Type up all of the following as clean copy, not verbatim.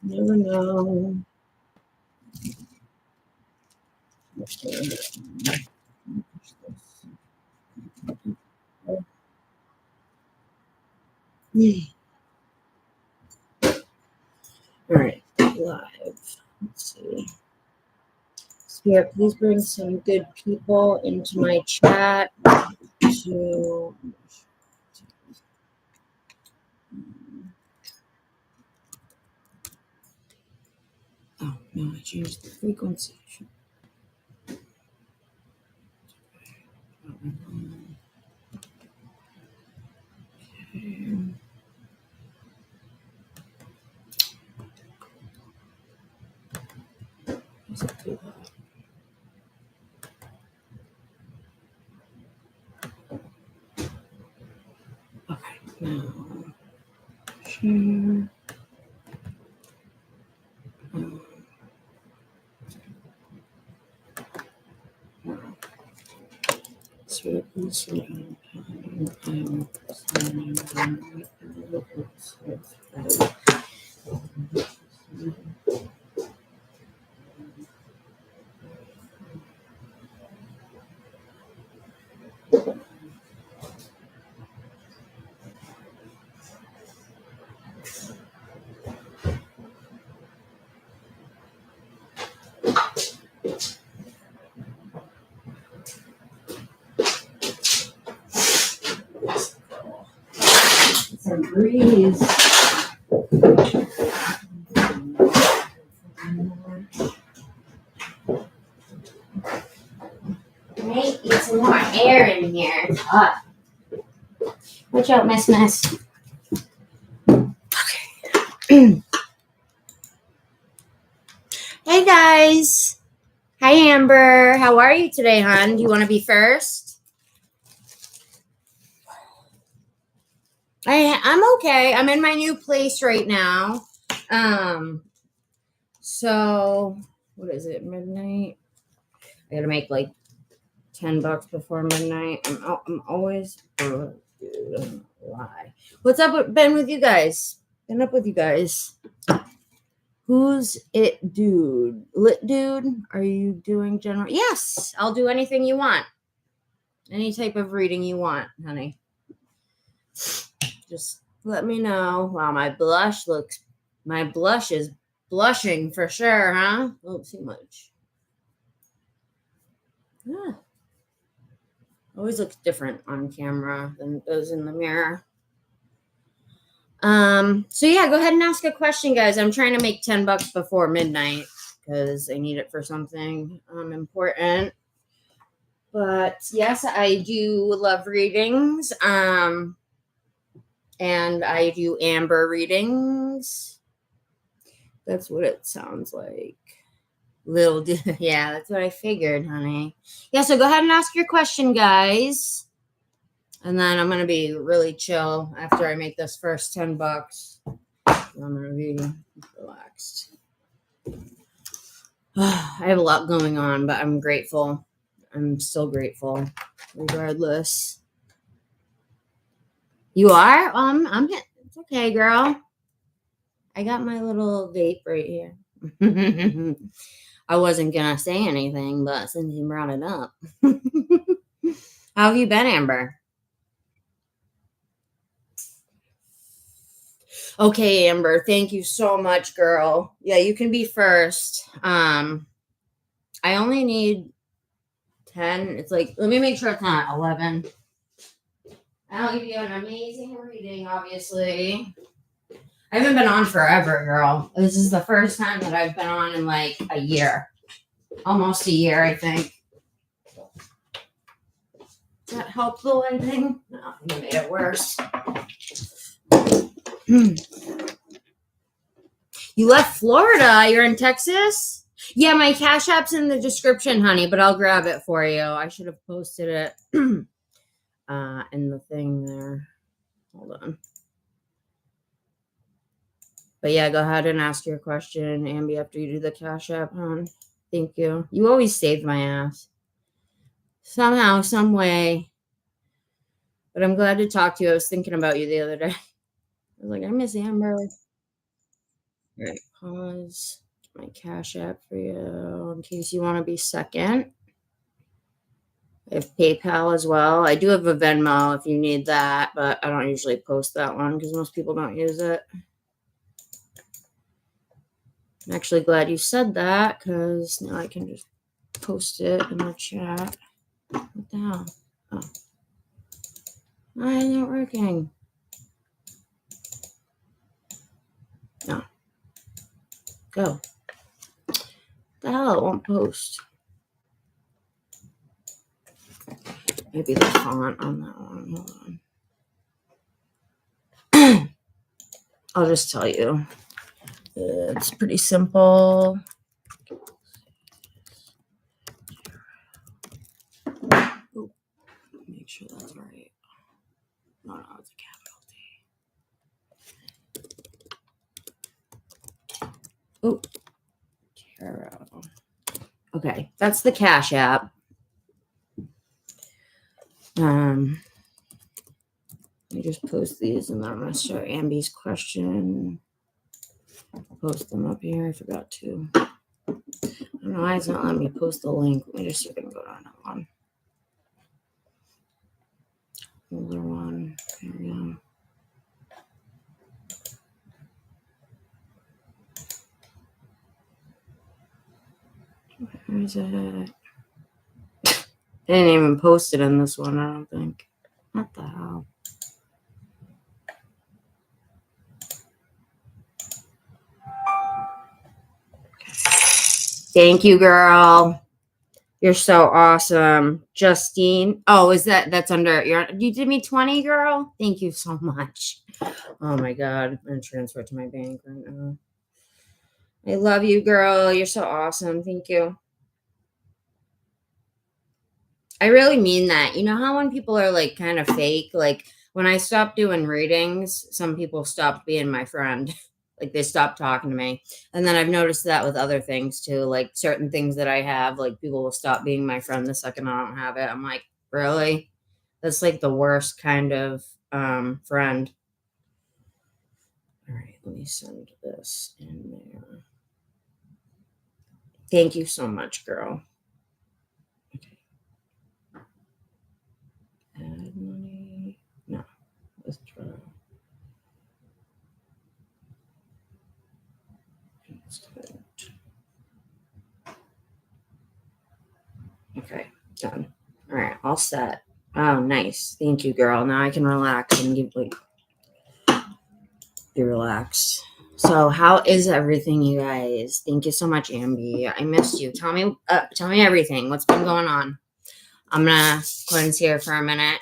Never know. All right, live. Let's see. Spirit, please bring some good people into my chat to. Oh no, I changed the frequency. Okay, now share. Breeze. Make get some more air in here. It's hot. Watch out, Miss. Okay. Hey guys. Hi Amber. How are you today, hon? Do you want to be first? I'm okay. I'm in my new place right now. So what is it? Midnight? I gotta make like $10 before midnight. I'm always lie. What's up? Been with you guys? Been up with you guys? Who's it, dude? Lit dude? Are you doing general? Yes, I'll do anything you want. Any type of reading you want, honey. Just let me know. Wow, my blush is blushing for sure, huh? Oh, too much. Yeah. Always looks different on camera than it does in the mirror. So yeah, go ahead and ask a question, guys. I'm trying to make $10 before midnight because I need it for something important. But yes, I do love readings. And I do Amber readings. That's what it sounds like. Yeah, that's what I figured, honey. Yeah, so go ahead and ask your question, guys. And then I'm going to be really chill after I make this first $10. I'm going to be relaxed. I have a lot going on, but I'm grateful. I'm still grateful, regardless. You are? It's okay, girl. I got my little vape right here. I wasn't going to say anything, but since you brought it up. How have you been, Amber? Okay, Amber, thank you so much, girl. Yeah, you can be first. I only need 10. It's like, let me make sure it's not 11. I'll give you an amazing reading, obviously. I haven't been on forever, girl. This is the first time that I've been on in like a year. Almost a year, I think. Does that help the lighting? No, you made it worse. You left Florida. You're in Texas? Yeah, my Cash App's in the description, honey, but I'll grab it for you. I should have posted it in the thing there. Hold on. But yeah, go ahead and ask your question, Ambi, after you do the Cash App, hon. Thank you. You always saved my ass. Somehow, some way. But I'm glad to talk to you. I was thinking about you the other day. I was like, I miss Amber. All right, pause. Get my Cash App for you in case you want to be second. I have PayPal as well. I do have a Venmo if you need that, but I don't usually post that one because most people don't use it. I'm actually glad you said that because now I can just post it in the chat. What the hell? Oh. Why is it not working? No. Go. The hell, it won't post. Maybe the font on that one. Hold on. I'll just tell you. It's pretty simple. Ooh, make sure that's right. No, it's a capital T. Ooh. Tarot. Okay, that's the Cash App. Let me just post these and then I'm going to start Ambi's question. Post them up here. I forgot to. I don't know why it's not letting me post the link. Let me just see if I can go down that one. Another one. There we go. Where is it? They didn't even post it in this one, I don't think. What the hell? Thank you, girl. You're so awesome. Justine. Oh, is that's under you did me 20, girl? Thank you so much. Oh my God. I'm gonna transfer it to my bank right now. I love you, girl. You're so awesome. Thank you. I really mean that. You know how when people are like kind of fake, like when I stopped doing readings, some people stopped being my friend. Like they stopped talking to me. And then I've noticed that with other things too, like certain things that I have, like people will stop being my friend the second I don't have it. I'm like, really? That's like the worst kind of friend. All right, let me send this in there. Thank you so much, girl. Okay. Add money. No, withdraw. Okay, done. All right, all set. Oh, nice. Thank you, girl. Now I can relax and be relaxed. So, how is everything, you guys? Thank you so much, Ambi. I missed you. Tell me everything. What's been going on? I'm gonna cleanse here for a minute.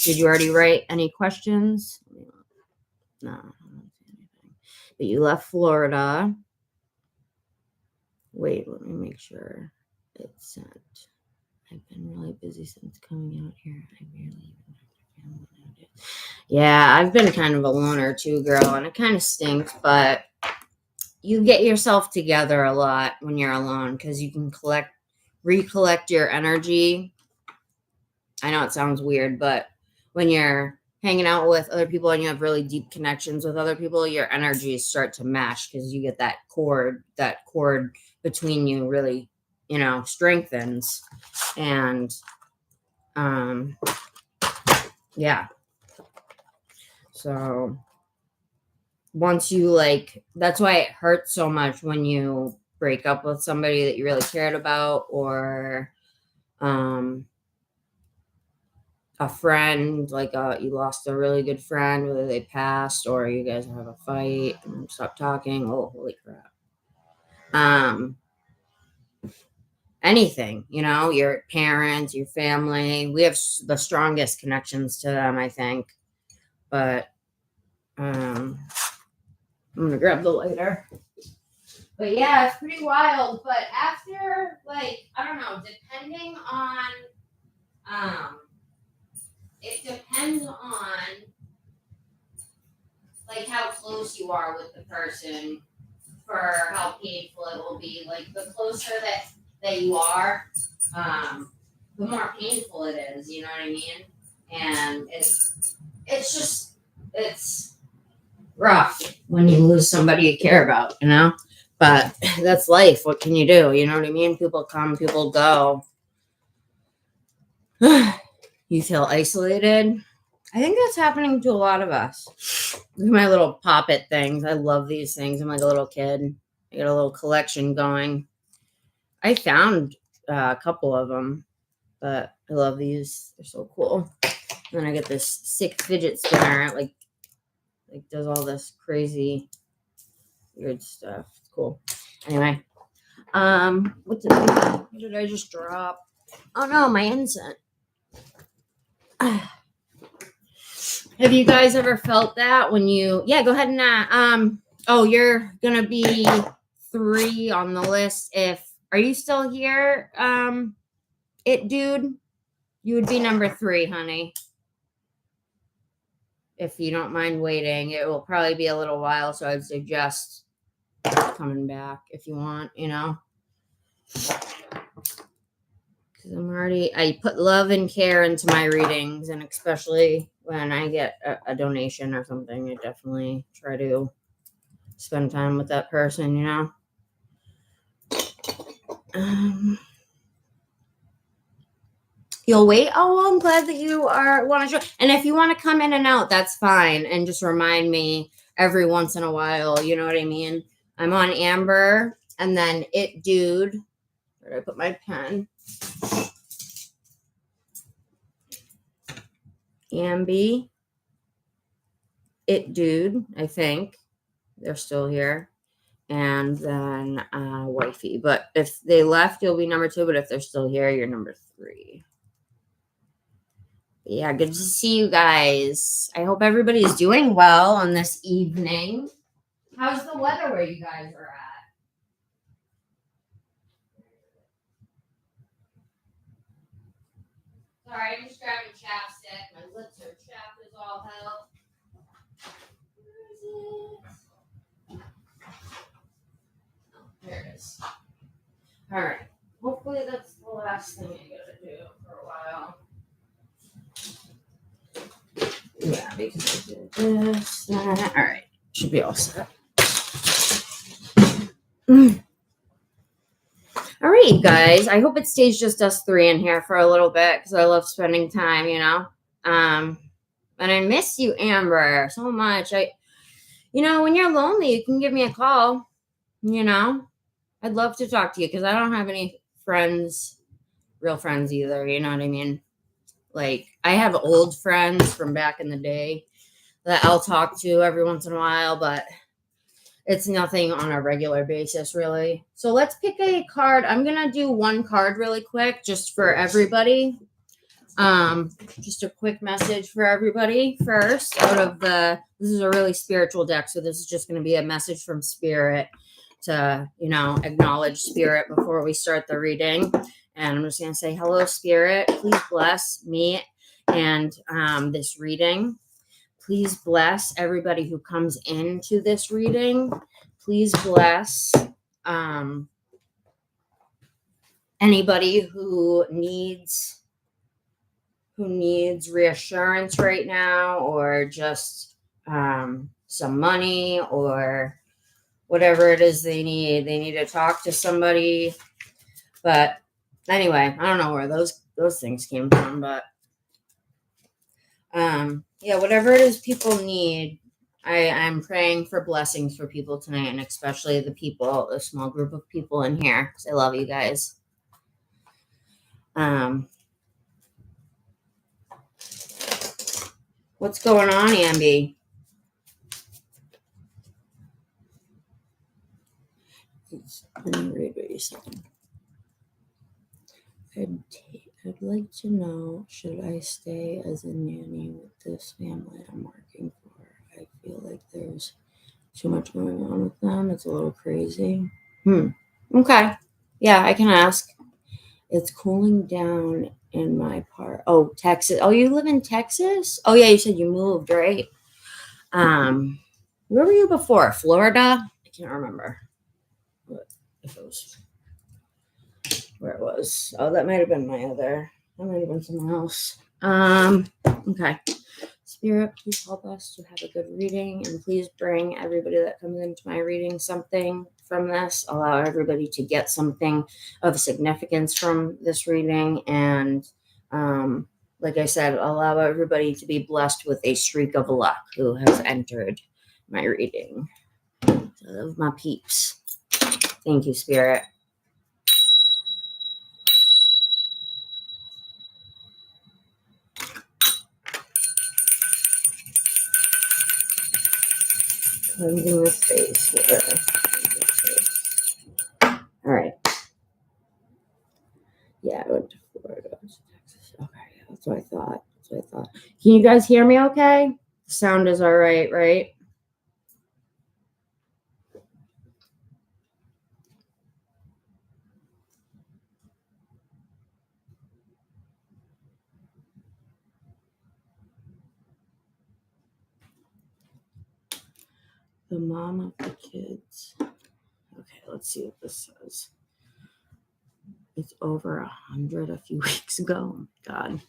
Did you already write any questions? No, I don't see anything. But you left Florida. Wait, let me make sure it's sent. I've been really busy since coming out here. I barely even have family nowadays. Yeah, I've been kind of a loner too, girl, and it kind of stinks, but you get yourself together a lot when you're alone because you can recollect your energy. I know it sounds weird, but when you're hanging out with other people and you have really deep connections with other people, your energies start to mesh because you get that cord between you really, strengthens. And yeah. So once you that's why it hurts so much when you break up with somebody that you really cared about, or a friend, you lost a really good friend, whether they passed or you guys have a fight and stop talking. Oh, holy crap. Anything, your parents, your family, we have the strongest connections to them, I think. But I'm gonna grab the lighter. But yeah, it's pretty wild. But after, I don't know, depending on it depends on how close you are with the person for how painful it will be. The closer that you are, the more painful it is, you know what I mean? And it's rough when you lose somebody you care about, you know? But that's life. What can you do? You know what I mean? People come, people go. You feel isolated. I think that's happening to a lot of us. Look at my little poppet things. I love these things. I'm like a little kid. I got a little collection going. I found a couple of them, but I love these. They're so cool. And then I get this sick fidget spinner. Like does all this crazy weird stuff. It's cool. Anyway, what did I just drop? Oh no, my incense. Have you guys ever felt that when you, go ahead and, oh, you're going to be 3 on the list. Are you still here? Dude, you would be number 3, honey. If you don't mind waiting, it will probably be a little while. So I'd suggest coming back if you want, you know, because I put love and care into my readings, and especially when I get a donation or something, I definitely try to spend time with that person, you know. You'll wait. Oh, well, I'm glad that you want to join. And if you want to come in and out, that's fine. And just remind me every once in a while. You know what I mean? I'm on Amber, and then dude. Where did I put my pen? Ambi, dude, I think they're still here, and then wifey. But if they left, you'll be number 2. But if they're still here, you're number 3. Yeah, good to see you guys. I hope everybody's doing well on this evening. How's the weather where you guys are at? Sorry, I'm just grabbing chapstick. My lips are chapped as all hell. Where is it? Oh, there it is. All right. Hopefully that's the last thing I gotta do for a while. Yeah, because I did this. All right. Should be all set. All right, you guys. I hope it stays just us 3 in here for a little bit because I love spending time, you know. And I miss you, Amber, so much. When you're lonely, you can give me a call. You know, I'd love to talk to you because I don't have any friends, real friends either. You know what I mean? Like, I have old friends from back in the day that I'll talk to every once in a while, but it's nothing on a regular basis, really. So let's pick a card. I'm going to do one card really quick just for everybody. Just a quick message for everybody first this is a really spiritual deck. So this is just going to be a message from Spirit to, acknowledge Spirit before we start the reading. And I'm just going to say, hello, Spirit, please bless me and this reading. Please bless everybody who comes into this reading. Please bless anybody who needs reassurance right now, or just some money, or whatever it is they need. They need to talk to somebody. But anyway, I don't know where those things came from, but whatever it is people need, I'm praying for blessings for people tonight, and especially the small group of people in here, because I love you guys. What's going on, Ambi? Let me read what you said. I'd like to know, should I stay as a nanny with this family I'm working for? I feel like there's too much going on with them. It's a little crazy. Okay. Yeah, I can ask. It's cooling down in my part. Oh, Texas. Oh, you live in Texas? Oh, yeah, you said you moved, right? Where were you before? Florida? I can't remember if it was where it was. Oh, that might have been that might have been someone else. Okay. Spirit, please help us to have a good reading, and please bring everybody that comes into my reading something from this. Allow everybody to get something of significance from this reading, and like I said, allow everybody to be blessed with a streak of luck who has entered my reading. I love my peeps. Thank you, Spirit. Cleansing the space here. All right. Yeah, I went to Florida, to Texas. Okay, that's what I thought. Can you guys hear me okay? The sound is all right, right? The mom of the kids. Okay, let's see what this says. It's over 100 a few weeks ago. Oh my God.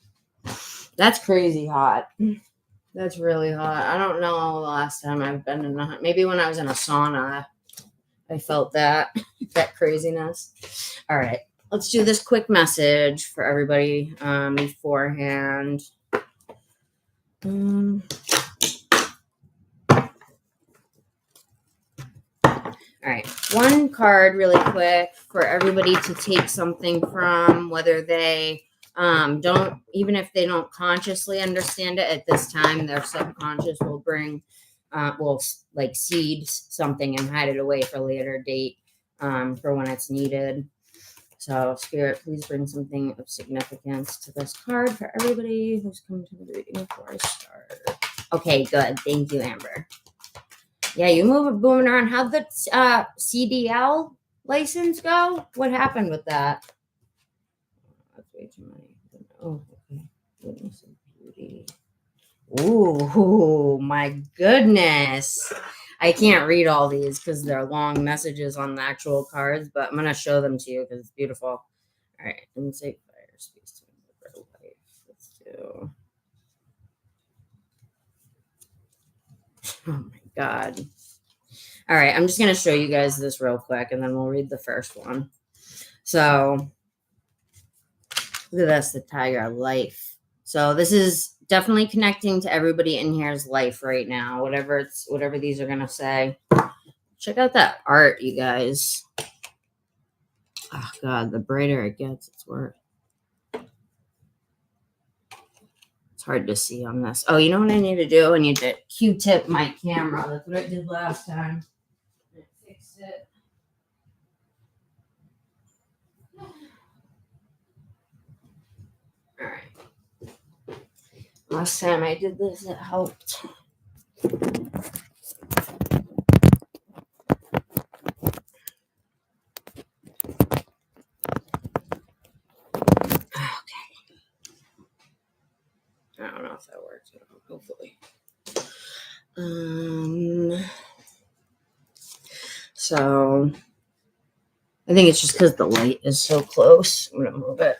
That's crazy hot. That's really hot. I don't know the last time I've been in a, maybe when I was in a sauna, I felt that craziness. All right, let's do this quick message for everybody beforehand. All right, one card really quick for everybody to take something from, whether they don't, even if they don't consciously understand it at this time, their subconscious will bring, will like seed something and hide it away for a later date for when it's needed. So Spirit, please bring something of significance to this card for everybody who's come to the reading before I start. Okay, good. Thank you, Amber. Yeah, you moving around. How'd the CDL license go? What happened with that? That's way too many. Oh, okay. Goodness and beauty. Ooh, my goodness. I can't read all these because they're long messages on the actual cards, but I'm going to show them to you because it's beautiful. All right. Insight, fire, space, time, life. Let's do. Oh, my God. All right, I'm just going to show you guys this real quick, and then we'll read the first one. So, look at this, the tiger, life. So, this is definitely connecting to everybody in here's life right now, whatever these are going to say. Check out that art, you guys. Oh, God, the brighter it gets, it's worth. It's hard to see on this. Oh, you know what I need to do? I need to Q-tip my camera. That's what I did last time. I fixed it. All right. Last time I did this, it helped. Okay. I don't know if that works. Hopefully. So I think it's just because the light is so close. I'm gonna move it.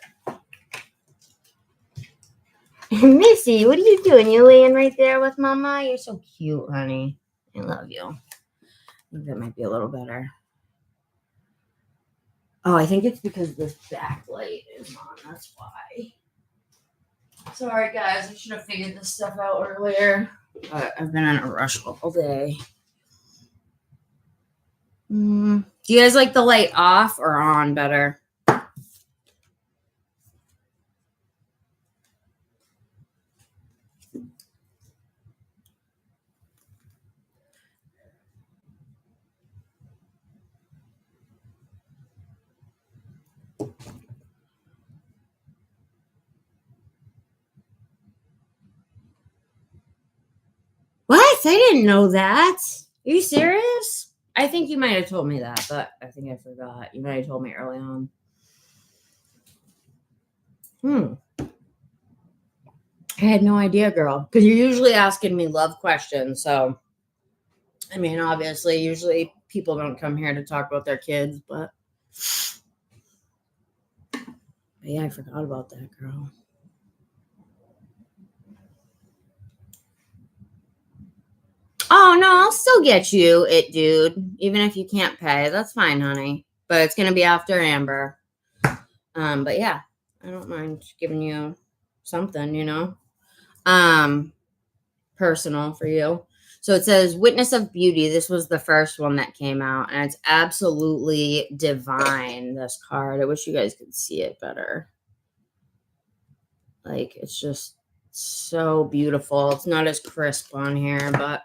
Missy, what are you doing? You laying right there with Mama? You're so cute, honey. I love you. I think that might be a little better. Oh, I think it's because this backlight is on. That's why. Sorry, guys. I should have figured this stuff out earlier. But I've been in a rush all day. Do you guys like the light off or on better? What? I didn't know that. Are you serious? I think you might have told me that, but I think I forgot. You might have told me early on. I had no idea, girl. Because you're usually asking me love questions. So, I mean, obviously, usually people don't come here to talk about their kids, but yeah, I forgot about that, girl. Oh, no, I'll still get you it, dude. Even if you can't pay. That's fine, honey. But it's going to be after Amber. But yeah, I don't mind giving you something, you know. Personal for you. So it says Witness of Beauty. This was the first one that came out, and it's absolutely divine, this card. I wish you guys could see it better. Like, it's just so beautiful. It's not as crisp on here, but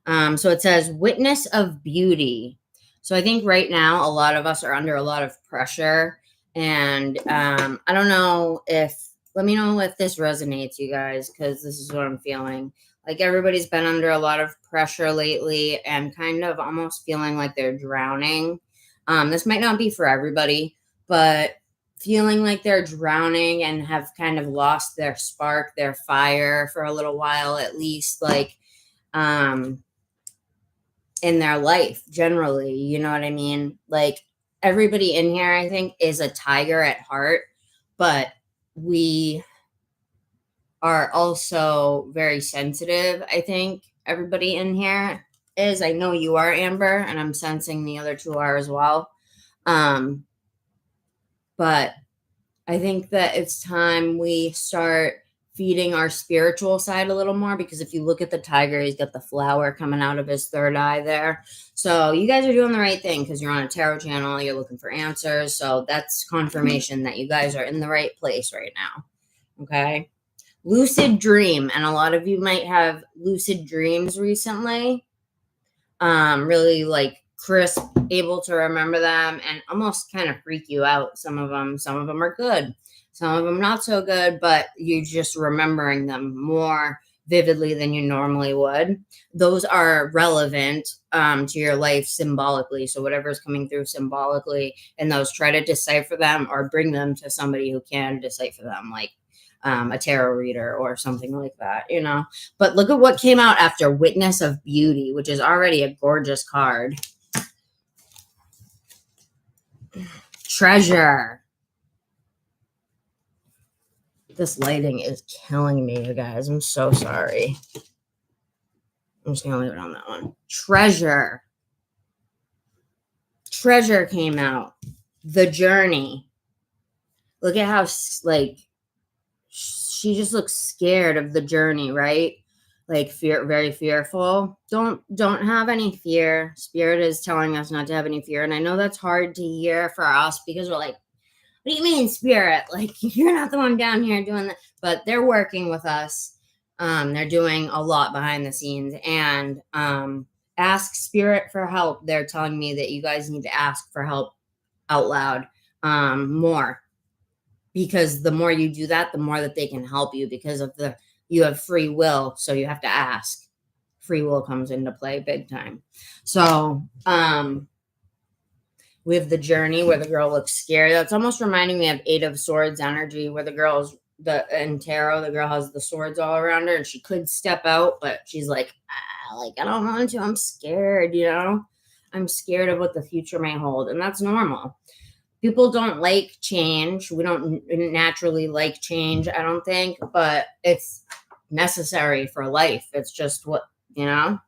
so it says Witness of Beauty. So I think right now a lot of us are under a lot of pressure, and I don't know if, let me know if this resonates, you guys, because this is what I'm feeling. Like, everybody's been under a lot of pressure lately and kind of almost feeling like they're drowning. This might not be for everybody, but feeling like they're drowning and have kind of lost their spark, their fire for a little while, at least, like, in their life generally, you know what I mean? Like, everybody in here, I think, is a tiger at heart, but we are also very sensitive. I think everybody in here is. I know you are, Amber, and I'm sensing the other two are as well. But I think that it's time we start feeding our spiritual side a little more, because if you look at the tiger, he's got the flower coming out of his third eye there. So you guys are doing the right thing, because you're on a tarot channel, you're looking for answers. So that's confirmation that you guys are in the right place right now. Okay. Lucid dream. And a lot of you might have lucid dreams recently. Really like crisp, able to remember them, and almost kind of freak you out. Some of them are good. Some of them not so good, but you're just remembering them more vividly than you normally would. Those are relevant to your life symbolically. So whatever's coming through symbolically, and those, try to decipher them or bring them to somebody who can decipher them, like a tarot reader or something like that, you know. But look at what came out after Witness of Beauty, which is already a gorgeous card. Treasure. This lighting is killing me, you guys. I'm so sorry. I'm just going to leave it on that one. Treasure. Treasure came out. The Journey. Look at how, like, she just looks scared of the journey, right? Like, very fearful. Don't have any fear. Spirit is telling us not to have any fear. And I know that's hard to hear for us, because we're like, what do you mean, Spirit? Like, you're not the one down here doing that. But they're working with us. They're doing a lot behind the scenes. And ask Spirit for help. They're telling me that you guys need to ask for help out loud more. Because the more you do that, the more that they can help you, because of you have free will. So you have to ask. Free will comes into play big time. So, we have the Journey, where the girl looks scared. That's almost reminding me of Eight of Swords energy, where the girl's in tarot, the girl has the swords all around her, and she could step out, but she's like, I don't want to. I'm scared, you know. I'm scared of what the future may hold, and that's normal. People don't like change. We don't naturally like change, I don't think, but it's necessary for life. It's just what, you know.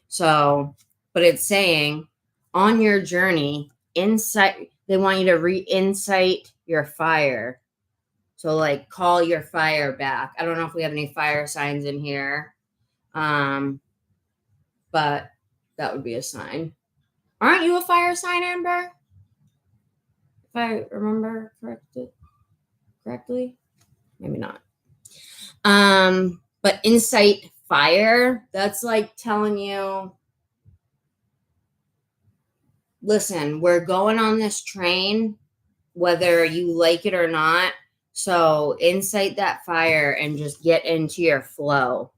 So, but it's saying on your journey, insight, they want you to re-insight your fire. So, like, call your fire back. I don't know if we have any fire signs in here, but that would be a sign. Aren't you a fire sign, Amber? If I remember correctly, maybe not. But insight fire, that's like telling you, listen, we're going on this train, whether you like it or not. So incite that fire and just get into your flow,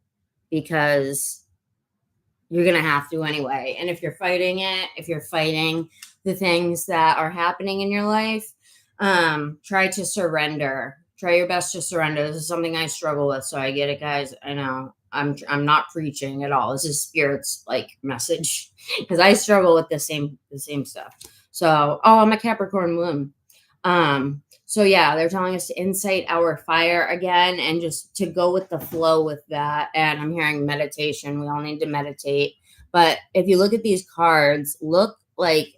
because you're going to have to anyway. And if you're fighting it, if you're fighting the things that are happening in your life, try to surrender. Try your best to surrender. This is something I struggle with. So I get it, guys. I know I'm not preaching at all. This is Spirit's like message, because I struggle with the same stuff. So, I'm a Capricorn moon. So yeah, they're telling us to incite our fire again and just to go with the flow with that. And I'm hearing meditation. We all need to meditate. But if you look at these cards, look like,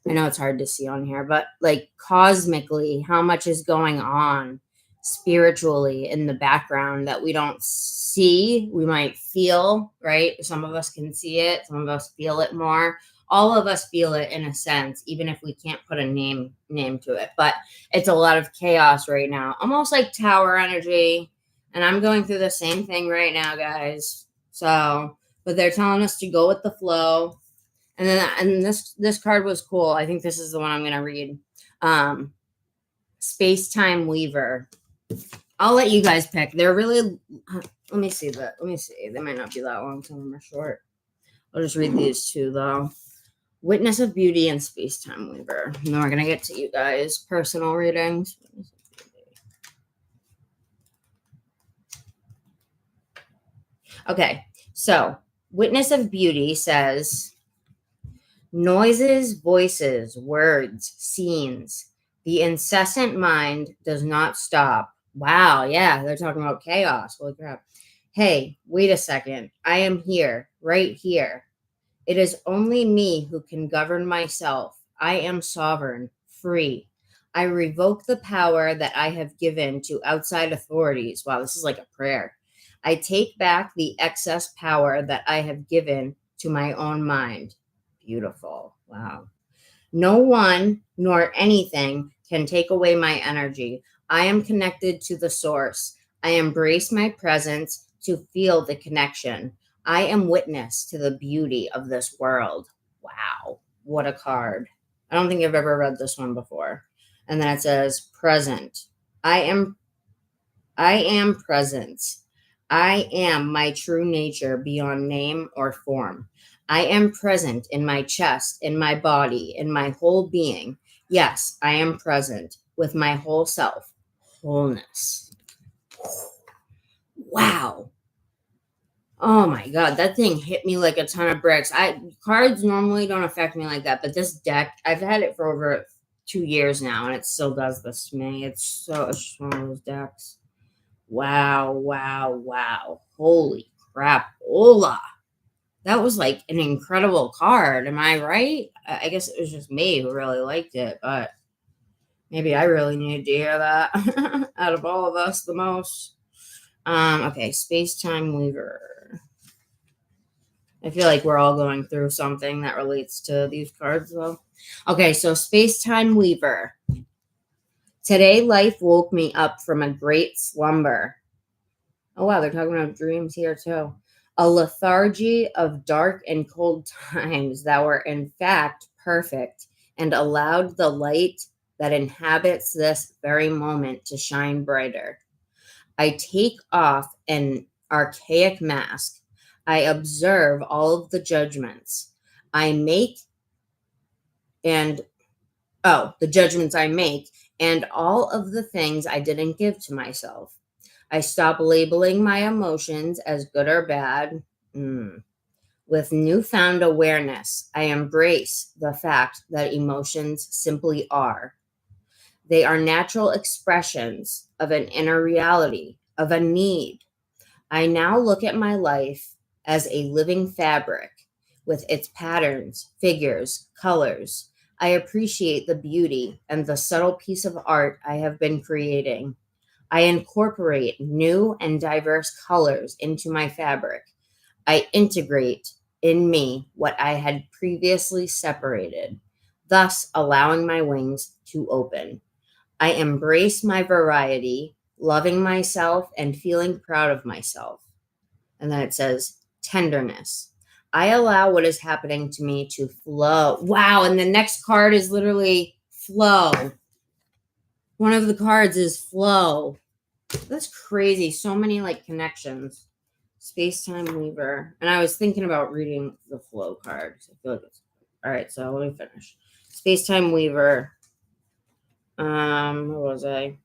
I know it's hard to see on here, but like cosmically, how much is going on spiritually in the background that we don't see. We might feel, right? Some of us can see it. Some of us feel it more. All of us feel it in a sense, even if we can't put a name to it. But it's a lot of chaos right now, almost like tower energy. And I'm going through the same thing right now, guys. So, but they're telling us to go with the flow. And then, this card was cool. I think this is the one I'm going to read. Space-Time Weaver. I'll let you guys pick. They're really, let me see. They might not be that long. Some of them are short. I'll just read these two, though. Witness of Beauty and Space-Time Weaver. And then we're going to get to you guys' personal readings. Okay, so Witness of Beauty says, noises, voices, words, scenes. The incessant mind does not stop. Wow, yeah, they're talking about chaos. Holy crap. Hey, wait a second. I am here, right here. It is only me who can govern myself. I am sovereign, free. I revoke the power that I have given to outside authorities. Wow, this is like a prayer. I take back the excess power that I have given to my own mind. Beautiful. Wow. No one nor anything can take away my energy. I am connected to the source. I embrace my presence to feel the connection. I am witness to the beauty of this world. Wow. What a card. I don't think I've ever read this one before. And then it says present. I am presence. I am my true nature beyond name or form. I am present in my chest, in my body, in my whole being. Yes, I am present with my whole self. Wholeness. Wow. Oh my God, that thing hit me like a ton of bricks. Cards normally don't affect me like that, but this deck, I've had it for over 2 years now, and it still does this to me. It's just one of those decks. Wow, wow, wow. Holy crap. Hola. That was like an incredible card. Am I right? I guess it was just me who really liked it, but maybe I really needed to hear that out of all of us the most. Okay, Space-Time Weaver. I feel like we're all going through something that relates to these cards, though. Okay, so Space-Time Weaver. Today, life woke me up from a great slumber. Oh, wow, they're talking about dreams here, too. A lethargy of dark and cold times that were, in fact, perfect, and allowed the light that inhabits this very moment to shine brighter. I take off an archaic mask. I observe all of the judgments I make the judgments I make, and all of the things I didn't give to myself. I stop labeling my emotions as good or bad. With newfound awareness, I embrace the fact that emotions simply are. They are natural expressions of an inner reality, of a need. I now look at my life as a living fabric with its patterns, figures, colors. I appreciate the beauty and the subtle piece of art I have been creating. I incorporate new and diverse colors into my fabric. I integrate in me what I had previously separated, thus allowing my wings to open. I embrace my variety, loving myself and feeling proud of myself. And then it says tenderness. I allow what is happening to me to flow. Wow. And the next card is literally flow. One of the cards is flow. That's crazy. So many like connections. Space-Time Weaver. And I was thinking about reading the flow card. I feel like it's all right. So let me finish. Space-Time Weaver. Where was I?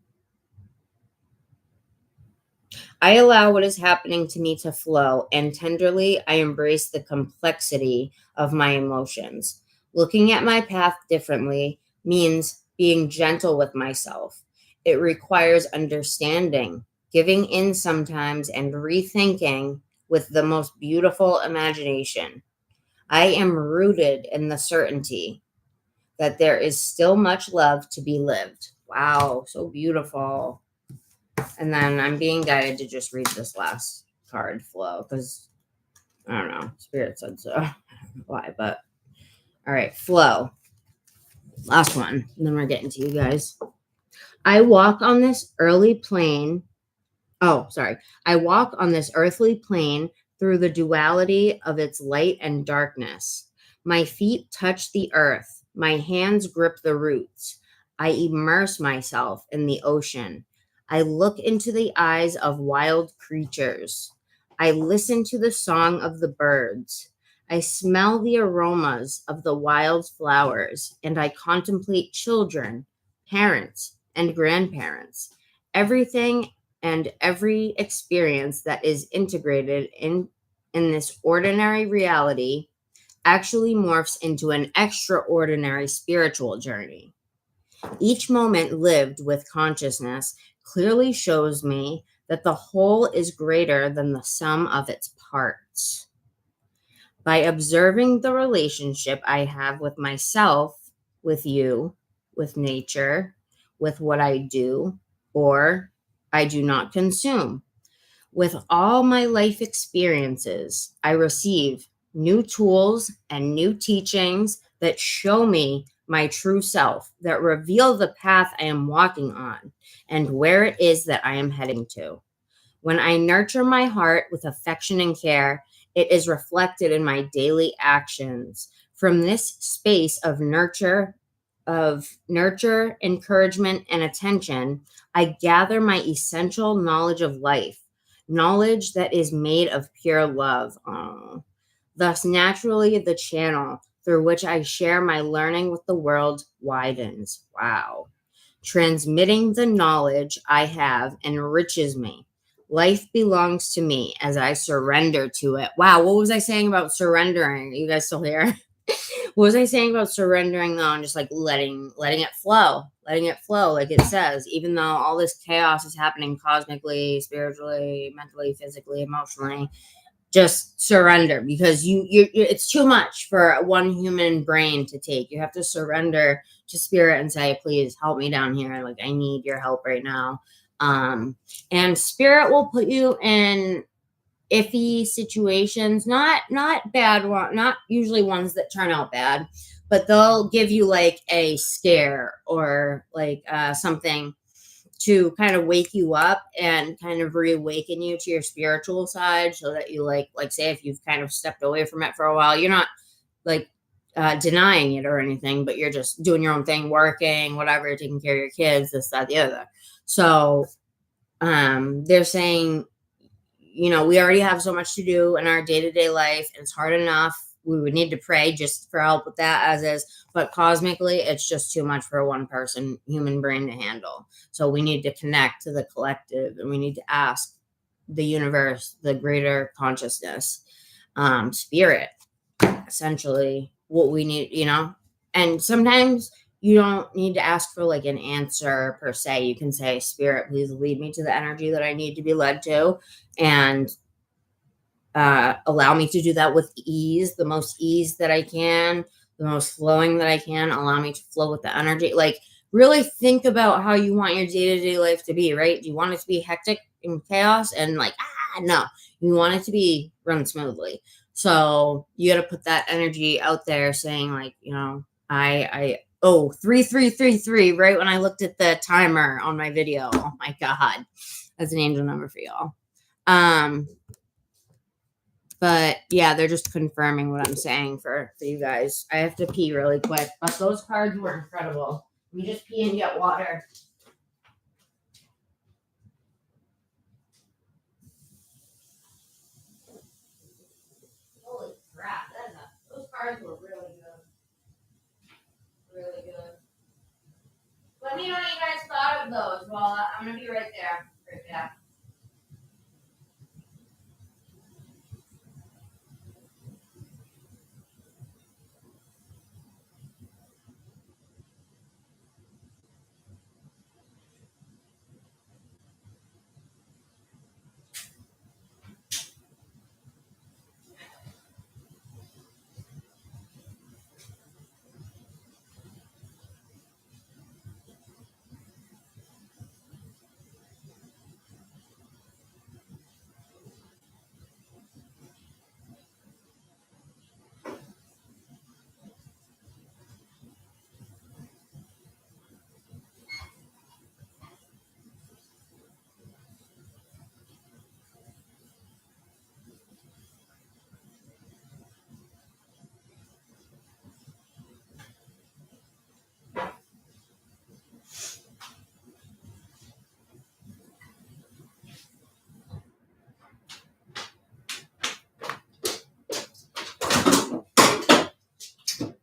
I allow what is happening to me to flow, and tenderly I embrace the complexity of my emotions. Looking at my path differently means being gentle with myself. It requires understanding, giving in sometimes, and rethinking with the most beautiful imagination. I am rooted in the certainty that there is still much love to be lived. Wow, so beautiful. And then I'm being guided to just read this last card flow because I don't know, Spirit said so. I don't know why, but all right, flow. Last one. And then we're getting to you guys. I walk on this earthly plane through the duality of its light and darkness. My feet touch the earth. My hands grip the roots. I immerse myself in the ocean. I look into the eyes of wild creatures. I listen to the song of the birds. I smell the aromas of the wild flowers, and I contemplate children, parents, and grandparents. Everything and every experience that is integrated in this ordinary reality actually morphs into an extraordinary spiritual journey. Each moment lived with consciousness clearly shows me that the whole is greater than the sum of its parts. By observing the relationship I have with myself, with you, with nature, with what I do or I do not consume. With all my life experiences, I receive new tools and new teachings that show me my true self, that reveal the path I am walking on and where it is that I am heading to. When I nurture my heart with affection and care, it is reflected in my daily actions. From this space of nurture, encouragement, and attention, I gather my essential knowledge of life, knowledge that is made of pure love. Thus, naturally, the channel through which I share my learning with the world widens. Wow. Transmitting the knowledge I have enriches me. Life belongs to me as I surrender to it. Wow, what was I saying about surrendering? Are you guys still here? What was I saying about surrendering though, and just like letting it flow, like it says, even though all this chaos is happening cosmically, spiritually, mentally, physically, emotionally, just surrender, because you it's too much for one human brain to take. You have to surrender to spirit and say, please help me down here. Like, I need your help right now. And spirit will put you in iffy situations, not bad one, not usually ones that turn out bad, but they'll give you like a scare or like something to kind of wake you up and kind of reawaken you to your spiritual side, so that you like say if you've kind of stepped away from it for a while, you're not like denying it or anything, but you're just doing your own thing, working, whatever, taking care of your kids, this, that, the other. So they're saying, we already have so much to do in our day-to-day life, and it's hard enough. We would need to pray just for help with that as is, but cosmically, it's just too much for one person, human brain to handle. So we need to connect to the collective, and we need to ask the universe, the greater consciousness, spirit, essentially what we need, and sometimes you don't need to ask for like an answer per se. You can say, spirit, please lead me to the energy that I need to be led to, and allow me to do that with ease, the most ease that I can, the most flowing that I can. Allow me to flow with the energy. Like, really think about how you want your day-to-day life to be, right? Do you want it to be hectic and chaos and like, no, you want it to be run smoothly. So you got to put that energy out there saying like, 3333, right? When I looked at the timer on my video, oh my God, that's an angel number for y'all. But yeah, they're just confirming what I'm saying for you guys. I have to pee really quick, but those cards were incredible. Let me just pee and get water. Holy crap, those cards were really good. Really good. Let me know what you guys thought of those. Well, I'm going to be right there. Right back.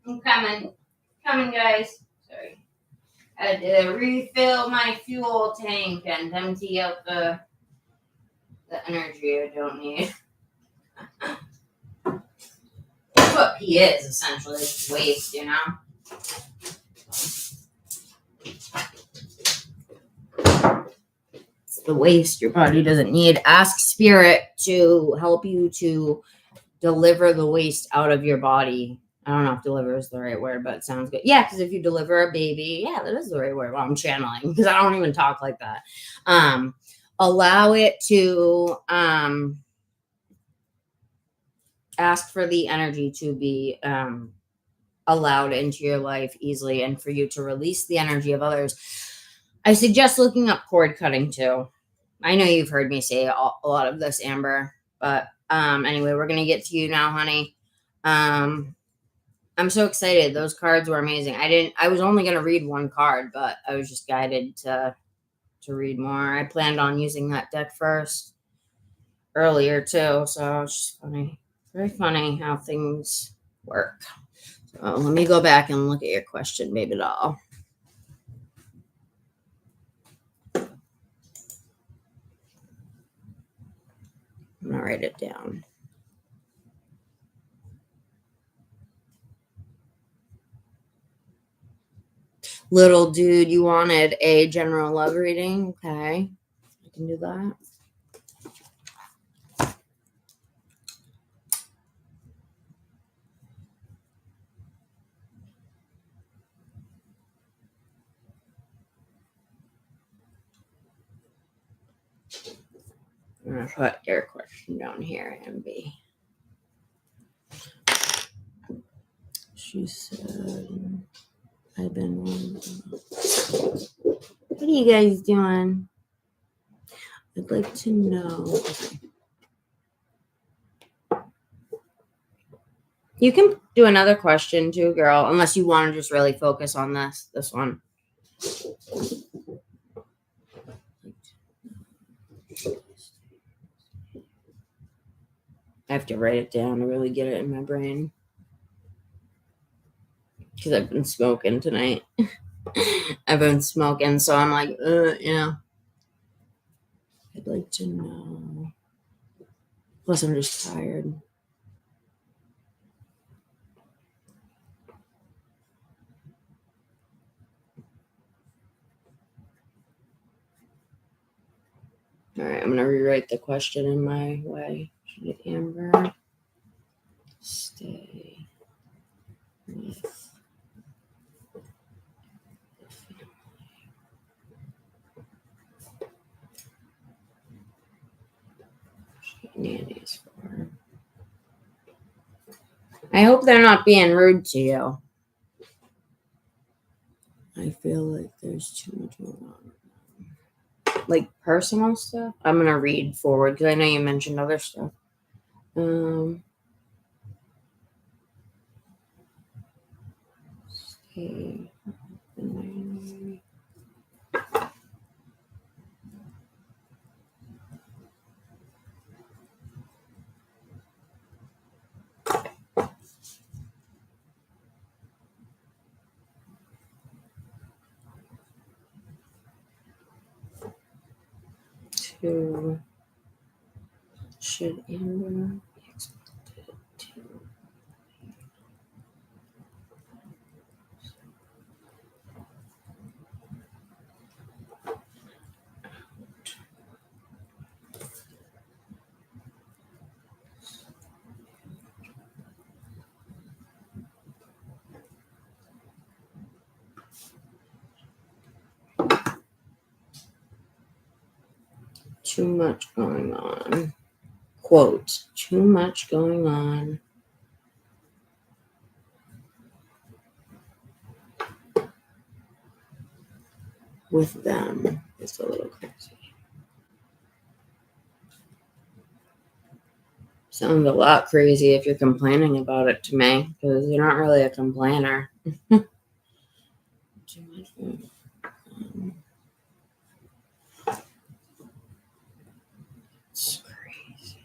I'm coming. Coming, guys. Sorry. I had to refill my fuel tank and empty out the energy I don't need. That's what pee is, essentially. It's waste, you know? It's the waste your body doesn't need. Ask spirit to help you to deliver the waste out of your body. I don't know if deliver is the right word, but it sounds good. Yeah, because if you deliver a baby, yeah, that is the right word. Well, I'm channeling because I don't even talk like that. Allow it to ask for the energy to be allowed into your life easily and for you to release the energy of others. I suggest looking up cord cutting too. I know you've heard me say a lot of this, Amber, but anyway, we're going to get to you now, honey. I'm so excited. Those cards were amazing. I was only going to read one card, but I was just guided to read more. I planned on using that deck first earlier too. So it's just funny. Very funny how things work. So let me go back and look at your question, baby doll. I'm going to write it down. Little dude, you wanted a general love reading? Okay. I can do that. I'm going to put your question down here, MB. She said, I've been wondering. What are you guys doing? I'd like to know. You can do another question too, girl, unless you want to just really focus on this one. I have to write it down to really get it in my brain. Because I've been smoking tonight. I've been smoking, so I'm like, I'd like to know. Plus, I'm just tired. All right, I'm going to rewrite the question in my way. Amber, stay with the family. Nannies for. I hope they're not being rude to you. I feel like there's too much going on. Like personal stuff? I'm going to read forward because I know you mentioned other stuff. Okay. Should Amber be expected to too much going on? Quote, too much going on. With them. It's a little crazy. Sounds a lot crazy if you're complaining about it to me, because you're not really a complainer. Too much going on. It's crazy.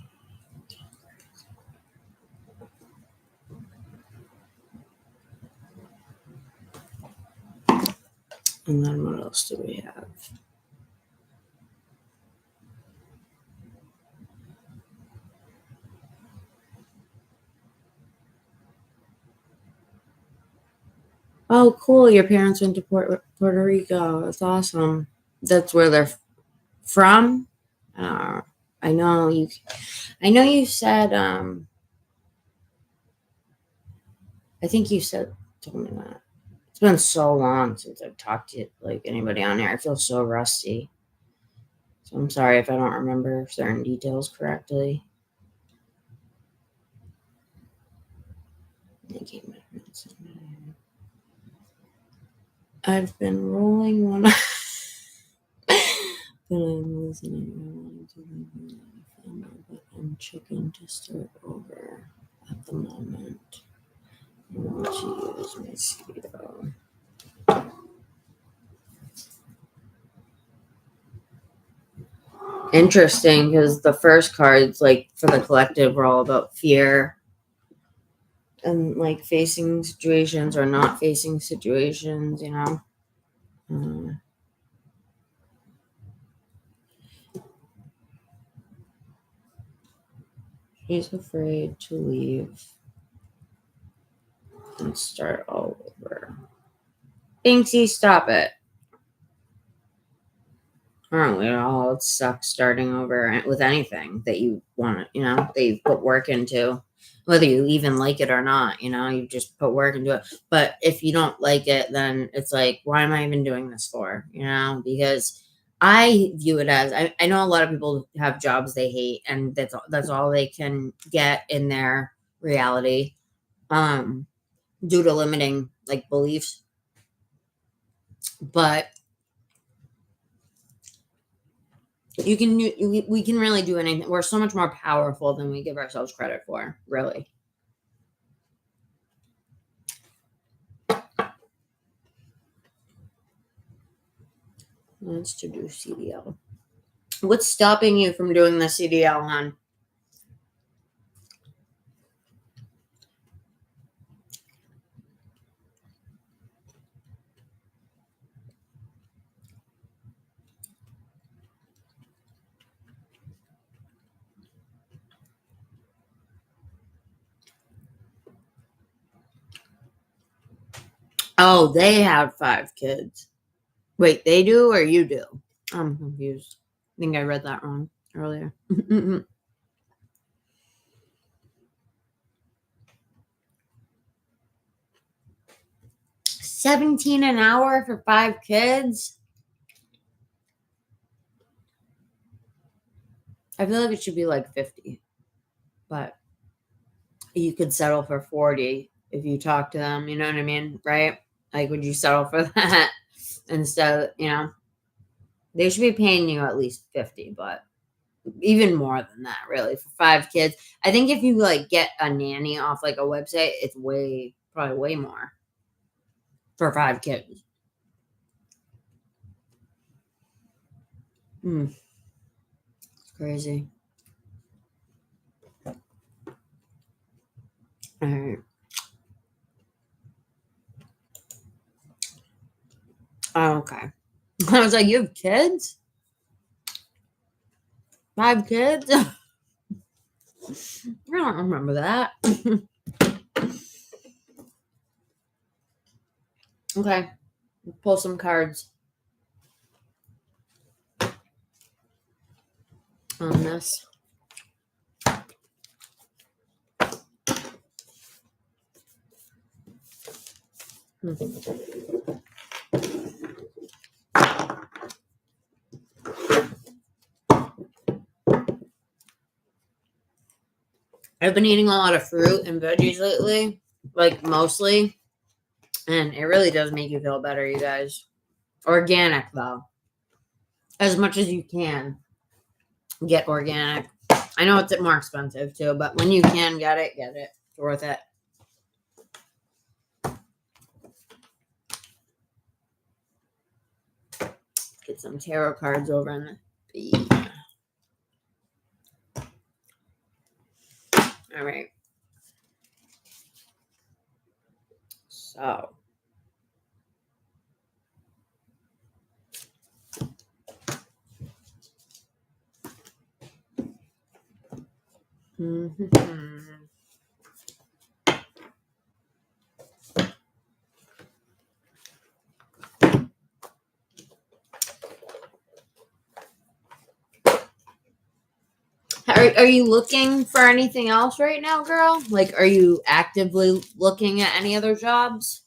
And then what else do we have? Oh, cool. Your parents went to Puerto Rico. That's awesome. That's where they're from? I know you said, I think you told me that. It's been so long since I've talked to like anybody on here. I feel so rusty. So I'm sorry if I don't remember certain details correctly. I've been rolling one. But I'm listening. But I'm checking to start over at the moment. I want to use my CDO. Interesting, because the first cards, like for the collective, were all about fear and like facing situations or not facing situations, you know. He's afraid to leave and start all over. Binksy, stop it. Aren't we all? It sucks starting over with anything that you want, you know, that you put work into, whether you even like it or not, you know, you just put work into it. But if you don't like it, then it's like, why am I even doing this for? You know, because I view it as, I know a lot of people have jobs they hate and that's all they can get in their reality, due to limiting like beliefs. But we can really do anything. We're so much more powerful than we give ourselves credit for, really. Let's do CDL. What's stopping you from doing the CDL, hon? Oh, they have 5 kids. Wait, they do or you do? I'm confused. I think I read that wrong earlier. 17 an hour for 5 kids? I feel like it should be like 50. But you could settle for 40 if you talk to them, you know what I mean? Right? Like, would you settle for that instead, you know? They should be paying you at least 50, but even more than that, really, for 5 kids. I think if you like get a nanny off like a website, it's probably way more for 5 kids. It's crazy. All right. Oh, okay. I was like, you have kids? 5 kids? I don't remember that. Okay. Pull some cards on this. I've been eating a lot of fruit and veggies lately, like mostly, and it really does make you feel better, you guys. Organic, though. As much as you can, get organic. I know it's more expensive, too, but when you can get it. It's worth it. Get some tarot cards over in the feed. All right. So, Are you looking for anything else right now, girl? Like, are you actively looking at any other jobs?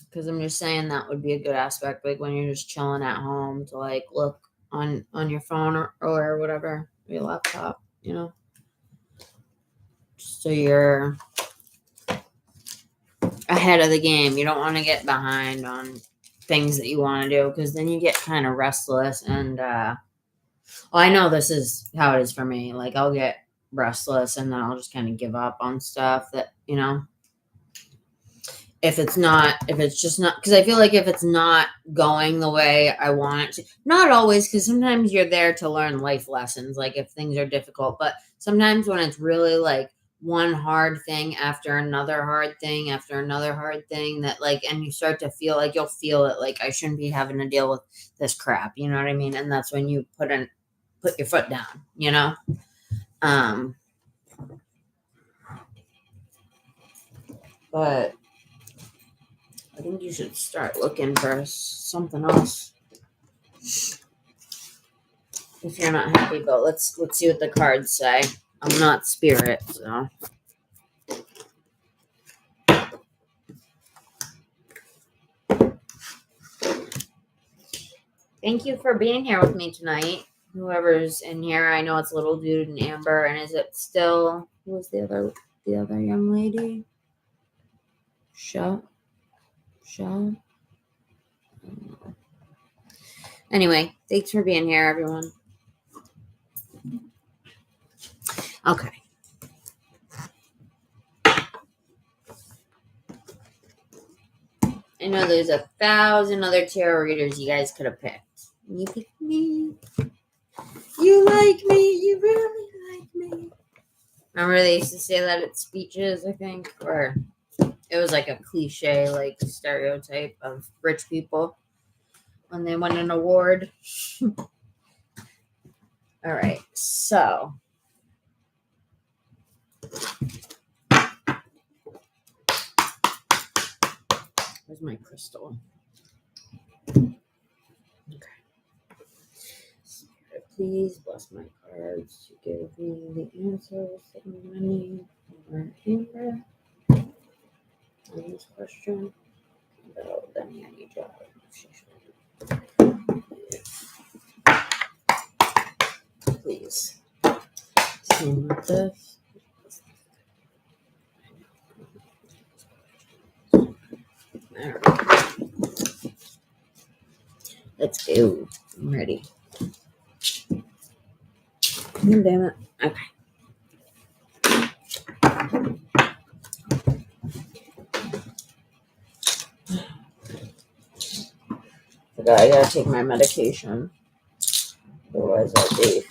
Because I'm just saying that would be a good aspect, like when you're just chilling at home to like look on your phone or whatever, your laptop, you know? So you're ahead of the game. You don't want to get behind on things that you want to do because then you get kind of restless and I know this is how it is for me. Like I'll get restless and then I'll just kind of give up on stuff that, you know, if it's just not, because I feel like if it's not going the way I want it to, not always, because sometimes you're there to learn life lessons, like if things are difficult, but sometimes when it's really like one hard thing after another hard thing after another hard thing that like, and you start to feel like you'll feel it, like I shouldn't be having to deal with this crap, you know what I mean? And that's when you put your foot down, you know? But I think you should start looking for something else if you're not happy. But let's see what the cards say. I'm not spirit, so. Thank you for being here with me tonight. Whoever's in here, I know it's Little Dude and Amber, and is it still, who was the other young lady? Shell. Anyway, thanks for being here, everyone. Okay. I know there's 1,000 other tarot readers you guys could have picked. You picked me. You like me. You really like me. Remember they used to say that at speeches, I think? Or it was like a cliche, like stereotype of rich people when they won an award. All right, so. Where's my crystal? Okay. Spirit, please bless my cards to give me the answers that I'm going to need for Amber on this question about any job. Please. Same with this. All right. Let's go. I'm ready. Damn it. Okay. I gotta take my medication. Otherwise I'll be.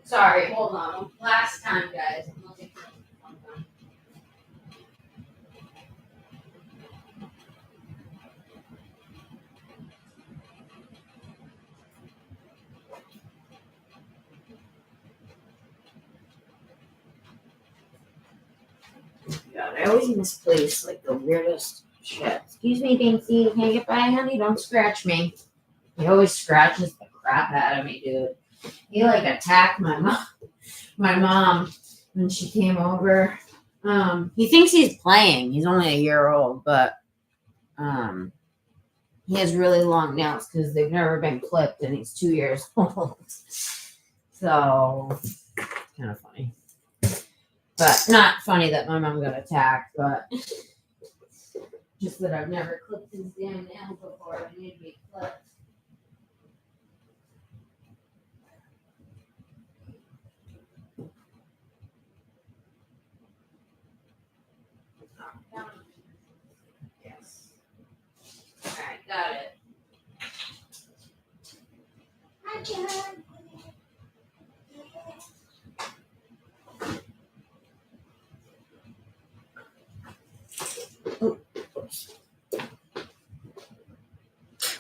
Sorry, hold on. Last time, guys. God, I always misplace like the weirdest shit. Excuse me, Dinky. Can I get by, honey? Don't scratch me. He always scratches the crap out of me, dude. He like attacked my mom when she came over. He thinks he's playing. He's only a year old, but he has really long nails because they've never been clipped, and he's 2 years old. So, kind of funny. But not funny that my mom got attacked, but just that I've never clipped his damn nails before. They need to be clipped.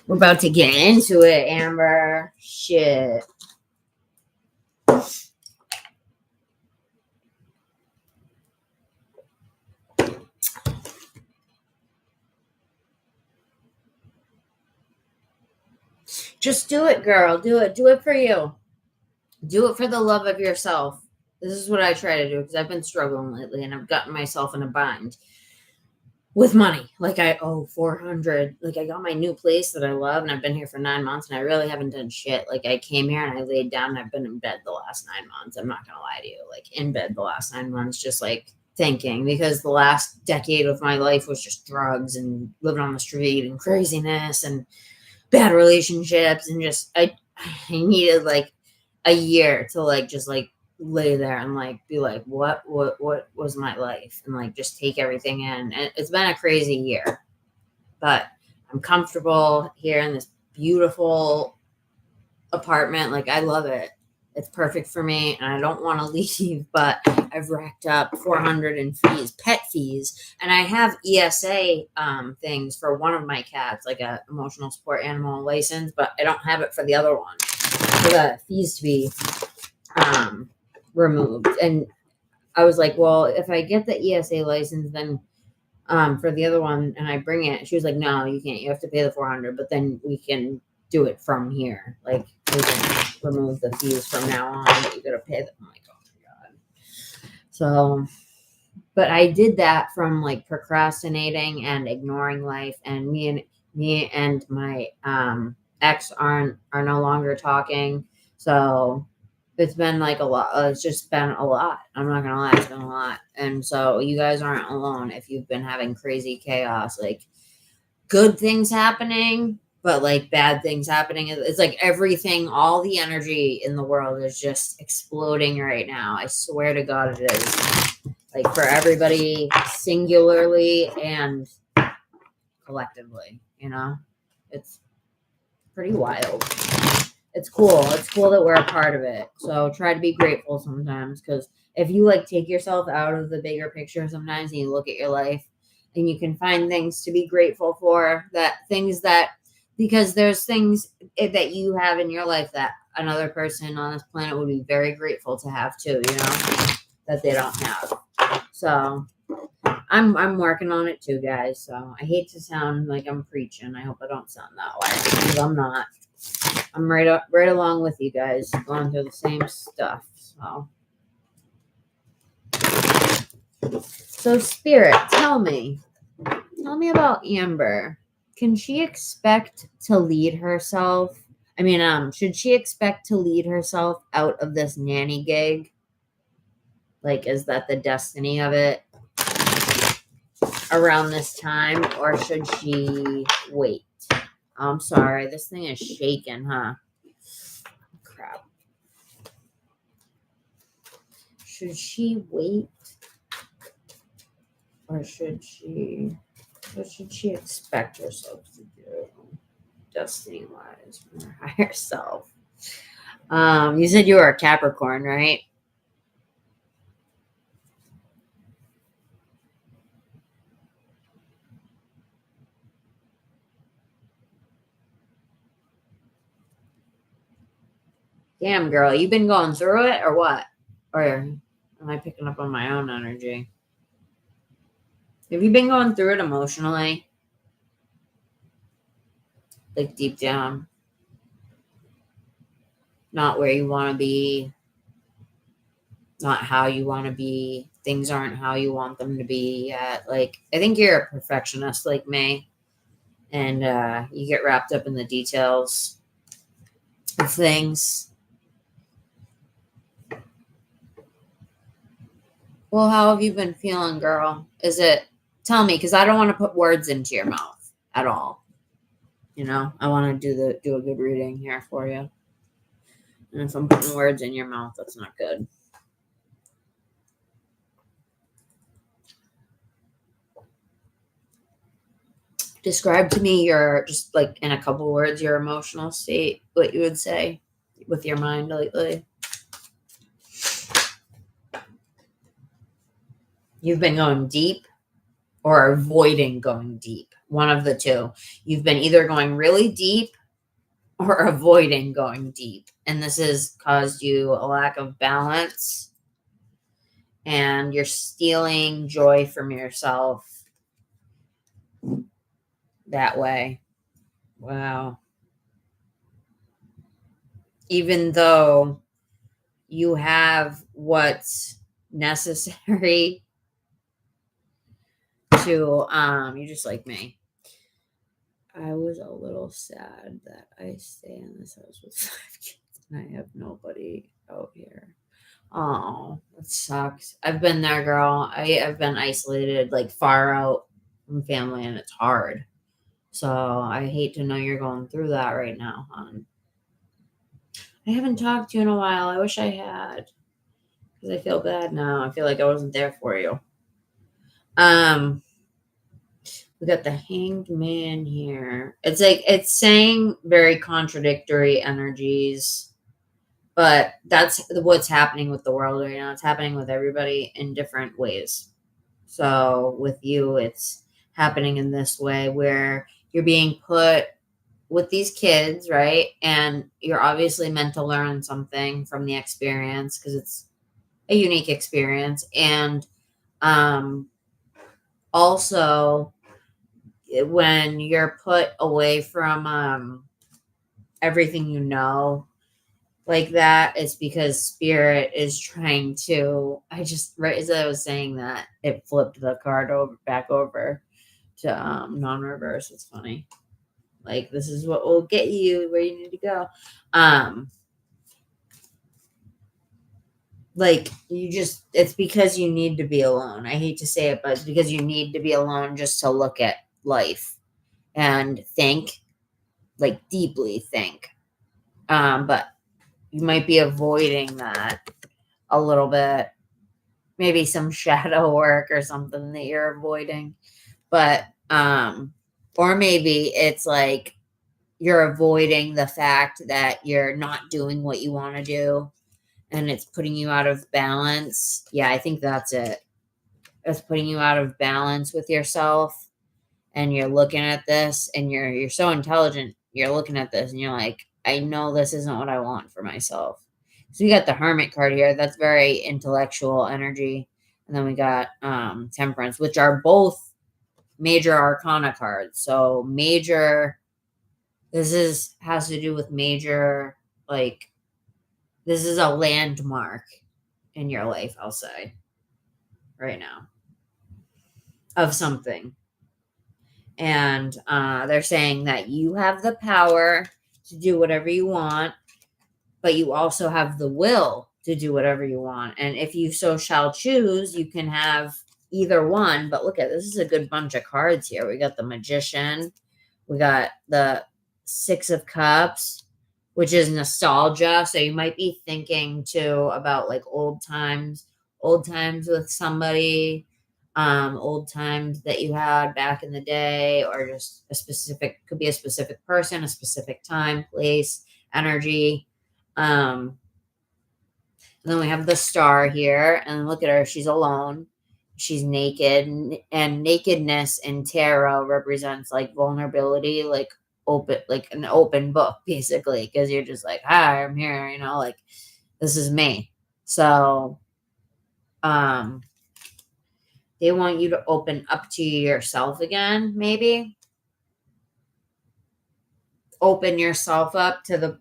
We're about to get into it, Amber. Shit. Just do it, girl. Do it. Do it for you. Do it for the love of yourself. This is what I try to do because I've been struggling lately and I've gotten myself in a bind with money. Like I owe $400. Like I got my new place that I love and I've been here for 9 months and I really haven't done shit. Like I came here and I laid down and I've been in bed the last 9 months. I'm not going to lie to you. Like in bed the last 9 months, just like thinking, because the last decade of my life was just drugs and living on the street and craziness and bad relationships, and just I needed like a year to like just like lay there and like be like, what was my life, and like just take everything in. And it's been a crazy year, but I'm comfortable here in this beautiful apartment. Like I love it. It's perfect for me and I don't want to leave, but I've racked up $400 in fees, pet fees. And I have ESA things for one of my cats, like a emotional support animal license, but I don't have it for the other one, for the fees to be removed. And I was like, well, if I get the ESA license, then for the other one and I bring it, she was like, no, you can't. You have to pay the $400, but then we can do it from here. Like we can remove the fees from now on. You gotta pay them. I'm like, oh my god. So, but I did that from like procrastinating and ignoring life, and me and my ex are no longer talking. So it's been like a lot. It's just been a lot. I'm not gonna lie, it's been a lot. And so you guys aren't alone if you've been having crazy chaos, like good things happening, but like bad things happening. It's like everything, all the energy in the world is just exploding right now. I swear to God it is. Like for everybody singularly and collectively, you know? It's pretty wild. It's cool. It's cool that we're a part of it. So try to be grateful sometimes, because if you like take yourself out of the bigger picture sometimes and you look at your life and you can find things to be grateful for, because there's things that you have in your life that another person on this planet would be very grateful to have too, you know, that they don't have. So I'm working on it too, guys. So I hate to sound like I'm preaching. I hope I don't sound that way, because I'm not. I'm right along with you guys, going through the same stuff. So Spirit, tell me about Amber. Can she expect to lead herself? Should she expect to lead herself out of this nanny gig? Like, is that the destiny of it around this time, or should she wait? I'm sorry, this thing is shaking, huh? Crap. Should she wait, or what should she expect herself to do, destiny-wise, from her higher self? You said you were a Capricorn, right? Damn, girl, you been going through it or what? Or am I picking up on my own energy? Have you been going through it emotionally? Like deep down? Not where you want to be. Not how you want to be. Things aren't how you want them to be yet. Like, I think you're a perfectionist like me. And you get wrapped up in the details of things. Well, how have you been feeling, girl? Tell me, because I don't want to put words into your mouth at all. You know, I want to do a good reading here for you. And if I'm putting words in your mouth, that's not good. Describe to me just like in a couple words, your emotional state, what you would say with your mind lately? You've been going deep or avoiding going deep. One of the two. You've been either going really deep or avoiding going deep. And this has caused you a lack of balance. And you're stealing joy from yourself that way. Wow. Even though you have what's necessary to, you're just like me. I was a little sad that I stay in this house with 5 kids and I have nobody out here. Oh, that sucks. I've been there, girl. I've been isolated, like far out from family, and it's hard. So I hate to know you're going through that right now, hon. I haven't talked to you in a while. I wish I had, because I feel bad now. I feel like I wasn't there for you. We got the Hanged Man here. It's like, it's saying very contradictory energies, but that's what's happening with the world right now. It's happening with everybody in different ways. So with you, it's happening in this way where you're being put with these kids, right? And you're obviously meant to learn something from the experience because it's a unique experience. And also, when you're put away from everything you know like that, it's because spirit is trying to, right as I was saying that, it flipped the card back over to non-reverse. It's funny. Like, this is what will get you where you need to go. Like, it's because you need to be alone. I hate to say it, but it's because you need to be alone just to look at life and think, like, deeply think. But you might be avoiding that a little bit. Maybe some shadow work or something that you're avoiding. But, or maybe it's like you're avoiding the fact that you're not doing what you want to do and it's putting you out of balance. Yeah, I think that's it. It's putting you out of balance with yourself. And you're looking at this and you're so intelligent. You're looking at this and you're like, I know this isn't what I want for myself. So we got the Hermit card here. That's very intellectual energy. And then we got Temperance, which are both major arcana cards. So major, has to do with major, like, this is a landmark in your life, I'll say, right now, of something. And they're saying that you have the power to do whatever you want, but you also have the will to do whatever you want. And if you so shall choose, you can have either one. But look at this is a good bunch of cards here. We got the Magician. We got the 6 of Cups, which is nostalgia. So you might be thinking too about like old times with somebody, old times that you had back in the day, or just could be a specific person, a specific time, place, energy. And then we have the Star here, and look at her. She's alone. She's naked, and nakedness in tarot represents like vulnerability, like open, like an open book, basically, because you're just like, hi, I'm here, like this is me. So, they want you to open up to yourself again, maybe. Open yourself up to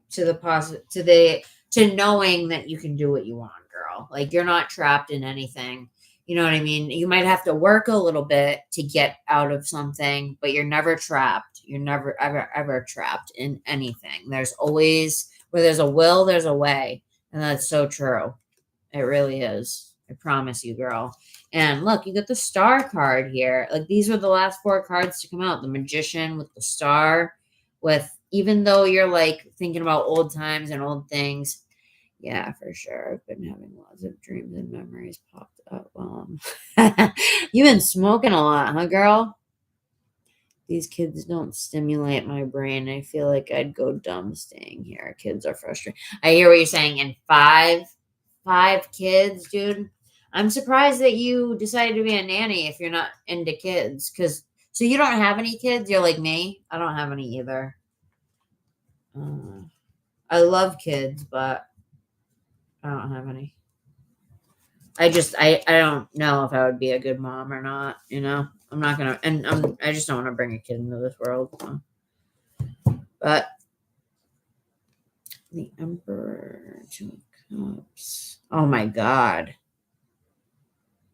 knowing that you can do what you want, girl. Like, you're not trapped in anything. You know what I mean? You might have to work a little bit to get out of something, but you're never trapped. You're never, ever, ever trapped in anything. There's always, where there's a will, there's a way. And that's so true. It really is. I promise you, girl. And look, you got the Star card here. Like, these were the last 4 cards to come out. The Magician with the Star, even though you're like thinking about old times and old things. Yeah, for sure. I've been having lots of dreams and memories popped up. You've been smoking a lot, huh, girl? These kids don't stimulate my brain. I feel like I'd go dumb staying here. Kids are frustrating. I hear what you're saying. And five kids, dude. I'm surprised that you decided to be a nanny if you're not into kids. So you don't have any kids? You're like me? I don't have any either. I love kids, but I don't have any. I don't know if I would be a good mom or not, you know? I'm not gonna, and I just don't want to bring a kid into this world. So. But the Emperor, Two of Cups. Oh my God.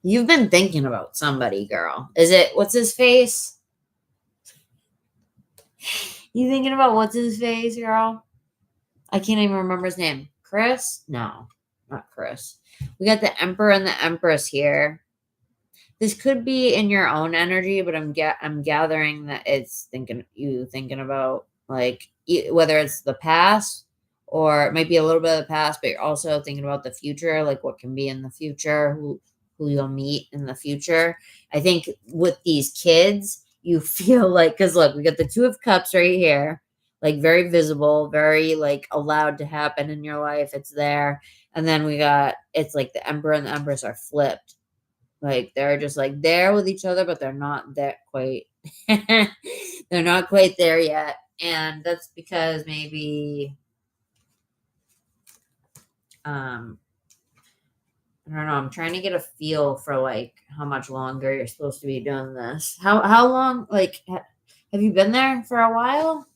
You've been thinking about somebody, girl. What's his face? You thinking about what's his face, girl? I can't even remember his name. Chris? No, not Chris. We got the Emperor and the Empress here. This could be in your own energy, but I'm gathering that it's thinking about like whether it's the past or it might be a little bit of the past, but you're also thinking about the future, like what can be in the future, who you'll meet in the future. I think with these kids, you feel like, because look, we got the Two of Cups right here, like very visible, very like allowed to happen in your life. It's there. And then it's like the Emperor and the Empress are flipped. Like they're just like there with each other, but they're not that quite. They're not quite there yet. And that's because maybe, I don't know. I'm trying to get a feel for like how much longer you're supposed to be doing this. How long? Like, have you been there for a while?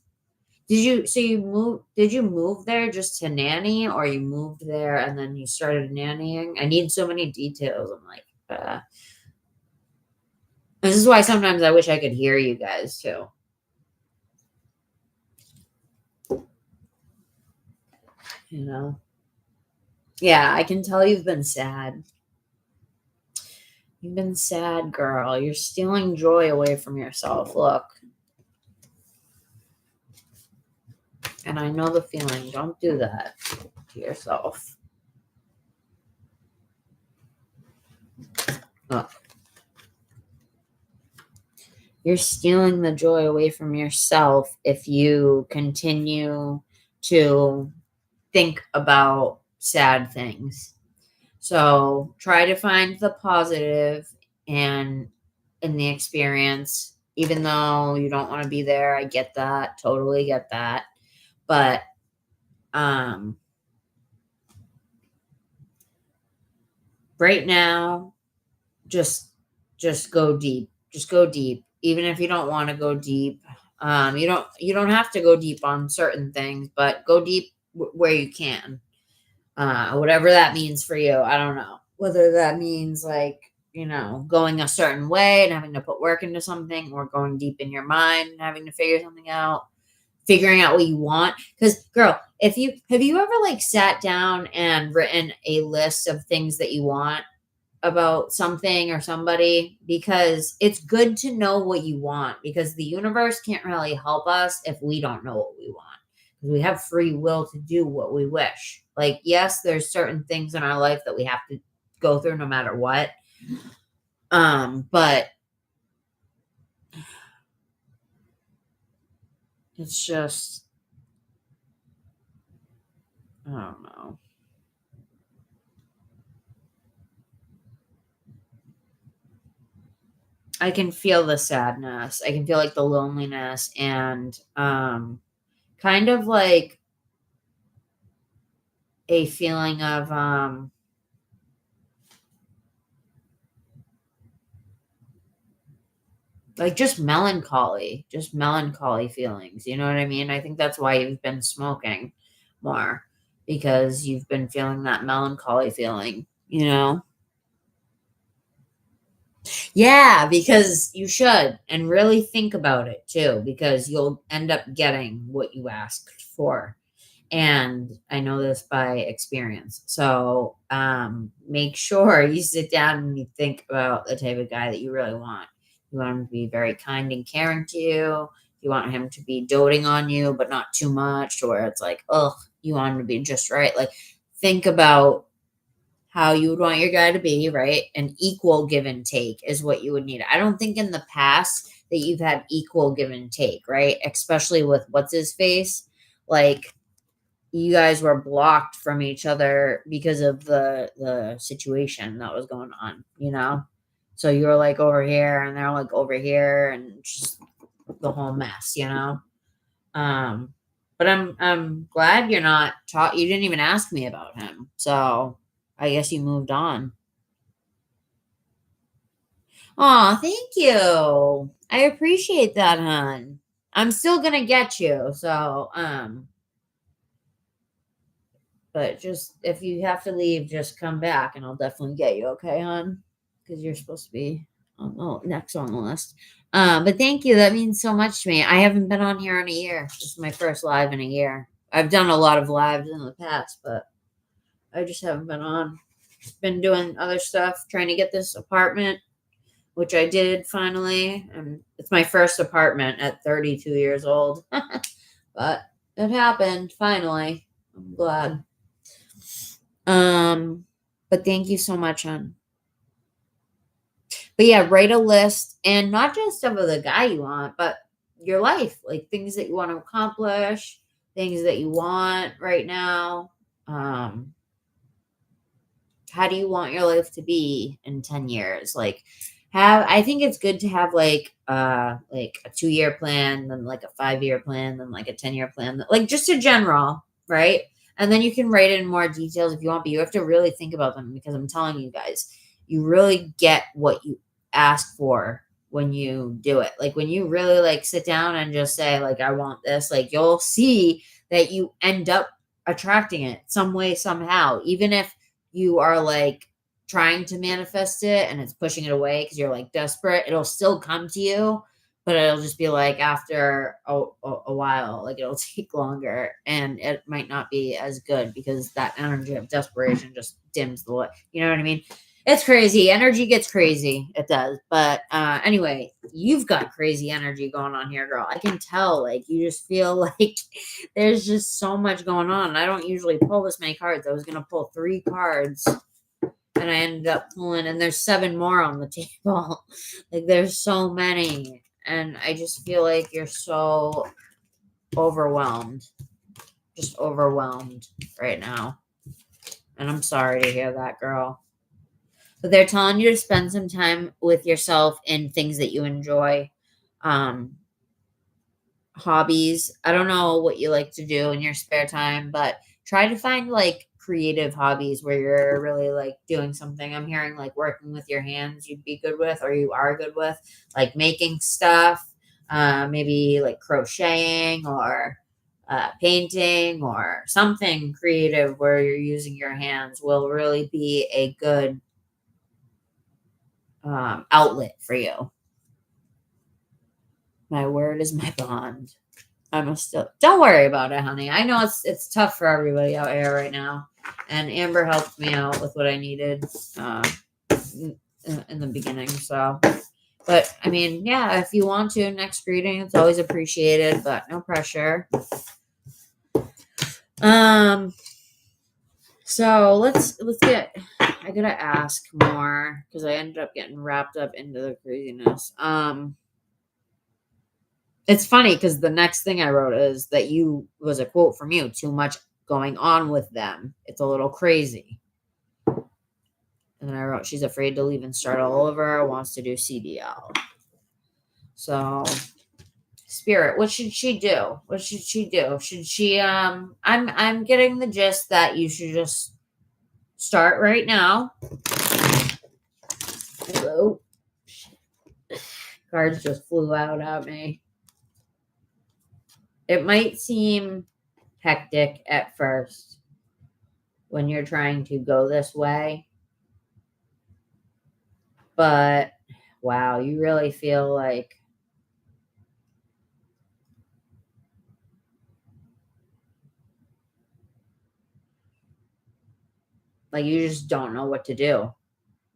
Did you move there just to nanny, or you moved there and then you started nannying? I need so many details. I'm like, this is why sometimes I wish I could hear you guys too. You know? Yeah, I can tell you've been sad. You've been sad, girl. You're stealing joy away from yourself. Look. And I know the feeling. Don't do that to yourself. Look. You're stealing the joy away from yourself if you continue to think about sad things. So try to find the positive in the experience, even though you don't want to be there. I get that. Totally get that. But right now, just go deep. Just go deep. Even if you don't want to go deep, you don't have to go deep on certain things, but go deep where you can. Whatever that means for you. I don't know. Whether that means like, going a certain way and having to put work into something, or going deep in your mind and having to figure something out, figuring out what you want. Because girl, have you ever like sat down and written a list of things that you want about something or somebody? Because it's good to know what you want, because the universe can't really help us if we don't know what we want. We have free will to do what we wish. Like, yes, there's certain things in our life that we have to go through no matter what. But it's just, I don't know. I can feel the sadness. I can feel like the loneliness, and kind of like a feeling of like just melancholy feelings. You know what I mean? I think that's why you've been smoking more, because you've been feeling that melancholy feeling, Yeah, because you should, and really think about it too, because you'll end up getting what you asked for. And I know this by experience. So make sure you sit down and you think about the type of guy that you really want. You want him to be very kind and caring to you. You want him to be doting on you, but not too much, to where it's like, oh, you want him to be just right. Like, think about how you would want your guy to be, right? An equal give and take is what you would need. I don't think in the past that you've had equal give and take, right? Especially with what's his face. Like, you guys were blocked from each other because of the situation that was going on, you know? So you were like over here and they're like over here and just the whole mess, you know? But I'm glad you're not you didn't even ask me about him. So I guess you moved on. Oh, thank you. I appreciate that, hon. I'm still gonna get you. So, but just if you have to leave, just come back and I'll definitely get you, okay, hon? Because you're supposed to be next on the list. But thank you. That means so much to me. I haven't been on here in a year. This is my first live in a year. I've done a lot of lives in the past, but I just haven't been on. Been doing other stuff, trying to get this apartment, which I did finally. And it's my first apartment at 32 years old. But it happened finally. I'm glad. But thank you so much, hon. But yeah, write a list, and not just of the guy you want, but your life, like things that you want to accomplish, things that you want right now. How do you want your life to be in 10 years? Like, I think it's good to have like a 2-year plan, then like a 5-year plan, then like a 10-year plan, like just a general, right? And then you can write in more details if you want, but you have to really think about them, because I'm telling you guys, you really get what you ask for when you do it. Like when you really like sit down and just say like, I want this, like you'll see that you end up attracting it some way, somehow, even if you are like trying to manifest it and it's pushing it away because you're like desperate, it'll still come to you, but it'll just be like after a while, like it'll take longer and it might not be as good because that energy of desperation just dims the light. You know what I mean? It's crazy. Energy gets crazy. It does. But anyway, you've got crazy energy going on here, girl. I can tell. Like, you just feel like there's just so much going on. I don't usually pull this many cards. I was going to pull 3 cards, and I ended up pulling, and there's 7 more on the table. Like, there's so many. And I just feel like you're so overwhelmed. Just overwhelmed right now. And I'm sorry to hear that, girl. But they're telling you to spend some time with yourself in things that you enjoy. Hobbies. I don't know what you like to do in your spare time, but try to find like creative hobbies where you're really like doing something. I'm hearing like working with your hands you'd be good with, or you are good with, like making stuff, maybe like crocheting or painting or something creative where you're using your hands will really be a good outlet for you. My word is my bond. Don't worry about it, honey. I know it's tough for everybody out here right now, and Amber helped me out with what I needed in the beginning. So, but I mean, yeah, if you want to next reading, it's always appreciated, but no pressure. So let's get. I gotta ask more because I ended up getting wrapped up into the craziness. It's funny because the next thing I wrote is that was a quote from you. Too much going on with them. It's a little crazy. And then I wrote, she's afraid to leave and start all over. Wants to do CDL. So, Spirit, what should she do? What should she do? Should she? I'm getting the gist that you should just start right now. Hello. Cards just flew out at me. It might seem hectic at first when you're trying to go this way, but wow, you really feel like you just don't know what to do,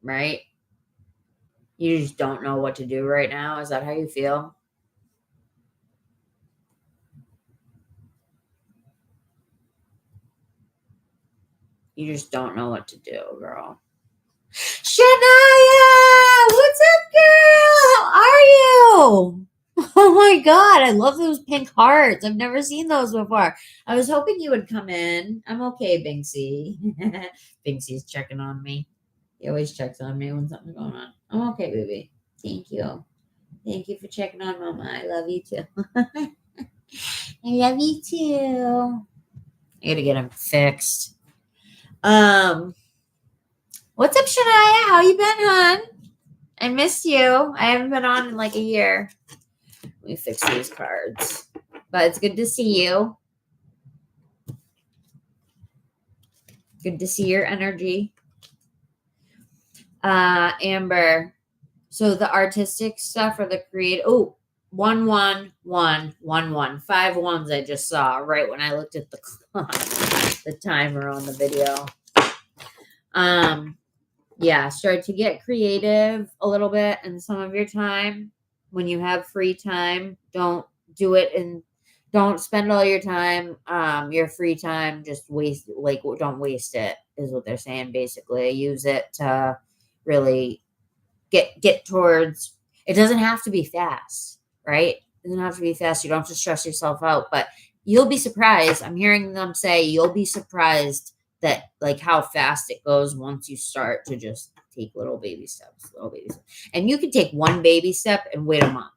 right? You just don't know what to do right now. Is that how you feel? You just don't know what to do, girl. Shania! What's up, girl? How are are you? Oh my God, I love those pink hearts. I've never seen those before. I was hoping you would come in. I'm okay, Binksy. Binksy's checking on me. He always checks on me when something's going on. I'm okay, baby. Thank you. Thank you for checking on Mama. I love you too. I love you too. I gotta get him fixed. What's up, Shania? How you been, hon? I missed you. I haven't been on in like a year. Let me fix these cards. But it's good to see you. Good to see your energy. Amber. So the artistic stuff or the creative. Oh, 11111. 5 ones I just saw right when I looked at the clock, the timer on the video. Yeah, start to get creative a little bit in some of your time. When you have free time, don't do it and don't spend all your time, your free time, just waste, like, don't waste it, is what they're saying, basically. Use it to really get towards, it doesn't have to be fast, right? It doesn't have to be fast. You don't have to stress yourself out, but you'll be surprised. I'm hearing them say you'll be surprised that like how fast it goes once you start to just take little baby steps. And you can take one baby step and wait a month,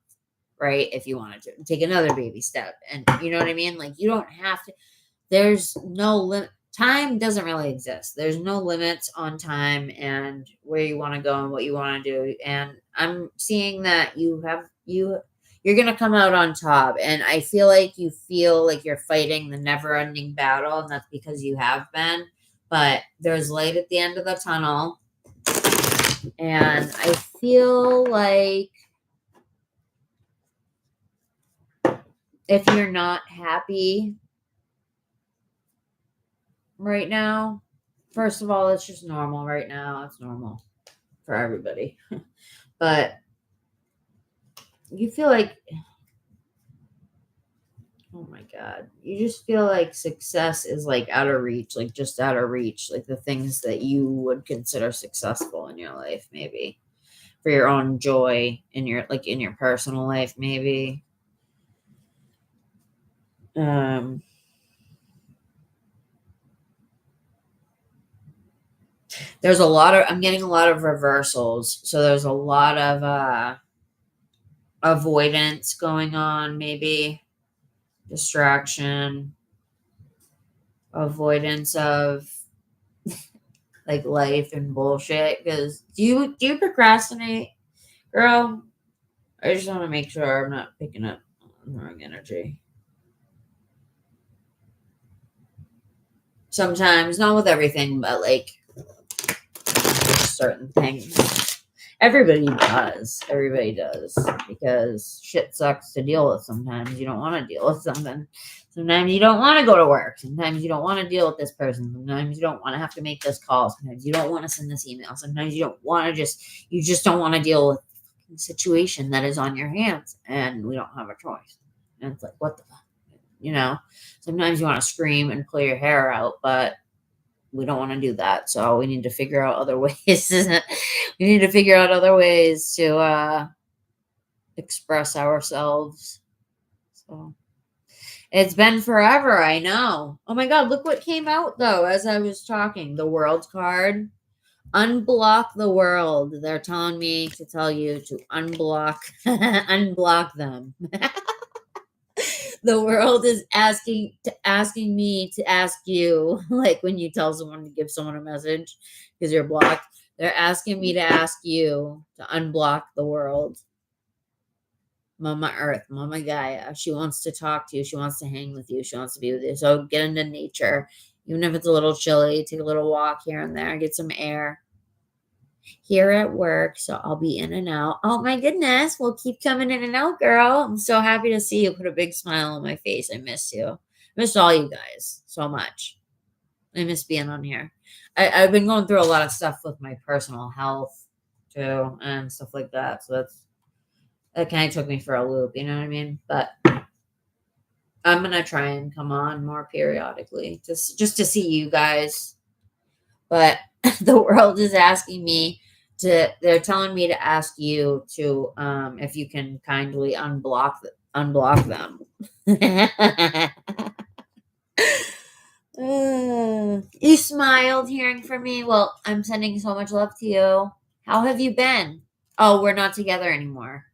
right? If you wanted to take another baby step, and you know what I mean? Like, you don't have to, there's no limit. Time doesn't really exist. There's no limits on time and where you want to go and what you want to do. And I'm seeing that you're going to come out on top. And I feel like you're fighting the never ending battle. And that's because you have been, but there's light at the end of the tunnel. And I feel like if you're not happy right now, first of all, it's just normal right now. It's normal for everybody. But you feel like, oh my God, you just feel like success is like out of reach, like just out of reach, like the things that you would consider successful in your life, maybe for your own joy in your personal life, maybe. There's I'm getting a lot of reversals. So there's a lot of avoidance going on, maybe distraction, avoidance of like life and bullshit. Because do you procrastinate, girl? I just want to make sure I'm not picking up the wrong energy. Sometimes, not with everything, but like certain things. Everybody does, because shit sucks to deal with. Sometimes you don't want to deal with something. Sometimes you don't want to go to work. Sometimes you don't want to deal with this person. Sometimes you don't want to have to make this call. Sometimes you don't want to send this email. Sometimes you don't want to you just don't want to deal with the situation that is on your hands, and we don't have a choice. And it's like, what the fuck? You know, sometimes you want to scream and pull your hair out, but we don't want to do that. So we need to figure out other ways. We need to figure out other ways to express ourselves. So it's been forever. I know. Oh my God. Look what came out though, as I was talking, the world card. Unblock the world. They're telling me to tell you to unblock them. The world is asking me to ask you, like when you tell someone to give someone a message because you're blocked, they're asking me to ask you to unblock the world. Mama Earth, Mama Gaia, she wants to talk to you. She wants to hang with you. She wants to be with you. So get into nature. Even if it's a little chilly, take a little walk here and there, get some air. Here at work, so I'll be in and out. Oh my goodness, we'll keep coming in and out, girl. I'm so happy to see you. Put a big smile on my face. I miss you. I miss all you guys so much. I miss being on here. I've been going through a lot of stuff with my personal health too and stuff like that. So that kind of took me for a loop, you know what I mean? But I'm gonna try and come on more periodically just to see you guys. But the world is asking me they're telling me to ask you to, if you can kindly unblock them. You smiled hearing from me. Well, I'm sending so much love to you. How have you been? Oh, we're not together anymore.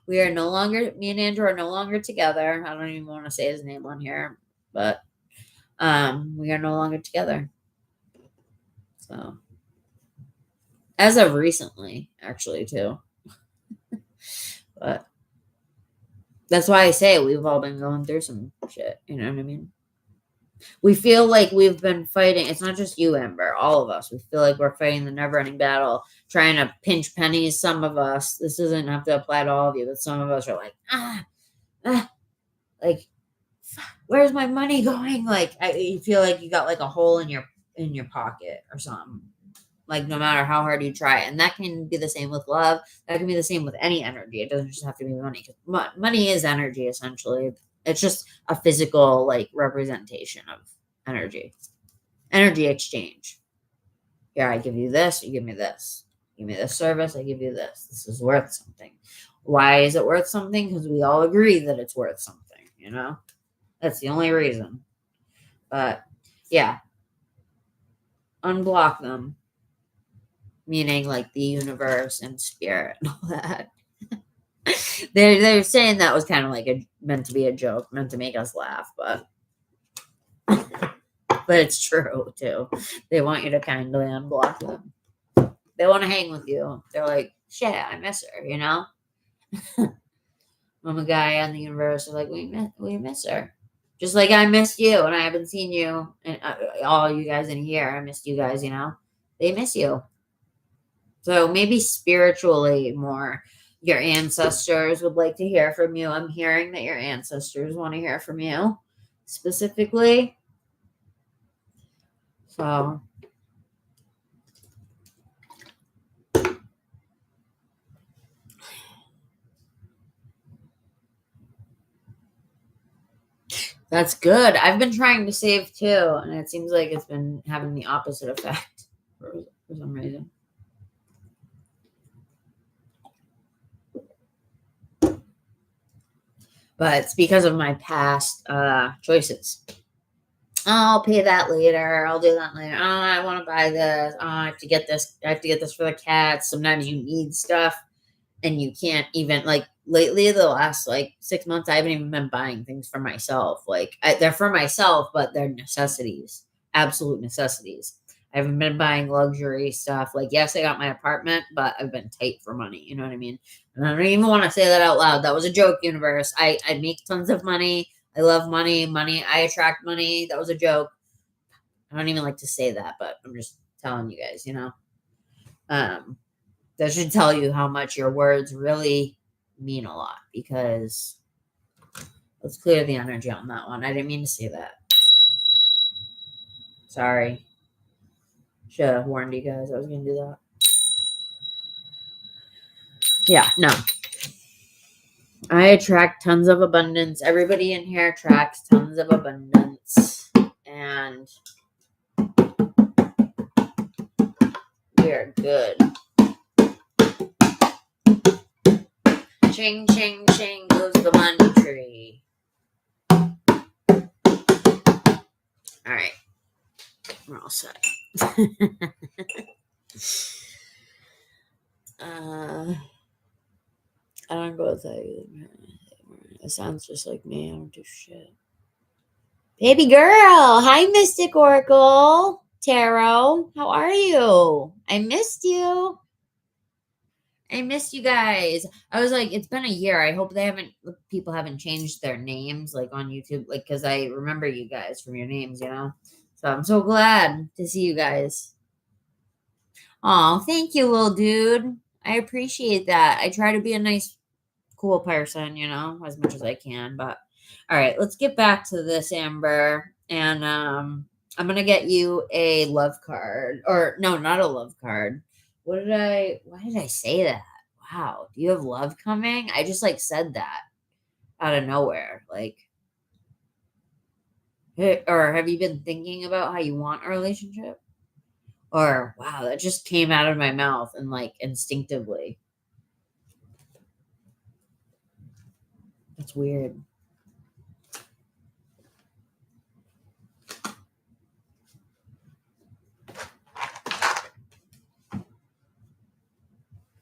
We are no longer, me and Andrew are no longer together. I don't even want to say his name on here, but we are no longer together. So, as of recently, actually, too. But that's why I say we've all been going through some shit. You know what I mean? We feel like we've been fighting. It's not just you, Amber. All of us. We feel like we're fighting the never-ending battle, trying to pinch pennies. Some of us. This doesn't have to apply to all of you, but some of us are like, like, where's my money going? Like, you feel like you got like a hole in your pocket or something. Like, no matter how hard you try. And that can be the same with love. That can be the same with any energy. It doesn't just have to be money. 'Cause money is energy, essentially. It's just a physical, like, representation of energy. Energy exchange. Here, I give you this, you give me this. Give me this service, I give you this. This is worth something. Why is it worth something? Because we all agree that it's worth something, you know? That's the only reason. But, yeah. Unblock them. Meaning, like, the universe and spirit and all that. They're saying that was kind of like meant to be a joke, meant to make us laugh, but it's true too. They want you to kindly unblock them. They want to hang with you. They're like, shit, I miss her, you know? I'm a guy on the universe. They're like, we miss her. Just like I missed you, and I haven't seen you, and all you guys in here. I missed you guys, you know? They miss you. So maybe spiritually more. Your ancestors would like to hear from you. I'm hearing that your ancestors want to hear from you specifically. So, that's good. I've been trying to save too, and it seems like it's been having the opposite effect for some reason. But it's because of my past choices. Oh, I'll pay that later. I'll do that later. Oh, I want to buy this. Oh, I have to get this. I have to get this for the cats. Sometimes you need stuff and you can't even, like, lately, the last, like, 6 months, I haven't even been buying things for myself. Like, they're for myself, but they're necessities. Absolute necessities. I haven't been buying luxury stuff. Like, yes, I got my apartment, but I've been tight for money. You know what I mean? And I don't even want to say that out loud. That was a joke, universe. I make tons of money. I love money. Money, I attract money. That was a joke. I don't even like to say that, but I'm just telling you guys, you know. That should tell you how much your words really mean a lot, because let's clear the energy on that one. I didn't mean to say that. Sorry. Should have warned you guys I was going to do that. Yeah, no. I attract tons of abundance. Everybody in here attracts tons of abundance. And we are good. Ching, ching, ching goes the money tree. All right. We're all set. I don't go with that either. It sounds just like me. I don't do shit. Baby girl. Hi, Mystic Oracle. Tarot. How are you? I missed you. I missed you guys. I was like, it's been a year. I hope people haven't changed their names, like, on YouTube, like, because I remember you guys from your names, you know? So I'm so glad to see you guys. Oh, thank you, little dude. I appreciate that. I try to be a nice, cool person, you know, as much as I can. But all right, let's get back to this, Amber. And I'm gonna get you a love card. Or no, not a love card. Why did I say that? Wow. Do you have love coming? I just, like, said that out of nowhere. Like, or have you been thinking about how you want a relationship? Or, wow, that just came out of my mouth and like instinctively. That's weird.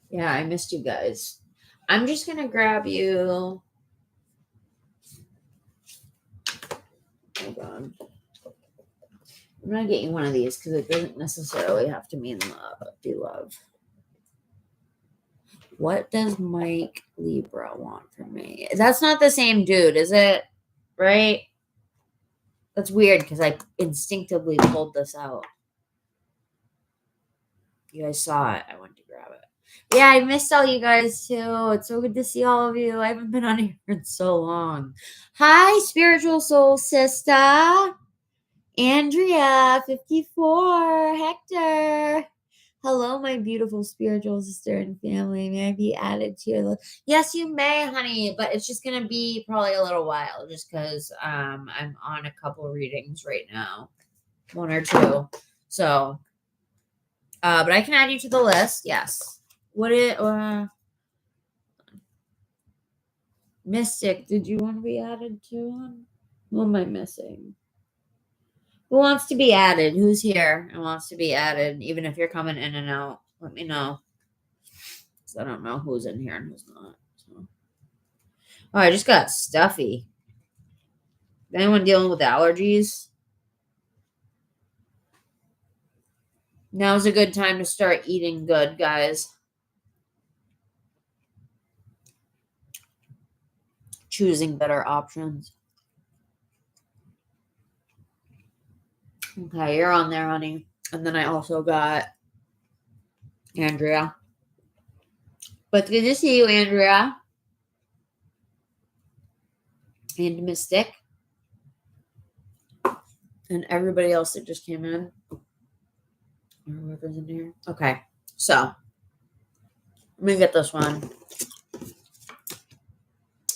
Yeah, I missed you guys. I'm just going to grab you. Hold on. I'm going to get you one of these because it doesn't necessarily have to mean be love. What does Mike Libra want from me? That's not the same dude, is it? Right? That's weird because I instinctively pulled this out. You guys saw it. I went to grab it. Yeah, I missed all you guys too. It's so good to see all of you. I haven't been on here in so long. Hi, spiritual soul sister. Andrea, 54. Hector. Hello, my beautiful spiritual sister and family. May I be added to your list? Yes, you may, honey, but it's just going to be probably a little while just because I'm on a couple readings right now. 1 or 2. So, but I can add you to the list. Yes. Mystic, did you want to be added to one? Who am I missing? Who wants to be added? Who's here and wants to be added? Even if you're coming in and out, let me know. Because I don't know who's in here and who's not. So. Oh, I just got stuffy. Anyone dealing with allergies? Now's a good time to start eating good, guys. Choosing better options. Okay, you're on there, honey. And then I also got Andrea. But it's good to see you, Andrea. And Mystic. And everybody else that just came in. Or whoever's in here. Okay, so let me get this one.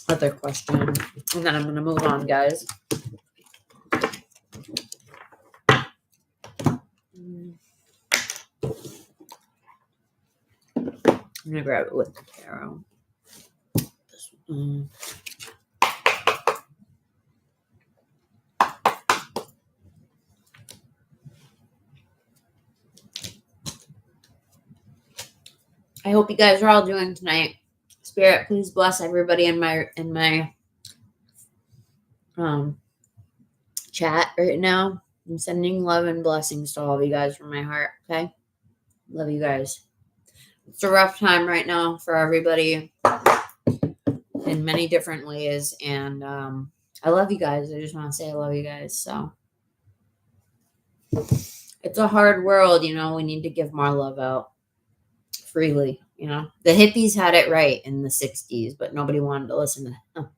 Other question. And then I'm going to move on, guys. I'm going to grab it with the tarot. This one. I hope you guys are all doing tonight. Spirit, please bless everybody in my chat right now. I'm sending love and blessings to all of you guys from my heart. Okay, love you guys. It's a rough time right now for everybody in many different ways, and I love you guys. I just want to say I love you guys. So it's a hard world, you know. We need to give more love out freely. You know, the hippies had it right in the 60s, but nobody wanted to listen to them.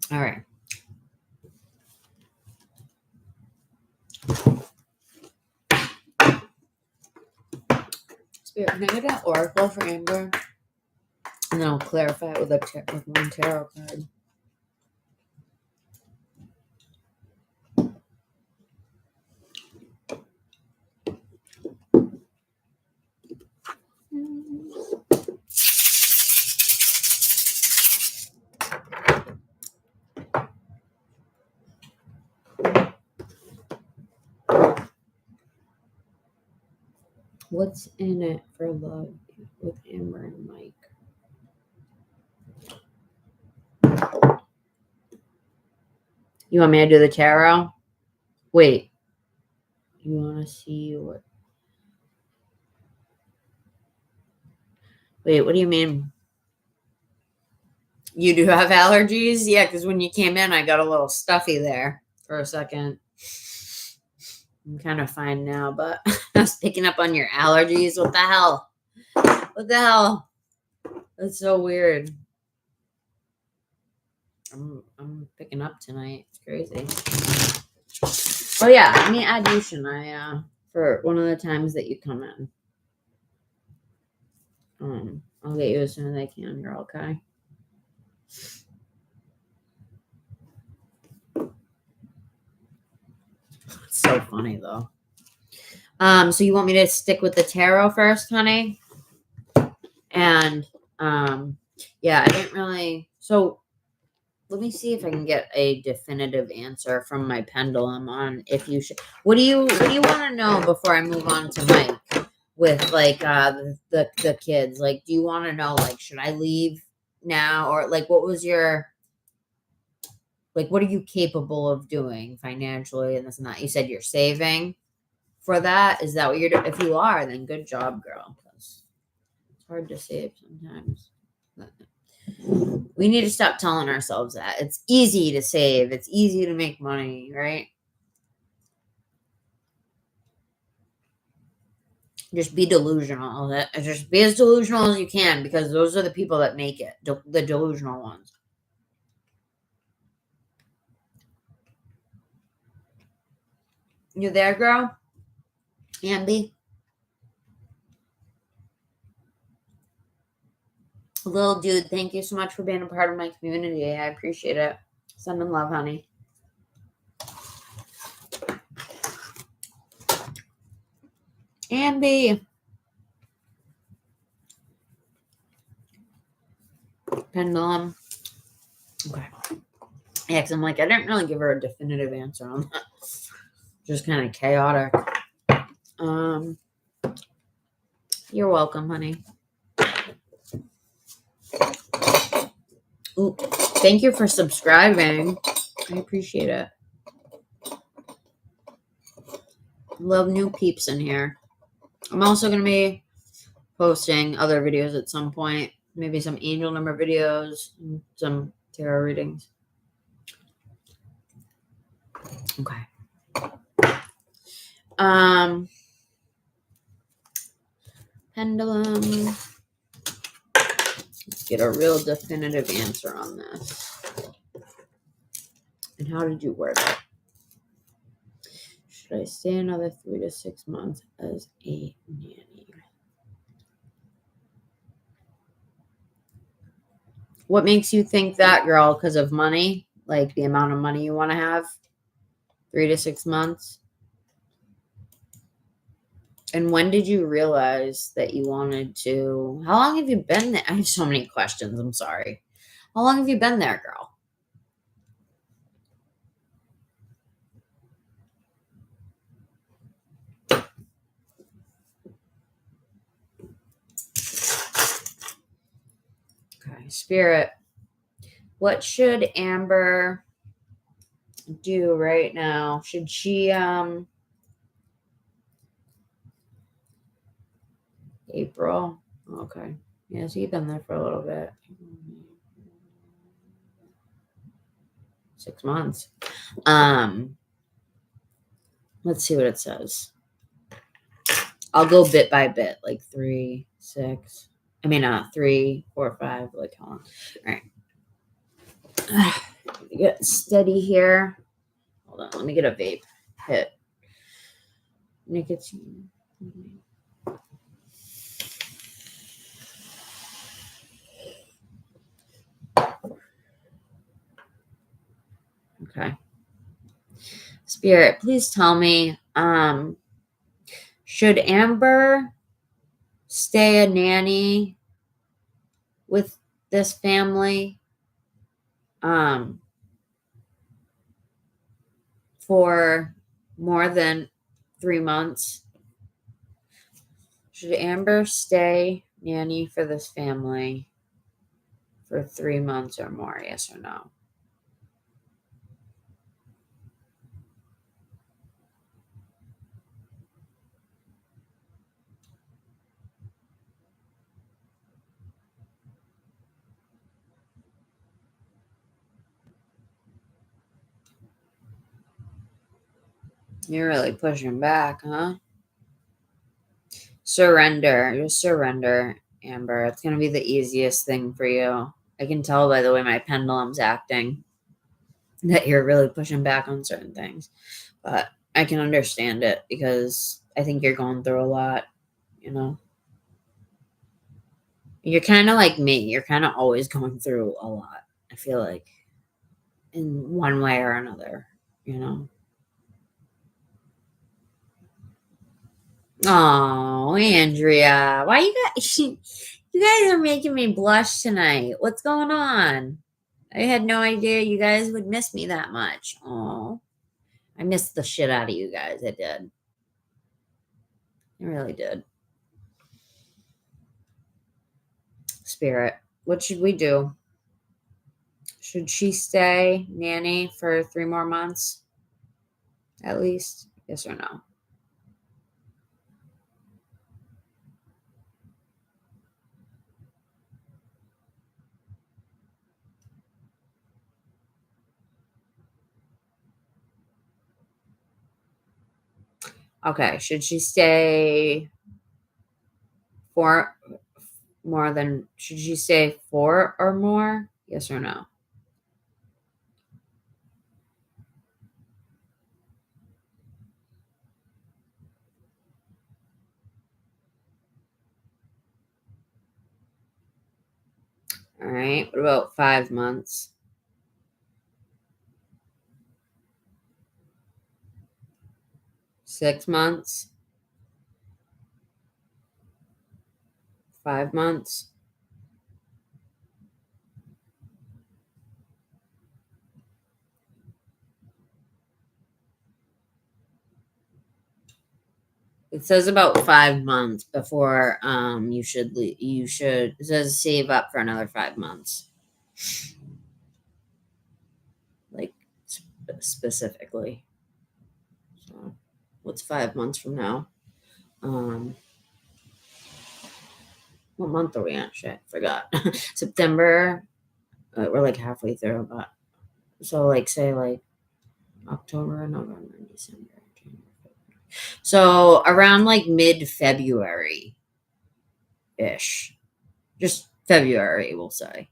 All right. Spirit, can I get an oracle for Amber? And then I'll clarify it with one tarot card. What's in it for love with Amber and Mike? You want me to do the tarot? Wait. You want to see what? Wait, what do you mean? You do have allergies? Yeah, because when you came in, I got a little stuffy there for a second. I'm kind of fine now, but I was picking up on your allergies. What the hell? What the hell? That's so weird. I'm picking up tonight. It's crazy. Oh yeah, let me add you, Shania, for one of the times that you come in. I'll get you as soon as I can. You're okay. It's so funny though. So you want me to stick with the tarot first, honey? And yeah, I didn't really. So let me see if I can get a definitive answer from my pendulum on if you should. What do you want to know before I move on to Mike with like the kids? Like, do you want to know like should I leave now, or like what was your like what are you capable of doing financially and this and that? You said you're saving for that. Is that what you're doing? If you are, then good job, girl. 'Cause it's hard to save sometimes. But we need to stop telling ourselves that. It's easy to save. It's easy to make money, right? Just be delusional. Just be as delusional as you can, because those are the people that make it, the delusional ones. You there, girl? Ambi? Little dude, thank you so much for being a part of my community. I appreciate it. Sending love, honey. Ambi. Pendulum. Okay. Yeah, because I'm like, I didn't really give her a definitive answer on that. Just kind of chaotic. You're welcome, honey. Ooh, thank you for subscribing. I appreciate it. Love new peeps in here. I'm also going to be posting other videos at some point. Maybe some angel number videos, some tarot readings. Okay. Pendulum. Let's get a real definitive answer on this. And how did you word it? Should I stay another 3 to 6 months as a nanny? What makes you think that, girl? Because of money? Like the amount of money you want to have? 3 to 6 months? And when did you realize that you wanted to? How long have you been there? I have so many questions. I'm sorry. How long have you been there, girl? Okay, Spirit. What should Amber do right now? Should she April? Okay. Yeah, so you've been there for a little bit. 6 months. Let's see what it says. I'll go bit by bit, like 3, 6. 3, 4, 5. Like, hold on. All right. Get steady here. Hold on. Let me get a vape hit. Nicotine. Okay. Spirit, please tell me, should Amber stay a nanny with this family for more than 3 months? Should Amber stay nanny for this family for 3 months or more? Yes or no? You're really pushing back, huh? Surrender. Just surrender, Amber. It's going to be the easiest thing for you. I can tell by the way my pendulum's acting that you're really pushing back on certain things. But I can understand it because I think you're going through a lot, you know? You're kind of like me. You're kind of always going through a lot, I feel like, in one way or another, you know? Oh, Andrea, why you guys? You guys are making me blush tonight. What's going on? I had no idea you guys would miss me that much. Oh, I missed the shit out of you guys. I did. I really did. Spirit, what should we do? Should she stay nanny for 3 more months? At least? Yes or no? Okay, should she stay should she stay 4 or more? Yes or no? All right, what about 5 months? 6 months? 5 months? It says about 5 months before you should it says save up for another 5 months. Like specifically. So what's 5 months from now? What month are we on? Shit, forgot. September. We're like halfway through, but so like say like October, November, December, January, February. So around like mid-February ish. Just February, we'll say.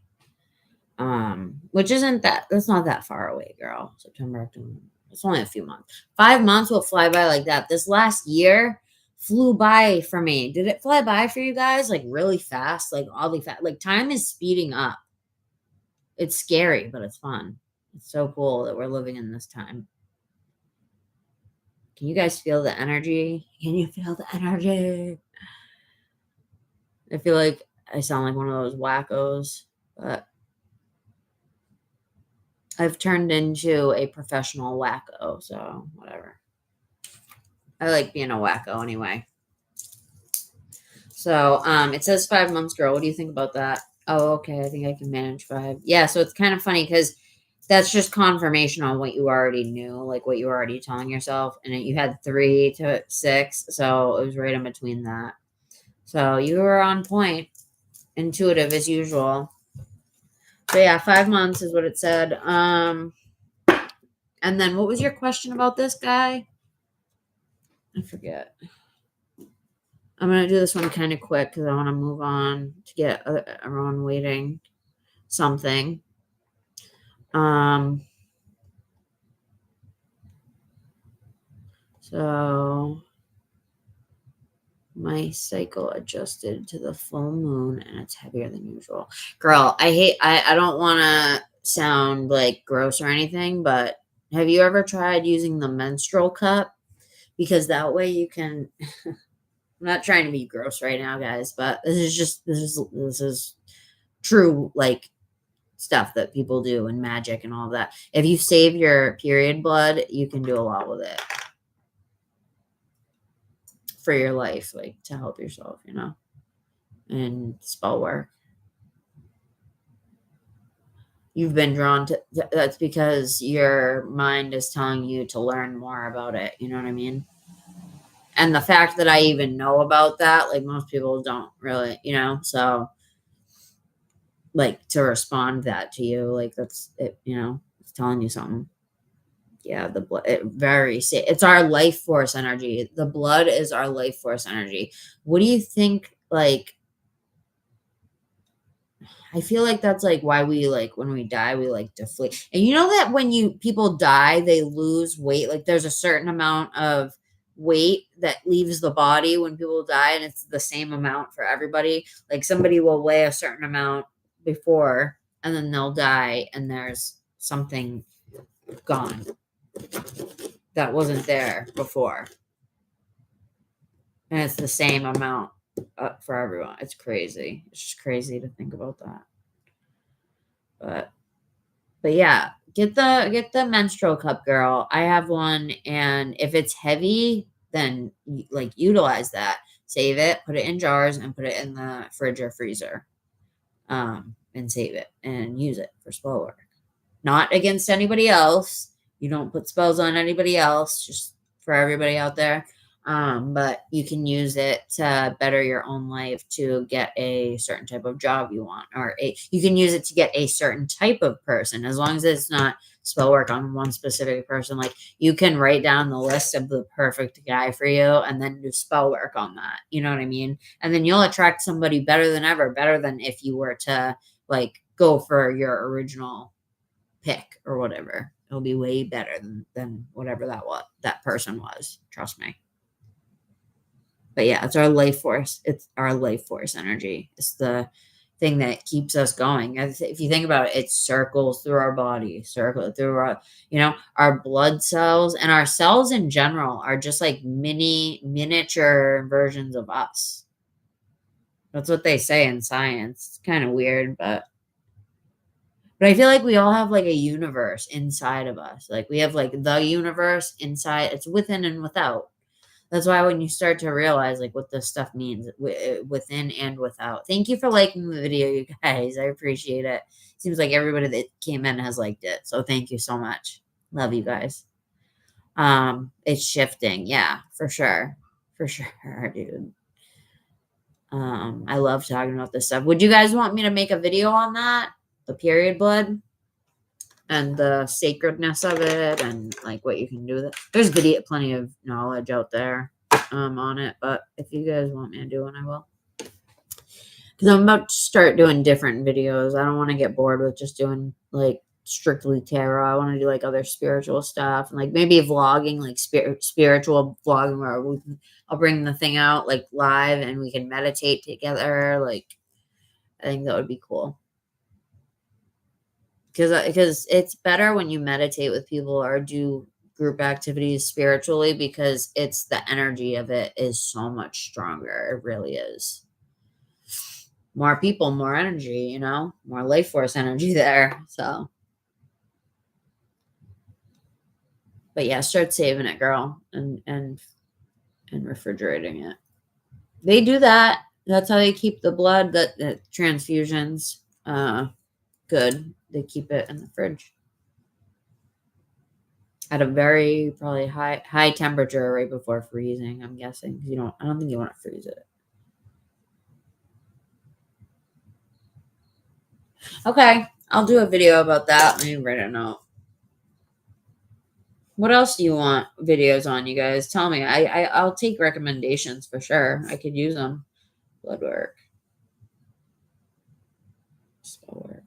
Which that's not that far away, girl. September, October. It's only a few months. 5 months will fly by like that. This last year flew by for me. Did it fly by for you guys? Like really fast? Like oddly fast? Like time is speeding up. It's scary, but it's fun. It's so cool that we're living in this time. Can you guys feel the energy? Can you feel the energy? I feel like I sound like one of those wackos, but I've turned into a professional wacko, so whatever. I like being a wacko anyway. So it says 5 months, girl. What do you think about that? Oh, okay. I think I can manage 5. Yeah, so it's kind of funny because that's just confirmation on what you already knew, like what you were already telling yourself. And you had 3 to 6, so it was right in between that. So you were on point, intuitive as usual. So yeah, 5 months is what it said. And then what was your question about this guy? I forget. I'm going to do this one kind of quick because I want to move on to get everyone waiting something. So my cycle adjusted to the full moon and it's heavier than usual. Girl, I don't want to sound like gross or anything, but have you ever tried using the menstrual cup? Because that way you can I'm not trying to be gross right now, guys, but this is true like stuff that people do and magic and all of that. If you save your period blood, you can do a lot with it for your life, like to help yourself, and spell work. You've been drawn to that's because your mind is telling you to learn more about it. You know what I mean? And the fact that I even know about that, like most people don't really, so like to respond that to you, like that's it, it's telling you something. Yeah, the blood, it's our life force energy. The blood is our life force energy. What do you think? Like, I feel like that's like why we like when we die, we like deflate. And you know that when people die, they lose weight. Like there's a certain amount of weight that leaves the body when people die, and it's the same amount for everybody. Like somebody will weigh a certain amount before, and then they'll die, and there's something gone that wasn't there before. And it's the same amount for everyone. It's crazy. It's just crazy to think about that. But yeah, get the menstrual cup, girl. I have one, and if it's heavy, then like utilize that. Save it, put it in jars, and put it in the fridge or freezer. And save it and use it for spell work. Not against anybody else. You don't put spells on anybody else, just for everybody out there. But you can use it to better your own life, to get a certain type of job you want, or you can use it to get a certain type of person, as long as it's not spell work on one specific person. Like, you can write down the list of the perfect guy for you and then do spell work on that. You know what I mean? And then you'll attract somebody better than ever, better than if you were to like go for your original pick or whatever. It'll be way better than whatever that person was. Trust me. But yeah, it's our life force. It's our life force energy. It's the thing that keeps us going. If you think about it, it circles through our body, circle through our blood cells, and our cells in general are just like miniature versions of us. That's what they say in science. It's kind of weird, but I feel like we all have like a universe inside of us. Like, we have like the universe inside. It's within and without. That's why when you start to realize like what this stuff means within and without. Thank you for liking the video, you guys. I appreciate it. Seems like everybody that came in has liked it. So thank you so much. Love you guys. It's shifting. Yeah, for sure. For sure, dude. I love talking about this stuff. Would you guys want me to make a video on that? The period blood and the sacredness of it, and like what you can do with it. There's plenty of knowledge out there on it, but if you guys want me to do one, I will. Because I'm about to start doing different videos. I don't want to get bored with just doing like strictly tarot. I want to do like other spiritual stuff, and like maybe vlogging, like spiritual vlogging, where I'll bring the thing out like live and we can meditate together. Like, I think that would be cool. Because it's better when you meditate with people or do group activities spiritually, because it's the energy of it is so much stronger. It really is. More people, more energy, more life force energy there. So, but yeah, start saving it, girl, and refrigerating it. They do that. That's how they keep the blood, the transfusions good. They keep it in the fridge at a very probably high temperature right before freezing, I'm guessing. I don't think you want to freeze it. Okay, I'll do a video about that. Let me write a note. What else do you want videos on, you guys? Tell me. I'll take recommendations for sure. I could use them. Blood work. Spell work.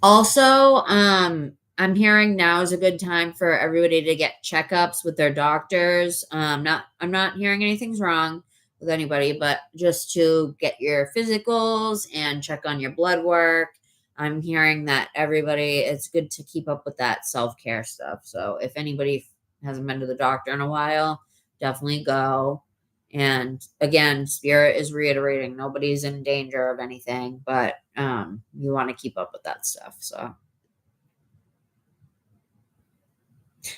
Also, I'm hearing now is a good time for everybody to get checkups with their doctors. I'm not hearing anything's wrong with anybody, but just to get your physicals and check on your blood work. I'm hearing that it's good to keep up with that self-care stuff. So if anybody hasn't been to the doctor in a while, definitely go. And again, Spirit is reiterating, nobody's in danger of anything, but you want to keep up with that stuff. So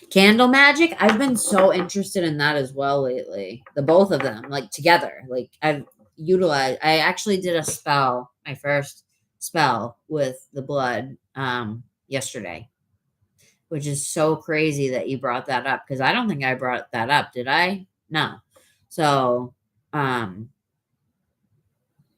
candle magic, I've been so interested in that as well lately. The both of them, like together. Like I actually did a spell, my first spell with the blood yesterday, which is so crazy that you brought that up, because I don't think I brought that up. Did I? No. So,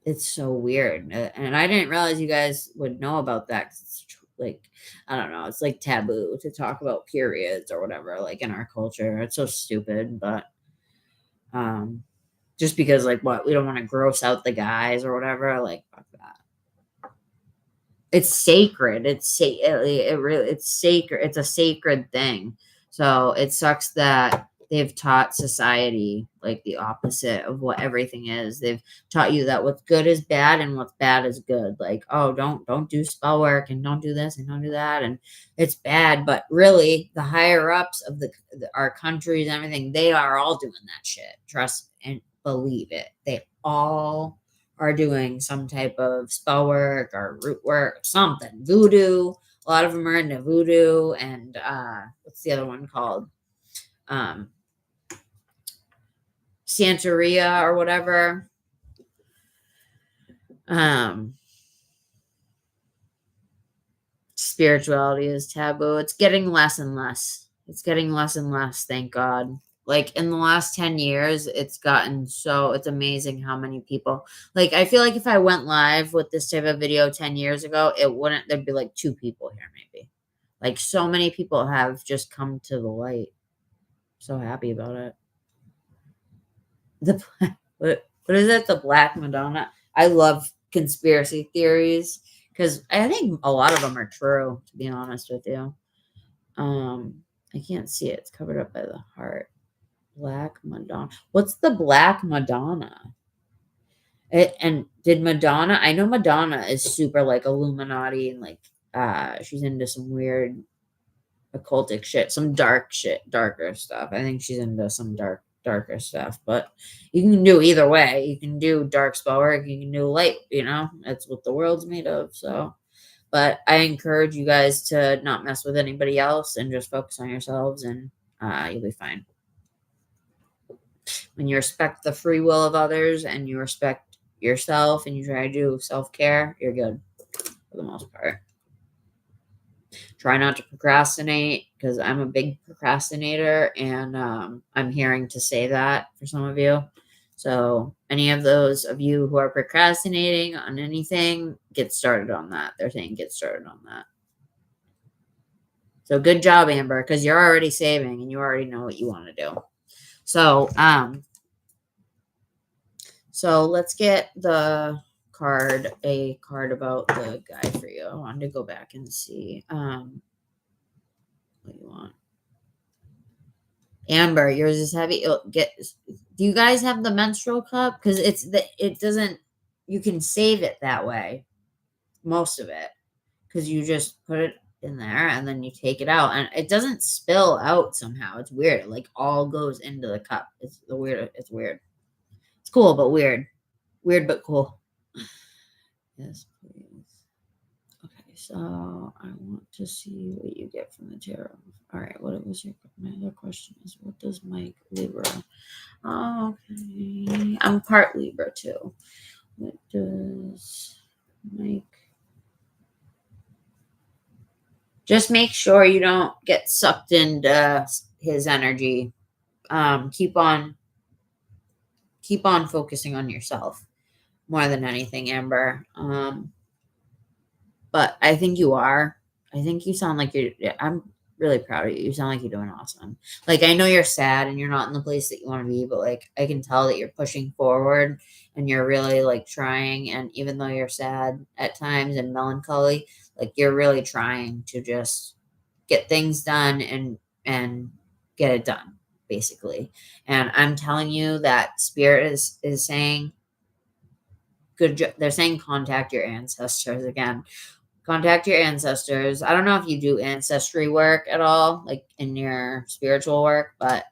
it's so weird. And I didn't realize you guys would know about that. 'Cause it's like, I don't know. It's like taboo to talk about periods or whatever, like in our culture. It's so stupid, but, just because like we don't want to gross out the guys or whatever, like fuck that. It's sacred. It's sacred. It's a sacred thing. So it sucks that they've taught society like the opposite of what everything is. They've taught you that what's good is bad and what's bad is good. Like, oh, don't do spell work and don't do this and don't do that, and it's bad. But really, the higher ups of our countries and everything, they are all doing that shit. Trust and believe it. They all are doing some type of spell work or root work, something, voodoo. A lot of them are into voodoo and what's the other one called? Santeria or whatever. Spirituality is taboo. It's getting less and less. It's getting less and less, thank God. Like in the last 10 years, it's gotten so, it's amazing how many people, like, I feel like if I went live with this type of video 10 years ago, there'd be like 2 people here maybe. Like so many people have just come to the light. So happy about it. What is it? The Black Madonna. I love conspiracy theories because I think a lot of them are true, to be honest with you. I can't see it. It's covered up by the heart. Black Madonna. What's the Black Madonna? And did Madonna? I know Madonna is super like Illuminati and like she's into some weird occultic shit, some darker stuff. I think she's into some darker stuff, but you can do either way. You can do dark spell work, you can do light, that's what the world's made of. So, but I encourage you guys to not mess with anybody else and just focus on yourselves, and you'll be fine. When you respect the free will of others and you respect yourself and you try to do self-care, you're good for the most part. Try not to procrastinate, because I'm a big procrastinator, and I'm hearing to say that for some of you. So any of those of you who are procrastinating on anything, get started on that. They're saying get started on that. So good job, Amber, because you're already saving and you already know what you want to do. So, so let's get a card about the guy for you. I wanted to go back and see what you want. Amber, yours is heavy. Do you guys have the menstrual cup? Because you can save it that way, most of it, because you just put it in there and then you take it out and it doesn't spill out somehow. It's weird. It like all goes into the cup. It's weird. It's cool, but weird. Weird, but cool. Yes, please. Okay, so I want to see what you get from the tarot. All right, my other question is, what does Mike Libra? Oh, okay. I'm part Libra too. What does Mike? Just make sure you don't get sucked into his energy. Keep on focusing on yourself more than anything, Amber. But I think you are. I think you sound like I'm really proud of you. You sound like you're doing awesome. Like, I know you're sad and you're not in the place that you want to be, but like, I can tell that you're pushing forward and you're really like trying. And even though you're sad at times and melancholy, like you're really trying to just get things done and get it done, basically. And I'm telling you that Spirit is saying, good job. They're saying contact your ancestors again. Contact your ancestors. I don't know if you do ancestry work at all, like in your spiritual work, but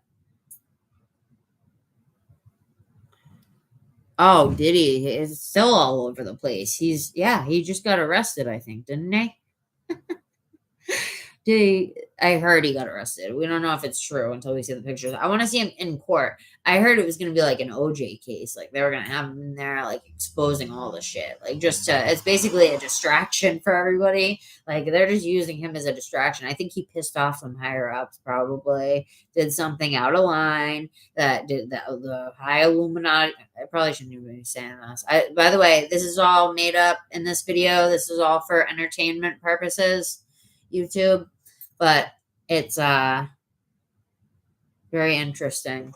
oh, did he? It's still all over the place. He just got arrested, I think, didn't he? I heard he got arrested. We don't know if it's true until we see the pictures. I want to see him in court. I heard it was going to be like an OJ case. Like they were going to have him in there, like exposing all the shit. Like it's basically a distraction for everybody. Like they're just using him as a distraction. I think he pissed off some higher ups, probably did something out of line that did the high Illuminati. I probably shouldn't even be saying this. By the way, this is all made up in this video. This is all for entertainment purposes, YouTube. But it's very interesting.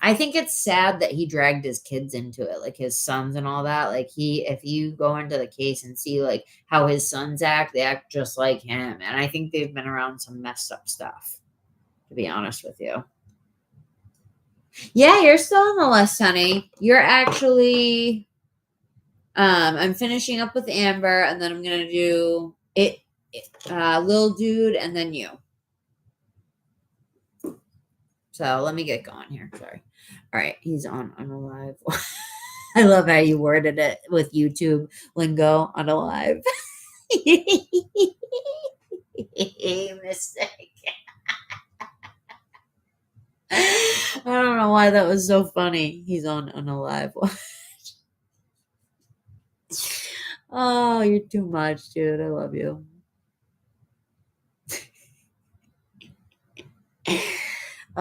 I think it's sad that he dragged his kids into it, like his sons and all that. Like if you go into the case and see like how his sons act, they act just like him. And I think they've been around some messed up stuff, to be honest with you. Yeah, you're still on the list, honey. You're actually, I'm finishing up with Amber, and then I'm going to do Lil Dude, and then you. So let me get going here. Sorry. All right. He's on unalive. I love how you worded it with YouTube lingo, unalive. Mistake. I don't know why that was so funny. He's on unalive. Oh, you're too much, dude. I love you.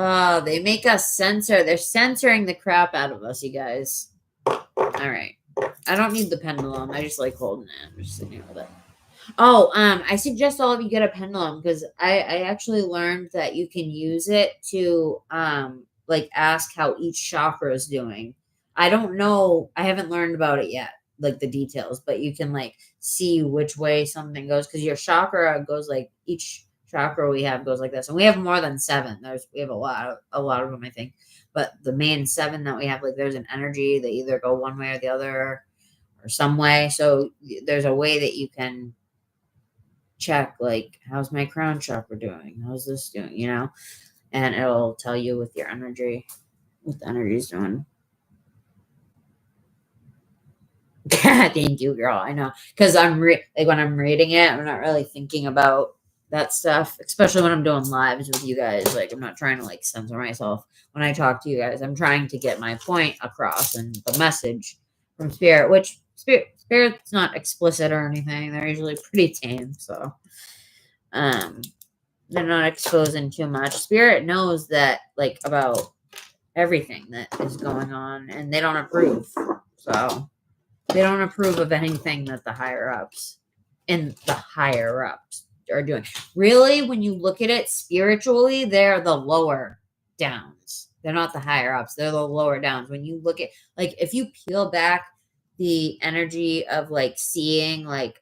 Oh, they make us censor. They're censoring the crap out of us, you guys. All right. I don't need the pendulum. I just like holding it. I'm just sitting with it. Oh, I suggest all of you get a pendulum because I actually learned that you can use it to like ask how each chakra is doing. I don't know. I haven't learned about it yet, like the details, but you can like see which way something goes because your chakra goes like each chakra we have goes like this, and we have more than 7. We have a lot of them, I think, but the main 7 that we have, like there's an energy that either go one way or the other or some way. So there's a way that you can check like how's my crown chakra doing, how's this doing, and it'll tell you with your energy what the energy's doing. Thank you, girl. I know, because I'm like when I'm reading it, I'm not really thinking about that stuff, especially when I'm doing lives with you guys. Like I'm not trying to like censor myself when I talk to you guys. I'm trying to get my point across and the message from spirit, which spirit's not explicit or anything. They're usually pretty tame, so they're not exposing too much. Spirit knows that like about everything that is going on, and they don't approve. So they don't approve of anything that the higher ups are doing. Really, when you look at it spiritually, they're the lower downs. They're not the higher ups. They're the lower downs. When you look at like if you peel back the energy of like seeing like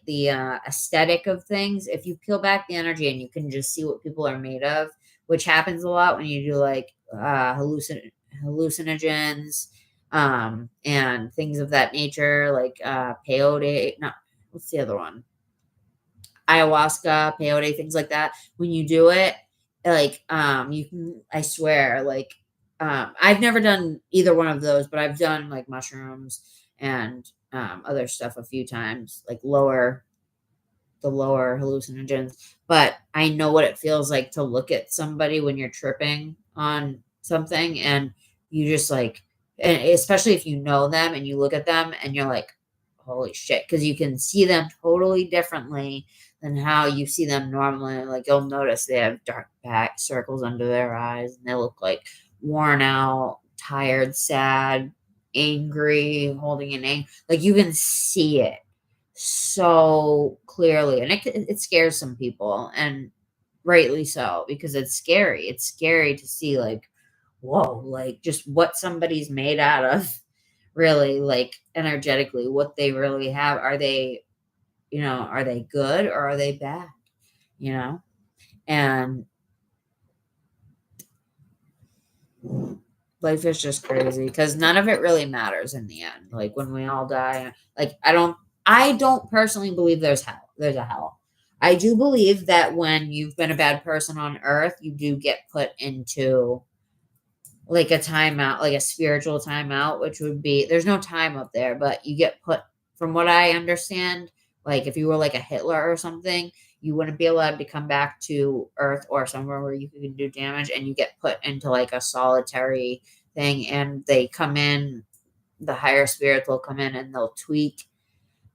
the aesthetic of things, if you peel back the energy and you can just see what people are made of, which happens a lot when you do like hallucinogens and things of that nature, like peyote, no, what's the other one? Ayahuasca, peyote, things like that. When you do it, like you can, I swear, like I've never done either one of those, but I've done like mushrooms and other stuff a few times, like the lower hallucinogens. But I know what it feels like to look at somebody when you're tripping on something, and you just like, and especially if you know them and you look at them and you're like, holy shit, because you can see them totally differently than how you see them normally. Like you'll notice they have dark back circles under their eyes, and they look like worn out, tired, sad, angry, holding an anger. Like you can see it so clearly, and it scares some people, and rightly so, because it's scary. It's scary to see like, whoa, like just what somebody's made out of, really, like energetically, what they really have. Are they good or are they bad? And life is just crazy because none of it really matters in the end. Like when we all die, like I don't personally believe there's a hell. I do believe that when you've been a bad person on earth, you do get put into like a timeout, like a spiritual timeout, which would be, there's no time up there, but you get put, from what I understand, like if you were like a Hitler or something, you wouldn't be allowed to come back to earth or somewhere where you can do damage, and you get put into like a solitary thing, and they come in, the higher spirits will come in and they'll tweak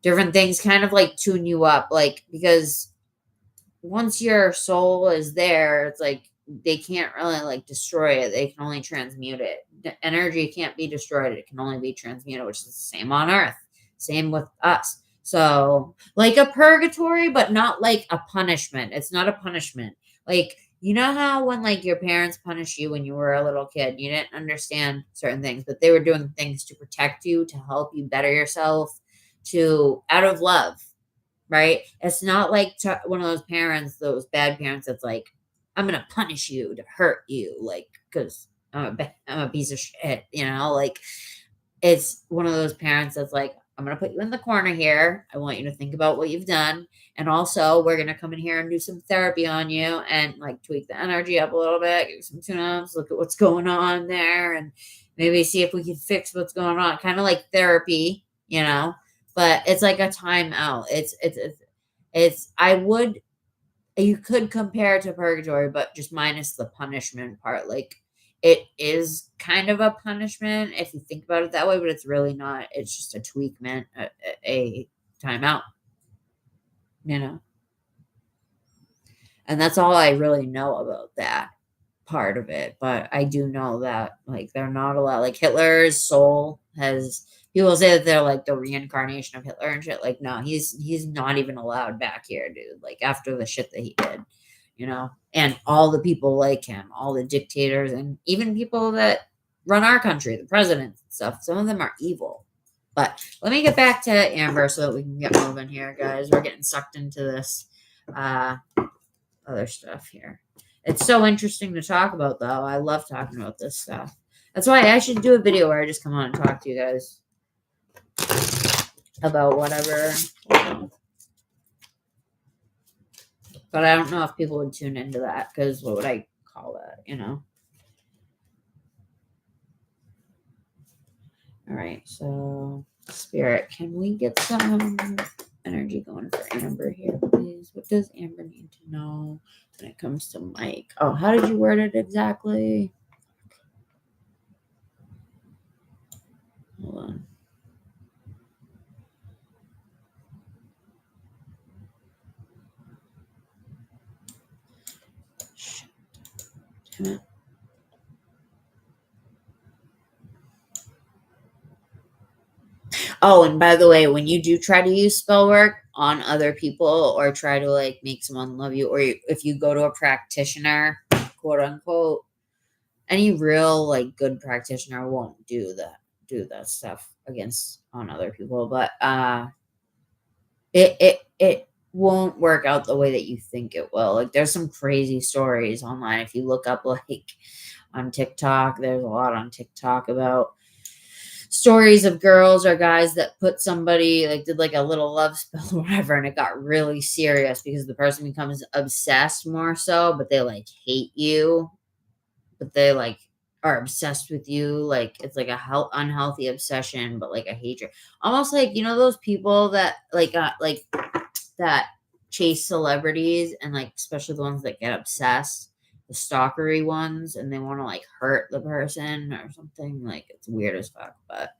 different things, kind of like tune you up, like, because once your soul is there, it's like they can't really like destroy it. They can only transmute it. The energy can't be destroyed. It can only be transmuted, which is the same on earth. Same with us. So like a purgatory, but not like a punishment. It's not a punishment. Like, you know how when like your parents punish you when you were a little kid, you didn't understand certain things, but they were doing things to protect you, to help you better yourself, out of love. Right? It's not like one of those parents, those bad parents that's like, I'm going to punish you to hurt you. Like, because I'm a piece of shit, you know, like it's one of those parents that's like, I'm going to put you in the corner here. I want you to think about what you've done. And also, we're going to come in here and do some therapy on you and like tweak the energy up a little bit, give you some tune-ups, look at what's going on there, and maybe see if we can fix what's going on. Kind of like therapy, you know, but it's like a timeout. You could compare it to purgatory, but just minus the punishment part. Like, it is kind of a punishment if you think about it that way, but it's really not. It's just a tweakment, a timeout, you know? And that's all I really know about that part of it. But I do know that, like, they're not allowed. Like, Hitler's soul has, people say that they're like the reincarnation of Hitler and shit. Like, no, he's not even allowed back here, dude. Like, after the shit that he did, you know? And all the people like him, all the dictators, and even people that run our country, the presidents and stuff, some of them are evil. But let me get back to Amber so that we can get moving here, guys. We're getting sucked into this other stuff here. It's so interesting to talk about, though. I love talking about this stuff. That's why I should do a video where I just come on and talk to you guys about whatever. But I don't know if people would tune into that, because what would I call that, you know? All right, so Spirit, can we get some energy going for Amber here, please? What does Amber need to know when it comes to Mike? Oh, how did you word it exactly? Hold on. Damn it. Oh, and by the way, when you do try to use spell work on other people or try to like make someone love you, or if you go to a practitioner, quote unquote, any real like good practitioner won't do that stuff on other people, but it won't work out the way that you think it will. Like, there's some crazy stories online. If you look up like on TikTok, there's a lot on TikTok about stories of girls or guys that put somebody, like, did like a little love spell or whatever, and it got really serious because the person becomes obsessed more so, but they like hate you, but they like are obsessed with you. Like, it's like a unhealthy obsession, but like a hatred, almost like, you know, those people that like that chase celebrities, and like especially the ones that get obsessed, the stalkery ones, and they want to like hurt the person or something. Like, it's weird as fuck, but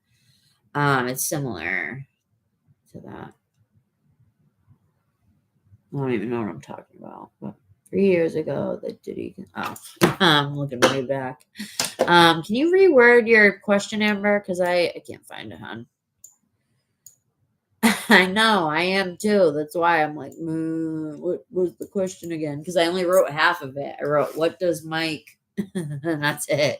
it's similar to that. I don't even know what I'm talking about, but 3 years ago, the Diddy. Oh, I'm looking way back. Can you reword your question, Amber? Because I can't find it, hon. I know, I am too. That's why I'm like, what was the question again? Because I only wrote half of it. I wrote, what does Mike? And that's it.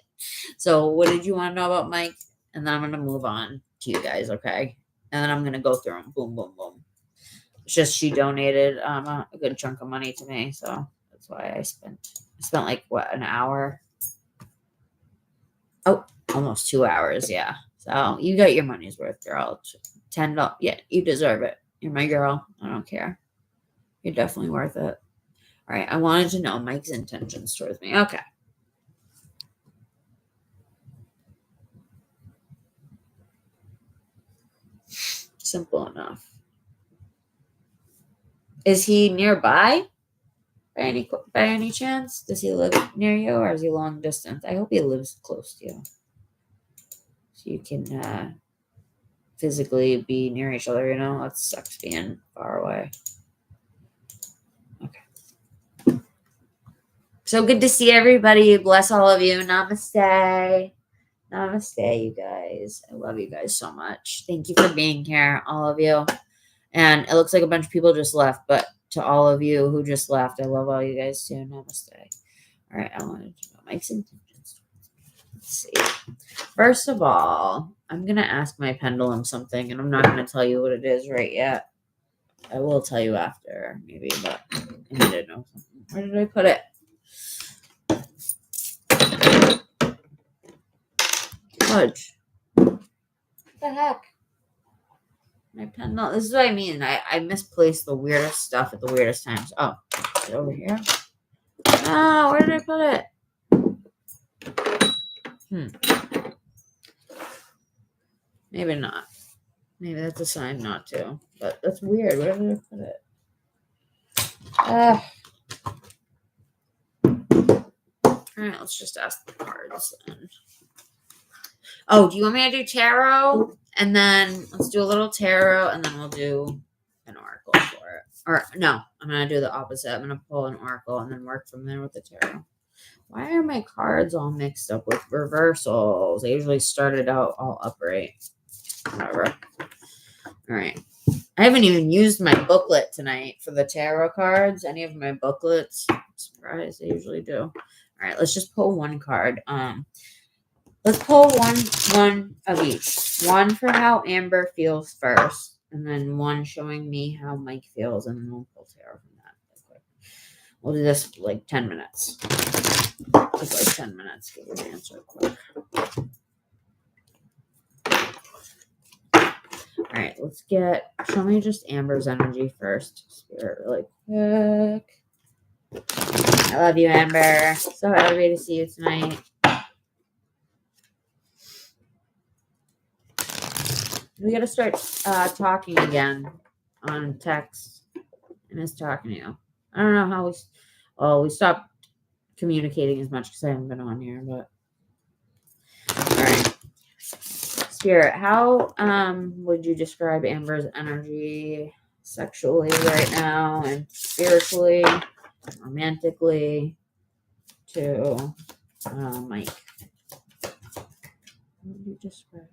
So what did you want to know about Mike? And then I'm going to move on to you guys, okay? And then I'm going to go through them. Boom, boom, boom. It's just she donated a good chunk of money to me. So that's why I spent like, what, an hour? Oh, almost 2 hours, yeah. So you got your money's worth, girl. $10. Yeah, you deserve it. You're my girl. I don't care. You're definitely worth it. All right. I wanted to know Mike's intentions towards me. Okay. Simple enough. Is he nearby by any chance? Does he live near you, or is he long distance? I hope he lives close to you, so you can physically be near each other, you know? That sucks being far away. Okay. So good to see everybody. Bless all of you. Namaste. Namaste, you guys. I love you guys so much. Thank you for being here, all of you. And it looks like a bunch of people just left, but to all of you who just left, I love all you guys too. Namaste. All right, I wanted to know Mike's intentions. Let's see. First of all, I'm going to ask my pendulum something, and I'm not going to tell you what it is right yet. I will tell you after, maybe, but I need to know something. Where did I put it? This is what I mean. I misplaced the weirdest stuff at the weirdest times. Oh, is it over here? Oh, where did I put it? Maybe not. Maybe that's a sign not to. But that's weird. Where did I put it? All right, let's just ask the cards then. Oh, do you want me to do tarot? And then let's do a little tarot, and then we'll do an oracle for it. Or no, I'm going to do the opposite. I'm going to pull an oracle and then work from there with the tarot. Why are my cards all mixed up with reversals? I usually started out all upright. Whatever. All right. I haven't even used my booklet tonight for the tarot cards. Any of my booklets. I'm surprised. I usually do. All right. Let's just pull one card. Let's pull one of each. One for how Amber feels first, and then one showing me how Mike feels, and then we'll pull tarot from that. We'll do this for like 10 minutes. Take like 10 minutes. Give an answer quick. All right, let's show me just Amber's energy first. Spirit really quick. I love you, Amber. So happy to see you tonight. We got to start talking again on text. I miss talking to you. I don't know how we stopped communicating as much because I haven't been on here, but all right. Spirit, how would you describe Amber's energy sexually right now and spiritually, romantically to Mike? How would you describe?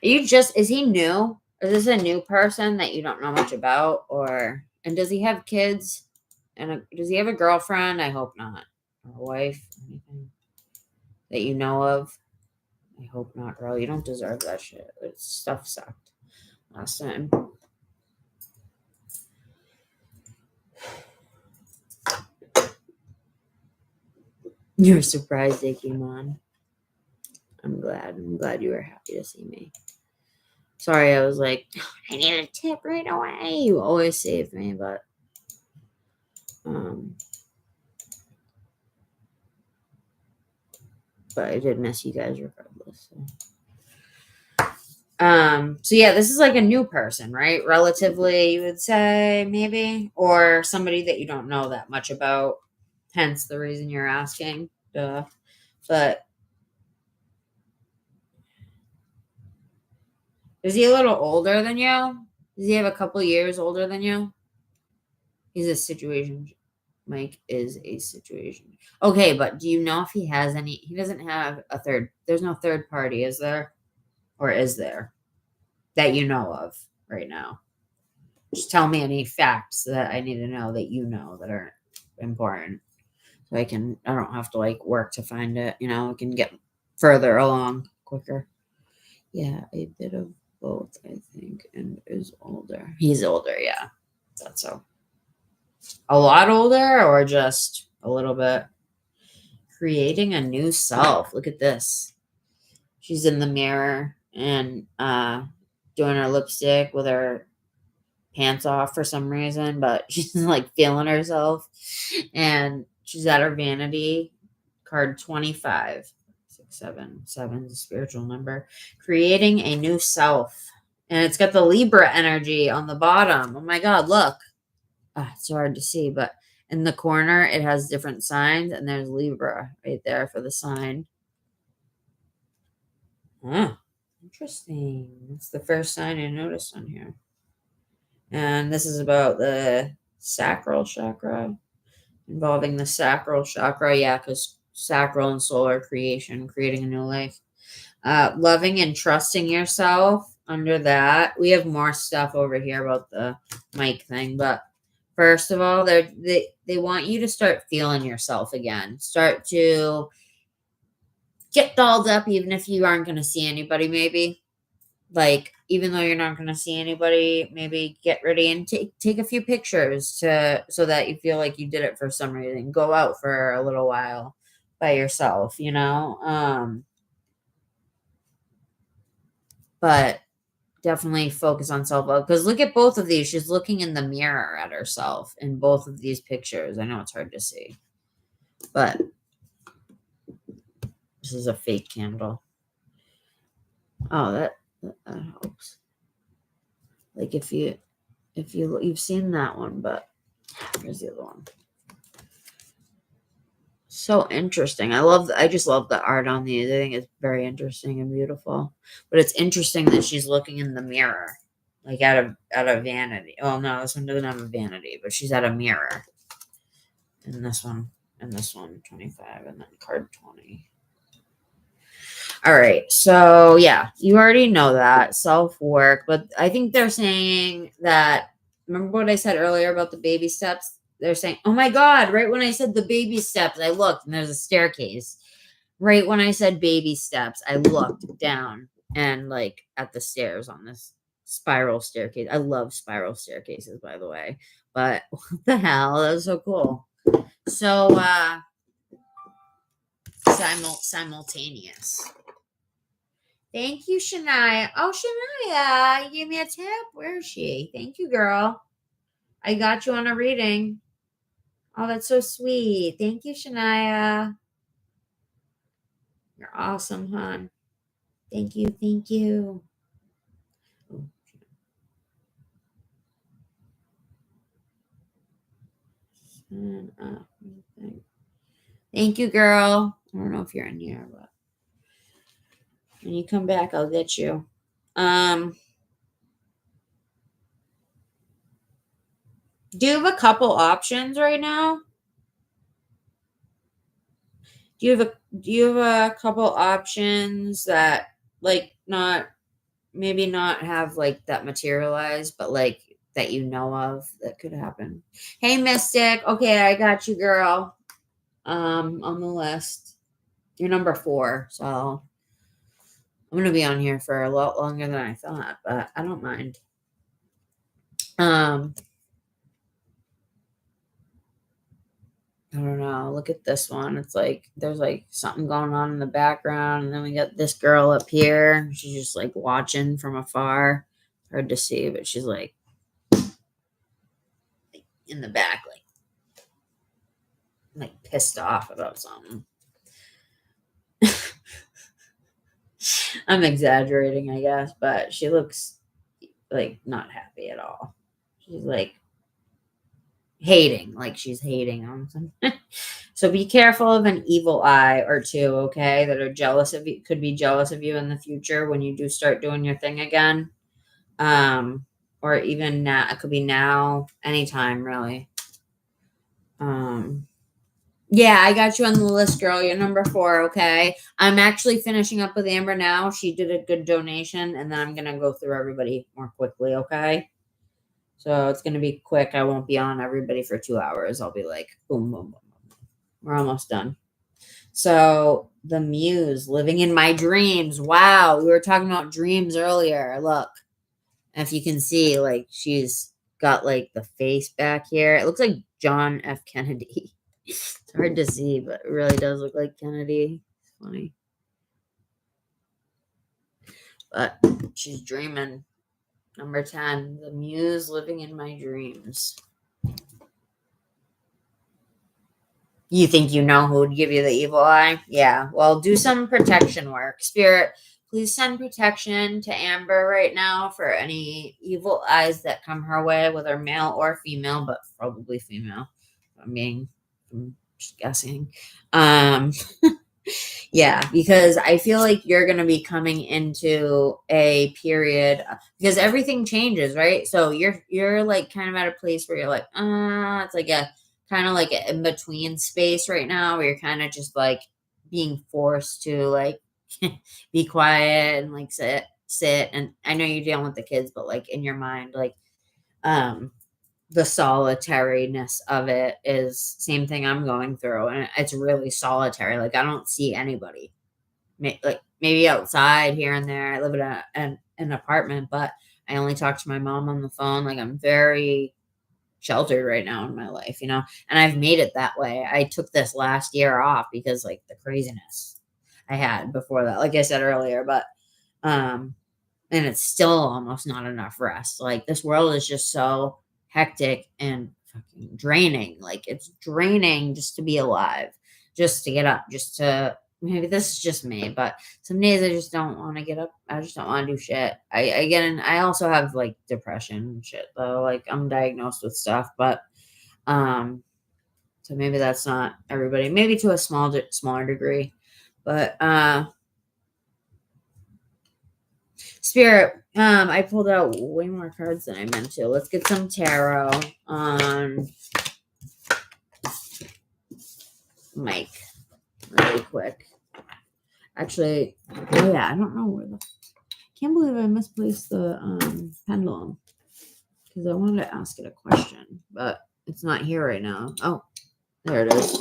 Is he new? Is this a new person that you don't know much about? And does he have kids? And does he have a girlfriend? I hope not. Or a wife? Anything that you know of? I hope not, girl. You don't deserve that shit. Stuff sucked last time. You're surprised they came on. I'm glad. I'm glad you were happy to see me. Sorry, I was like, I need a tip right away. You always save me, but I did miss you guys regardless. So yeah, this is like a new person, right? Relatively, you would say, maybe, or somebody that you don't know that much about. Hence the reason you're asking. Duh. But is he a little older than you? Does he have a couple years older than you? He's a situation. Mike is a situation. Okay, but do you know if he has any? He doesn't have a third. There's no third party, is there? Or is there? That you know of right now. Just tell me any facts that I need to know that you know that are important. So I don't have to like work to find it. I can get further along quicker. Yeah, a bit of both, I think, and is older. He's older, yeah. That's so. A lot older or just a little bit? Creating a new self. Look at this. She's in the mirror and doing her lipstick with her pants off for some reason, but she's like feeling herself. And she's at her vanity. Card 25. 677 is a spiritual number. Creating a new self. And it's got the Libra energy on the bottom. Oh my God, look. It's so hard to see, but in the corner, it has different signs, and there's Libra right there for the sign. Interesting. It's the first sign I noticed on here. And this is about the sacral chakra, involving the sacral chakra. Yeah, because sacral and solar creation, creating a new life. Loving and trusting yourself. Under that, we have more stuff over here about the mic thing, but first of all, they want you to start feeling yourself again. Start to get dolled up, even if you aren't going to see anybody, maybe. Like, even though you're not going to see anybody, maybe get ready and take a few pictures so that you feel like you did it for some reason. Go out for a little while by yourself, you know? But definitely focus on self-love, because look at both of these. She's looking in the mirror at herself in both of these pictures. I know it's hard to see, but this is a fake candle. Oh, that helps. Like you've seen that one, but here's the other one. So interesting. I just love the art on these. I think it's very interesting and beautiful. But it's interesting that she's looking in the mirror, like out of vanity. Oh no, this one doesn't have a vanity, but she's at a mirror. And this one, 25, and then card 20. All right, so yeah, you already know that self-work, but I think they're saying that, remember what I said earlier about the baby steps? They're saying, oh my God, right when I said the baby steps, I looked and there's a staircase. Right when I said baby steps, I looked down and like at the stairs on this spiral staircase. I love spiral staircases, by the way, but what the hell? That was so cool. So, simultaneous. Thank you, Shania. Oh, Shania, you gave me a tip. Where is she? Thank you, girl. I got you on a reading. Oh, that's so sweet. Thank you, Shania. You're awesome, hon. Thank you. Thank you. Thank you, girl. I don't know if you're in here, but when you come back, I'll get you. Do you have a couple options right now? Do you have a couple options that like maybe not have like that materialize, but like that you know of that could happen? Hey, Mystic. Okay, I got you, girl. On the list. You're number 4, so I'm gonna be on here for a lot longer than I thought, but I don't mind. I don't know. Look at this one. It's like there's like something going on in the background, and then we got this girl up here. She's just like watching from afar. Hard to see, but she's like in the back, like pissed off about something. I'm exaggerating, I guess, but she looks like not happy at all. She's like hating, like she's hating on something. So be careful of an evil eye or two, okay, that are jealous of you, could be jealous of you in the future when you do start doing your thing again. Or even now, it could be now, anytime, really. Yeah, I got you on the list, girl. You're number 4, okay? I'm actually finishing up with Amber now. She did a good donation, and then I'm going to go through everybody more quickly, okay? So it's going to be quick. I won't be on everybody for 2 hours. I'll be like, boom, boom, boom, boom. We're almost done. So the muse, living in my dreams. Wow, we were talking about dreams earlier. Look, if you can see, like, she's got, like, the face back here. It looks like John F. Kennedy. It's hard to see, but it really does look like Kennedy. It's funny. But she's dreaming. Number 10, the muse living in my dreams. You think you know who would give you the evil eye? Yeah. Well, do some protection work. Spirit, please send protection to Amber right now for any evil eyes that come her way, whether male or female, but probably female. I'm just guessing. Yeah, because I feel like you're going to be coming into a period because everything changes, right? So you're like kind of at a place where you're like, it's like a kind of like an in between space right now, where you're kind of just like being forced to like be quiet and like sit. And I know you're dealing with the kids, but like in your mind, like the solitariness of it is same thing I'm going through, and it's really solitary. Like I don't see anybody. Like maybe outside here and there. I live in an apartment, but I only talk to my mom on the phone. Like I'm very sheltered right now in my life, and I've made it that way. I took this last year off because like the craziness I had before that, like I said earlier, but and it's still almost not enough rest. Like this world is just so hectic and fucking draining. Like it's draining just to be alive, just to get up, just to maybe this is just me, but some days I just don't want to get up. I just don't want to do shit. I also have like depression and shit though. Like I'm diagnosed with stuff, but so maybe that's not everybody. Maybe to a smaller degree, but Spirit, I pulled out way more cards than I meant to. Let's get some tarot on Mike really quick. Actually, oh yeah, I don't know where the... Can't believe I misplaced the pendulum because I wanted to ask it a question, but it's not here right now. Oh, there it is.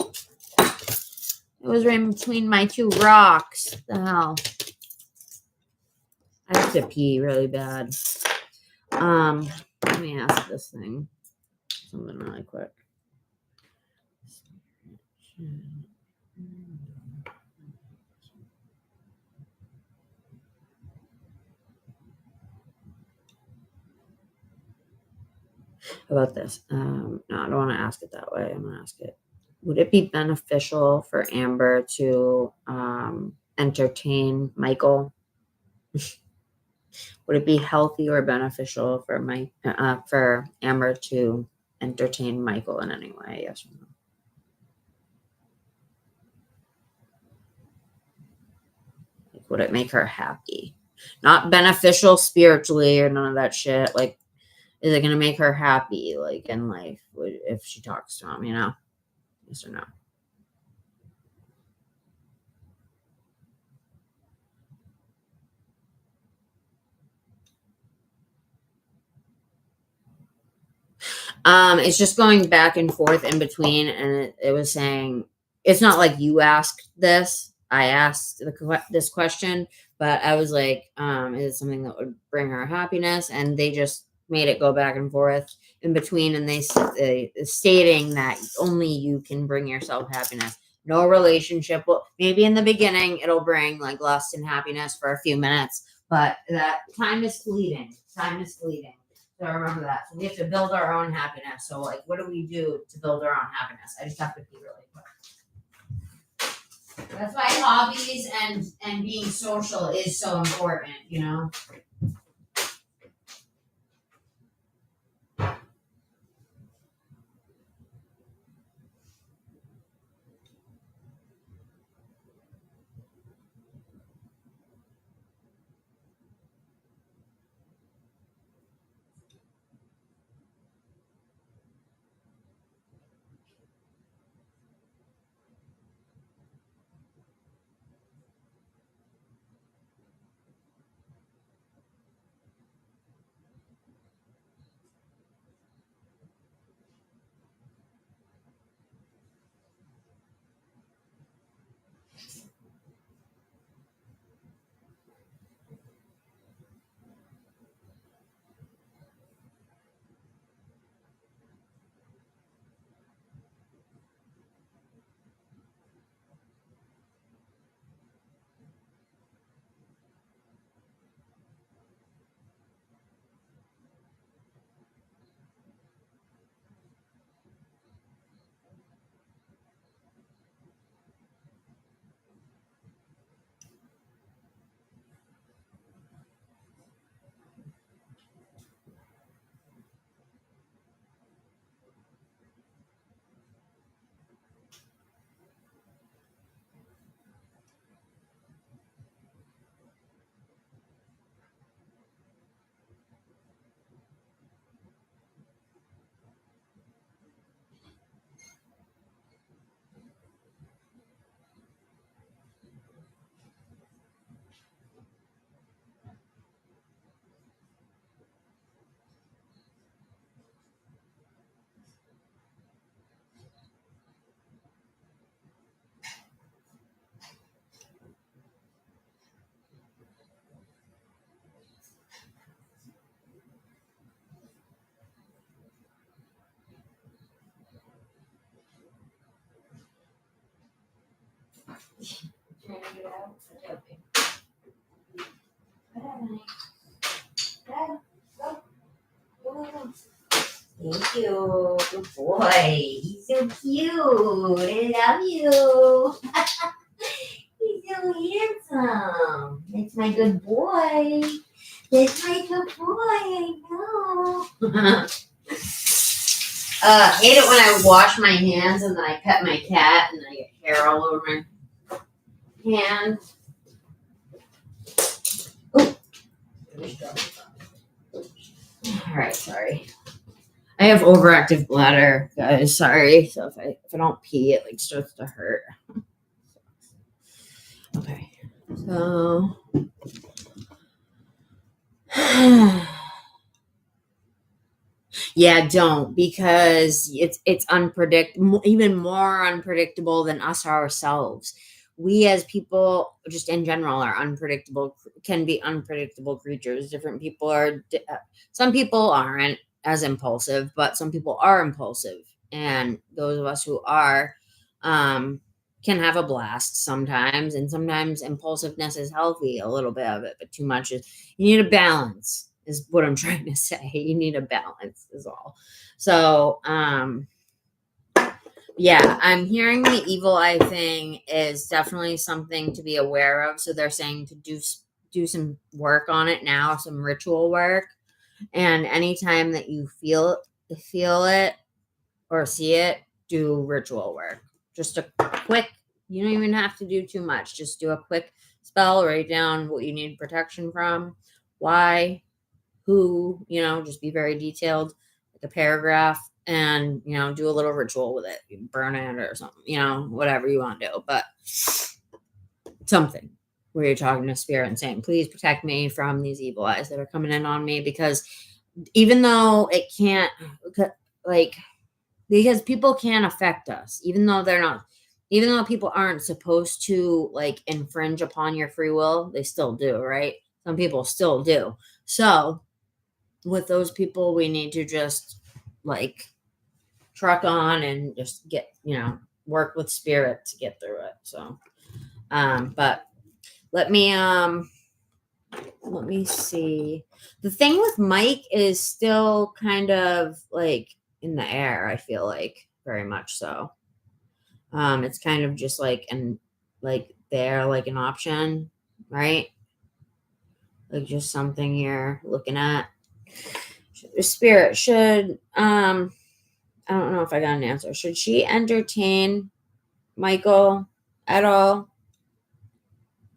It was right in between my two rocks. The hell? I have to pee really bad. Let me ask this thing something really quick. How about this? No, I don't want to ask it that way. I'm going to ask it. Would it be beneficial for Amber to entertain Michael? Would it be healthy or beneficial for Amber to entertain Michael in any way? Yes or no? Like, would it make her happy? Not beneficial spiritually or none of that shit. Like, is it going to make her happy, like, in life if she talks to him, Yes or no? It's just going back and forth in between, and it was saying it's not like you asked this. I asked this question, but I was like, is it something that would bring her happiness? And they just made it go back and forth in between, and they stating that only you can bring yourself happiness. No relationship maybe in the beginning it'll bring like lust and happiness for a few minutes, but that time is fleeting. Time is fleeting. So remember that. So we have to build our own happiness. So like, what do we do to build our own happiness? I just have to pee really quick. That's why hobbies and being social is so important, Trying to get out. Okay. Thank you. Good boy. He's so cute. I love you. He's so handsome. That's my good boy. That's my good boy. I know. Hate it when I wash my hands and then I pet my cat and I get hair all over my hand. Oh. All right, sorry. I have overactive bladder, guys. Sorry. So if I don't pee, it like starts to hurt. Okay. So yeah, don't, because it's unpredictable, even more unpredictable than us ourselves. We as people, just in general, are unpredictable, can be unpredictable creatures. Different people are, some people aren't as impulsive, but some people are impulsive. And those of us who are, can have a blast sometimes. And sometimes impulsiveness is healthy, a little bit of it, but too much is, you need a balance, is what I'm trying to say. You need a balance is all. So, yeah, I'm hearing the evil eye thing is definitely something to be aware of. So they're saying to do some work on it now, some ritual work. And anytime that you feel it or see it, do ritual work. Just a quick, you don't even have to do too much. Just do a quick spell, write down what you need protection from, why, who, just be very detailed, like a paragraph, and, do a little ritual with it. You burn it or something, whatever you want to do, but something where you're talking to spirit and saying, please protect me from these evil eyes that are coming in on me, because even though it can't, because people can affect us, even though people aren't supposed to infringe upon your free will, they still do, right? Some people still do. So with those people, we need to just truck on and just get, work with spirit to get through it. So, but let me see. The thing with Mike is still kind of in the air, I feel like, very much so. It's kind of just there, an option, right? Just something you're looking at. Spirit should, I don't know if I got an answer. Should she entertain Michael at all?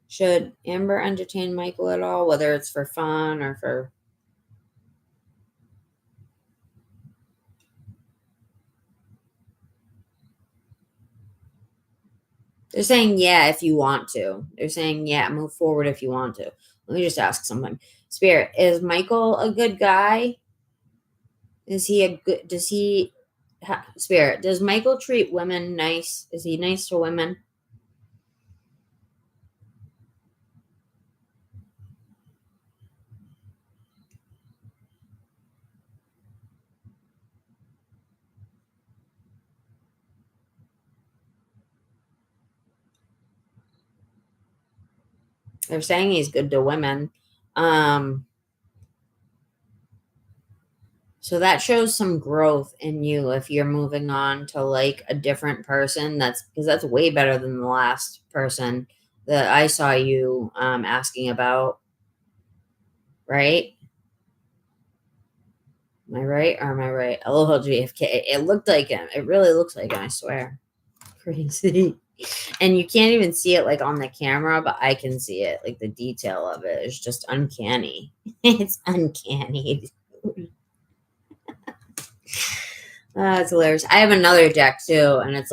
Should Amber entertain Michael at all, whether it's for fun or for... They're saying, yeah, if you want to. They're saying, yeah, move forward if you want to. Let me just ask something. Spirit, is Michael a good guy? Is he a good... Spirit, does Michael treat women nice? Is he nice to women? They're saying he's good to women. So that shows some growth in you if you're moving on to a different person. That's because that's way better than the last person that I saw you asking about. Right? Am I right or am I right? Aloha JFK. It looked like him. It really looks like him, I swear. Crazy. And you can't even see it on the camera, but I can see it. The detail of it is just uncanny. It's uncanny. It's hilarious. I have another deck too, and it's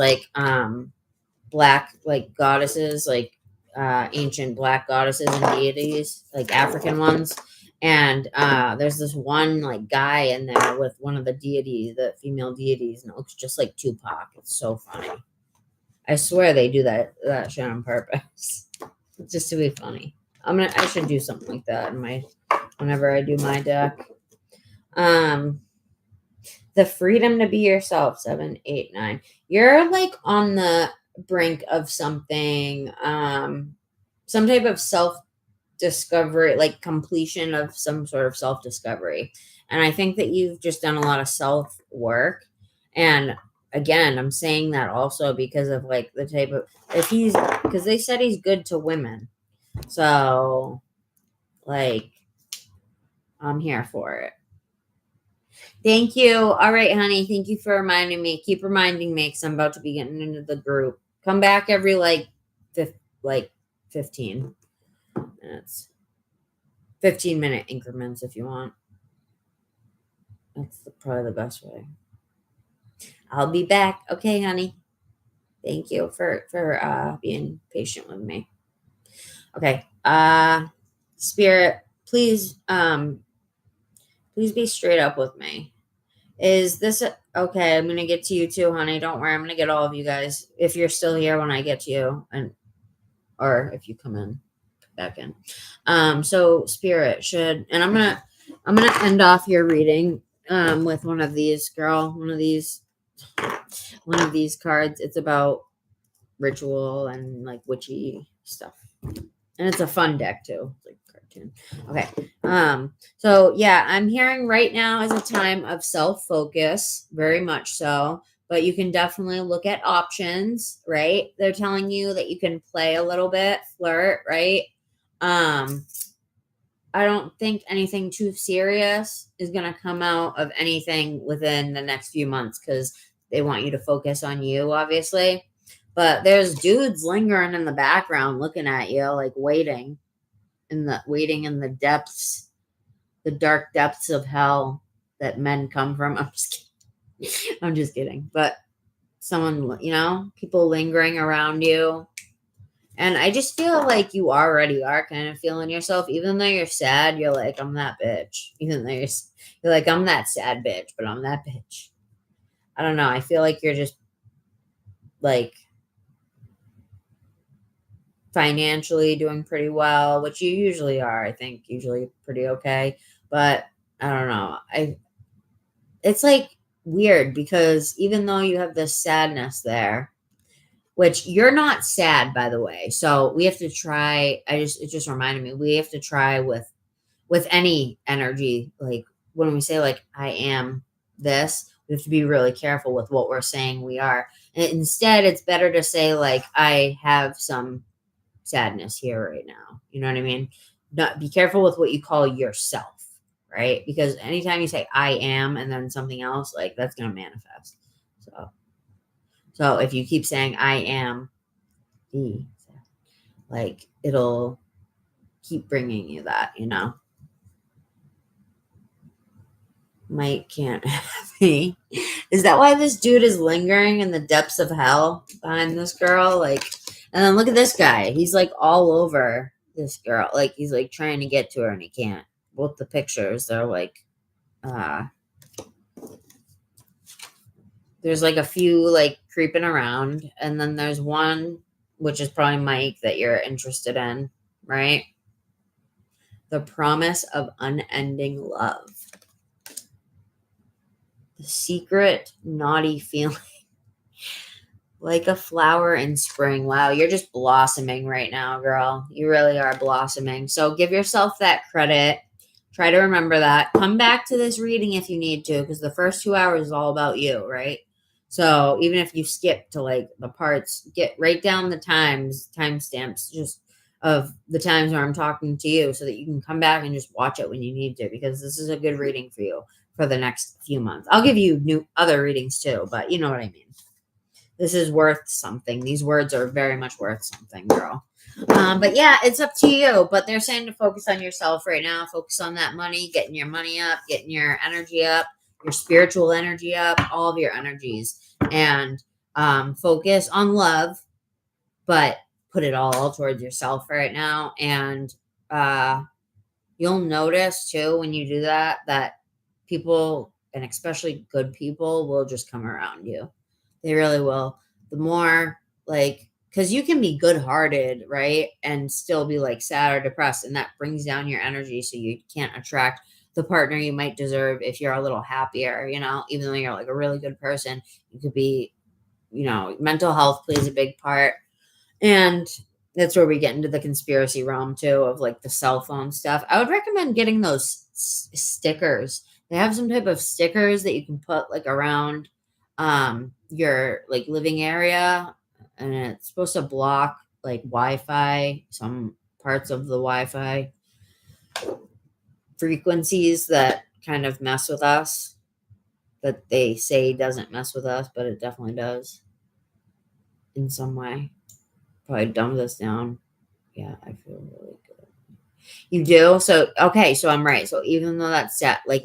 black goddesses, ancient black goddesses and deities, African ones. And there's this one guy in there with one of the deities, the female deities, and it looks just like Tupac. It's so funny. I swear they do that shit on purpose, just to be funny. I should do something like that whenever I do my deck. The freedom to be yourself, 7, 8, 9. You're on the brink of something, some type of self-discovery, like completion of some sort of self-discovery. And I think that you've just done a lot of self-work. And again, I'm saying that also because of like the type of, because they said he's good to women. So like, I'm here for it. Thank you. All right, honey. Thank you for reminding me. Keep reminding me because I'm about to be getting into the group. Come back every like 15 minutes. 15-minute increments if you want. That's probably the best way. I'll be back. Okay, honey. Thank you for being patient with me. Okay. Spirit, please be straight up with me. Is this okay? I'm gonna get to you too, honey. Don't worry. I'm gonna get all of you guys if you're still here when I get to you, or if you come back in. So Spirit should, and I'm gonna end off your reading with one of these, girl. One of these cards. It's about ritual and like witchy stuff, and it's a fun deck too. It's like a cartoon. Okay. So yeah, I'm hearing right now is a time of self-focus, very much so, but you can definitely look at options, right? They're telling you that you can play a little bit, flirt, right? I don't think anything too serious is going to come out of anything within the next few months because they want you to focus on you, obviously. But there's dudes lingering in the background looking at you, like waiting in the depths, the dark depths of hell that men come from. I'm just kidding. I'm just kidding. But someone, people lingering around you. And I just feel like you already are kind of feeling yourself. Even though you're sad, you're like, I'm that bitch. Even though you're like, I'm that sad bitch, but I'm that bitch. I don't know. I feel like you're just like financially doing pretty well, which you usually are. I think usually pretty okay. But I don't know. It's like weird because even though you have this sadness there, which you're not sad, by the way. So we have to try. It just reminded me, we have to try with any energy. Like when we say like, I am this, we have to be really careful with what we're saying we are. And instead, it's better to say like, I have some sadness here right now. You know what I mean? Be careful with what you call yourself, right? Because anytime you say I am and then something else, like that's going to manifest. So if you keep saying I am like it'll keep bringing you that, Mike can't have me. Is that why this dude is lingering in the depths of hell behind this girl? Like, and then look at this guy. He's like all over this girl. Like he's like trying to get to her and he can't. Both the pictures, they're like, there's like a few like creeping around. And then there's one, which is probably Mike that you're interested in, right? The promise of unending love. The secret naughty feeling. Like a flower in spring. Wow, you're just blossoming right now, girl. You really are blossoming. So give yourself that credit. Try to remember that. Come back to this reading if you need to, because the first 2 hours is all about you, right? So even if you skip to like the parts, write down the timestamps just of the times where I'm talking to you so that you can come back and just watch it when you need to, because this is a good reading for you for the next few months. I'll give you other readings too, but you know what I mean. This is worth something. These words are very much worth something, girl. But yeah, it's up to you. But they're saying to focus on yourself right now. Focus on that money, getting your money up, getting your energy up, your spiritual energy up, all of your energies. And focus on love, but put it all towards yourself right now. And you'll notice too when you do that people, and especially good people, will just come around you. They really will. The more like, because you can be good-hearted, right? And still be like sad or depressed. And that brings down your energy. So you can't attract the partner you might deserve if you're a little happier, even though you're like a really good person. You could be, mental health plays a big part. And that's where we get into the conspiracy realm too, of like the cell phone stuff. I would recommend getting those stickers. They have some type of stickers that you can put like around your like living area, and it's supposed to block like Wi-Fi, some parts of the Wi-Fi frequencies that kind of mess with us, that they say doesn't mess with us, but it definitely does in some way. Probably dumb this down. Yeah, I feel really good. You do? So, okay, so I'm right. So even though that's sad, like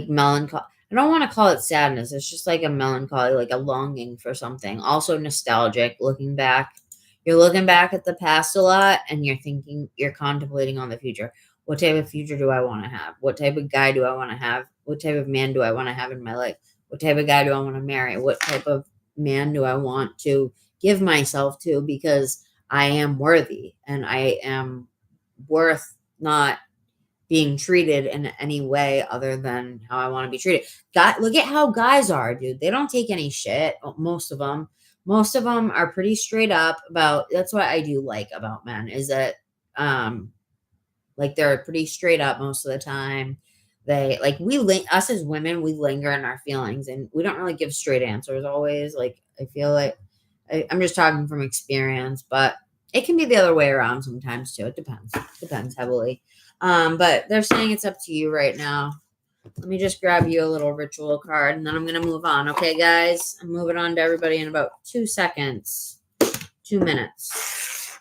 melancholy, I don't want to call it sadness. It's just like a melancholy, like a longing for something. Also nostalgic, looking back. You're looking back at the past a lot, and you're contemplating on the future. What type of future do I want to have? What type of guy do I want to have? What type of man do I want to have in my life? What type of guy do I want to marry? What type of man do I want to give myself to, because I am worthy and I am worth not being treated in any way other than how I want to be treated. Look at how guys are, dude. They don't take any shit. Most of them are pretty straight up about, that's what I do like about men, is that, like they're pretty straight up most of the time. They like, us as women, we linger in our feelings and we don't really give straight answers always. Like, I feel like I'm just talking from experience, but it can be the other way around sometimes too. It depends heavily. But they're saying it's up to you right now. Let me just grab you a little ritual card and then I'm going to move on. Okay, guys, I'm moving on to everybody in about 2 seconds, 2 minutes.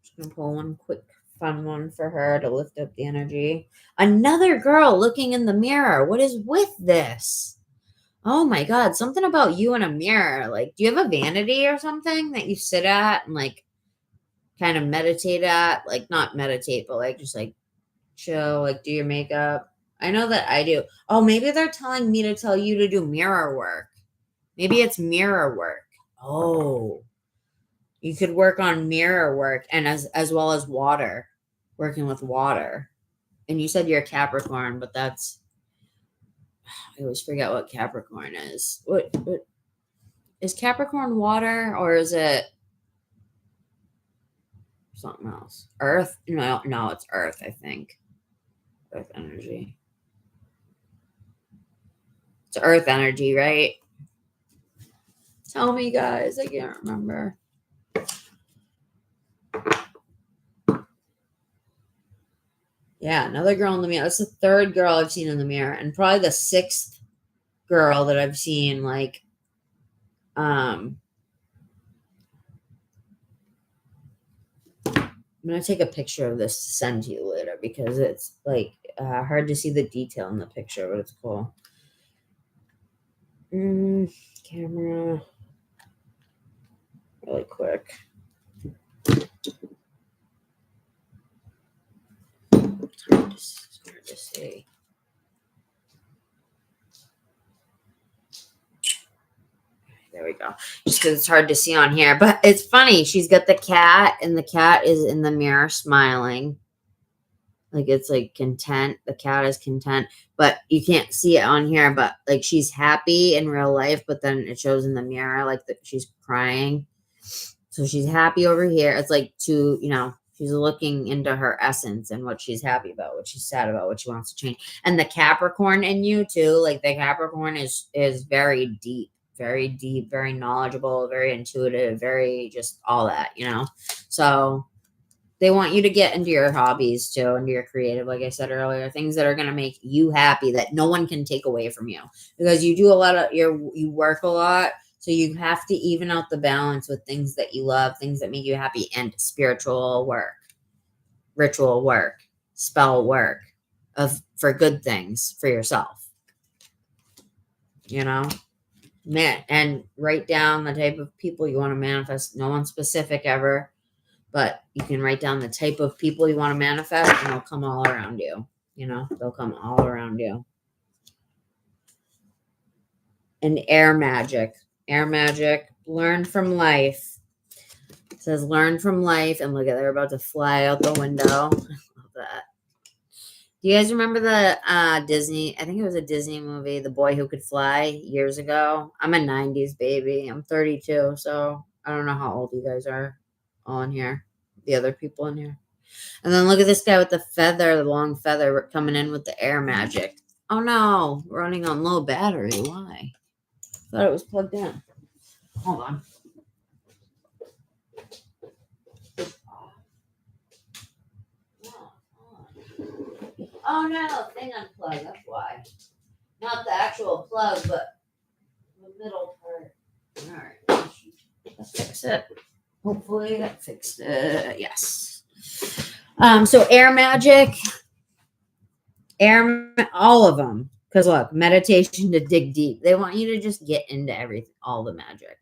Just going to pull one quick fun one for her to lift up the energy. Another girl looking in the mirror. What is with this? Oh my God, something about you in a mirror. Like, do you have a vanity or something that you sit at and like kind of meditate at? Like, not meditate, but like just like chill, like do your makeup. I know that I do. Oh, maybe they're telling me to tell you to do mirror work. Maybe it's mirror work. Oh, you could work on mirror work and as well as water, working with water. And you said you're a Capricorn, but that's, I always forget what Capricorn is. What is Capricorn, water, or is it something else? Earth? No, it's earth, I think. Earth energy. It's earth energy, right? Tell me, guys. I can't remember. Yeah, another girl in the mirror. That's the 3rd girl I've seen in the mirror, and probably the 6th girl that I've seen, like, I'm going to take a picture of this to send to you later because it's like hard to see the detail in the picture, but it's cool. Camera. Really quick. It's hard to see. There we go. Just because it's hard to see on here. But it's funny. She's got the cat, and the cat is in the mirror smiling. Like, it's like content. The cat is content. But you can't see it on here. But like, she's happy in real life. But then it shows in the mirror like that she's crying. So she's happy over here. It's like she's looking into her essence and what she's happy about, what she's sad about, what she wants to change. And the Capricorn in you too. Like, the Capricorn is very deep, very knowledgeable, very intuitive, very just all that, So they want you to get into your hobbies too, into your creative, like I said earlier, things that are going to make you happy that no one can take away from you, because you do a lot of you work a lot. So you have to even out the balance with things that you love, things that make you happy, and spiritual work, ritual work, spell work for good things for yourself, and write down the type of people you want to manifest. No one specific ever, but you can write down the type of people you want to manifest, and they'll come all around you. They'll come all around you. And air magic, learn from life. It says learn from life, and look at, they're about to fly out the window. I love that. Do you guys remember the Disney? I think it was a Disney movie, The Boy Who Could Fly, years ago. I'm a 90s baby. I'm 32, so I don't know how old you guys are all in here. The other people in here. And then look at this guy with the feather, the long feather coming in with the air magic. Oh no, running on low battery. Why? Thought it was plugged in. Hold on. Oh no, thing unplugged. That's why. Not the actual plug, but the middle part. All right, let's fix it. Hopefully that fixed it. Yes. So air magic, all of them. Because look, meditation to dig deep. They want you to just get into everything, all the magic.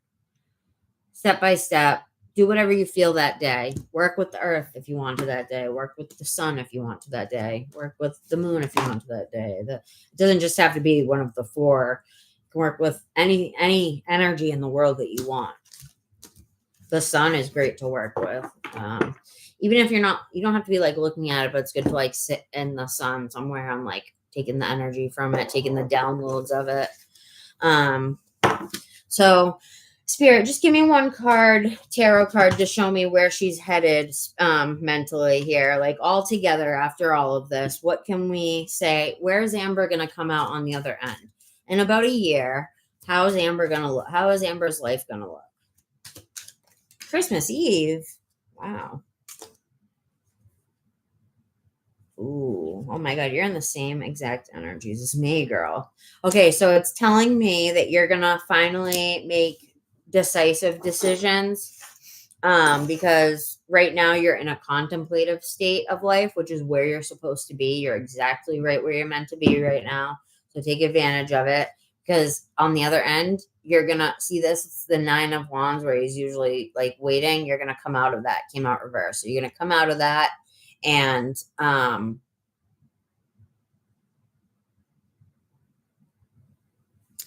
Step by step. Do whatever you feel that day. Work with the earth if you want to that day. Work with the sun if you want to that day. Work with the moon if you want to that day. It doesn't just have to be one of the four. You can work with any energy in the world that you want. The sun is great to work with. Even if you don't have to be like looking at it, but it's good to like sit in the sun somewhere and like taking the energy from it, taking the downloads of it. So Spirit, just give me one tarot card to show me where she's headed mentally here, like all together after all of this. What can we say? Where's Amber going to come out on the other end? In about a year, how is Amber going to look? How is Amber's life going to look? Christmas Eve. Wow. Ooh, oh my God, you're in the same exact energies as me, girl. Okay, so it's telling me that you're going to finally make decisive decisions because right now you're in a contemplative state of life, which is where you're supposed to be. You're exactly right where you're meant to be right now. So take advantage of it, because on the other end, you're going to see this. It's the 9 of Wands where he's usually like waiting. You're going to come out of that. Came out reverse. So you're going to come out of that and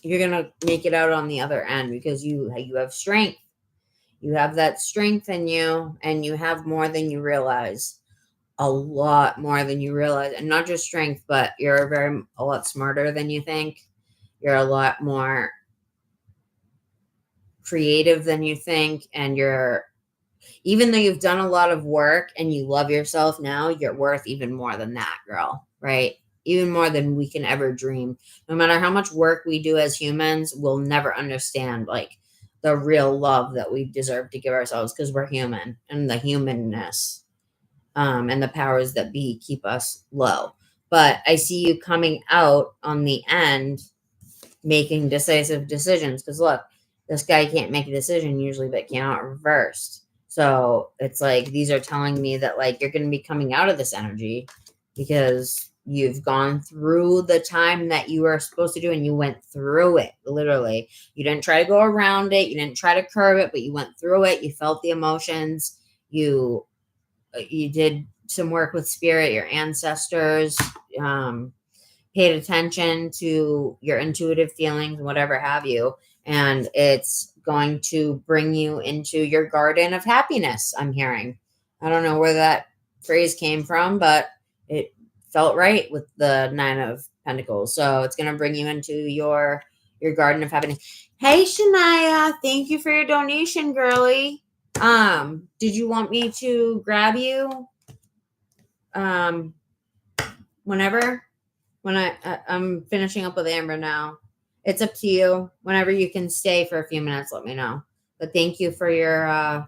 you're going to make it out on the other end because you have strength. You have that strength in you, and you have more than you realize. A lot more than you realize. And not just strength, but you're a lot smarter than you think. You're a lot more creative than you think. And even though you've done a lot of work and you love yourself now, you're worth even more than that, girl, right? Even more than we can ever dream. No matter how much work we do as humans, we'll never understand like the real love that we deserve to give ourselves, because we're human, and the humanness and the powers that be keep us low. But I see you coming out on the end, making decisive decisions. Because look, this guy can't make a decision usually, but came out reversed. So it's like, these are telling me that like you're going to be coming out of this energy because you've gone through the time that you were supposed to do, and you went through it, literally. You didn't try to go around it. You didn't try to curb it, but you went through it. You felt the emotions. You did some work with spirit, your ancestors, paid attention to your intuitive feelings, whatever have you. And it's going to bring you into your garden of happiness, I'm hearing. I don't know where that phrase came from, but it felt right with the 9 of Pentacles. So it's going to bring you into your garden of happiness. Hey, Shania, thank you for your donation, girly. Did you want me to grab you whenever? When I'm finishing up with Amber now. It's up to you. Whenever you can stay for a few minutes, let me know. But thank you for your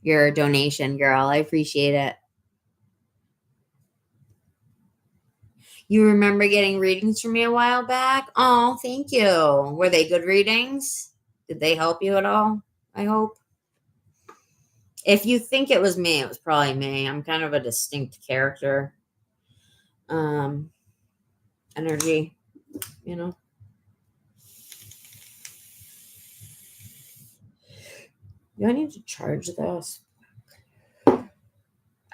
donation, girl. I appreciate it. You remember getting readings from me a while back? Oh, thank you. Were they good readings? Did they help you at all? I hope. If you think it was me, it was probably me. I'm kind of a distinct character. Energy, you know. Do I need to charge this?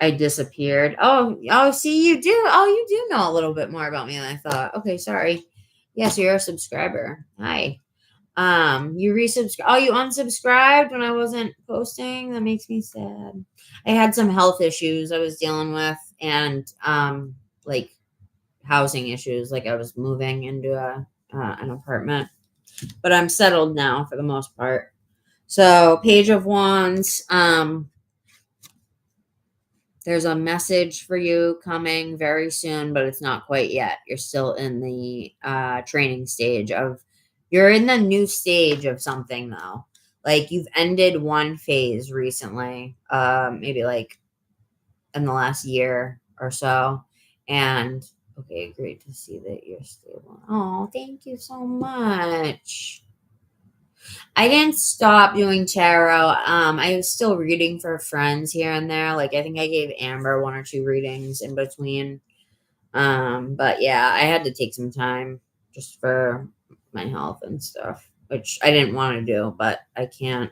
I disappeared. Oh, see, you do. Oh, you do know a little bit more about me than I thought. Okay, sorry. Yes, you're a subscriber. Hi. You resubscribed. Oh, you unsubscribed when I wasn't posting? That makes me sad. I had some health issues I was dealing with, and like housing issues. Like I was moving into an apartment, but I'm settled now for the most part. So Page of Wands, there's a message for you coming very soon, but it's not quite yet. You're still in the training stage of, you're in the new stage of something though. Like you've ended one phase recently, maybe like in the last year or so. And okay, great to see that you're stable. Oh, thank you so much. I didn't stop doing tarot. I was still reading for friends here and there. Like I think I gave Amber 1 or 2 readings in between. But yeah, I had to take some time just for my health and stuff, which I didn't want to do, but I can't.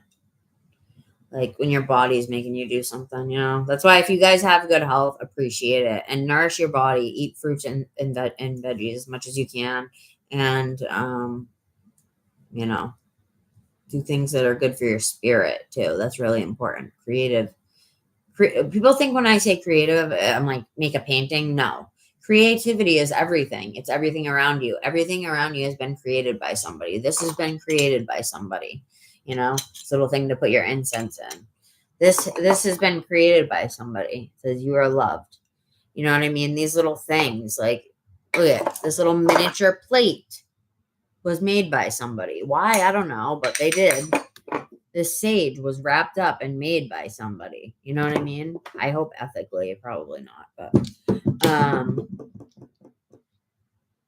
Like when your body's making you do something, you know. That's why if you guys have good health, appreciate it and nourish your body. Eat fruits and veggies as much as you can, and you know, do things that are good for your spirit too. That's really important. People think when I say creative, I'm like make a painting. No, creativity is everything. It's everything around you. Everything around you has been created by somebody. This has been created by somebody. You know, this little thing to put your incense in. This has been created by somebody. It says you are loved. You know what I mean? These little things, like look at this little miniature plate was made by somebody. Why? I don't know, but they did. This sage was wrapped up and made by somebody. You know what I mean? I hope ethically, probably not, but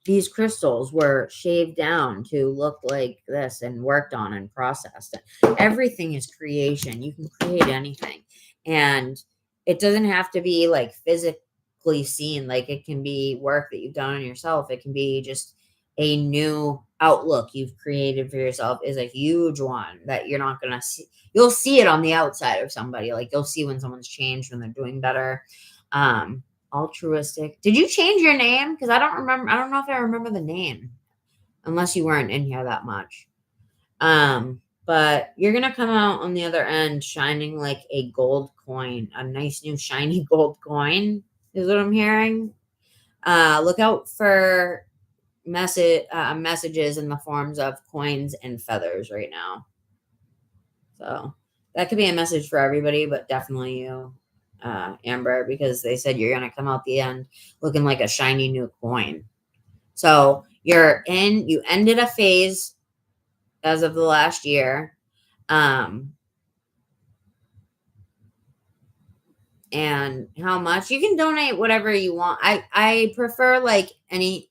these crystals were shaved down to look like this and worked on and processed. Everything is creation. You can create anything. And it doesn't have to be like physically seen. Like it can be work that you've done on yourself. It can be just a new outlook you've created for yourself is a huge one that you're not going to see. You'll see it on the outside of somebody. Like you'll see when someone's changed, when they're doing better. Altruistic. Did you change your name? Because I don't remember. I don't know if I remember the name, unless you weren't in here that much. But you're gonna come out on the other end shining like a gold coin, a nice new shiny gold coin is what I'm hearing. Look out for messages in the forms of coins and feathers right now. So that could be a message for everybody, but definitely you. Amber, because they said you're gonna come out the end looking like a shiny new coin. So you ended a phase as of the last year. And how much you can donate whatever you want. I prefer like any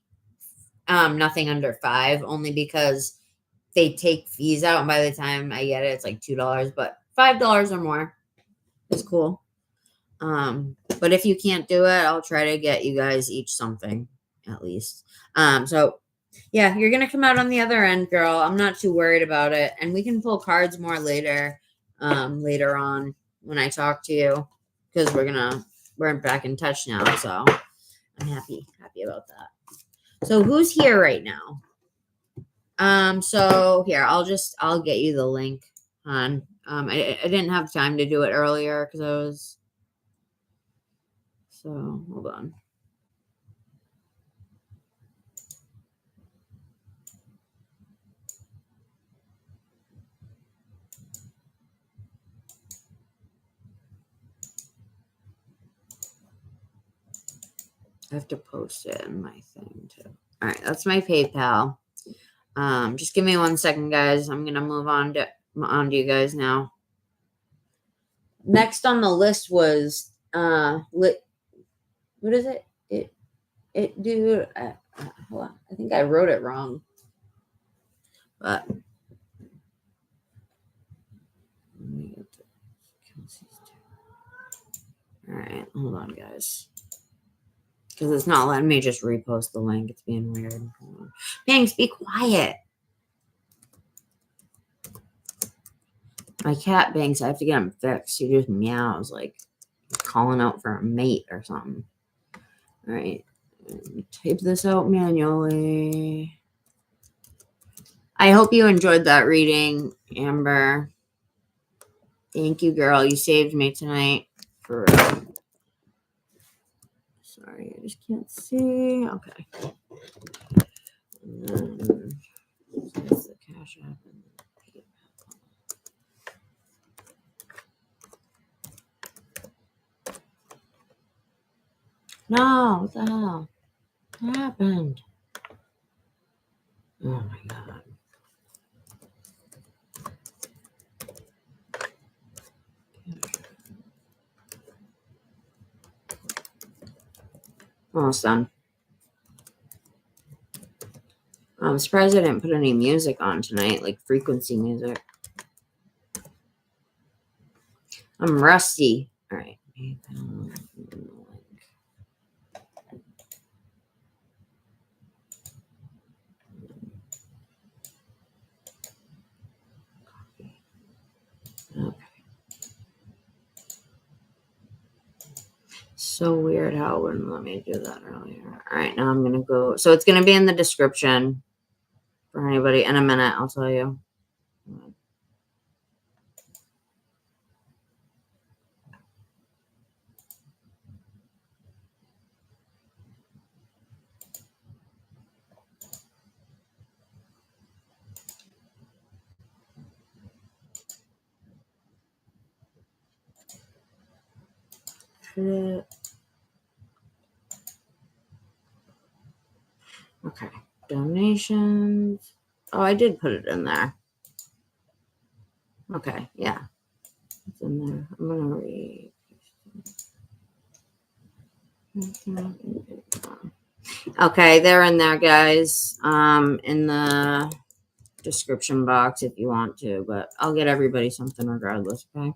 nothing under $5, only because they take fees out, and by the time I get it, it's like $2, but $5 or more is cool. But if you can't do it, I'll try to get you guys each something at least. So yeah, you're going to come out on the other end, girl. I'm not too worried about it. And we can pull cards more later on when I talk to you, because we're back in touch now. So I'm happy about that. So who's here right now? So here, I'll get you the link on, I didn't have time to do it earlier because I was, so hold on. I have to post it in my thing too. All right, that's my PayPal. Just give me 1 second, guys. I'm gonna move on to you guys now. Next on the list was what is it? Dude. Hold on. I think I wrote it wrong, but let me get to KelsiesTarot. All right, hold on, guys. Because it's not letting me just repost the link. It's being weird. Banks, be quiet. My cat Banks, I have to get him fixed. He just meows like he's calling out for a mate or something. All right. Let me type this out manually. I hope you enjoyed that reading, Amber. Thank you, girl. You saved me tonight. For real. Sorry. Sorry, I just can't see. Okay. And then there's the Cash App and the PayPal. No, what the hell? What happened? Oh my God. Almost done. I'm surprised I didn't put any music on tonight, like frequency music. I'm rusty. All right. Okay. So weird how it wouldn't let me do that earlier. All right, now I'm going to go. So it's going to be in the description for anybody. In a minute, I'll tell you. Okay, donations. Oh, I did put it in there. Okay, yeah. It's in there. I'm going to read. Okay, they're in there, guys. In the description box if you want to, but I'll get everybody something regardless, okay?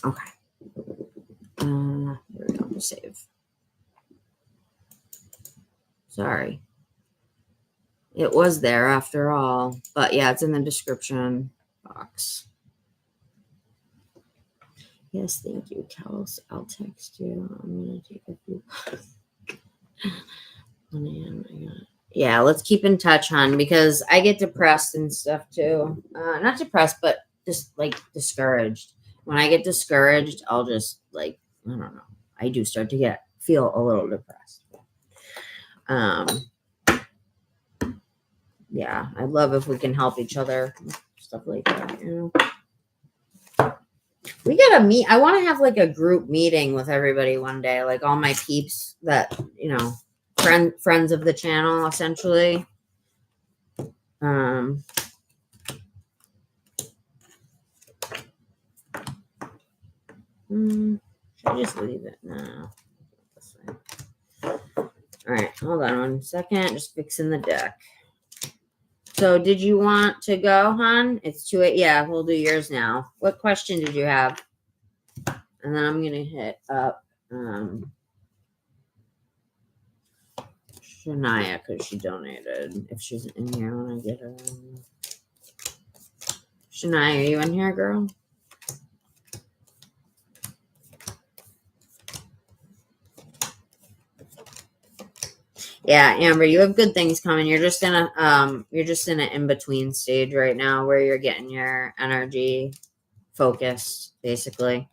Okay. There we go. Save. Sorry. It was there after all, but yeah, it's in the description box. Yes, thank you, Kels. I'll text you. I'm gonna take a few. Yeah, let's keep in touch, hon, because I get depressed and stuff too. Not depressed, but just like discouraged. When I get discouraged, I'll just like, I don't know. I do start to feel a little depressed. Yeah, I love if we can help each other, stuff like that, you know. We gotta meet. I want to have like a group meeting with everybody one day, like all my peeps that, you know, friends of the channel, essentially. Should I just leave it? No. All right, hold on 1 second. Just fixing the deck. So did you want to go, hon? It's 2:08. Yeah, we'll do yours now. What question did you have? And then I'm going to hit up Shania because she donated. If she's in here when I get her. Shania, are you in here, girl? Yeah, Amber, you have good things coming. You're just in an in-between stage right now where you're getting your energy focused, basically.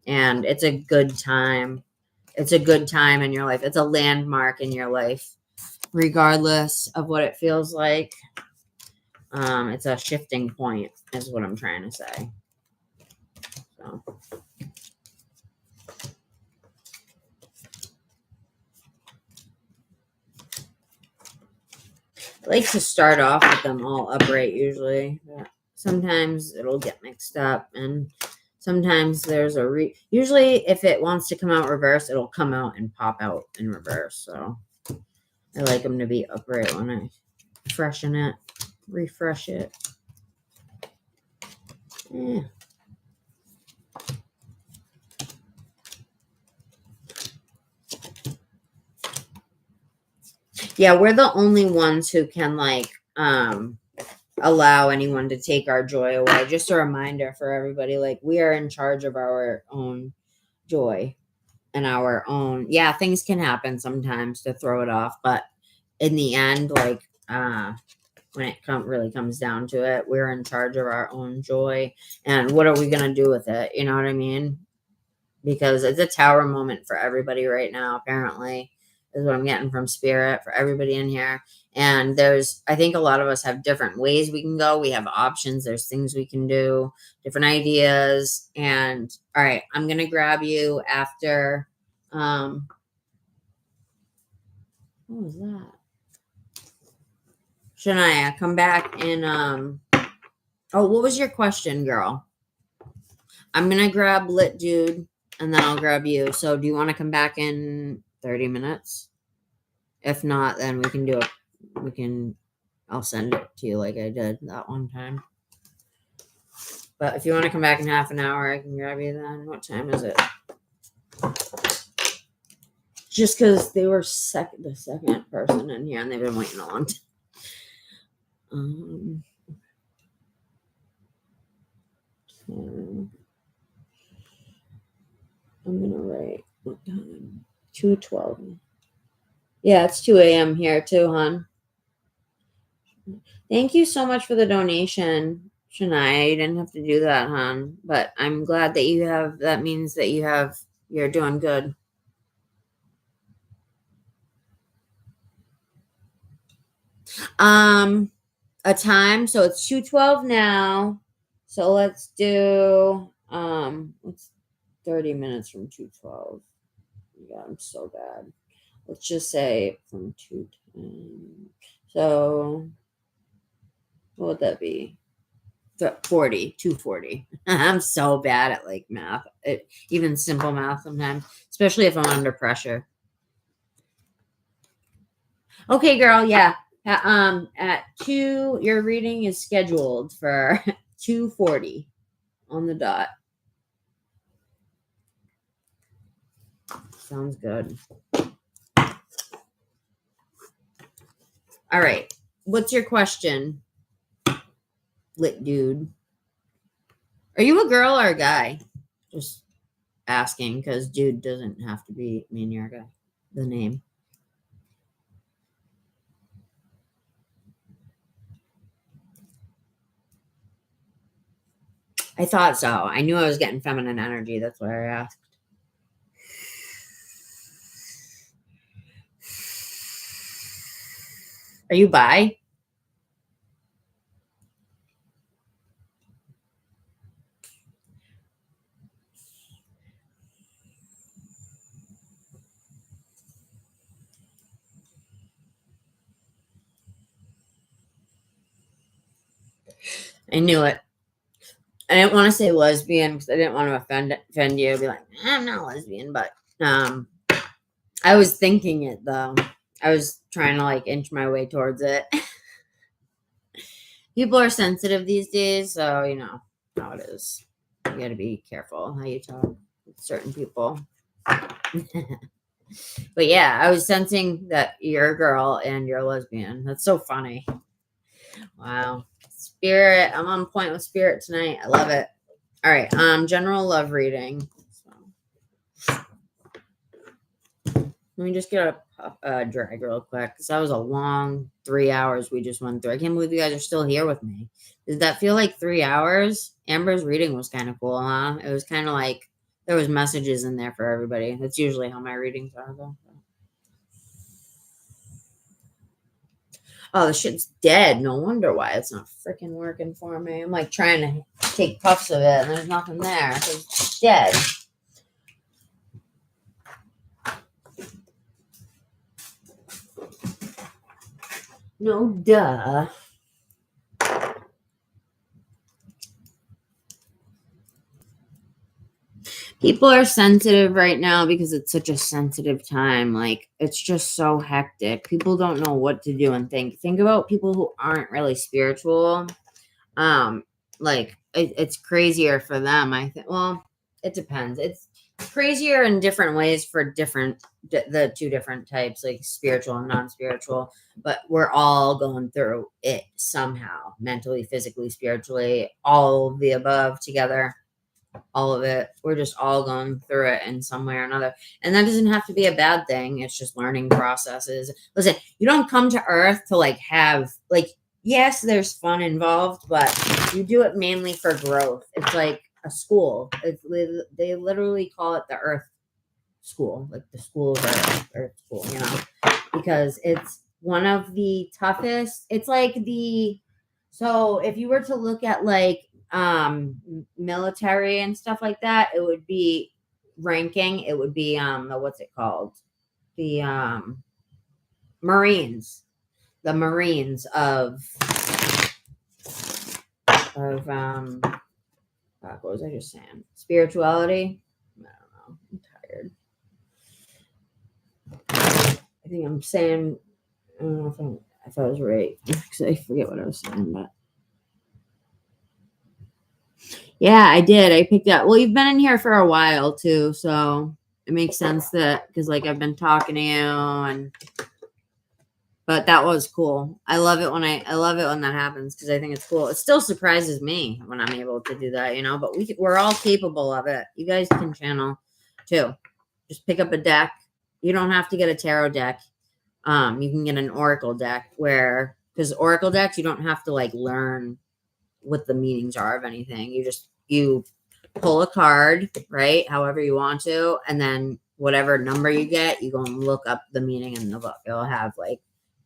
And it's a good time. It's a good time in your life. It's a landmark in your life, regardless of what it feels like. It's a shifting point, is what I'm trying to say. So. I like to start off with them all upright usually. But sometimes it'll get mixed up, and sometimes there's usually if it wants to come out reverse, it'll come out and pop out in reverse. So I like them to be upright when I refresh it. Yeah. Yeah, we're the only ones who can like allow anyone to take our joy away. Just a reminder for everybody, like we are in charge of our own joy and our own. Yeah, things can happen sometimes to throw it off, but in the end, like when it really comes down to it, we're in charge of our own joy. And what are we gonna do with it? You know what I mean? because it's a tower moment for everybody right now, apparently, is what I'm getting from spirit for everybody in here. And I think a lot of us have different ways we can go. We have options. There's things we can do, different ideas. And all right, I'm going to grab you after, what was that? Shania, come back in, oh, what was your question, girl? I'm going to grab Lit Dude and then I'll grab you. So do you want to come back in 30 minutes? If not, then we can do it. I'll send it to you like I did that one time. But if you want to come back in half an hour, I can grab you then. What time is it? Just because they were the second person in here and they've been waiting a long time. Okay. I'm going to write what time? 2:12. Yeah, it's 2 a.m. here too, hon. Thank you so much for the donation, Shania. You didn't have to do that, hon. But I'm glad that you have, that means that you're doing good. A time, so it's 2:12 now. So let's do, it's 30 minutes from 2:12. Yeah, I'm so bad. Let's just say from 2:10. So what would that be? 2:40. I'm so bad at like math, even simple math sometimes, especially if I'm under pressure. Okay, girl. Yeah. At 2, your reading is scheduled for 2:40 on the dot. Sounds good. All right. What's your question, Lit Dude? Are you a girl or a guy? Just asking, because dude doesn't have to be mean you're a guy. The name. I thought so. I knew I was getting feminine energy. That's why I asked. Are you bi? I knew it. I didn't want to say lesbian because I didn't want to offend you. Be like, I'm not lesbian, but I was thinking it though. I was trying to like inch my way towards it. People are sensitive these days, so you know how it is. You got to be careful how you talk with certain people. But yeah, I was sensing that you're a girl and you're a lesbian. That's so funny. Wow. Spirit, I'm on point with spirit tonight. I love it. All right, general love reading. So, let me just get a drag real quick because that was a long 3 hours we just went through. I can't believe you guys are still here with me. Did that feel like 3 hours? Amber's reading was kind of cool, huh? It was kind of like there was messages in there for everybody. That's usually how my readings are, though. Oh, the shit's dead. No wonder why it's not freaking working for me. I'm like trying to take puffs of it and there's nothing there. It's dead. No duh. People are sensitive right now because it's such a sensitive time. Like, it's just so hectic. People don't know what to do and think. Think about people who aren't really spiritual. Like, it's crazier for them, I think. Well, it depends. It's crazier in different ways for the two different types, like spiritual and non-spiritual. But we're all going through it somehow. Mentally, physically, spiritually, all of the above together. All of it. We're just all going through it in some way or another. And that doesn't have to be a bad thing. It's just learning processes. Listen, you don't come to Earth to like have like, yes, there's fun involved, but you do it mainly for growth. It's like a school. They literally call it the Earth School, like the school of Earth School, you know, because it's one of the toughest. It's like so if you were to look at like military and stuff like that, it would be ranking. It would be what's it called? The Marines. The Marines of what was I just saying? Spirituality? I don't know. I'm tired. I think I'm saying, I don't know if I was right. I forget what I was saying, but yeah, I did. I picked up. Well, you've been in here for a while too, so it makes sense that because like I've been talking to you but that was cool. I love it when that happens because I think it's cool. It still surprises me when I'm able to do that, you know, but we're all capable of it. You guys can channel too. Just pick up a deck. You don't have to get a tarot deck. You can get an oracle deck because oracle decks, you don't have to like learn what the meanings are of anything. You pull a card, right? However you want to, and then whatever number you get, you go and look up the meaning in the book. It'll have like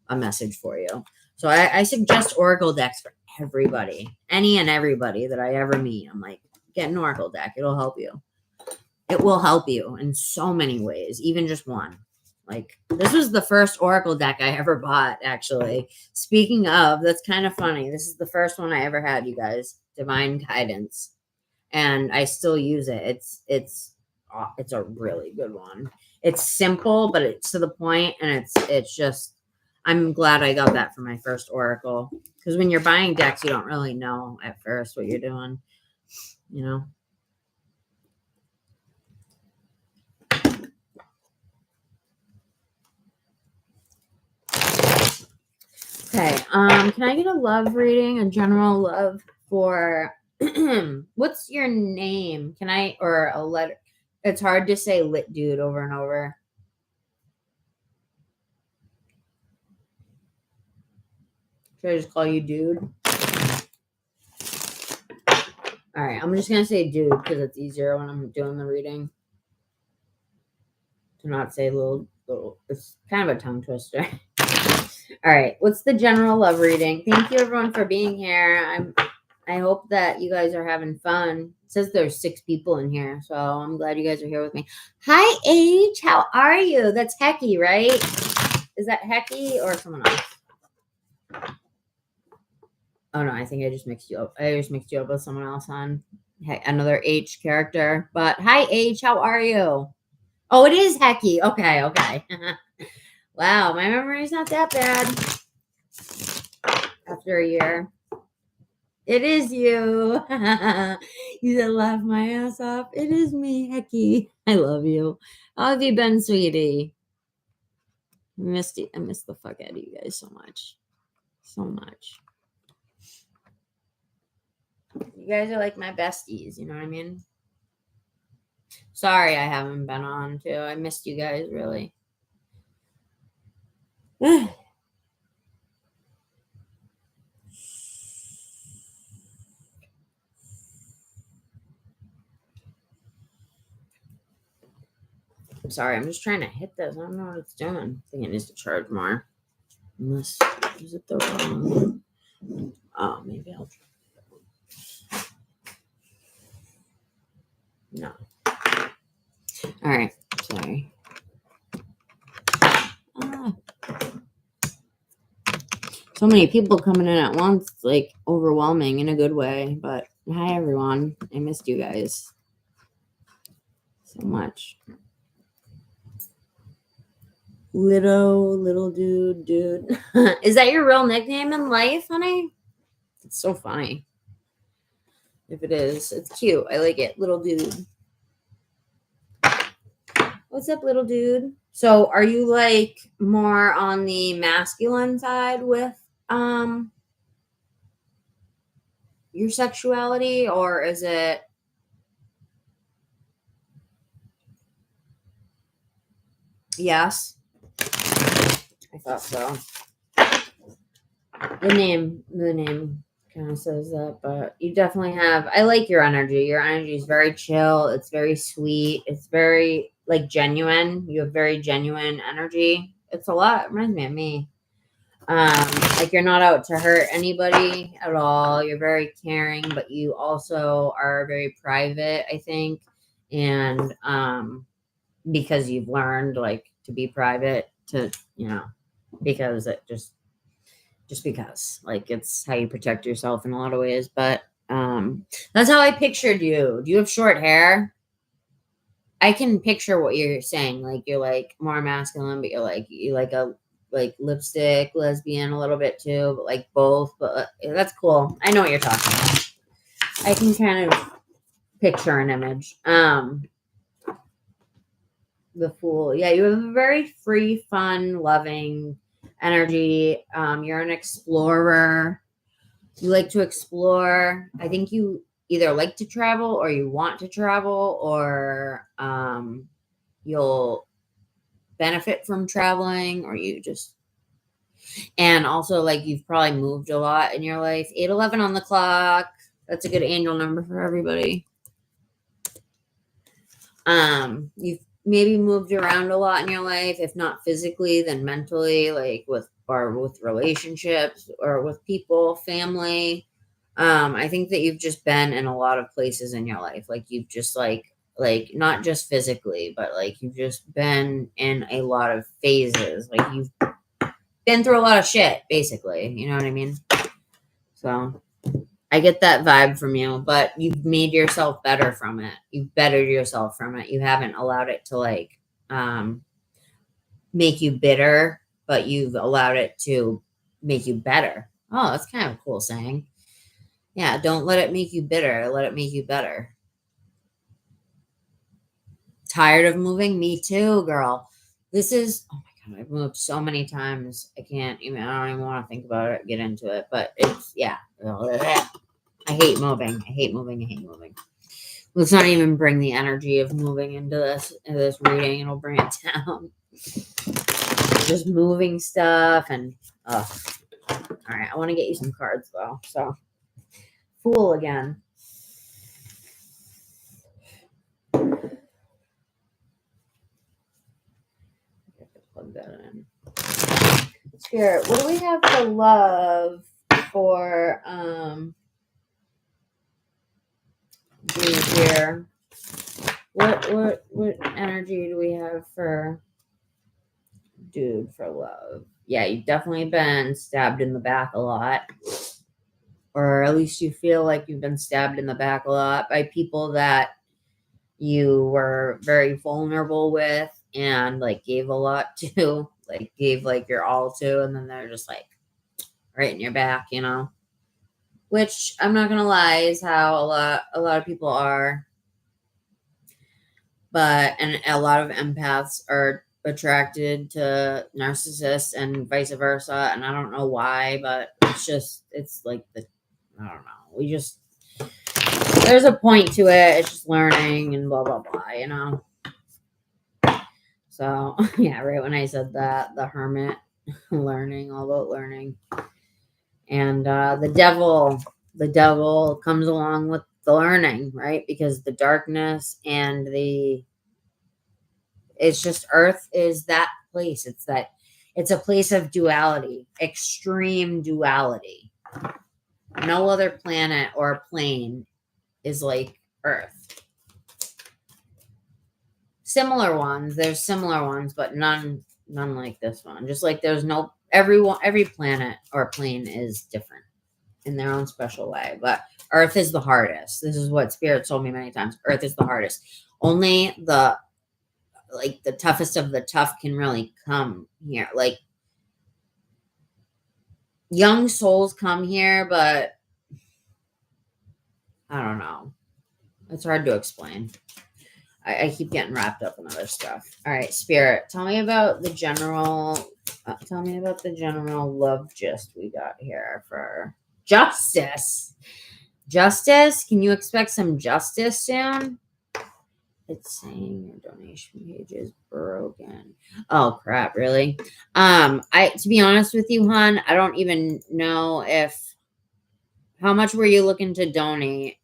a message for you. So I suggest oracle decks for everybody, any and everybody that I ever meet. I'm like, get an oracle deck. It'll help you. It will help you in so many ways, even just one. Like this was the first oracle deck I ever bought, actually. Speaking of, that's kind of funny. This is the first one I ever had, you guys. Divine Guidance. And I still use it. It's a really good one. It's simple, but it's to the point, and it's just I'm glad I got that for my first oracle. Because when you're buying decks, you don't really know at first what you're doing, you know. Okay, can I get a love reading, a general love for what's your name? Or a letter? It's hard to say lit dude over and over. Should I just call you dude? All right, I'm just gonna say dude because it's easier when I'm doing the reading to not say little. It's kind of a tongue twister. All right, what's the general love reading? Thank you everyone for being here. I hope that you guys are having fun. It says there's 6 people in here, so I'm glad you guys are here with me. Hi, H. How are you? That's Hecky, right? Is that Hecky or someone else? Oh no, I think I just mixed you up. I just mixed you up with someone else on another H character. But hi, H. How are you? Oh, it is Hecky. Okay. Wow, my memory's not that bad. After a year. It is you. You said laugh my ass off. It is me, Hecky. I love you. How have you been, sweetie? I missed the fuck out of you guys so much. So much. You guys are like my besties, you know what I mean? Sorry I haven't been on too. I missed you guys, really. I'm sorry, I'm just trying to hit this. I don't know what it's doing. I think it needs to charge more. Unless, is it the wrong? Oh, maybe I'll try. No. All right. Sorry. So many people coming in at once. It's like overwhelming in a good way. But hi, everyone. I missed you guys so much. Little dude. Is that your real nickname in life, honey? It's so funny. If it is, it's cute. I like it. Little dude. What's up, little dude? So are you like more on the masculine side with your sexuality, or is it yes? I thought so. The name kind of says that, but you definitely have, I like your energy. Your energy is very chill. It's very sweet. It's very like genuine. You have very genuine energy. It's a lot. It reminds me of me. Like you're not out to hurt anybody at all. You're very caring, but you also are very private, I think. And because you've learned like to be private, to, you know, because it just because like it's how you protect yourself in a lot of ways. But that's how I pictured you. Do you have short hair? I can picture what you're saying. Like you're like more masculine, but you like a like lipstick lesbian a little bit too, but like both. But that's cool. I know what you're talking about. I can kind of picture an image. The Fool. Yeah, you have a very free, fun, loving energy. You're an explorer. You like to explore. I think you either like to travel or you want to travel, or you'll benefit from traveling, or you just, and also like you've probably moved a lot in your life. 811 on the clock. That's a good angel number for everybody. You've maybe moved around a lot in your life, if not physically, then mentally, like with relationships or with people, family. I think that you've just been in a lot of places in your life. Like you've just like not just physically, but like you've just been in a lot of phases. Like you've been through a lot of shit, basically. You know what I mean? So I get that vibe from you, but you've made yourself better from it. You've bettered yourself from it. You haven't allowed it to like make you bitter, but you've allowed it to make you better. Oh, that's kind of a cool saying. Yeah, don't let it make you bitter. Let it make you better. Tired of moving? Me too, girl. This is, oh my God, I've moved so many times. I don't even want to think about it, get into it. But it's, yeah. I hate moving. I hate moving. I hate moving. Let's not even bring the energy of moving into this reading. It'll bring it down. Just moving stuff and, all right. I want to get you some cards though. So, Fool again. Plug that in. Spirit, what do we have for love for dude here? What energy do we have for dude for love? Yeah, you've definitely been stabbed in the back a lot. Or at least you feel like you've been stabbed in the back a lot by people that you were very vulnerable with and like gave a lot to, like gave like your all to, and then they're just like right in your back, you know, which I'm not gonna lie is how a lot of people are. But and a lot of empaths are attracted to narcissists and vice versa, and I don't know why, but it's like I don't know, there's a point to it. It's just learning and blah blah blah, you know. So yeah, right when I said that, the hermit, learning, all about learning. And the devil comes along with the learning, right? Because the darkness and it's just, earth is that place. It's a place of duality, extreme duality. No other planet or plane is like Earth. There's similar ones, but none like this one. Just like there's no, every planet or plane is different in their own special way, but Earth is the hardest. This is what Spirit told me many times. Earth is the hardest. Only the toughest of the tough can really come here. Like young souls come here, but I don't know. It's hard to explain. I keep getting wrapped up in other stuff. All right, Spirit, tell me about the general love gist we got here for justice. Justice? Can you expect some justice soon? It's saying your donation page is broken. Oh crap, really? To be honest with you, hon, I don't even know if How much were you looking to donate?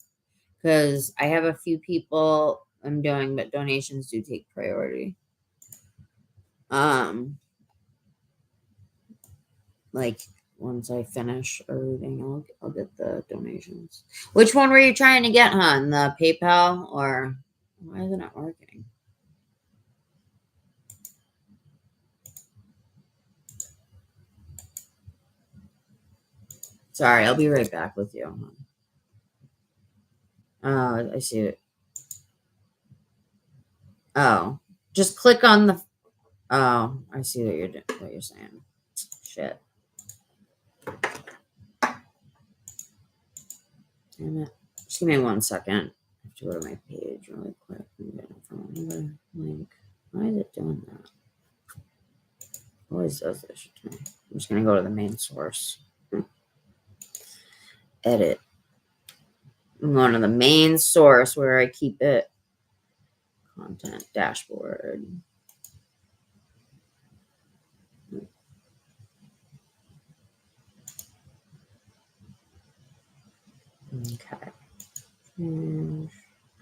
Because I have a few people I'm doing, but donations do take priority. Like once I finish a reading, I'll get the donations. Which one were you trying to get, hon? The PayPal, or why isn't it working? Sorry, I'll be right back with you. I see it. Oh, just click on the. Oh, I see what you're doing. What you're saying. Shit. Damn it. Just give me 1 second. I have to go to my page really quick and get it from another link. Why is it doing that? Always does this shit to me. I'm just gonna go to the main source. Edit. I'm going to the main source where I keep it. Content dashboard. Okay. Oh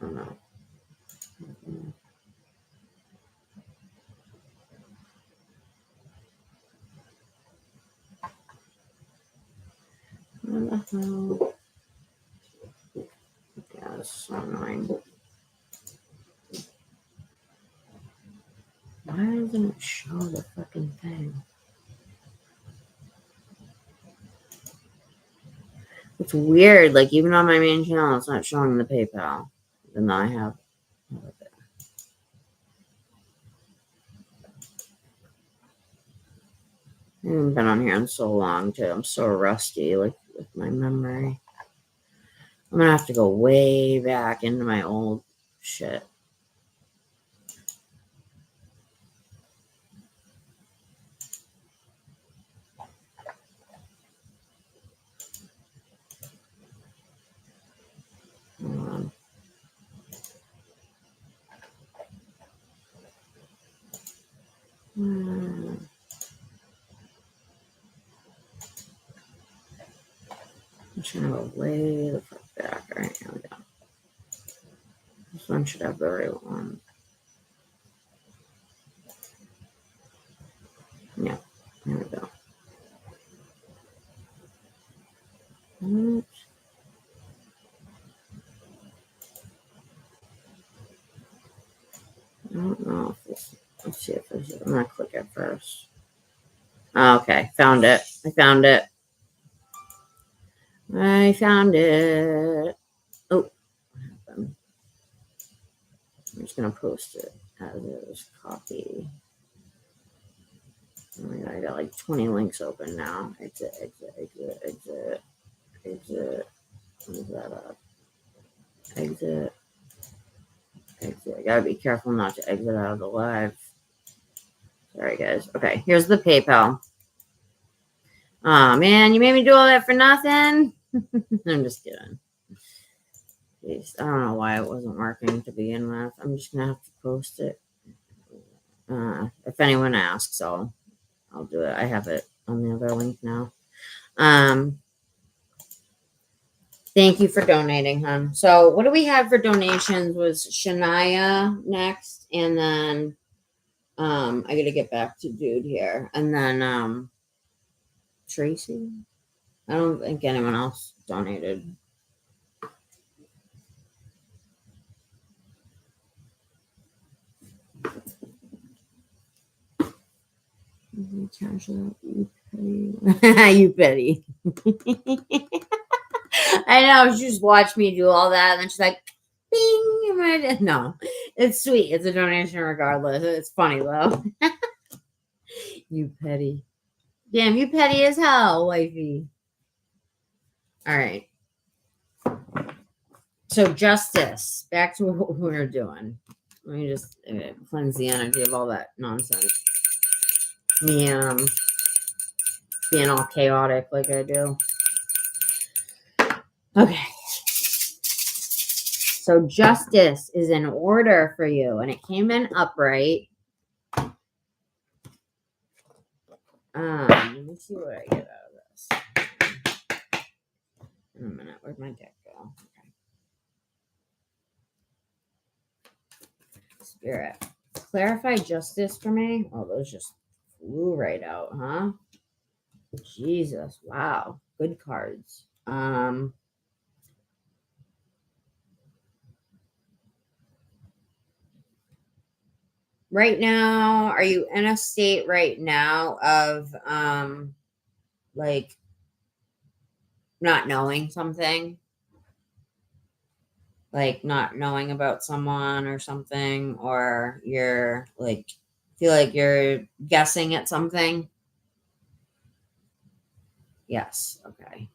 no. What the hell? Yeah, this is so annoying. Why doesn't it show the fucking thing? It's weird. Like, even on my main channel, it's not showing the PayPal. Even though I have it there. I haven't been on here in so long, too. I'm so rusty, like, with my memory. I'm gonna have to go way back into my old shit. Hold on. I'm just gonna go way the fuck back. All right, here we go. This one should have the right one. Yeah, here we go. What? I don't know if this. Let's see if this. I'm gonna click it first. Oh, okay, found it. I found it. I found it. Oh, what happened? I'm just gonna post it as is. Copy. Oh my god, I got like 20 links open now. Exit, exit, exit, exit, exit. Move that up. Exit, exit. I gotta be careful not to exit out of the live. Sorry, guys. Okay, here's the PayPal. Oh man, you made me do all that for nothing. I'm just kidding. Jeez, I don't know why it wasn't working to begin with. I'm just gonna have to post it. If anyone asks, I'll do it. I have it on the other link now. Thank you for donating, hon. So what do we have for donations was Shania next, and then I gotta get back to dude here, and then Tracy. I don't think anyone else donated. You petty. You petty. I know. She just watched me do all that, and then she's like, "Bing!" No, it's sweet. It's a donation regardless. It's funny though. You petty. Damn, you petty as hell, wifey. All right. So justice. Back to what we were doing. Let me just cleanse the energy of all that nonsense. Me being all chaotic like I do. Okay. So justice is in order for you, and it came in upright. Let me see what I get out of this. a minute. Where'd my deck go? Okay. Spirit, clarify justice for me. Oh, those just flew right out, huh? Jesus. Wow. Good cards. Right now, are you in a state right now of like not knowing something? Like not knowing about someone or something, or you're like feel like you're guessing at something? Yes. Okay.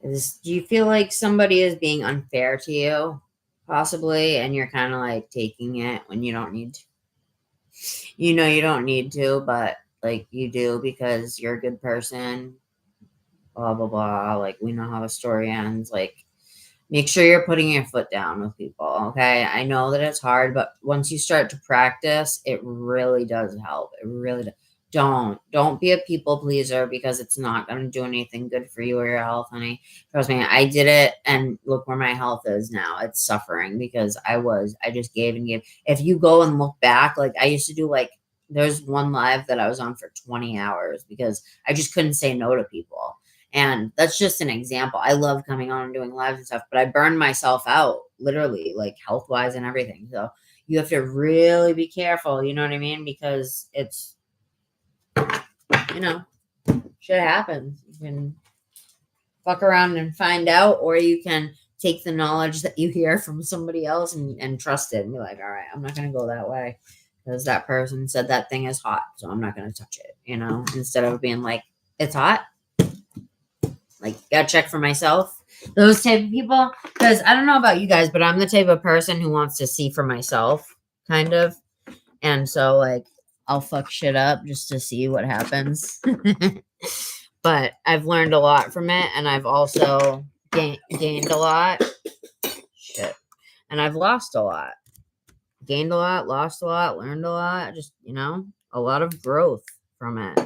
Do you feel like somebody is being unfair to you, possibly, and you're kind of like taking it when you don't need to? You know you don't need to, but like you do because you're a good person, blah, blah, blah. Like we know how the story ends. Like make sure you're putting your foot down with people, okay? I know that it's hard, but once you start to practice, it really does help. It really does. Don't be a people pleaser because it's not going to do anything good for you or your health, honey. Trust me, I did it and look where my health is now. It's suffering because I just gave and gave. If you go and look back, like I used to do, like there's one live that I was on for 20 hours because I just couldn't say no to people. And that's just an example. I love coming on and doing lives and stuff, but I burned myself out literally, like health-wise and everything. So you have to really be careful, you know what I mean? Because it's, shit happens. You can fuck around and find out, or you can take the knowledge that you hear from somebody else and trust it and be like, all right, I'm not going to go that way because that person said that thing is hot, so I'm not going to touch it, instead of being like, it's hot. Like, gotta check for myself. Those type of people, because I don't know about you guys, but I'm the type of person who wants to see for myself, kind of. And so, like, I'll fuck shit up just to see what happens. But I've learned a lot from it, and I've also gained a lot. Shit. And I've lost a lot. Gained a lot, lost a lot, learned a lot. Just, a lot of growth from it.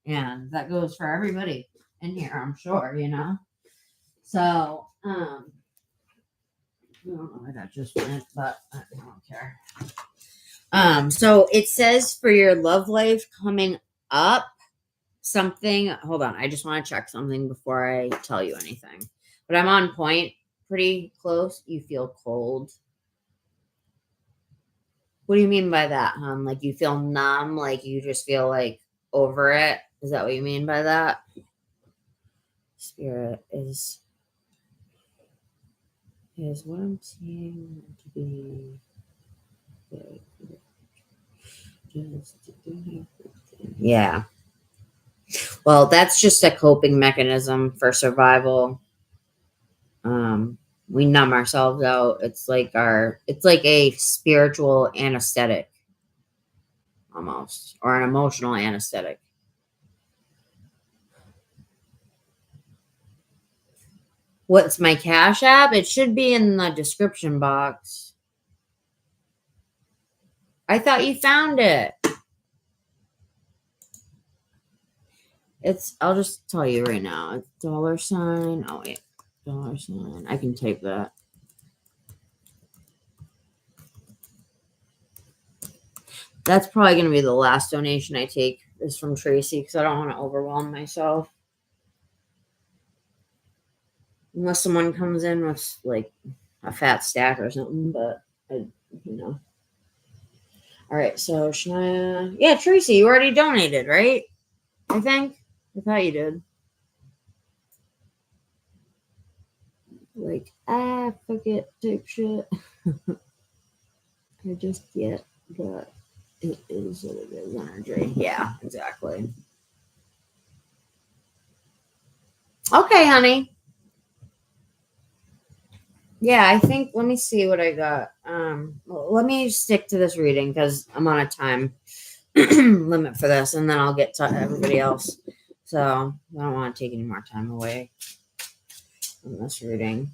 And that goes for everybody in here, I'm sure, So, I don't know where that just went, but I don't care. So it says for your love life coming up, something, hold on, I just want to check something before I tell you anything. But I'm on point, pretty close. You feel cold. What do you mean by that, hon? Like you feel numb, like you just feel like over it? Is that what you mean by that? Spirit is what I'm seeing to be yeah. Well, that's just a coping mechanism for survival. We numb ourselves out. It's like a spiritual anesthetic almost, or an emotional anesthetic. What's my Cash App? It should be in the description box. I thought you found it. I'll just tell you right now. It's $. Oh, wait. $. I can type that. That's probably going to be the last donation I take is from Tracy because I don't want to overwhelm myself. Unless someone comes in with like a fat stack or something, but All right, so Shania. Yeah, Tracy, you already donated, right? I think. I thought you did. Like, fuck it type shit. I just get that it is what it is energy. Yeah, exactly. Okay, honey. Yeah, I think, let me see what I got. Let me stick to this reading because I'm on a time limit for this, and then I'll get to everybody else. So I don't want to take any more time away. in this reading.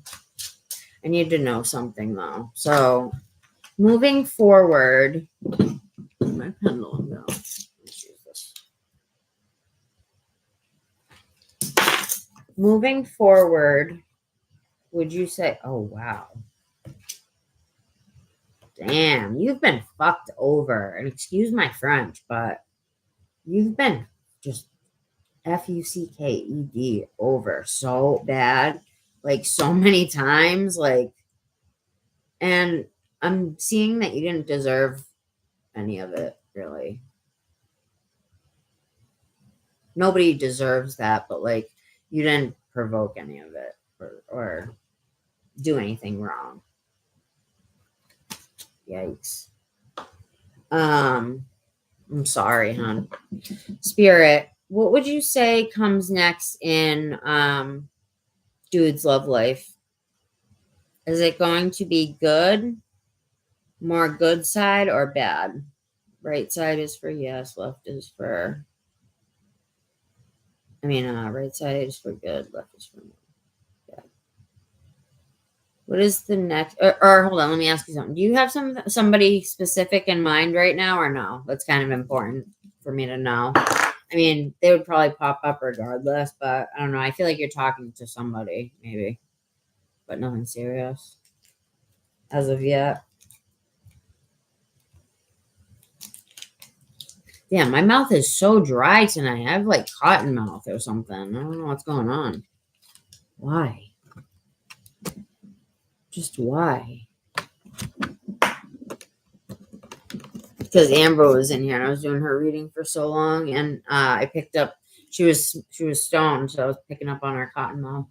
I need to know something though. So moving forward, my pendulum go. Let's use this. Moving forward, would you say, oh wow. Damn, you've been fucked over. And excuse my French, but you've been just FUCKED over so bad, like so many times, like, and I'm seeing that you didn't deserve any of it, really. Nobody deserves that, but like, you didn't provoke any of it or do anything wrong. Yikes. I'm sorry, hon. Spirit, what would you say comes next in dude's love life? Is it going to be good, more good side, or bad? Right side is for yes, left is for, right side is for good, left is for bad. What is the next, or hold on, let me ask you something. Do you have somebody specific in mind right now, or no? That's kind of important for me to know. I mean, they would probably pop up regardless, but I don't know. I feel like you're talking to somebody, maybe, but nothing serious as of yet. Damn, my mouth is so dry tonight. I have like cotton mouth or something. I don't know what's going on. Why? Just why? Because Amber was in here and I was doing her reading for so long, and I picked up. She was stoned, so I was picking up on her cotton mouth.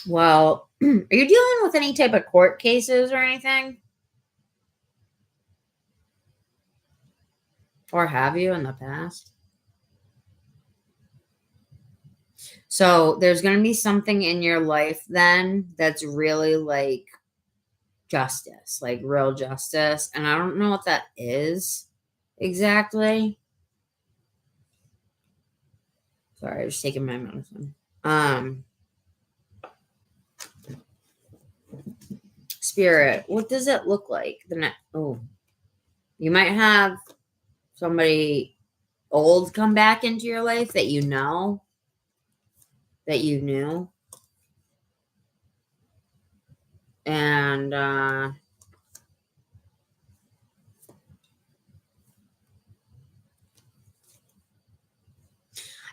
Well, are you dealing with any type of court cases or anything? Or have you in the past? So there's going to be something in your life then that's really like justice, like real justice. And I don't know what that is exactly. Sorry, I was taking my medicine. Spirit, what does it look like? You might have somebody old come back into your life that you know, that you knew. And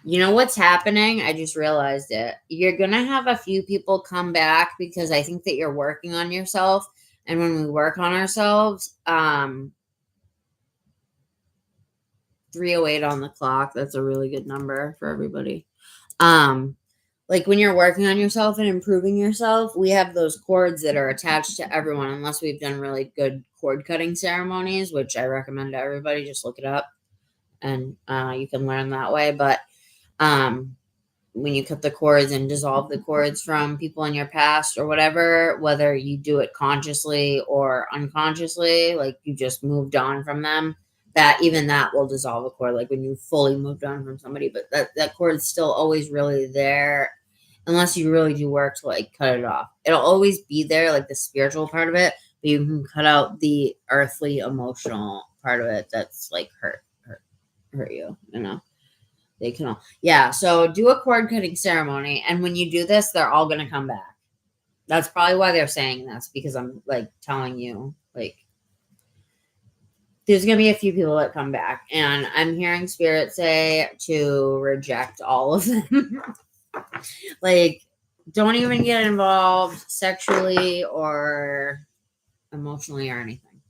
you know what's happening? I just realized it. You're going to have a few people come back because I think that you're working on yourself. And when we work on ourselves, 3:08 on the clock. That's a really good number for everybody. Like when you're working on yourself and improving yourself, we have those cords that are attached to everyone, unless we've done really good cord cutting ceremonies, which I recommend to everybody. Just look it up and you can learn that way. But when you cut the cords and dissolve the cords from people in your past or whatever, whether you do it consciously or unconsciously, like you just moved on from them, that will dissolve a cord, like when you fully moved on from somebody. But that cord is still always really there unless you really do work to like cut it off. It'll always be there, like the spiritual part of it, but you can cut out the earthly emotional part of it that's like hurt you, you know. They can all, yeah. So do a cord cutting ceremony, and when you do this, they're all gonna come back. That's probably why they're saying this, because I'm like telling you, like, there's gonna be a few people that come back, and I'm hearing Spirit say to reject all of them. Like, don't even get involved sexually or emotionally or anything.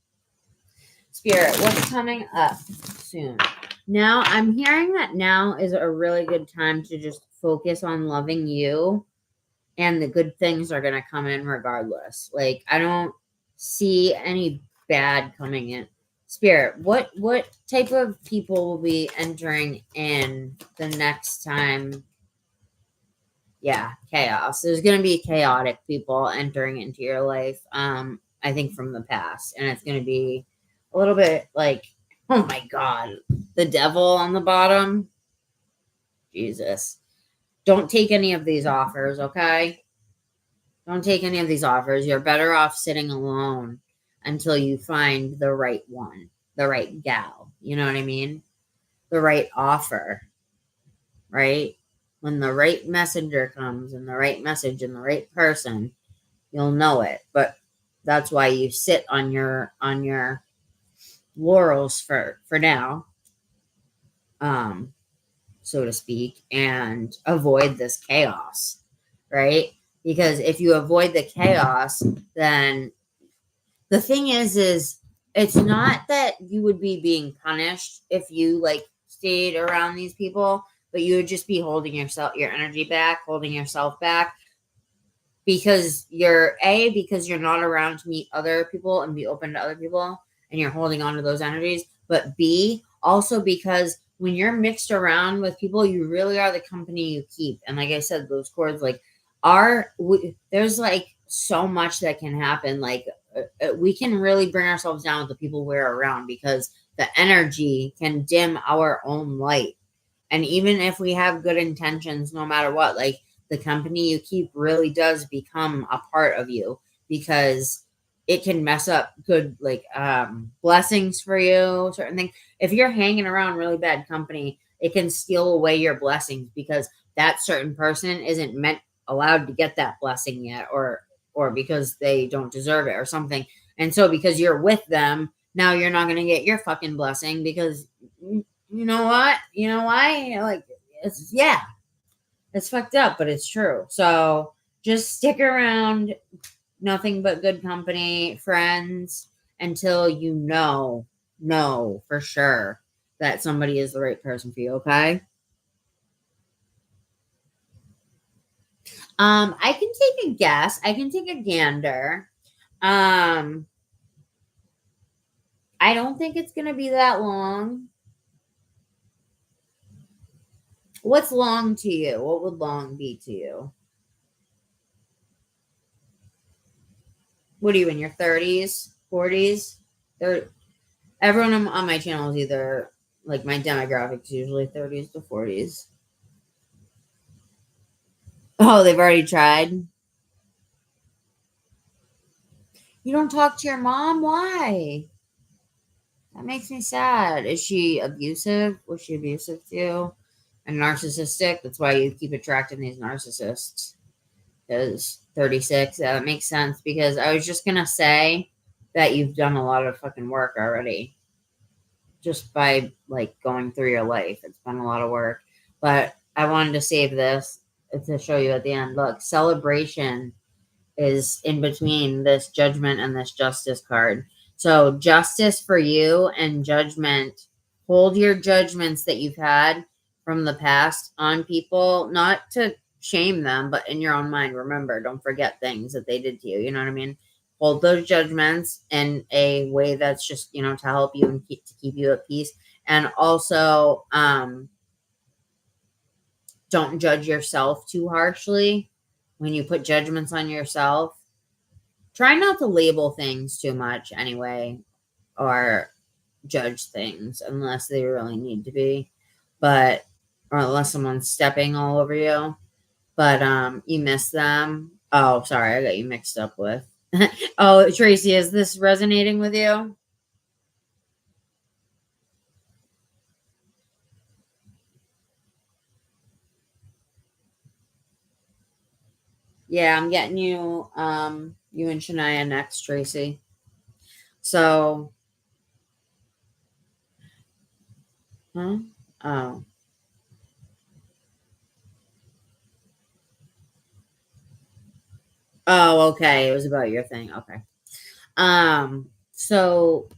Spirit, what's coming up soon? Now, I'm hearing that now is a really good time to just focus on loving you, and the good things are going to come in regardless. Like, I don't see any bad coming in. Spirit, what type of people will be entering in the next time? Yeah, chaos. There's going to be chaotic people entering into your life, I think from the past. And it's going to be a little bit like Oh my God. The devil on the bottom. Jesus. Don't take any of these offers, okay? Don't take any of these offers. You're better off sitting alone until you find the right one, the right gal. You know what I mean? The right offer, right? When the right messenger comes and the right message and the right person, you'll know it. But that's why you sit on your laurels for now, so to speak, and avoid this chaos, right? Because if you avoid the chaos, then the thing is it's not that you would be being punished if you like stayed around these people, but you would just be holding your energy back, holding yourself back, because you're not around to meet other people and be open to other people, and you're holding on to those energies. But B, also because when you're mixed around with people, you really are the company you keep. And like I said, those cords there's like so much that can happen. Like we can really bring ourselves down with the people we're around, because the energy can dim our own light. And even if we have good intentions, no matter what, like the company you keep really does become a part of you, because it can mess up good, like, blessings for you, certain things. If you're hanging around really bad company, it can steal away your blessings, because that certain person isn't allowed to get that blessing yet, or because they don't deserve it or something. And so because you're with them, now you're not going to get your fucking blessing, because you know what? You know why? Like, it's fucked up, but it's true. So just stick around nothing but good company, friends, until you know for sure that somebody is the right person for you, okay? I can take a guess. I can take a gander. I don't think it's going to be that long. What's long to you? What would long be to you? What are you, in your 30s, 40s? Everyone on my channel is either, like, my demographics usually 30s to 40s. Oh, they've already tried? You don't talk to your mom? Why? That makes me sad. Is she abusive? Was she abusive to you? And narcissistic? That's why you keep attracting these narcissists. Because 36, that makes sense. Because I was just going to say that you've done a lot of fucking work already. Just by, like, going through your life. It's been a lot of work. But I wanted to save this to show you at the end. Look, celebration is in between this judgment and this justice card. So justice for you and judgment. Hold your judgments that you've had from the past on people, not to shame them, but in your own mind. Remember, don't forget things that they did to you. You know what I mean? Hold those judgments in a way that's just, to help you and keep you at peace. And also, don't judge yourself too harshly when you put judgments on yourself. Try not to label things too much anyway, or judge things unless they really need to be, or unless someone's stepping all over you. But you miss them. Oh, sorry, I got you mixed up with. Oh, Tracy, is this resonating with you? Yeah, I'm getting you, you and Shania next, Tracy. So, huh? Oh. Oh, okay. It was about your thing. Okay. So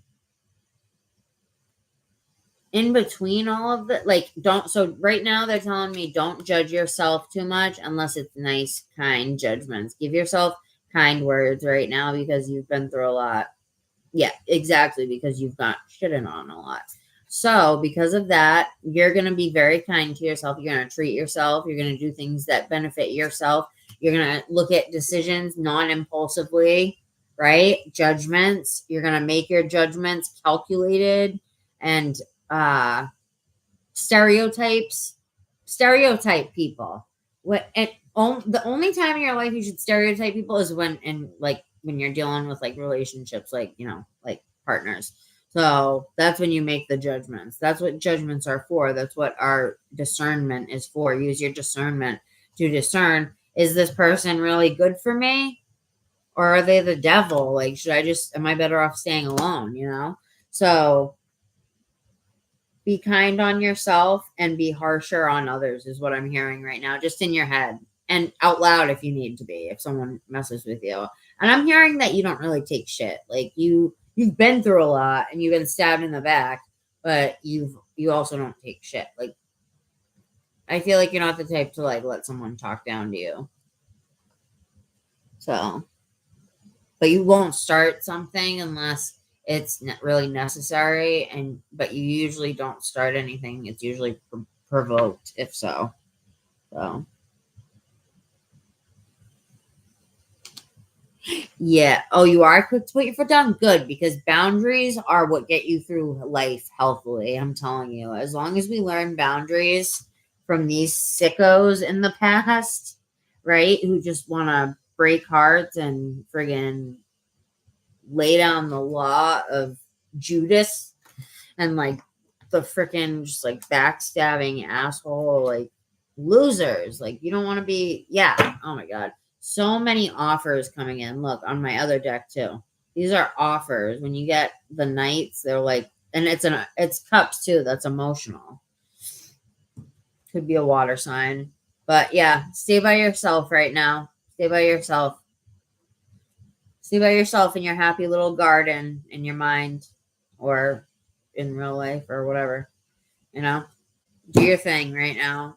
in between all of that, like, so right now they're telling me don't judge yourself too much unless it's nice, kind judgments. Give yourself kind words right now, because you've been through a lot. Yeah, exactly. Because you've got shitting on a lot. So because of that, you're going to be very kind to yourself. You're going to treat yourself. You're going to do things that benefit yourself. You're going to look at decisions non-impulsively, right? Judgments. You're going to make your judgments calculated and stereotype people. The only time in your life you should stereotype people is when you're dealing with like relationships, like, you know, like partners. So that's when you make the judgments. That's what judgments are for. That's what our discernment is for. Use your discernment to discern, is this person really good for me? Or are they the devil? Like, am I better off staying alone, you know? So be kind on yourself and be harsher on others is what I'm hearing right now, just in your head and out loud if you need to be, if someone messes with you. And I'm hearing that you don't really take shit. Like you've been through a lot and you've been stabbed in the back, but you also don't take shit. Like, I feel like you're not the type to like let someone talk down to you. So, but you won't start something unless it's not really necessary, but you usually don't start anything. It's usually provoked, if so. So, yeah. Oh, you are quick to put your foot down? Good, because boundaries are what get you through life healthily. I'm telling you, as long as we learn boundaries from these sickos in the past, right, who just want to break hearts and friggin' lay down the law of Judas and like the freaking just like backstabbing asshole, like losers. Like, you don't want to be, yeah. Oh my God. So many offers coming in. Look on my other deck too. These are offers. When you get the knights, they're like, and it's cups too. That's emotional. Could be a water sign, but yeah, stay by yourself right now. Stay by yourself. Stay by yourself in your happy little garden in your mind or in real life or whatever, you know, do your thing right now.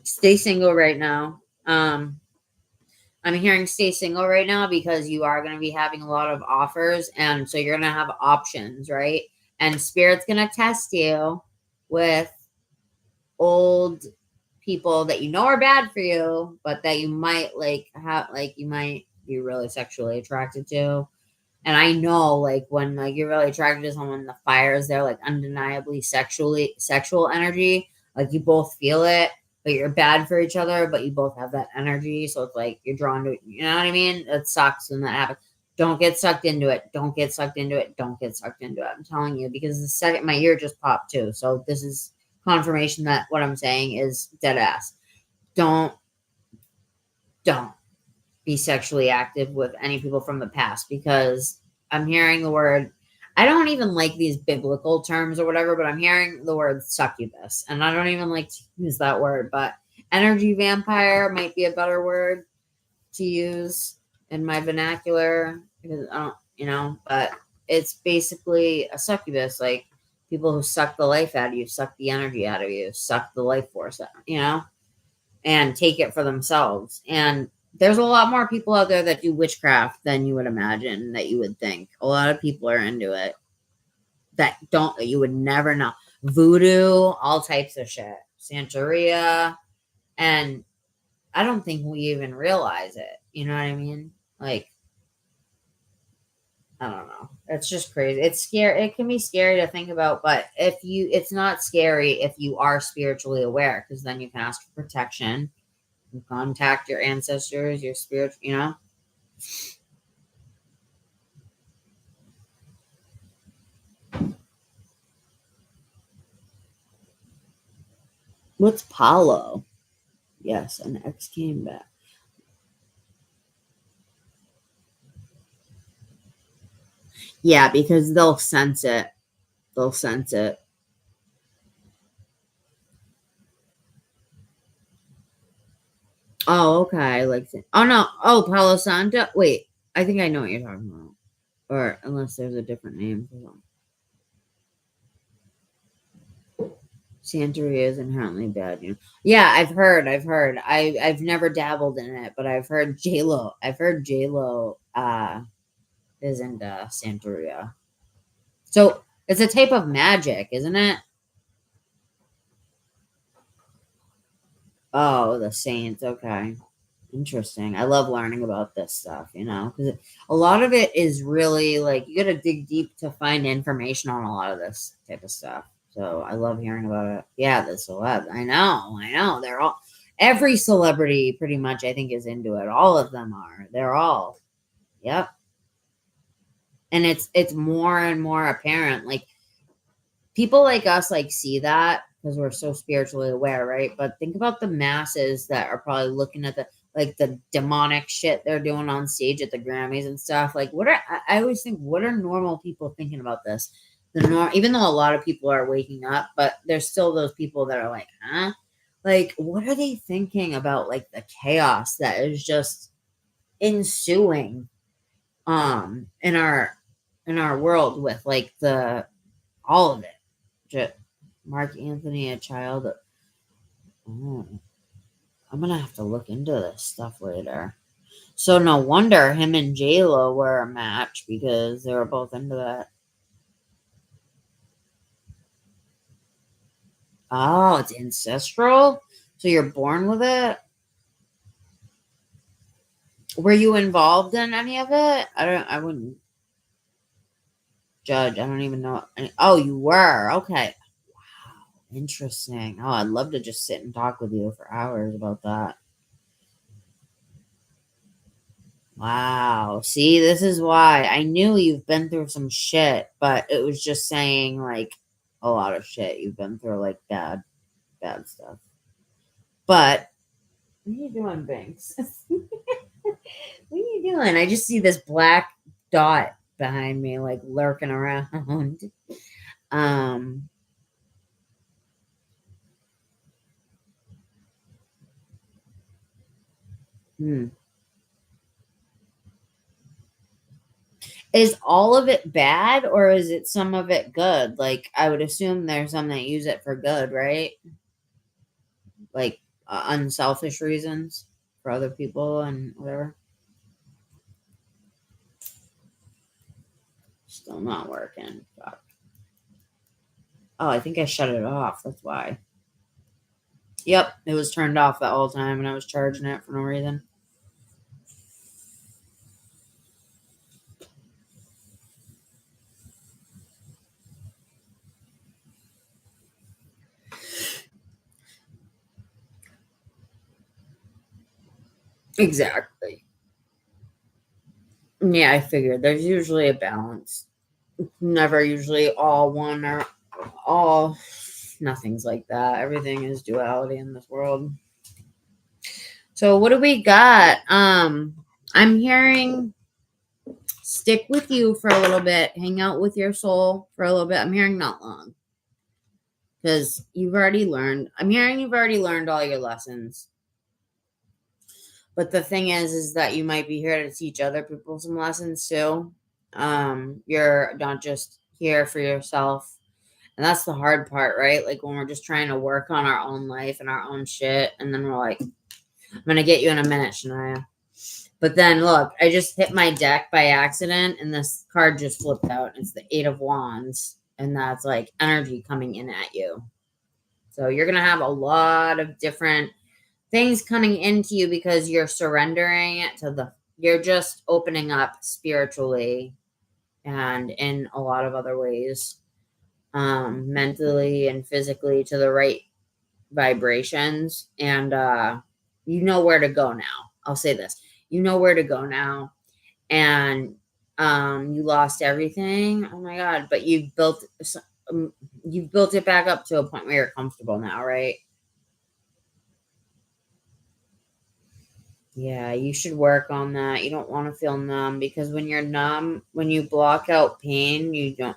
Stay single right now. I'm hearing stay single right now because you are going to be having a lot of offers. And so you're going to have options, right? And Spirit's going to test you with old people that you know are bad for you, but that you might you might be really sexually attracted to. And I know, like, when like you're really attracted to someone, the fire is there, like undeniably sexual energy. Like you both feel it, but you're bad for each other, but you both have that energy. So it's like you're drawn to it. You know what I mean? It sucks when that happens. Don't get sucked into it. Don't get sucked into it. Don't get sucked into it. I'm telling you, because the second my ear just popped too. So this is confirmation that what I'm saying is dead ass. Don't be sexually active with any people from the past, because I'm hearing the word, I don't even like these biblical terms or whatever, but I'm hearing the word succubus, and I don't even like to use that word, but energy vampire might be a better word to use in my vernacular, because I don't, but it's basically a succubus, like people who suck the life out of you, suck the energy out of you, suck the life force out, and take it for themselves. And there's a lot more people out there that do witchcraft than you would imagine, that you would think. A lot of people are into it that you would never know. Voodoo, all types of shit. Santeria. And I don't think we even realize it. You know what I mean? Like, I don't know. It's just crazy. It's scary. It can be scary to think about, but it's not scary if you are spiritually aware, because then you can ask for protection. You contact your ancestors, your spirit, What's Paulo? Yes, an ex came back. Yeah, because they'll sense it. They'll sense it. Oh, okay. Oh no. Oh, Palo Santo. Wait, I think I know what you're talking about. Or unless there's a different name for them. Santeria is inherently bad. Yeah, I've heard. I've never dabbled in it, but I've heard J-Lo. Is into Santeria. So it's a type of magic, isn't it? Oh, the saints. Okay. Interesting. I love learning about this stuff, because a lot of it is really like you got to dig deep to find information on a lot of this type of stuff. So I love hearing about it. Yeah, the celeb. I know. Every celebrity pretty much I think is into it. All of them are. They're all. Yep. And it's more and more apparent. Like people like us like see that because we're so spiritually aware, right? But think about the masses that are probably looking at the demonic shit they're doing on stage at the Grammys and stuff. Like I always think, what are normal people thinking about this? Even though a lot of people are waking up, but there's still those people that are like, huh? Like, what are they thinking about like the chaos that is just ensuing in our world with like all of it. Mark Anthony, a child. Oh, I'm gonna have to look into this stuff later. So no wonder him and J-Lo were a match because they were both into that. Oh, it's ancestral? So you're born with it? Were you involved in any of it? I wouldn't judge. I don't even know. Oh, you were. Okay. Wow. Interesting. Oh, I'd love to just sit and talk with you for hours about that. Wow. See, this is why I knew you've been through some shit, but it was just saying like a lot of shit. You've been through like bad stuff. But what are you doing, Banks? What are you doing? I just see this black dot behind me, like lurking around. Um, hmm. Is all of it bad or is it some of it good? Like, I would assume there's some that use it for good, right? Like, unselfish reasons for other people and whatever. Still not working. Fuck. Oh, I think I shut it off. That's why. Yep, it was turned off the whole time and I was charging it for no reason. Exactly. Yeah, I figured there's usually a balance. Never usually all one or all. Nothing's like that. Everything is duality in this world. So what do we got? I'm hearing stick with you for a little bit, hang out with your soul for a little bit. I'm hearing not long. Because you've already learned. I'm hearing you've already learned all your lessons. But the thing is that you might be here to teach other people some lessons too. You're not just here for yourself. And that's the hard part, right? Like when we're just trying to work on our own life and our own shit. And then we're like, I'm going to get you in a minute, Shania. But then look, I just hit my deck by accident and this card just flipped out. It's the 8 of Wands. And that's like energy coming in at you. So you're going to have a lot of different things coming into you because you're surrendering it to you're just opening up spiritually and in a lot of other ways, mentally and physically to the right vibrations. And you know where to go now. I'll say this. You know where to go now. And you lost everything. Oh my God. But you've built it back up to a point where you're comfortable now, right? Yeah, you should work on that. You don't want to feel numb because when you're numb, when you block out pain,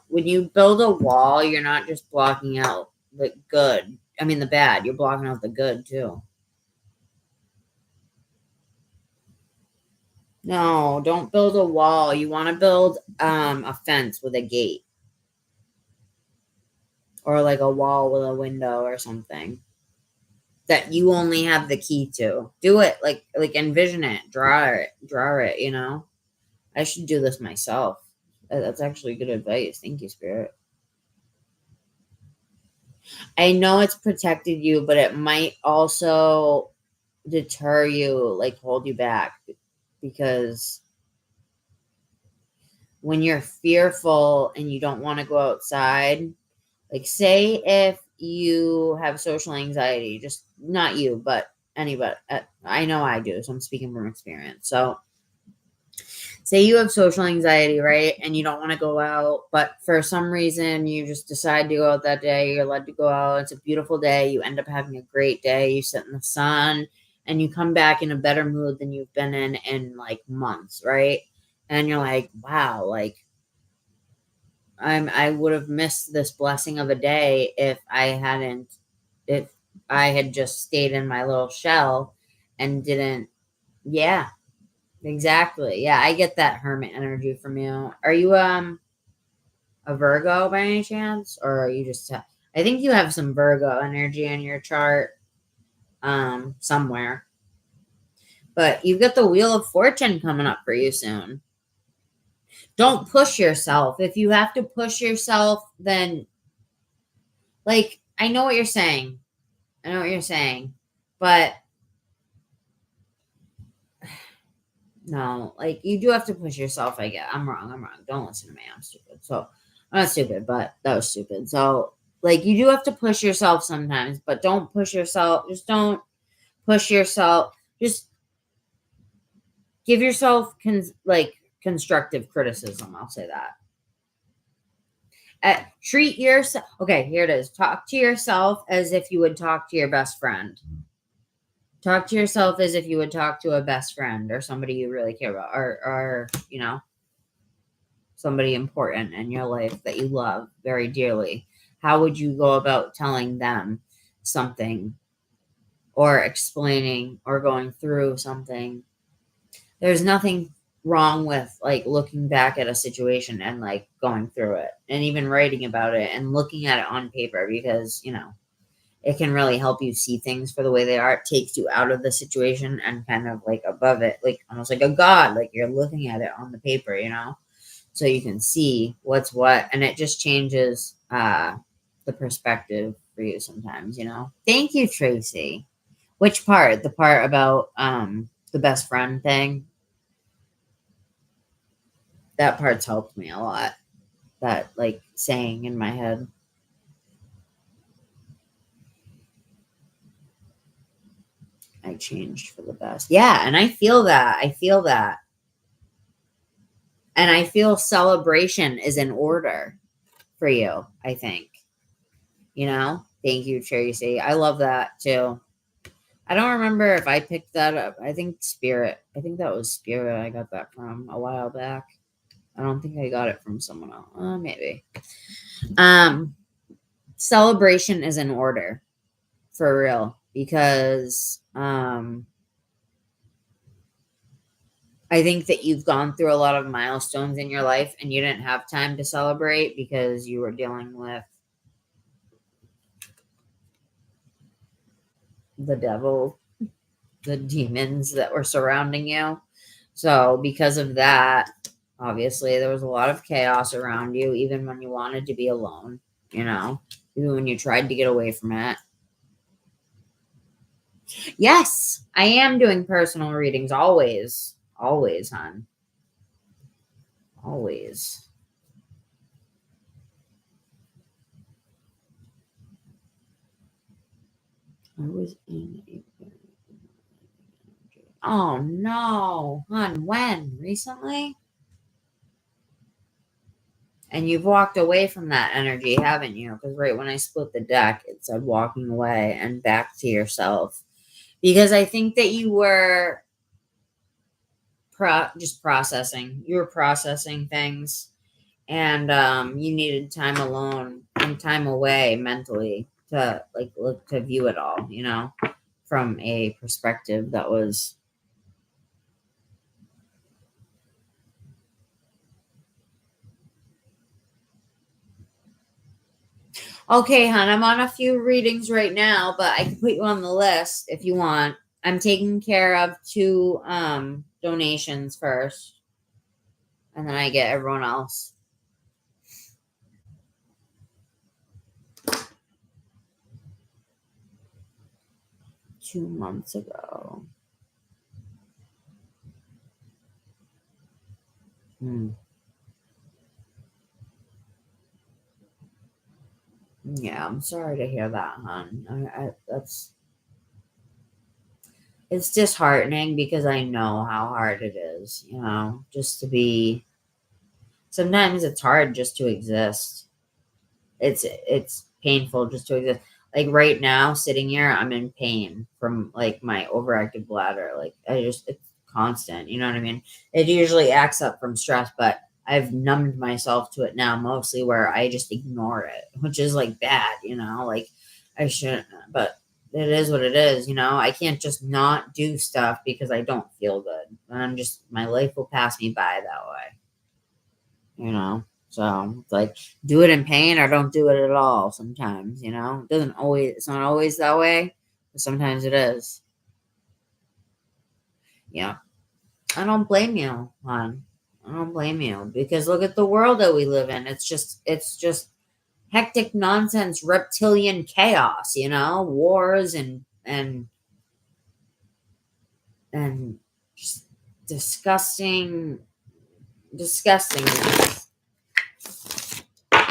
when you build a wall, you're not just blocking out the good. I mean, the bad, you're blocking out the good too. No, don't build a wall. You want to build a fence with a gate or like a wall with a window or something that you only have the key to. Do it like envision it, draw it, I should do this myself. That's actually good advice. Thank you, Spirit. I know it's protected you, but it might also deter you, like hold you back, because when you're fearful and you don't want to go outside, like say if you have social anxiety, just not you, but anybody, I know I do, so I'm speaking from experience. So say you have social anxiety, right? And you don't want to go out, but for some reason you just decide to go out that day. You're led to go out. It's a beautiful day. You end up having a great day. You sit in the sun and you come back in a better mood than you've been in like months, right? And you're like, wow, like I would have missed this blessing of a day if I had just stayed in my little shell and didn't. Yeah, exactly. Yeah, I get that hermit energy from you. Are you a Virgo by any chance, or are you just? I think you have some Virgo energy in your chart, somewhere. But you've got the Wheel of Fortune coming up for you soon. Don't push yourself. If you have to push yourself, then like I know what you're saying. But no, like you do have to push yourself. I get. I'm wrong. Don't listen to me. I'm stupid. So I'm not stupid, but that was stupid. So like you do have to push yourself sometimes, but don't push yourself. Just don't push yourself. Just give yourself constructive criticism. I'll say that. Treat yourself. Okay, here it is. Talk to yourself as if you would talk to your best friend. Talk to yourself as if you would talk to a best friend or somebody you really care about, or somebody important in your life that you love very dearly. How would you go about telling them something or explaining or going through something? There's nothing wrong with like looking back at a situation and like going through it and even writing about it and looking at it on paper, because it can really help you see things for the way they are. It takes you out of the situation and kind of like above it, like almost like a god, like you're looking at it on the paper, so you can see what's what, and it just changes the perspective for you sometimes. Thank you, Tracy. Which part? The part about the best friend thing? That part's helped me a lot. That like saying in my head. I changed for the best. Yeah, and I feel that. And I feel celebration is in order for you, I think. Thank you, Tracy. I love that too. I don't remember if I picked that up. I think that was Spirit I got that from a while back. I don't think I got it from someone else. Maybe. Celebration is in order for real, because I think that you've gone through a lot of milestones in your life and you didn't have time to celebrate because you were dealing with the devil, the demons that were surrounding you. So because of that, obviously there was a lot of chaos around you, even when you wanted to be alone, even when you tried to get away from it. Yes, I am doing personal readings always. Always, hon. Always. I was in a... Oh, no. Hon, when? Recently? And you've walked away from that energy, haven't you? Because right when I split the deck, it said walking away and back to yourself. Because I think that you were just processing. You were processing things. And you needed time alone and time away mentally to like look to view it all, from a perspective that was... Okay, hon, I'm on a few readings right now, but I can put you on the list if you want. I'm taking care of 2 donations first, and then I get everyone else. 2 months ago. Yeah, I'm sorry to hear that, hon. It's disheartening because I know how hard it is, just to be. Sometimes it's hard just to exist. It's painful just to exist. Like right now, sitting here, I'm in pain from like my overactive bladder. Like it's constant. You know what I mean? It usually acts up from stress, but I've numbed myself to it now, mostly where I just ignore it, which is like bad. Like I shouldn't, but it is what it is. I can't just not do stuff because I don't feel good. And my life will pass me by that way. So it's like, do it in pain or don't do it at all sometimes, it's not always that way, but sometimes it is. Yeah. I don't blame you, hon. I don't blame you because look at the world that we live in. It's just hectic nonsense, reptilian chaos, wars and just disgusting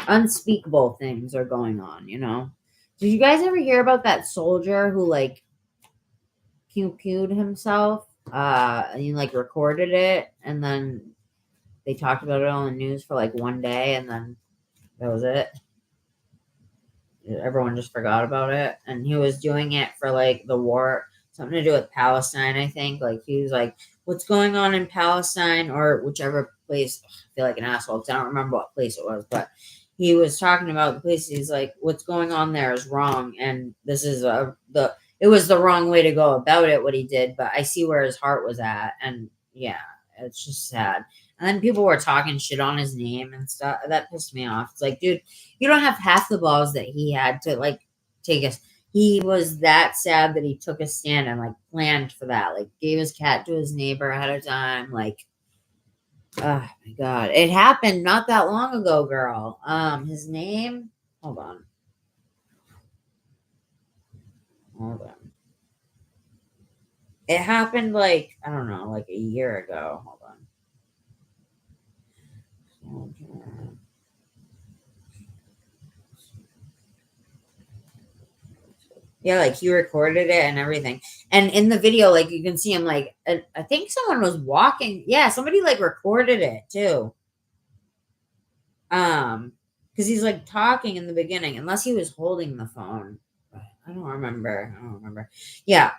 unspeakable things are going on. Did you guys ever hear about that soldier who like pew-pewed himself and he like recorded it and then they talked about it on the news for like one day and then that was it? Everyone just forgot about it, and he was doing it for like the war, something to do with Palestine, I think. Like he was like, what's going on in Palestine or whichever place. I feel like an asshole because I don't remember what place it was, but he was talking about the place. He's like, what's going on there is wrong, and this is it was the wrong way to go about it, what he did, but I see where his heart was at, and yeah, it's just sad. And then people were talking shit on his name and stuff. That pissed me off. It's like, dude, you don't have half the balls that he had to like take us. He was that sad that he took a stand and like planned for that. Like gave his cat to his neighbor ahead of time. Like, oh my God. It happened not that long ago, girl. His name, hold on. It happened like, I don't know, like a year ago. Hold on. Yeah, like he recorded it and everything. And in the video, like you can see him like, I think someone was walking. Yeah, somebody like recorded it too. Because he's like talking in the beginning, unless he was holding the phone. I don't remember. Yeah,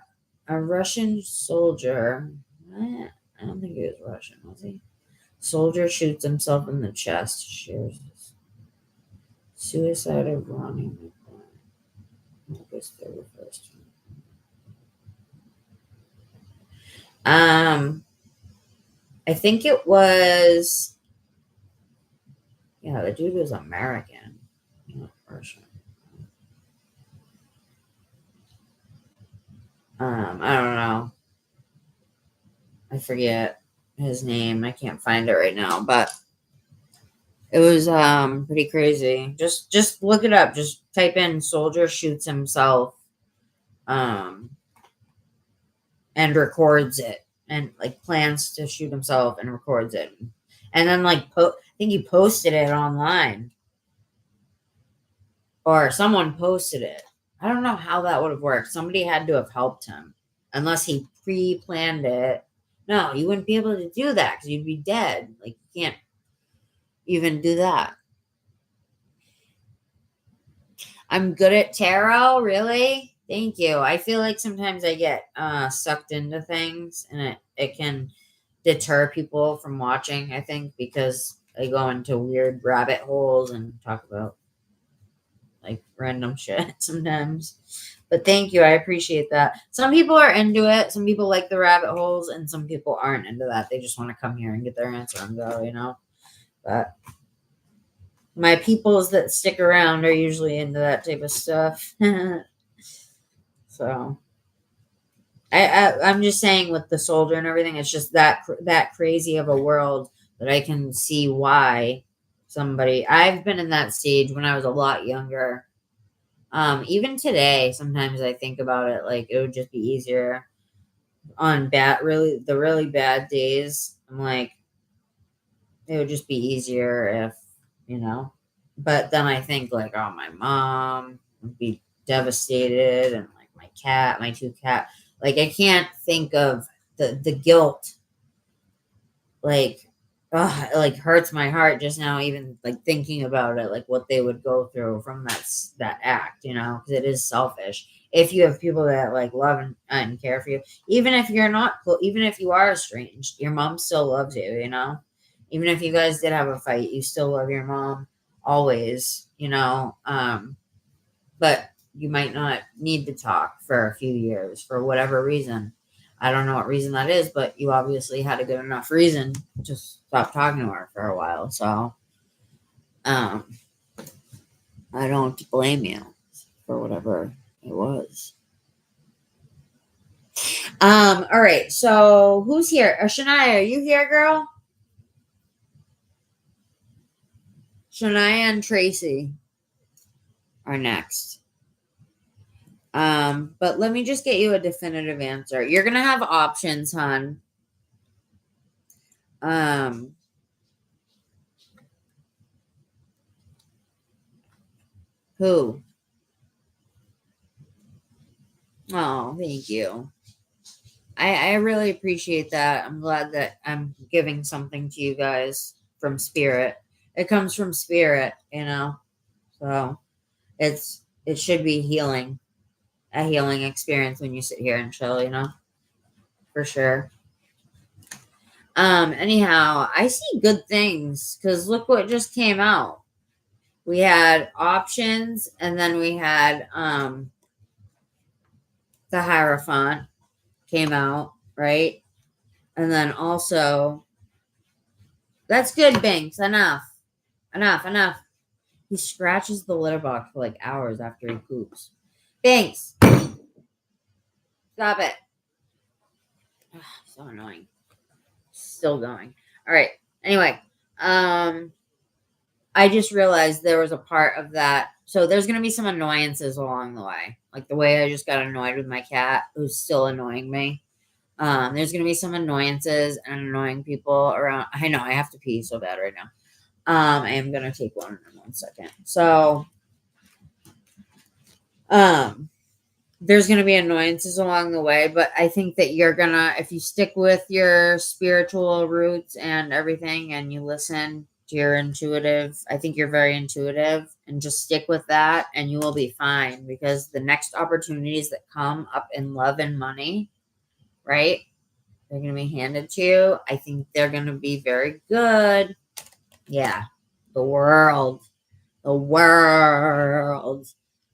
a Russian soldier. I don't think he was Russian, was he? Soldier shoots himself in the chest. Shares suicide of running. August 31st. I think it was. Yeah, the dude was American, not Russian. I don't know. I forget his name. I can't find it right now, but it was pretty crazy. Just look it up. Just type in soldier shoots himself and records it and like plans to shoot himself and records it. And then like I think he posted it online. Or someone posted it. I don't know how that would have worked. Somebody had to have helped him. Unless he pre-planned it. No, you wouldn't be able to do that because you'd be dead. Like, you can't even do that. I'm good at tarot? Really? Thank you. I feel like sometimes I get sucked into things and it can deter people from watching, I think, because I go into weird rabbit holes and talk about like random shit sometimes. But thank you. I appreciate that. Some people are into it. Some people like the rabbit holes and some people aren't into that. They just want to come here and get their answer and go, But my peoples that stick around are usually into that type of stuff. So I'm just saying with the soldier and everything, it's just that crazy of a world that I can see why I've been in that stage when I was a lot younger. Even today, sometimes I think about it, like it would just be easier on the really bad days. I'm like, it would just be easier if, but then I think like, oh, my mom would be devastated, and like my two cat, like I can't think of the guilt, like, oh, it like hurts my heart just now, even like thinking about it, like what they would go through from that act, because it is selfish. If you have people that like love and care for you, even if you're not, even if you are estranged, your mom still loves you, even if you guys did have a fight, you still love your mom always, but you might not need to talk for a few years for whatever reason. I don't know what reason that is, but you obviously had a good enough reason to stop talking to her for a while. So, I don't blame you for whatever it was. All right. So who's here? Shania, are you here, girl? Shania and Tracy are next. But let me just get you a definitive answer. You're gonna have options, hon. Who? Oh, thank you. I really appreciate that. I'm glad that I'm giving something to you guys from spirit. It comes from spirit, So it should be healing. A healing experience when you sit here and chill, for sure. Anyhow, I see good things because look what just came out. We had options, and then we had the Hierophant came out, right? And then also, that's good, Banks. Enough. He scratches the litter box for like hours after he poops. Banks, stop it. Ugh, so annoying. Still going. All right. Anyway, I just realized there was a part of that. So there's going to be some annoyances along the way. Like the way I just got annoyed with my cat, who's still annoying me. There's going to be some annoyances and annoying people around. I know I have to pee so bad right now. I am going to take one in 1 second. So, there's going to be annoyances along the way, but I think that you're going to, if you stick with your spiritual roots and everything and you listen to your intuitive, I think you're very intuitive, and just stick with that and you will be fine, because the next opportunities that come up in love and money, right? They're going to be handed to you. I think they're going to be very good. Yeah. The world.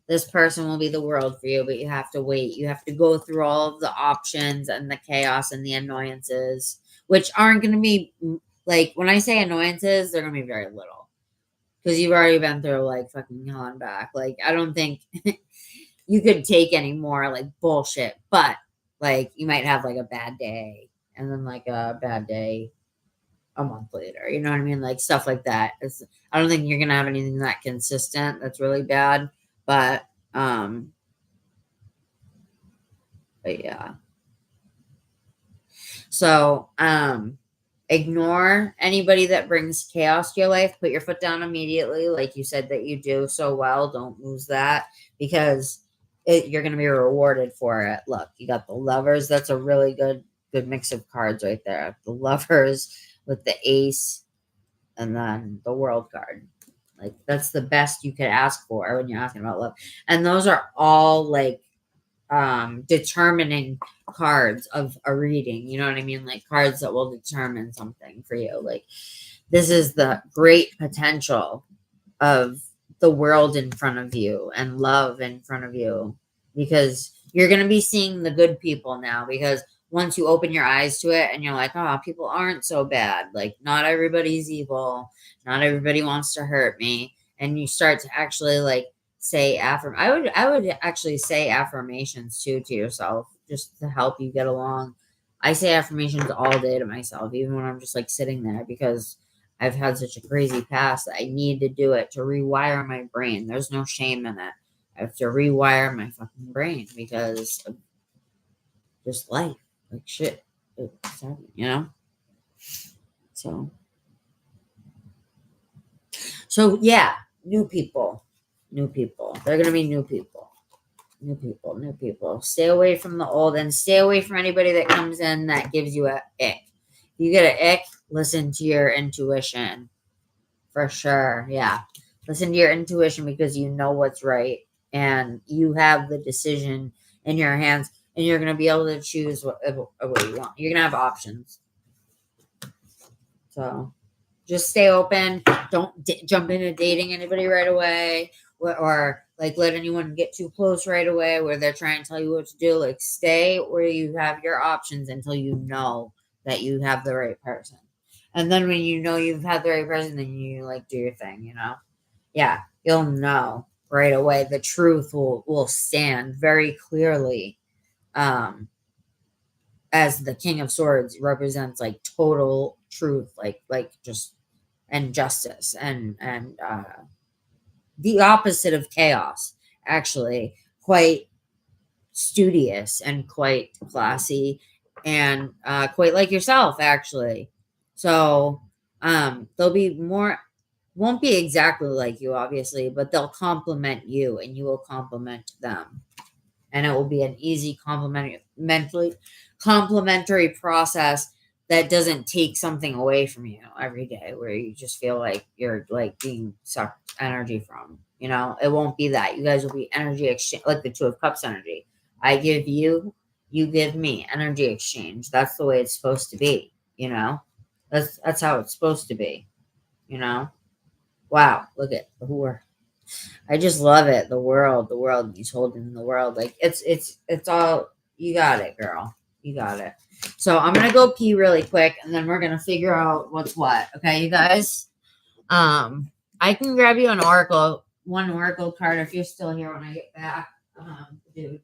This person will be the world for you, but you have to wait. You have to go through all of the options and the chaos and the annoyances, which aren't going to be, like, when I say annoyances, they're going to be very little, because you've already been through like fucking hell and back. Like, I don't think you could take any more like bullshit, but like you might have like a bad day and then like a bad day a month later. You know what I mean? Like stuff like that. I don't think you're gonna have anything that consistent that's really bad. But yeah. So ignore anybody that brings chaos to your life. Put your foot down immediately, like you said that you do so well. Don't lose that, because you're going to be rewarded for it. Look, you got the Lovers. That's a really good mix of cards right there. The Lovers with the Ace and then the World card. Like, that's the best you could ask for when you're asking about love. And those are all like determining cards of a reading. You know what I mean? Like cards that will determine something for you. Like, this is the great potential of the world in front of you and love in front of you, because you're going to be seeing the good people now, because once you open your eyes to it and you're like, oh, people aren't so bad. Like, not everybody's evil. Not everybody wants to hurt me. And you start to actually like say I would actually say affirmations too to yourself, just to help you get along. I say affirmations all day to myself, even when I'm just like sitting there, because I've had such a crazy past that I need to do it to rewire my brain. There's no shame in it. I have to rewire my fucking brain because of just life. Like shit. It's happening, you know? So yeah, new people. New people. They're gonna be new people. New people, new people. Stay away from the old and stay away from anybody that comes in that gives you a ick. You get an ick, listen to your intuition. For sure. Yeah. Listen to your intuition because you know what's right and you have the decision in your hands and you're going to be able to choose what you want. You're going to have options. So just stay open. Don't jump into dating anybody right away or like let anyone get too close right away where they're trying to tell you what to do. Like stay where you have your options until you know that you have the right person. And then when you know you've had the right person, then you like do your thing, you know? Yeah, you'll know right away. The truth will stand very clearly. As the King of Swords represents like total truth, like just and justice and the opposite of chaos, actually, quite studious and quite classy and quite like yourself, actually. So they'll be more, won't be exactly like you, obviously, but they'll compliment you and you will compliment them. And it will be an easy complimentary process that doesn't take something away from you every day where you just feel like you're like being sucked energy from, you know. It won't be that. You guys will be energy exchange, like the Two of Cups energy. I give you, you give me, energy exchange. That's the way it's supposed to be, you know. That's how it's supposed to be, you know. Wow, look at the whore. I just love it. The world, he's holding the world. Like it's all, you got it, girl. You got it. So I'm gonna go pee really quick and then we're gonna figure out what's what. Okay, you guys? I can grab you one oracle card if you're still here when I get back. Dude.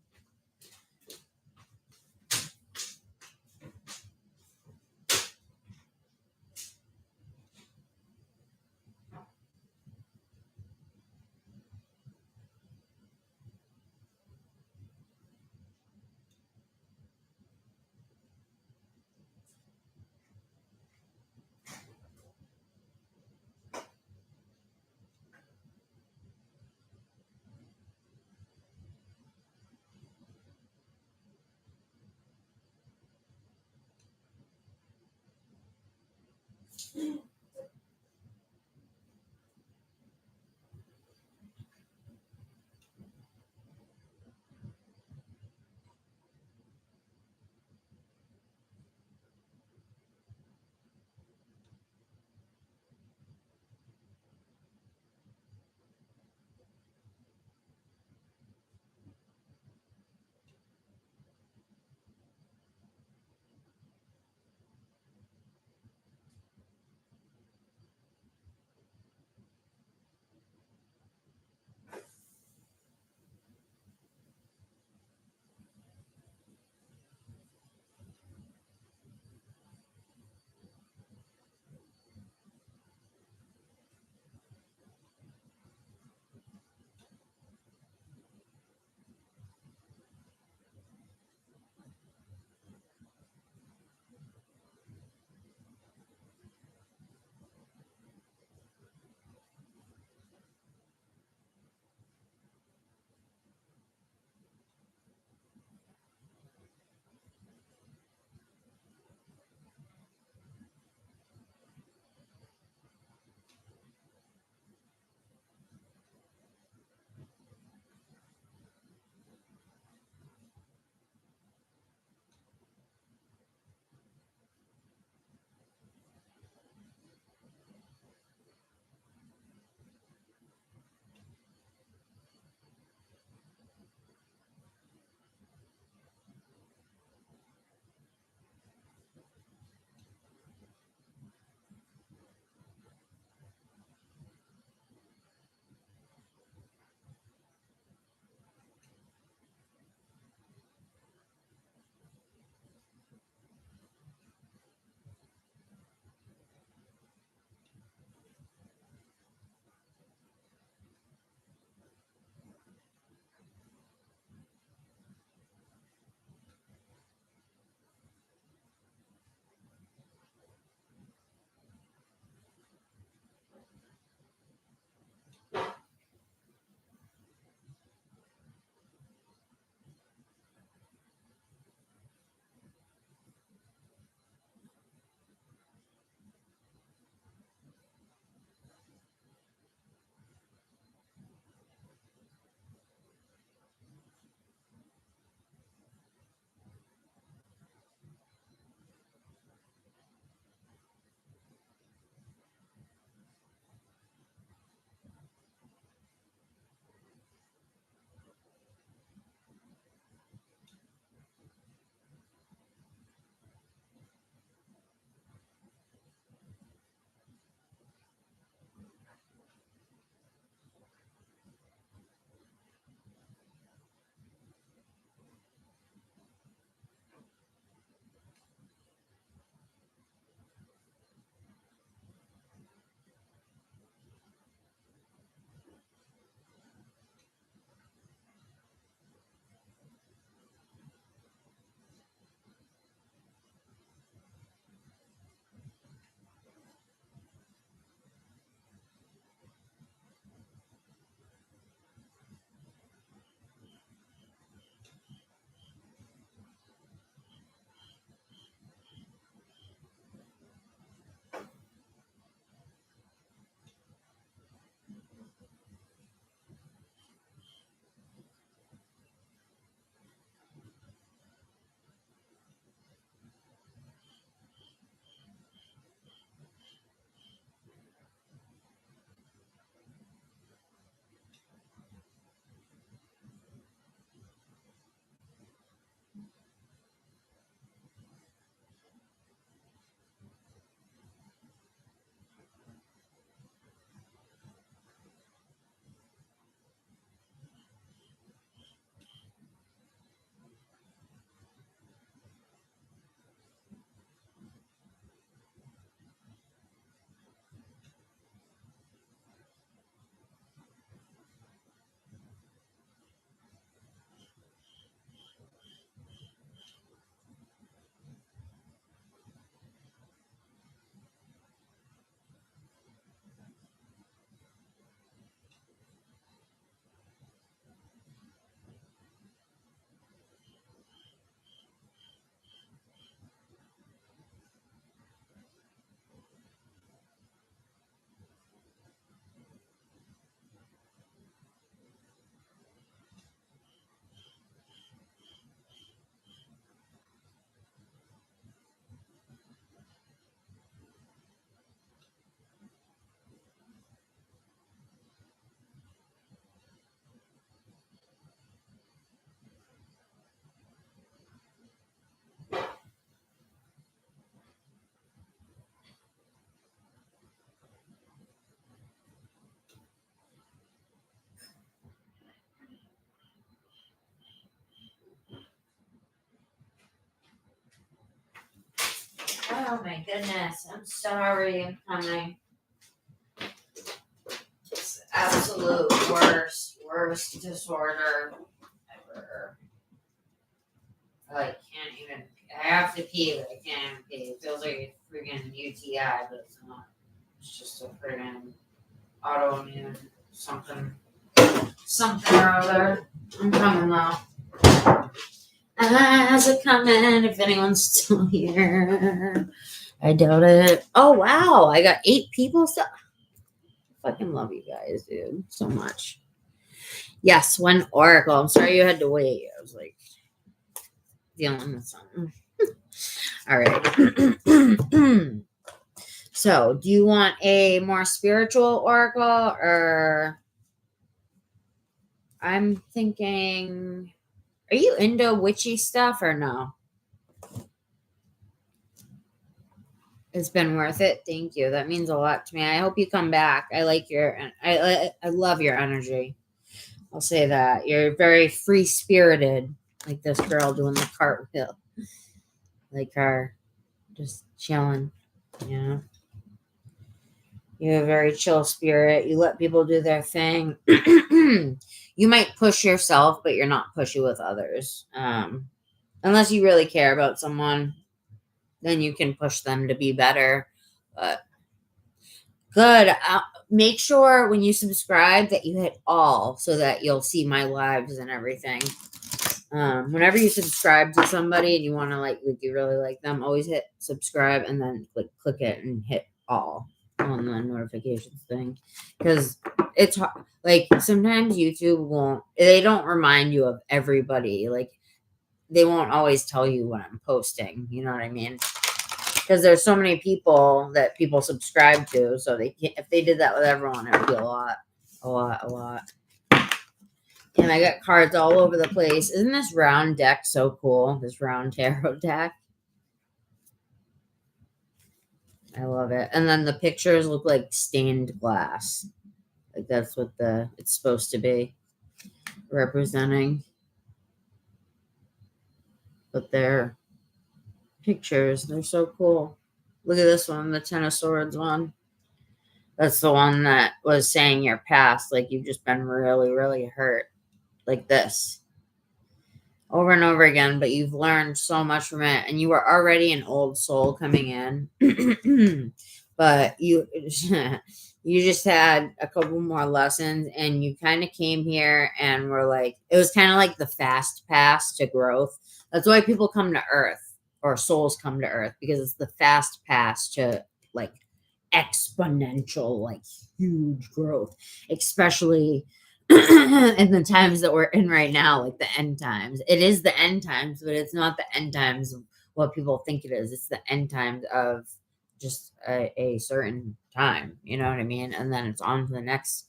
Oh my goodness. I'm sorry. I'm coming. It's absolute worst disorder ever. I can't even. I have to pee, but I can't even pee. It feels like a freaking UTI, but it's not. It's just a friggin' autoimmune something or other. I'm coming though. How's it coming? If anyone's still here, I doubt it. Oh wow, I got 8 people still. I fucking love you guys, dude, so much. Yes, one oracle. I'm sorry you had to wait. I was like dealing with something. All right. So, do you want a more spiritual oracle, or I'm thinking, are you into witchy stuff or no? It's been worth it. Thank you. That means a lot to me. I hope you come back. I like your, I love your energy. I'll say that. You're very free spirited, like this girl doing the cartwheel, like her, just chilling. Yeah. You have a very chill spirit. You let people do their thing. You might push yourself, but you're not pushy with others. Unless you really care about someone, then you can push them to be better. But good. Make sure when you subscribe that you hit all so that you'll see my lives and everything. Whenever you subscribe to somebody and you want to like you really like them, always hit subscribe and then click it and hit all on the notifications thing, because it's like sometimes YouTube they don't remind you of everybody. Like they won't always tell you when I'm posting, you know what I mean? Because there's so many people that people subscribe to, so if they did that with everyone, it would be a lot. And I got cards all over the place. Isn't this round deck so cool? This round tarot deck. I love it. And then the pictures look like stained glass. Like that's what it's supposed to be representing. But they're pictures. They're so cool. Look at this one, the Ten of Swords one. That's the one that was saying your past, like you've just been really, really hurt. Like this. Over and over again, but you've learned so much from it, and you were already an old soul coming in. But you just had a couple more lessons, and you kind of came here and were like, it was kind of like the fast pass to growth. That's why people come to Earth, or souls come to Earth, because it's the fast pass to like exponential, like huge growth, especially in the times that we're in right now, like the end times. It is the end times, but it's not the end times of what people think it is. It's the end times of just a certain time, you know what I mean? And then it's on to the next.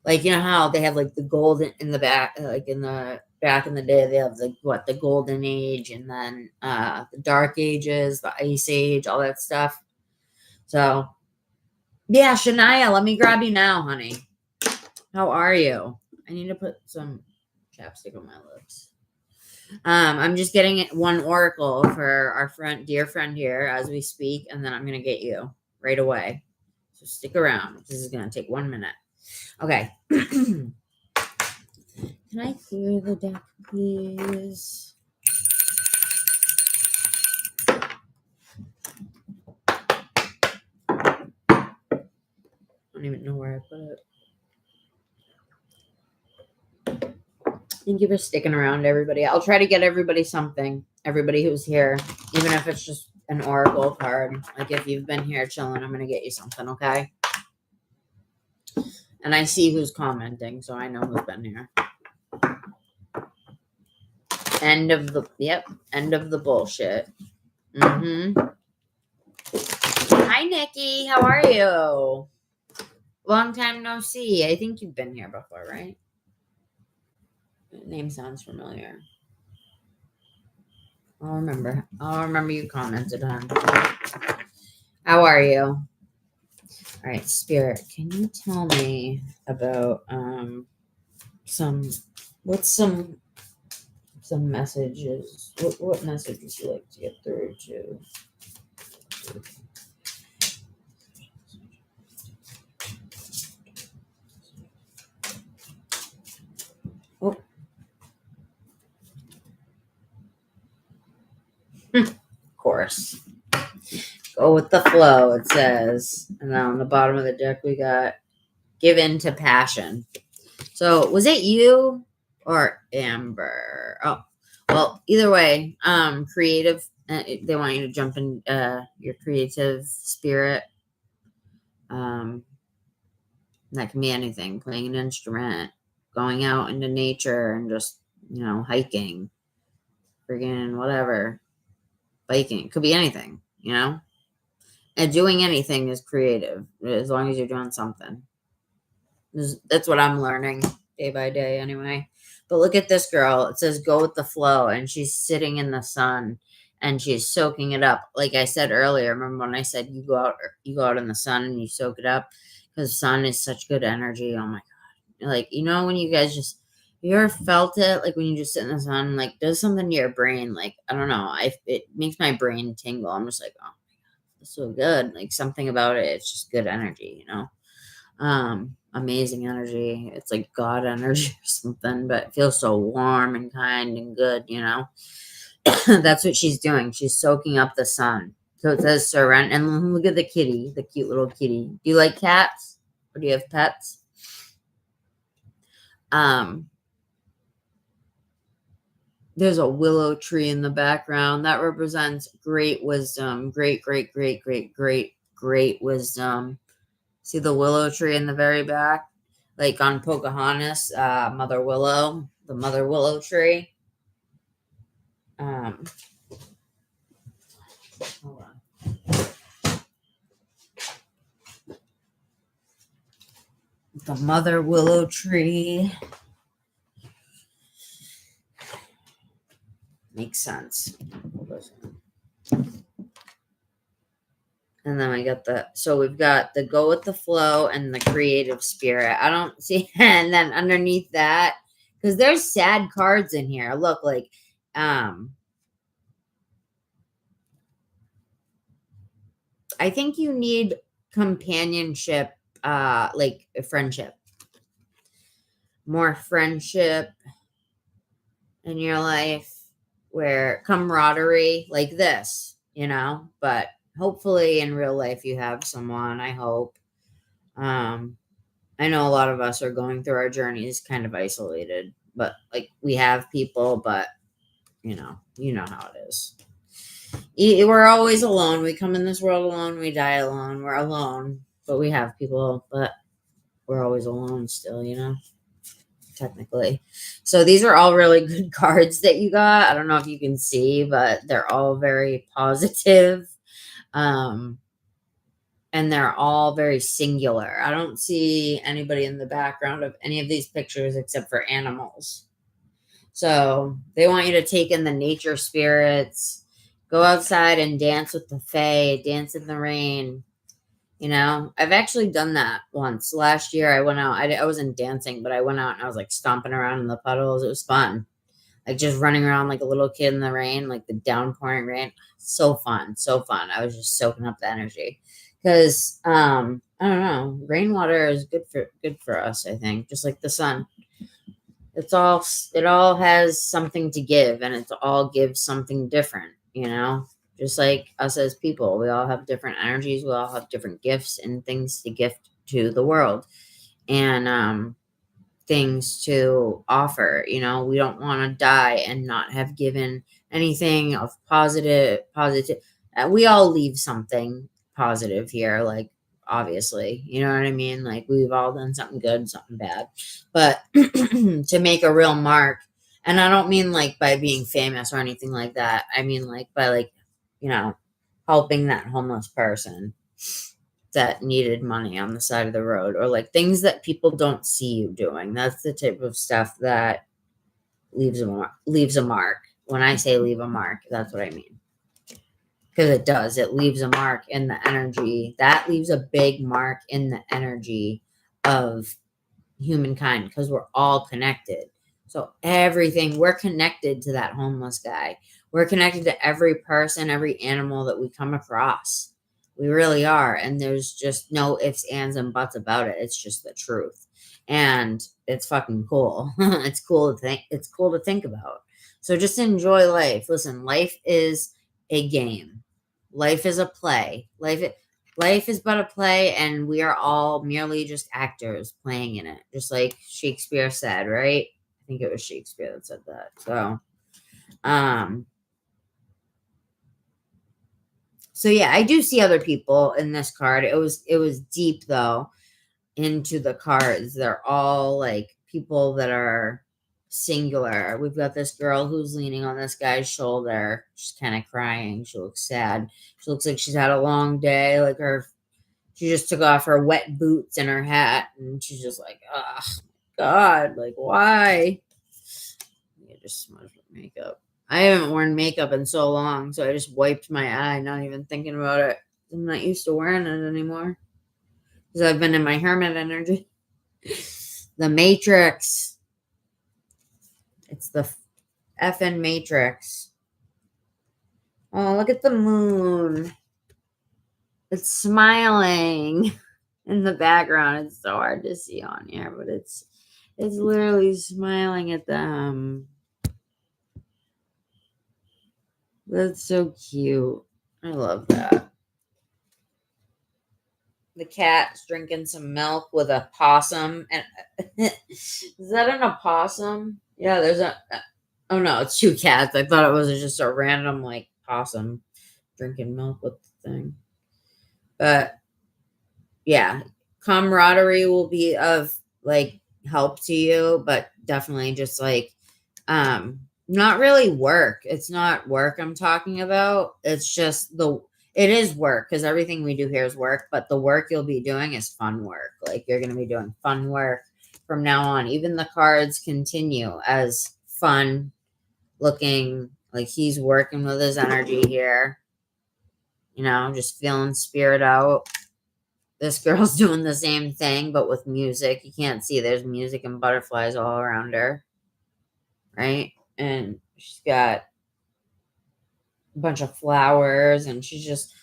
Like, you know how they have like the golden in the back, like in the back in the day, they have the golden age, and then the dark ages, the ice age, all that stuff. So yeah, Shania, let me grab you now, honey. How are you? I need to put some chapstick on my lips. I'm just getting one oracle for our dear friend here as we speak, and then I'm going to get you right away. So stick around. This is going to take 1 minute. Okay. Can I clear the deck, please? I don't even know where I put it. Thank you for sticking around, everybody. I'll try to get everybody something. Everybody who's here, even if it's just an oracle card. Like if you've been here chilling, I'm going to get you something, okay? And I see who's commenting, so I know who's been here. End of the bullshit. Hi, Nikki. How are you? Long time no see. I think you've been here before, right? Name sounds familiar. I'll remember you commented on. How are you? All right, Spirit, can you tell me about some messages? What messages you like to get through to Oh. Of course. Go with the flow, it says. And then on the bottom of the deck, we got give in to passion. So was it you or Amber? Oh, well, either way, creative. They want you to jump in your creative spirit. That can be anything, playing an instrument, going out into nature and just, hiking, friggin' whatever, biking. It could be anything, And doing anything is creative, as long as you're doing something. That's what I'm learning day by day anyway. But look at this girl. It says go with the flow, and she's sitting in the sun and she's soaking it up. Like I said earlier, remember when I said you go out in the sun and you soak it up, because sun is such good energy. Oh my God. Like, when you guys just, you ever felt it? Like when you just sit in the sun, like does something to your brain. Like, I don't know. It makes my brain tingle. I'm just like, oh my God, it's so good. Like something about it. It's just good energy, amazing energy. It's like God energy or something, but it feels so warm and kind and good, That's what she's doing. She's soaking up the sun. So it says surrender. And look at the kitty, the cute little kitty. Do you like cats? Or do you have pets? There's a willow tree in the background that represents great wisdom. Great wisdom. See the willow tree in the very back? Like on Pocahontas, Mother Willow, the Mother Willow tree. Hold on. The Mother Willow tree. Makes sense. And then we've got the go with the flow and the creative spirit. I don't see, and then underneath that, because there's sad cards in here. Look, like, I think you need companionship, like a friendship. More friendship in your life, where camaraderie like this, but hopefully in real life you have someone, I hope. I know a lot of us are going through our journeys kind of isolated, but like we have people, but you know how it is. We're always alone. We come in this world alone. We die alone. We're alone, but we have people, but we're always alone still, technically. So these are all really good cards that you got. I don't know if you can see, but they're all very positive. And they're all very singular. I don't see anybody in the background of any of these pictures except for animals. So they want you to take in the nature spirits, go outside and dance with the fae, dance in the rain. I've actually done that once. Last year I went out. I wasn't dancing, but I went out and I was like stomping around in the puddles. It was fun. Like just running around like a little kid in the rain, like the downpouring rain. So fun. I was just soaking up the energy. Because I don't know, rainwater is good for us, I think, just like the sun. It all has something to give, and it all gives something different, just like us as people. We all have different energies, we all have different gifts and things to gift to the world, and things to offer. We don't want to die and not have given anything of positive. We all leave something positive here, like obviously, you know what I mean? Like we've all done something good, something bad, but to make a real mark. And I don't mean like by being famous or anything like that. I mean like by like, helping that homeless person that needed money on the side of the road, or like things that people don't see you doing. That's the type of stuff that leaves a mark. When I say leave a mark, that's what I mean. Because it does. It leaves a mark in the energy. That leaves a big mark in the energy of humankind, because we're all connected. So we're connected to that homeless guy. We're connected to every person, every animal that we come across. We really are. And there's just no ifs, ands, and buts about it. It's just the truth. And it's fucking cool. It's cool to think. It's cool to think about. So just enjoy life. Listen, life is a game. Life is a play. Life is but a play, and we are all merely just actors playing in it. Just like Shakespeare said, right? I think it was Shakespeare that said that. So yeah, I do see other people in this card. It was deep though into the cards. They're all like people that are singular. We've got this girl who's leaning on this guy's shoulder. She's kind of crying. She looks sad. She looks like she's had a long day. Like she just took off her wet boots and her hat, and she's just like, oh God, like why? I just smudged my makeup. I haven't worn makeup in so long, so I just wiped my eye, not even thinking about it. I'm not used to wearing it anymore because I've been in my hermit energy. The Matrix. It's the effing Matrix. Oh, look at the moon. It's smiling in the background. It's so hard to see on here, but it's literally smiling at them. That's so cute. I love that. The cat's drinking some milk with a possum. And is that an opossum? Yeah, there's a. Oh no, it's two cats. I thought it was just a random like possum drinking milk with the thing. But yeah, camaraderie will be of like help to you, but definitely just like not really work. It's not work I'm talking about. It's just it is work because everything we do here is work, but the work you'll be doing is fun work. Like you're going to be doing fun work from now on. Even the cards continue as fun looking, like he's working with his energy here, just feeling spirit out. This girl's doing the same thing, but with music. You can't see there's music and butterflies all around her, right? And she's got a bunch of flowers, and she's just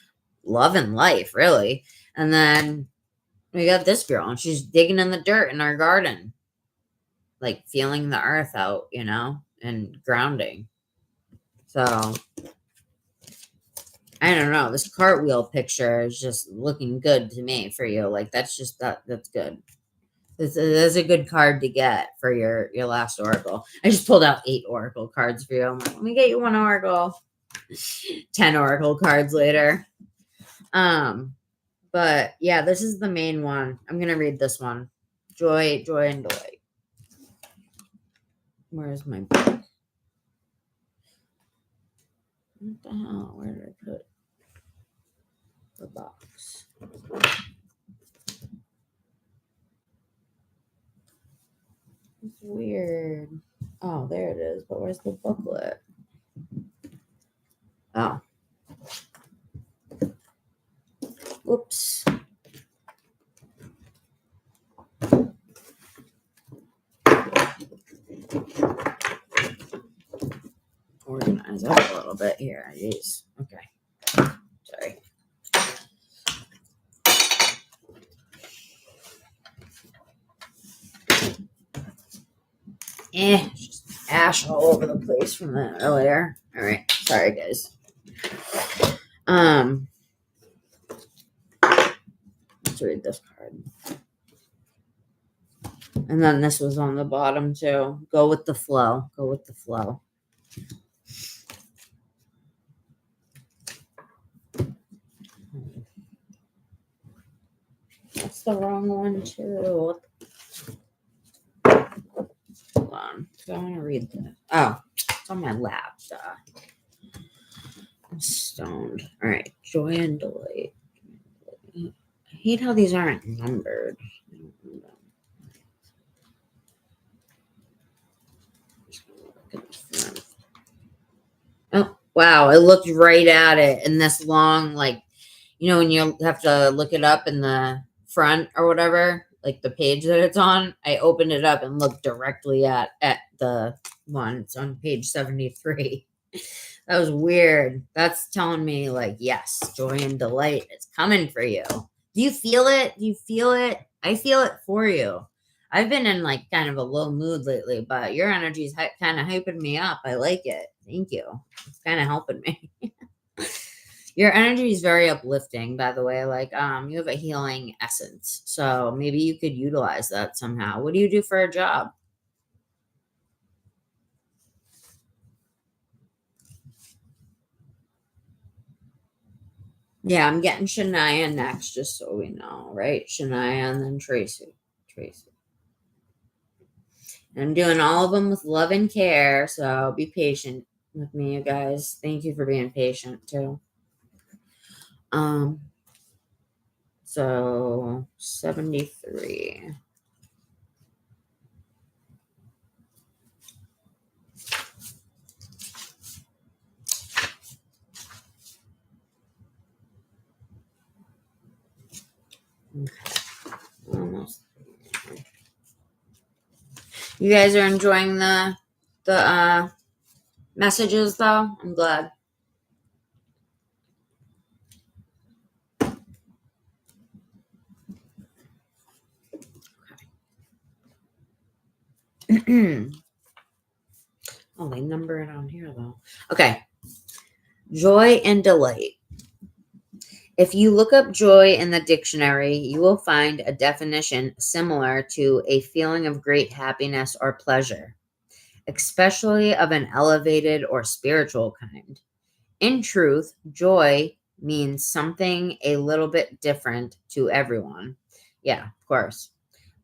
loving life, really. And then we got this girl, and she's digging in the dirt in our garden, like feeling the earth out, and grounding. So I don't know. This cartwheel picture is just looking good to me for you. Like that's good. This is a good card to get for your last oracle. I just pulled out 8 oracle cards for you. I'm like, let me get you 1 oracle. 10 oracle cards later. But yeah, this is the main one. I'm gonna read this one. Joy, and delight. Where's my book? What the hell? Where did I put the box? It's weird. Oh, there it is. But where's the booklet? Oh. Whoops. Organize up a little bit here. Jeez. Okay. Sorry. Just ash all over the place from that earlier. All right. Sorry, guys. Let's read this card. And then this was on the bottom too. Go with the flow. Go with the flow. That's the wrong one too. Hold on. I want to read this. Oh, it's on my lap. I'm stoned. All right. Joy and delight. I hate how these aren't numbered. Oh, wow. I looked right at it in this long, like, when you have to look it up in the front or whatever, like the page that it's on, I opened it up and looked directly at the one. It's on page 73. That was weird. That's telling me like, yes, joy and delight is coming for you. Do you feel it? Do you feel it? I feel it for you. I've been in like kind of a low mood lately, but your energy is kind of hyping me up. I like it. Thank you. It's kind of helping me. Your energy is very uplifting, by the way. Like, you have a healing essence. So maybe you could utilize that somehow. What do you do for a job? Yeah, I'm getting Shania next, just so we know, right? Shania and then Tracy. And I'm doing all of them with love and care, so be patient with me, you guys. Thank you for being patient too. So 73. Okay. Almost. You guys are enjoying the messages though? I'm glad. Okay. Oh, they number it on here though. Okay. Joy and delight. If you look up joy in the dictionary, you will find a definition similar to a feeling of great happiness or pleasure, especially of an elevated or spiritual kind. In truth, joy means something a little bit different to everyone. Yeah, of course.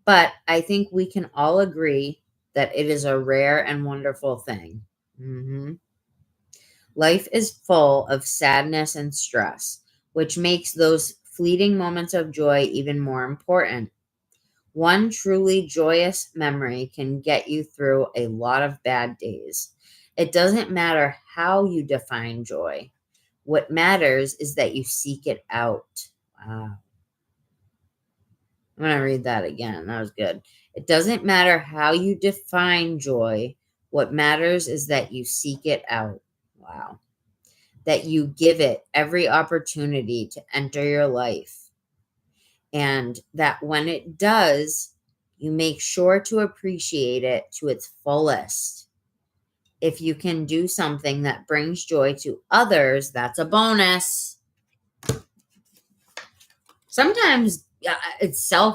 But I think we can all agree that it is a rare and wonderful thing. Life is full of sadness and stress, which makes those fleeting moments of joy even more important. One truly joyous memory can get you through a lot of bad days. It doesn't matter how you define joy. What matters is that you seek it out. Wow. I'm going to read that again. That was good. It doesn't matter how you define joy. What matters is that you seek it out. Wow. That you give it every opportunity to enter your life. And that when it does, you make sure to appreciate it to its fullest. If you can do something that brings joy to others, that's a bonus. Sometimes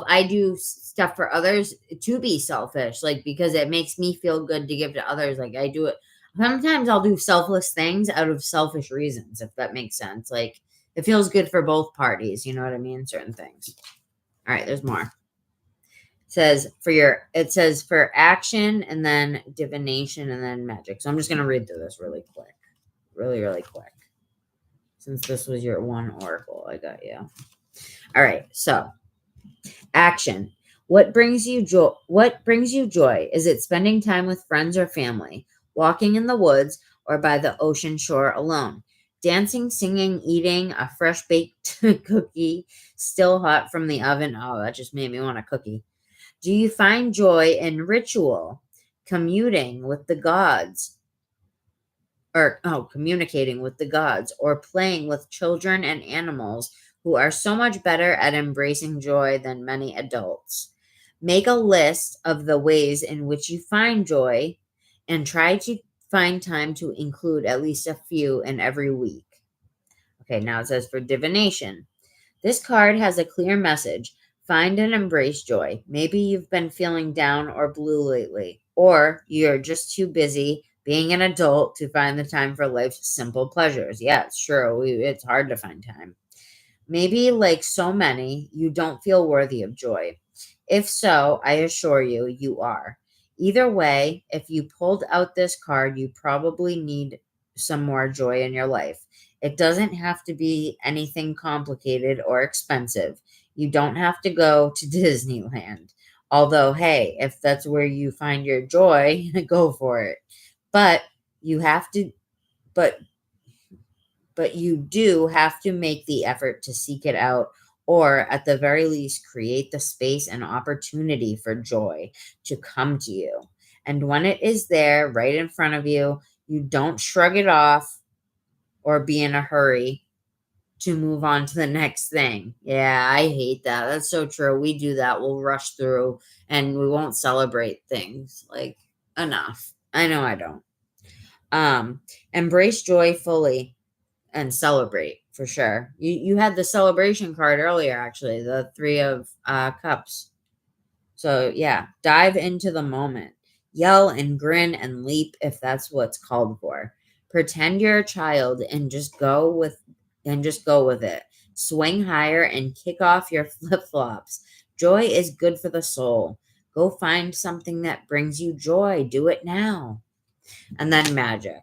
I do stuff for others to be selfish, like because it makes me feel good to give to others. Like I do it. Sometimes I'll do selfless things out of selfish reasons, if that makes sense. Like it feels good for both parties. You know what I mean? Certain things. All right, there's more. It says for action and then divination and then magic. So I'm just going to read through this really quick. Really, really quick. Since this was your one oracle, I got you. All right, so action. What brings you joy? Is it spending time with friends or family, walking in the woods, or by the ocean shore alone? Dancing, singing, eating a fresh baked cookie, still hot from the oven. Oh, that just made me want a cookie. Do you find joy in ritual, communicating with the gods, or playing with children and animals who are so much better at embracing joy than many adults? Make a list of the ways in which you find joy and try to find time to include at least a few in every week. Okay, now it says for divination. This card has a clear message. Find and embrace joy. Maybe you've been feeling down or blue lately, or you're just too busy being an adult to find the time for life's simple pleasures. Yeah, it's true. It's hard to find time. Maybe, like so many, you don't feel worthy of joy. If so, I assure you, you are. Either way, if you pulled out this card, you probably need some more joy in your life. It doesn't have to be anything complicated or expensive. You don't have to go to Disneyland. Although, hey, if that's where you find your joy, go for it. But you have to, but you do have to make the effort to seek it out, or at the very least, create the space and opportunity for joy to come to you. And when it is there right in front of you, you don't shrug it off. or be in a hurry to move on to the next thing. Yeah, I hate that. That's so true. We do that. We'll rush through and we won't celebrate things like enough. I know I don't. Embrace joy fully and celebrate for sure. You had the celebration card earlier, actually, the 3 of cups. So yeah, dive into the moment. Yell and grin and leap if that's what's called for. Pretend you're a child and just go with it. Swing higher and kick off your flip-flops. Joy is good for the soul. Go find something that brings you joy. Do it now. And then magic.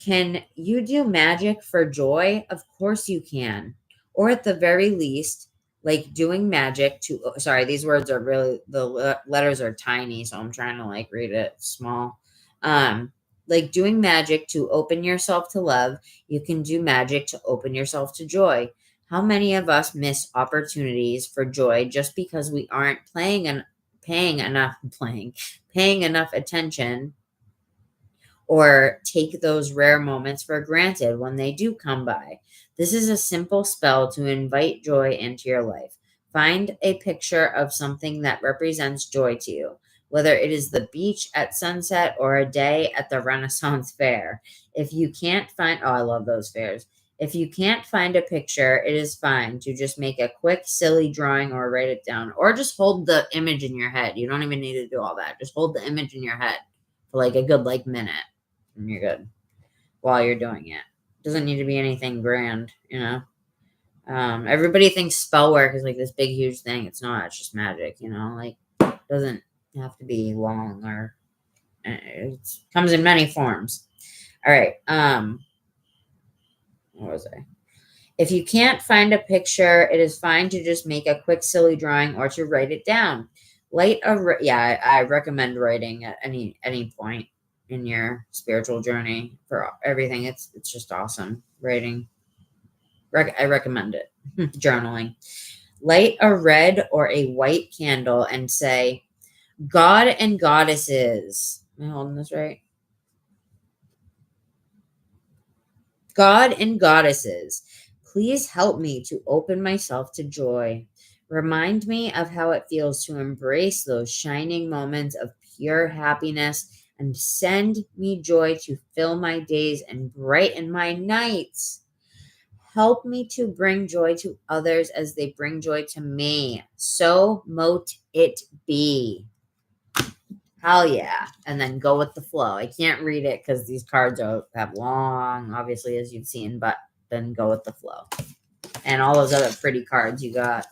Can you do magic for joy? Of course you can. Or at the very least, like doing magic to, sorry, these words are really, the letters are tiny, so I'm trying to like read it small. Like doing magic to open yourself to love, you can do magic to open yourself to joy. How many of us miss opportunities for joy just because we aren't paying enough attention, or take those rare moments for granted when they do come by? This is a simple spell to invite joy into your life. Find a picture of something that represents joy to you, whether it is the beach at sunset or a day at the Renaissance Fair. If you can't find, I love those fairs. If you can't find a picture, it is fine to just make a quick, silly drawing or write it down, or just hold the image in your head. You don't even need to do all that. Just hold the image in your head for like a good minute, and you're good while you're doing it. Doesn't need to be anything grand, Everybody thinks spell work is like this big, huge thing. It's not. It's just magic, Like, it doesn't have to be long, or it comes in many forms. All right. What was I? If you can't find a picture, it is fine to just make a quick, silly drawing or to write it down. I recommend writing at any point in your spiritual journey for everything. It's just awesome. Writing. I recommend it. Journaling. Light a red or a white candle and say, God and goddesses. Am I holding this right? God and goddesses, please help me to open myself to joy. Remind me of how it feels to embrace those shining moments of pure happiness, and send me joy to fill my days and brighten my nights. Help me to bring joy to others as they bring joy to me. So mote it be. Hell yeah. And then go with the flow. I can't read it because these cards have long, obviously, as you've seen, but then go with the flow. And all those other pretty cards you got.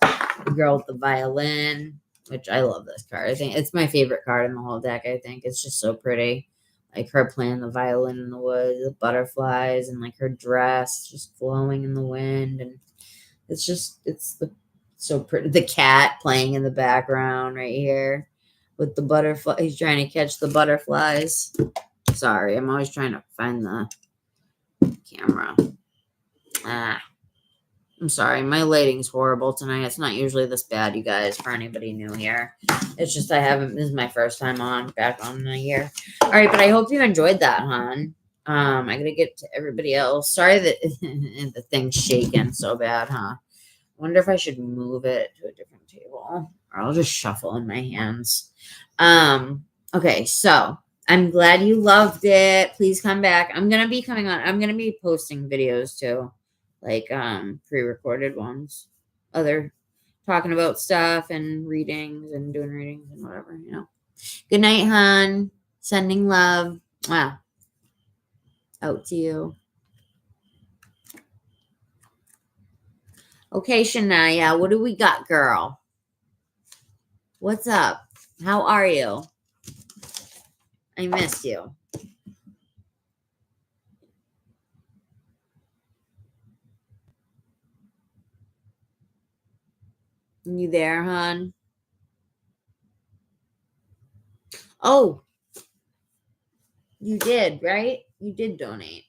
The girl with the violin, which I love this card. I think it's my favorite card in the whole deck. I think it's just so pretty. Like her playing the violin in the woods, the butterflies, and like her dress just flowing in the wind. And it's so pretty. The cat playing in the background right here with the butterfly. He's trying to catch the butterflies. Sorry, I'm always trying to find the camera. I'm sorry, my lighting's horrible tonight. It's not usually this bad, you guys, for anybody new here. It's just this is my first time back on in a year. All right, but I hope you enjoyed that, hon. I gotta get to everybody else. Sorry that the thing's shaking so bad, huh? Wonder if I should move it to a different table, or I'll just shuffle in my hands. Okay, so I'm glad you loved it. Please come back. I'm gonna be coming on. I'm gonna be posting videos too, like pre-recorded ones, other talking about stuff and readings and doing readings and whatever, Good night, hon. Sending love. Wow. Out to you. Okay, Shania, what do we got, girl? What's up? How are you? I missed you. You there, hon? Oh, you did, right? You did donate.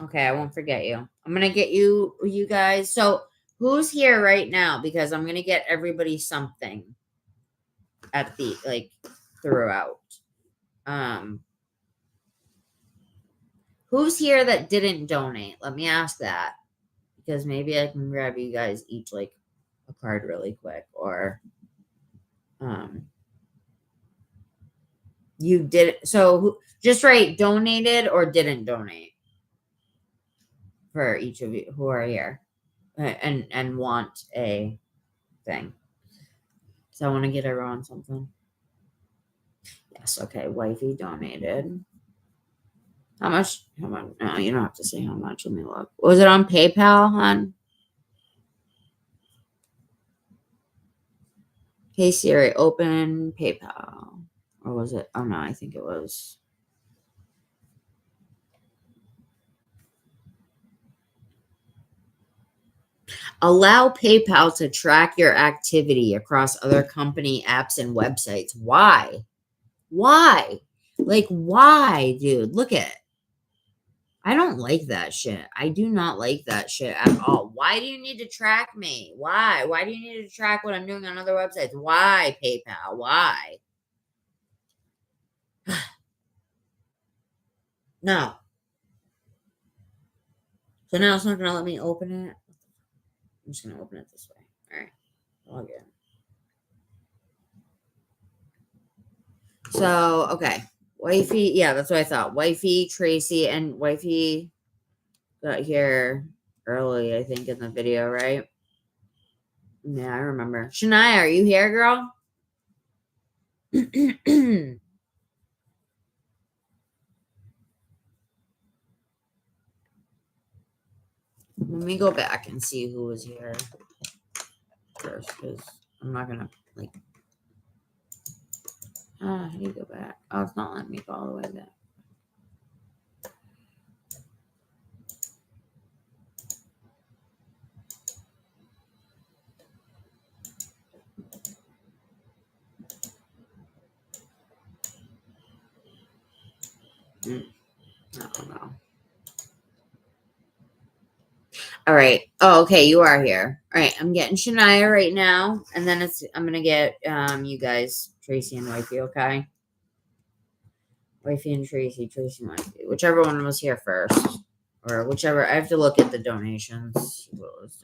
Okay, I won't forget you. I'm going to get you guys. So who's here right now? Because I'm going to get everybody something at throughout. Who's here that didn't donate? Let me ask that. Because maybe I can grab you guys each like a card really quick. Or you did. So just write donated or didn't donate for each of you who are here and want a thing. So I want to get everyone something. Yes, okay. Wifey donated. How much? How much? No, you don't have to say how much. Let me look. Was it on PayPal, hon? Hey Siri, open PayPal. Or was it? Oh no, I think it was. Allow PayPal to track your activity across other company apps and websites. Why? Why? Like, why, dude? Look at it. I don't like that shit. I do not like that shit at all. Why do you need to track me? Why? Why do you need to track what I'm doing on other websites? Why, PayPal? Why? No. So now it's not going to let me open it. I'm just going to open it this way. All right. Log in. So, okay. Wifey. Yeah, that's what I thought. Wifey, Tracy, and Wifey got here early, I think, in the video, right? Yeah, I remember. Shania, are you here, girl? Let me go back and see who was here first, because I'm not gonna like. How do you go back? Oh, it's not letting me go all the way back. I don't know. All right. Oh, okay. You are here. All right. I'm getting Shania right now, and then I'm gonna get you guys, Tracy and Wifey. Okay. Wifey and Tracy, Tracy and Wifey, whichever one was here first, or whichever. I have to look at the donations. See what was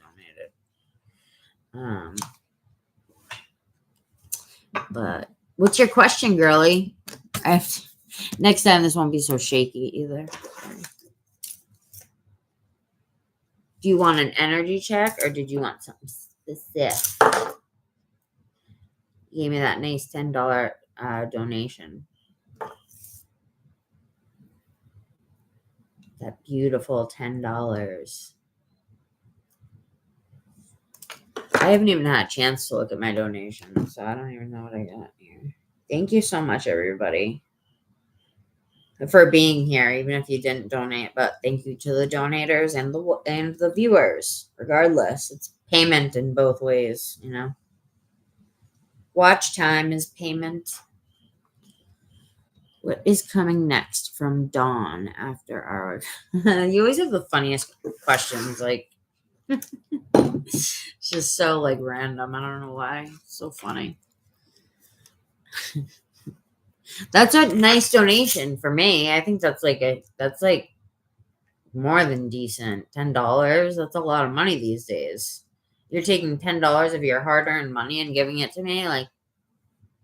donated. But what's your question, girly? I have to, next time this won't be so shaky either. Sorry. Do you want an energy check or did you want something specific? You gave me that nice $10 donation. That beautiful $10. I haven't even had a chance to look at my donation, so I don't even know what I got here. Thank you so much, everybody, for being here, even if you didn't donate. But thank you to the donators and the viewers. Regardless, it's payment in both ways, you know. Watch time is payment. What is coming next from Dawn after our? You always have the funniest questions, like. It's just so like random. I don't know why. It's so funny. That's a nice donation for me. I think that's like more than decent. $10. That's a lot of money these days. You're taking $10 of your hard-earned money and giving it to me. Like,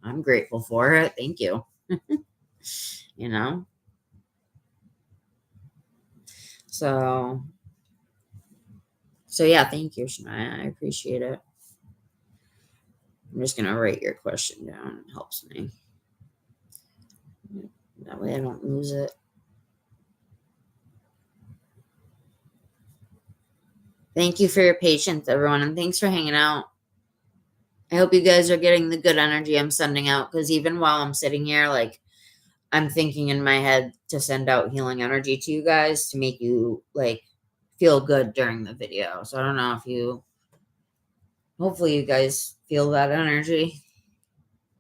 I'm grateful for it. Thank you. You know? So yeah, thank you, Shania. I appreciate it. I'm just going to write your question down. It helps me. That way I don't lose it. Thank you for your patience, everyone, and thanks for hanging out. I hope you guys are getting the good energy I'm sending out, because even while I'm sitting here, like, I'm thinking in my head to send out healing energy to you guys to make you, like, feel good during the video. So I don't know if you, hopefully you guys feel that energy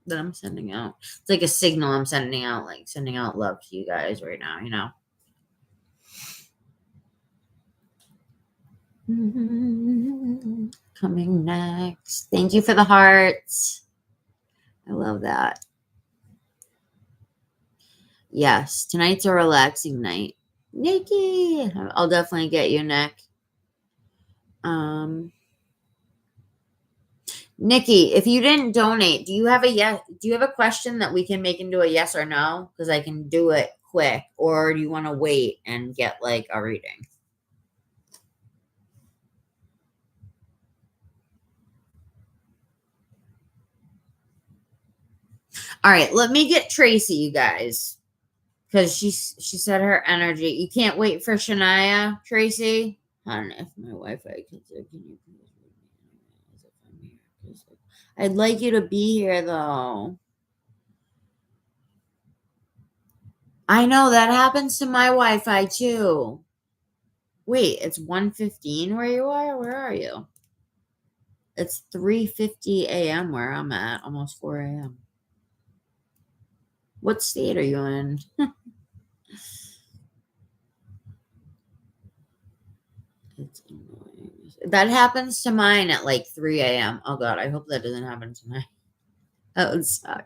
that I'm sending out. It's like a signal I'm sending out, like sending out love to you guys right now, you know. Coming next. Thank you for the hearts. I love that. Yes, tonight's a relaxing night. Nikki. I'll definitely get you, Nick. Nikki, if you didn't donate, do you have a question that we can make into a yes or no? Because I can do it quick. Or do you want to wait and get like a reading? All right, let me get Tracy, you guys. Because she said her energy. You can't wait for Shania, Tracy? I don't know if my Wi-Fi can you please read me? I'd like you to be here, though. I know, that happens to my Wi-Fi, too. Wait, it's 1:15 where you are? Where are you? It's 3:50 a.m. where I'm at, almost 4 a.m. What state are you in? It's annoying. That happens to mine at like 3 a.m. Oh God, I hope that doesn't happen tonight. That would suck.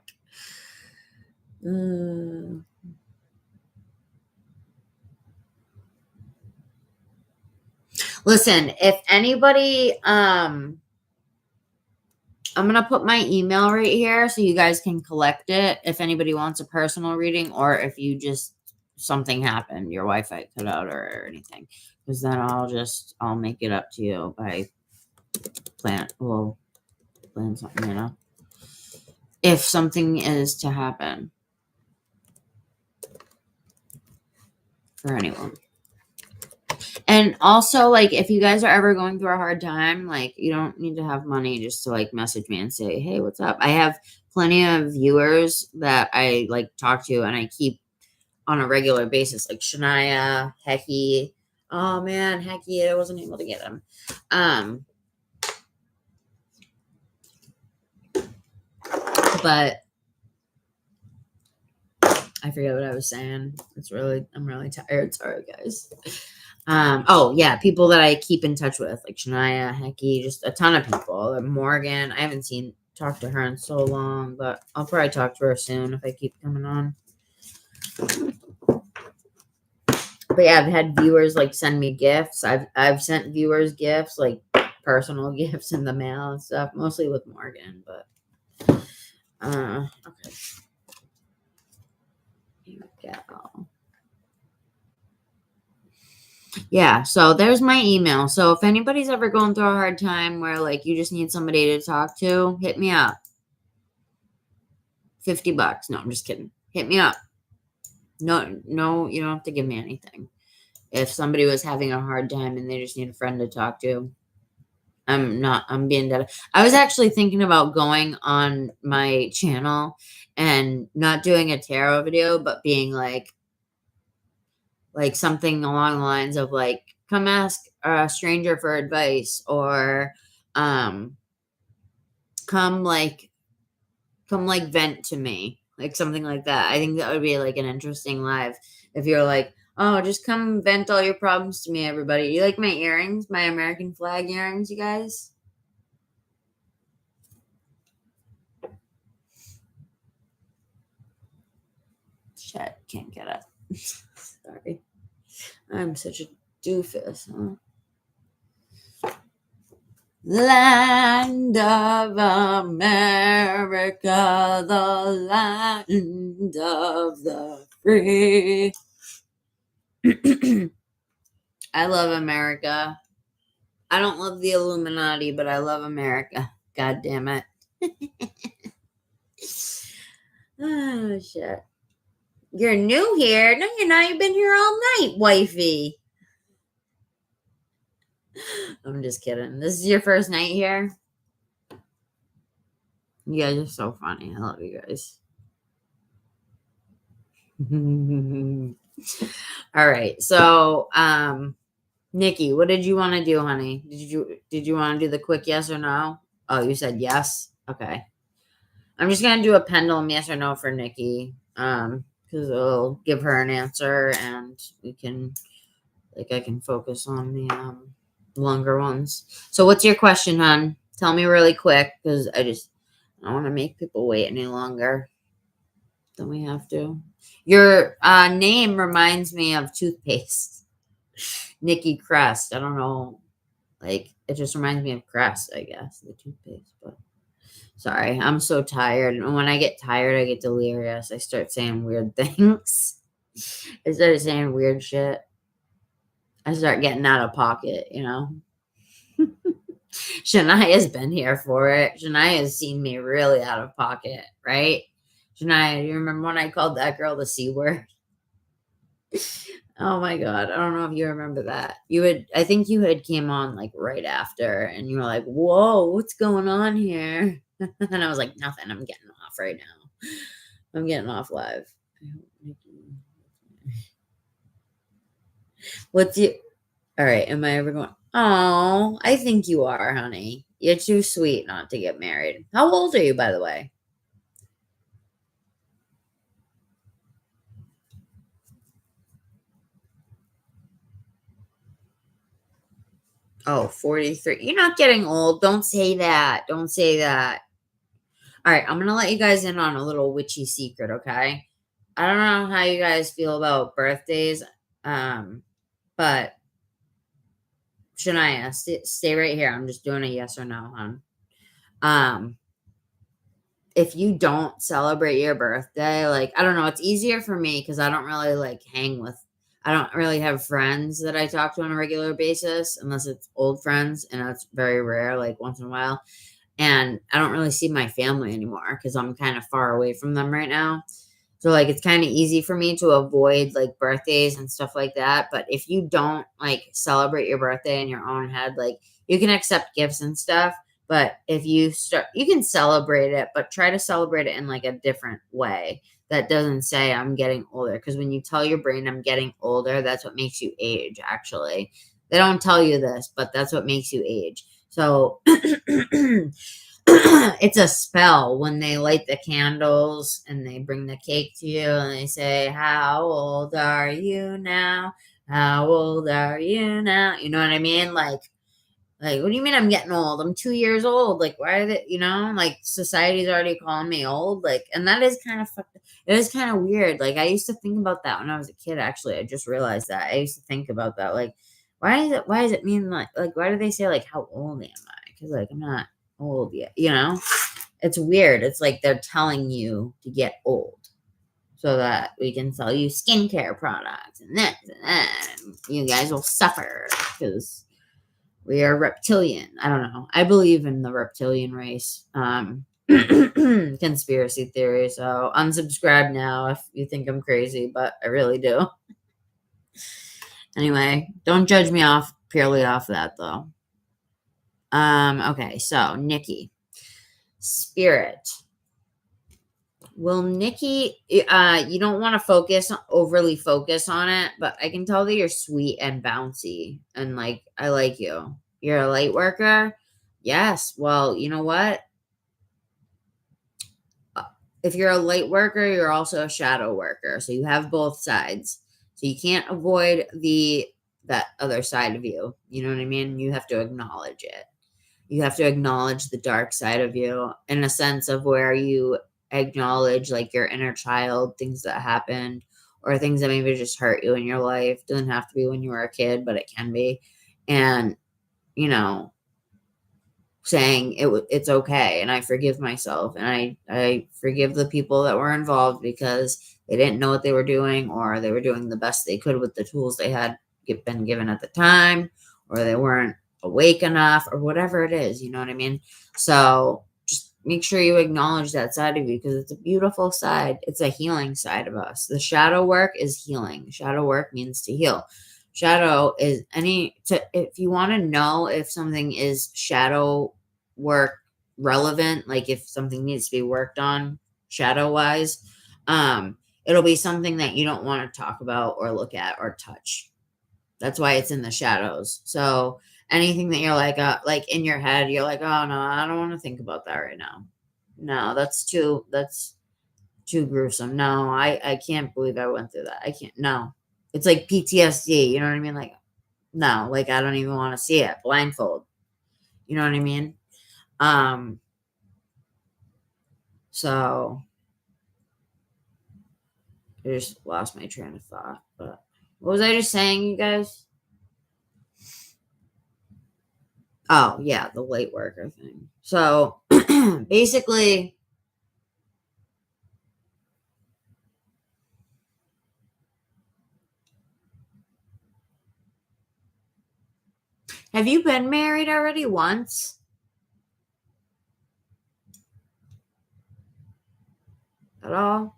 Listen, if anybody, I'm gonna put my email right here so you guys can collect it if anybody wants a personal reading, or if you just something happened, your Wi-Fi cut out or anything, because then I'll make it up to you by plan something, you know, if something is to happen for anyone. And also, like, if you guys are ever going through a hard time, like, you don't need to have money just to like message me and say, hey, what's up? I have plenty of viewers that I like talk to and I keep on a regular basis, like Shania, Hecky. Oh man, Hecky, I wasn't able to get him. But I forget what I was saying. I'm really tired. Sorry, guys. Oh yeah, people that I keep in touch with, like Shania, Hecky, just a ton of people. Morgan, I haven't talked to her in so long, but I'll probably talk to her soon if I keep coming on. But yeah, I've had viewers like send me gifts. I've sent viewers gifts, like personal gifts in the mail and stuff, mostly with Morgan, but okay. Here we go. Yeah, so there's my email. So if anybody's ever going through a hard time where like you just need somebody to talk to, hit me up. $50. No, I'm just kidding. Hit me up. No, you don't have to give me anything. If somebody was having a hard time and they just need a friend to talk to, I'm being dead. I was actually thinking about going on my channel and not doing a tarot video, but being like something along the lines of like, come ask a stranger for advice, or come vent to me, like something like that. I think that would be like an interesting live if you're like, oh, just come vent all your problems to me, everybody. You like my earrings, my American flag earrings, you guys? Shit, can't get it. Sorry. I'm such a doofus, huh? Land of America, the land of the free. I love America. I don't love the Illuminati, but I love America. God damn it. Oh, shit. You're new here. No, you're not. You've been here all night, wifey. I'm just kidding. This is your first night here? You guys are so funny. I love you guys. All right. So, Nikki, what did you want to do, honey? Did you want to do the quick yes or no? Oh, you said yes? Okay. I'm just gonna do a pendulum yes or no for Nikki. Because it'll give her an answer and we can I can focus on the longer ones. So what's your question, hon? Tell me really quick, because I don't want to make people wait any longer. then we have to. Your name reminds me of toothpaste. Nikki Crest. I don't know. Like, it just reminds me of Crest, I guess, the toothpaste. But sorry, I'm so tired. And when I get tired, I get delirious. I start saying weird things. I start saying weird shit. I start getting out of pocket, you know? Shania has been here for it. Shania has seen me really out of pocket, right? Shania, you remember when I called that girl the C word? Oh my God. I don't know if you remember that. I think you had came on like right after and you were like, whoa, what's going on here? And I was like, nothing. I'm getting off right now. I'm getting off live. What's you? All right. Am I ever going? Oh, I think you are, honey. You're too sweet not to get married. How old are you, by the way? Oh, 43. You're not getting old. Don't say that. Don't say that. All right. I'm going to let you guys in on a little witchy secret, okay? I don't know how you guys feel about birthdays, but Shania, stay right here. I'm just doing a yes or no, hon. If you don't celebrate your birthday, like, I don't know, it's easier for me because I don't really like I don't really have friends that I talk to on a regular basis unless it's old friends, and that's very rare, like once in a while. And I don't really see my family anymore because I'm kind of far away from them right now. So like it's kind of easy for me to avoid like birthdays and stuff like that. But if you don't like celebrate your birthday in your own head, like you can accept gifts and stuff. But if you can celebrate it, but try to celebrate it in like a different way that doesn't say I'm getting older. Because when you tell your brain I'm getting older, that's what makes you age, actually. They don't tell you this, but that's what makes you age. So it's a spell when they light the candles and they bring the cake to you and they say, how old are you now? How old are you now? You know what I mean? Like, what do you mean I'm getting old? I'm 2 years old. Like, why are they, like society's already calling me old? Like, and that is kind of fucked. It is kind of weird. Like, I used to think about that when I was a kid, actually. I just realized that. I used to think about that. Like, why does it mean like, why do they say, like, how old am I? Because, like, I'm not old yet, It's weird. It's like they're telling you to get old so that we can sell you skincare products and this and that. And you guys will suffer because we are reptilian. I don't know. I believe in the reptilian race. Conspiracy theory. So unsubscribe now if you think I'm crazy, but I really do. Anyway, don't judge me purely off that though. Okay, so Nikki. Spirit. Well, Nikki, you don't want to overly focus on it, but I can tell that you're sweet and bouncy and like, I like you. You're a light worker? Yes. Well, you know what? If you're a light worker, you're also a shadow worker. So you have both sides. So you can't avoid that other side of you. You know what I mean? You have to acknowledge it. You have to acknowledge the dark side of you in a sense of where you acknowledge like your inner child, things that happened or things that maybe just hurt you in your life. Doesn't have to be when you were a kid, but it can be. And, saying it's okay. And I forgive myself and I forgive the people that were involved because they didn't know what they were doing or they were doing the best they could with the tools they had been given at the time, or they weren't awake enough or whatever it is, you know what I mean? So just make sure you acknowledge that side of you because it's a beautiful side. It's a healing side of us. The shadow work is healing. Shadow work means to heal. Shadow is if you want to know if something is shadow work relevant, like if something needs to be worked on shadow wise, it'll be something that you don't want to talk about or look at or touch. That's why it's in the shadows. So anything that you're like in your head, you're like, oh no, I don't want to think about that right now. No, that's too gruesome. No, I can't believe I went through that. I can't. No, it's like PTSD. You know what I mean? Like, no, like I don't even want to see it. Blindfold. You know what I mean? So just lost my train of thought. But what was I just saying, you guys? Oh, yeah, the light worker thing. So basically, have you been married already once? At all?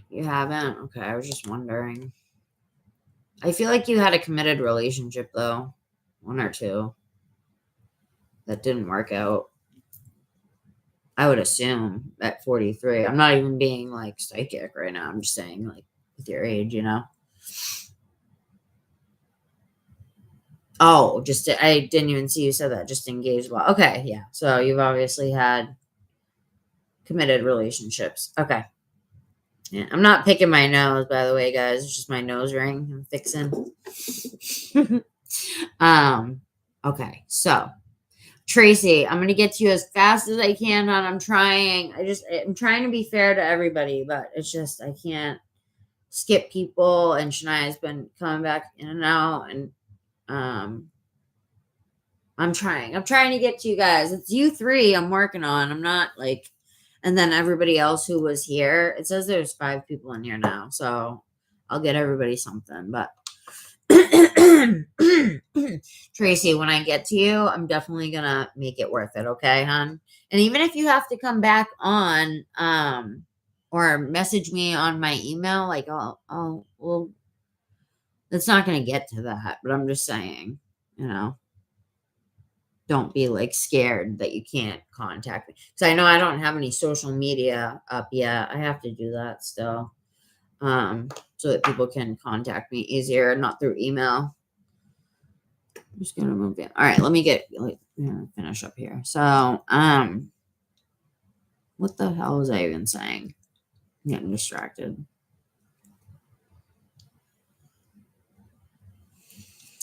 You haven't? Okay, I was just wondering. I feel like you had a committed relationship, though. One or two. That didn't work out. I would assume at 43. I'm not even being like psychic right now. I'm just saying, like, with your age, you know? Oh, I didn't even see you said that. Just engaged. Well, okay, yeah. So you've obviously had committed relationships. Okay. Yeah, I'm not picking my nose, by the way, guys. It's just my nose ring I'm fixing. Okay, so Tracy, I'm gonna get to you as fast as I can, hon. I'm trying to be fair to everybody, but it's just I can't skip people, and Shania's been coming back in and out, and I'm trying to get to you guys. It's you three I'm working on. I'm not like, and then everybody else who was here. It says there's 5 people in here now, so I'll get everybody something. But Tracy, when I get to you, I'm definitely gonna make it worth it, okay, hon? And even if you have to come back on, or message me on my email, like, well, it's not gonna get to that, but I'm just saying, you know. Don't be like scared that you can't contact me. Because I know I don't have any social media up yet. I have to do that still. So that people can contact me easier, not through email. I'm just gonna move in. All right, let me finish up here. So, what the hell was I even saying? I'm getting distracted.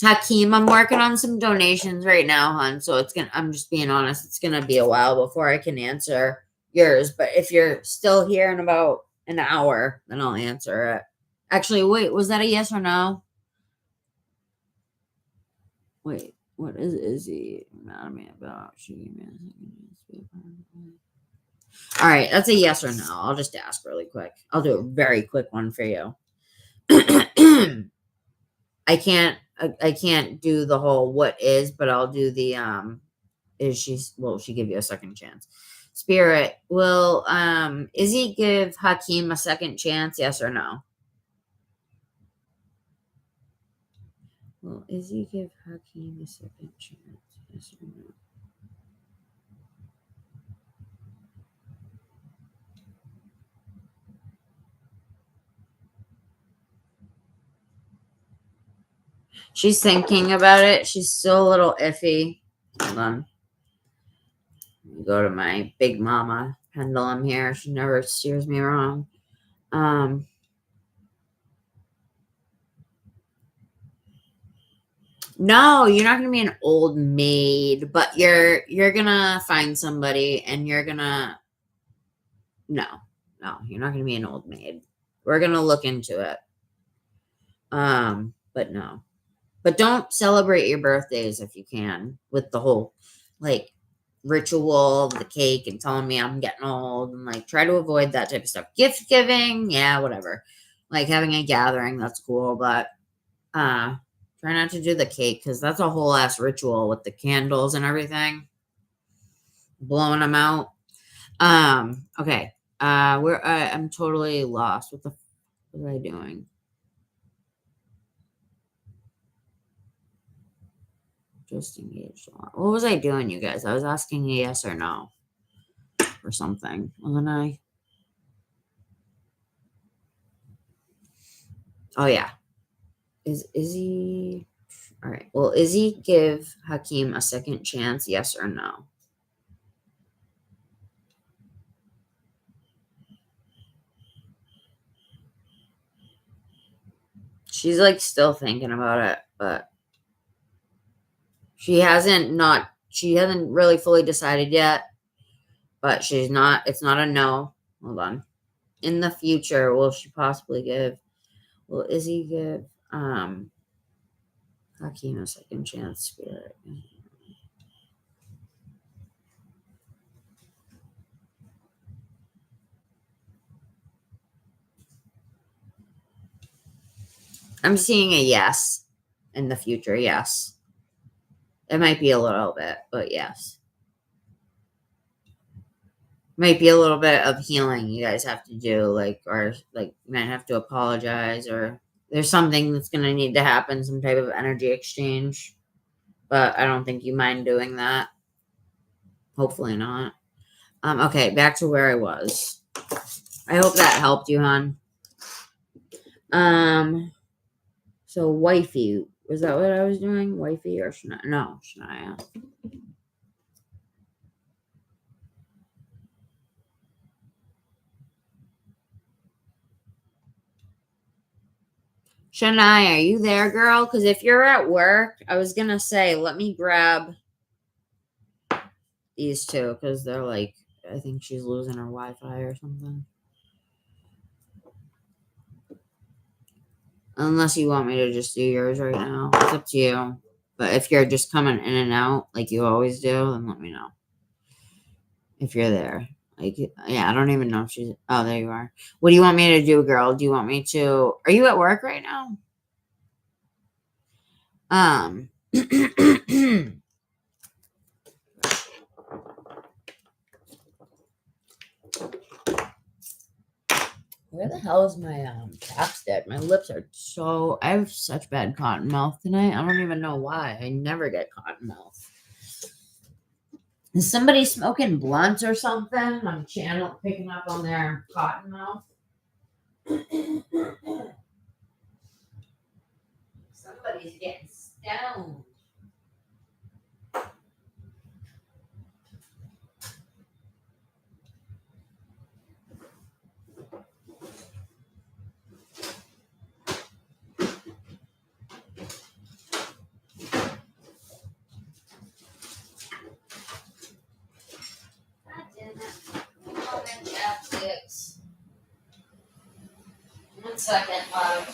Hakeem, I'm working on some donations right now, hon. So I'm just being honest, it's gonna be a while before I can answer yours. But if you're still here in about an hour, then I'll answer it. Actually, wait, was that a yes or no? Wait, what is Izzy mad at me about? She gave me a second. All right, that's a yes or no. I'll just ask really quick. I'll do a very quick one for you. I can't do the whole what is, but I'll do the will she give you a second chance? Spirit, will Izzy give Hakeem a second chance, yes or no? Will Izzy give Hakeem a second chance, yes or no? She's thinking about it. She's still a little iffy. Hold on. Go to my big mama pendulum here. She never steers me wrong. No, you're not gonna be an old maid, but you're gonna find somebody, and you're gonna no, you're not gonna be an old maid. We're gonna look into it. But no. But don't celebrate your birthdays if you can with the whole like ritual of the cake and telling me I'm getting old, and like try to avoid that type of stuff. Gift giving, yeah, whatever. Like having a gathering, that's cool, but try not to do the cake because that's a whole ass ritual with the candles and everything. Blowing them out. Okay. I'm totally lost. What am I doing? Just engaged. What was I doing, you guys? I was asking a yes or no or something, wasn't I? Oh yeah. Is Izzy all right? Will Izzy give Hakeem a second chance, yes or no? She's like still thinking about it, but she hasn't really fully decided yet. But it's not a no. Hold on. In the future, will Izzy give Hakeem a second chance, spirit? I'm seeing a yes in the future, yes. It might be a little bit, but yes. Might be a little bit of healing you guys have to do, or you might have to apologize, or there's something that's going to need to happen, some type of energy exchange. But I don't think you mind doing that. Hopefully not. Okay, back to where I was. I hope that helped you, hon. So wifey, was that what I was doing? Wifey or Shania? No, Shania. Shania, are you there, girl? Because if you're at work, I was going to say, let me grab these two, because they're I think she's losing her Wi-Fi or something. Unless you want me to just do yours right now. It's up to you. But if you're just coming in and out like you always do, then let me know. If you're there. Yeah, I don't even know if she's... Oh, there you are. What do you want me to do, girl? Do you want me to... Are you at work right now? Where the hell is my chapstick? My lips are so... I have such bad cotton mouth tonight. I don't even know why. I never get cotton mouth. Is somebody smoking blunts or something? I'm picking up on their cotton mouth. Somebody's getting stoned. God damn it. Oh, my chapsticks. 1 second, love.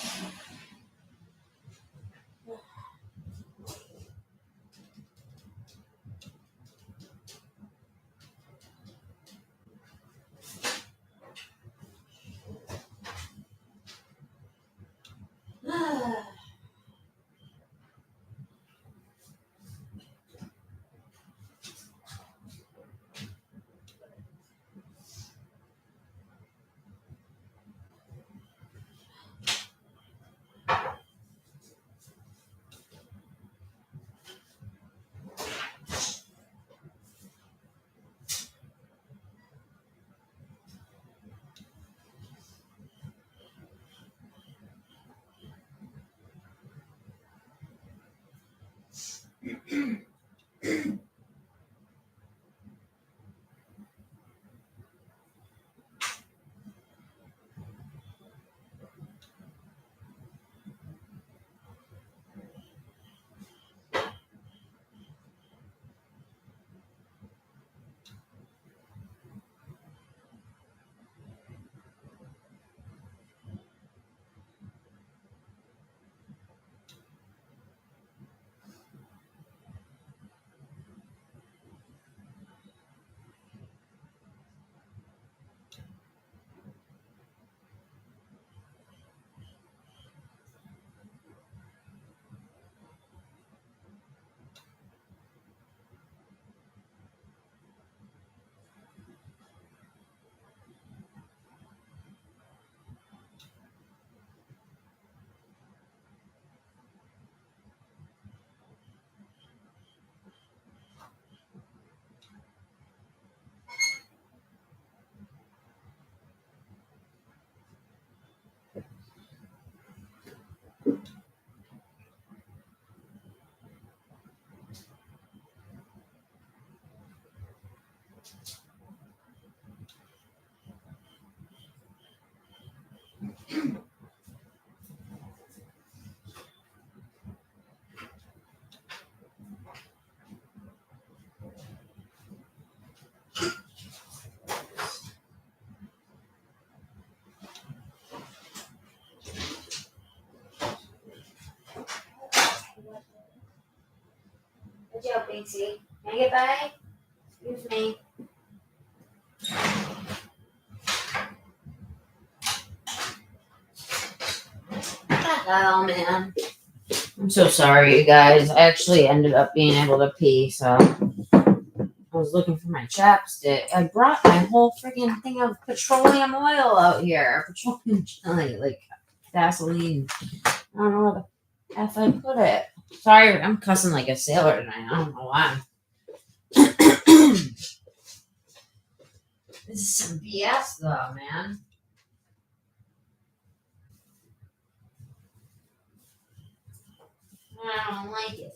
Binksy. Can I get by? Excuse me. What the hell, man? I'm so sorry, you guys. I actually ended up being able to pee, so I was looking for my chapstick. I brought my whole freaking thing of petroleum oil out here. Petroleum jelly, like Vaseline. I don't know where the F I put it. Sorry, I'm cussing like a sailor tonight. I don't know why. This is some BS, though, man. I don't like it.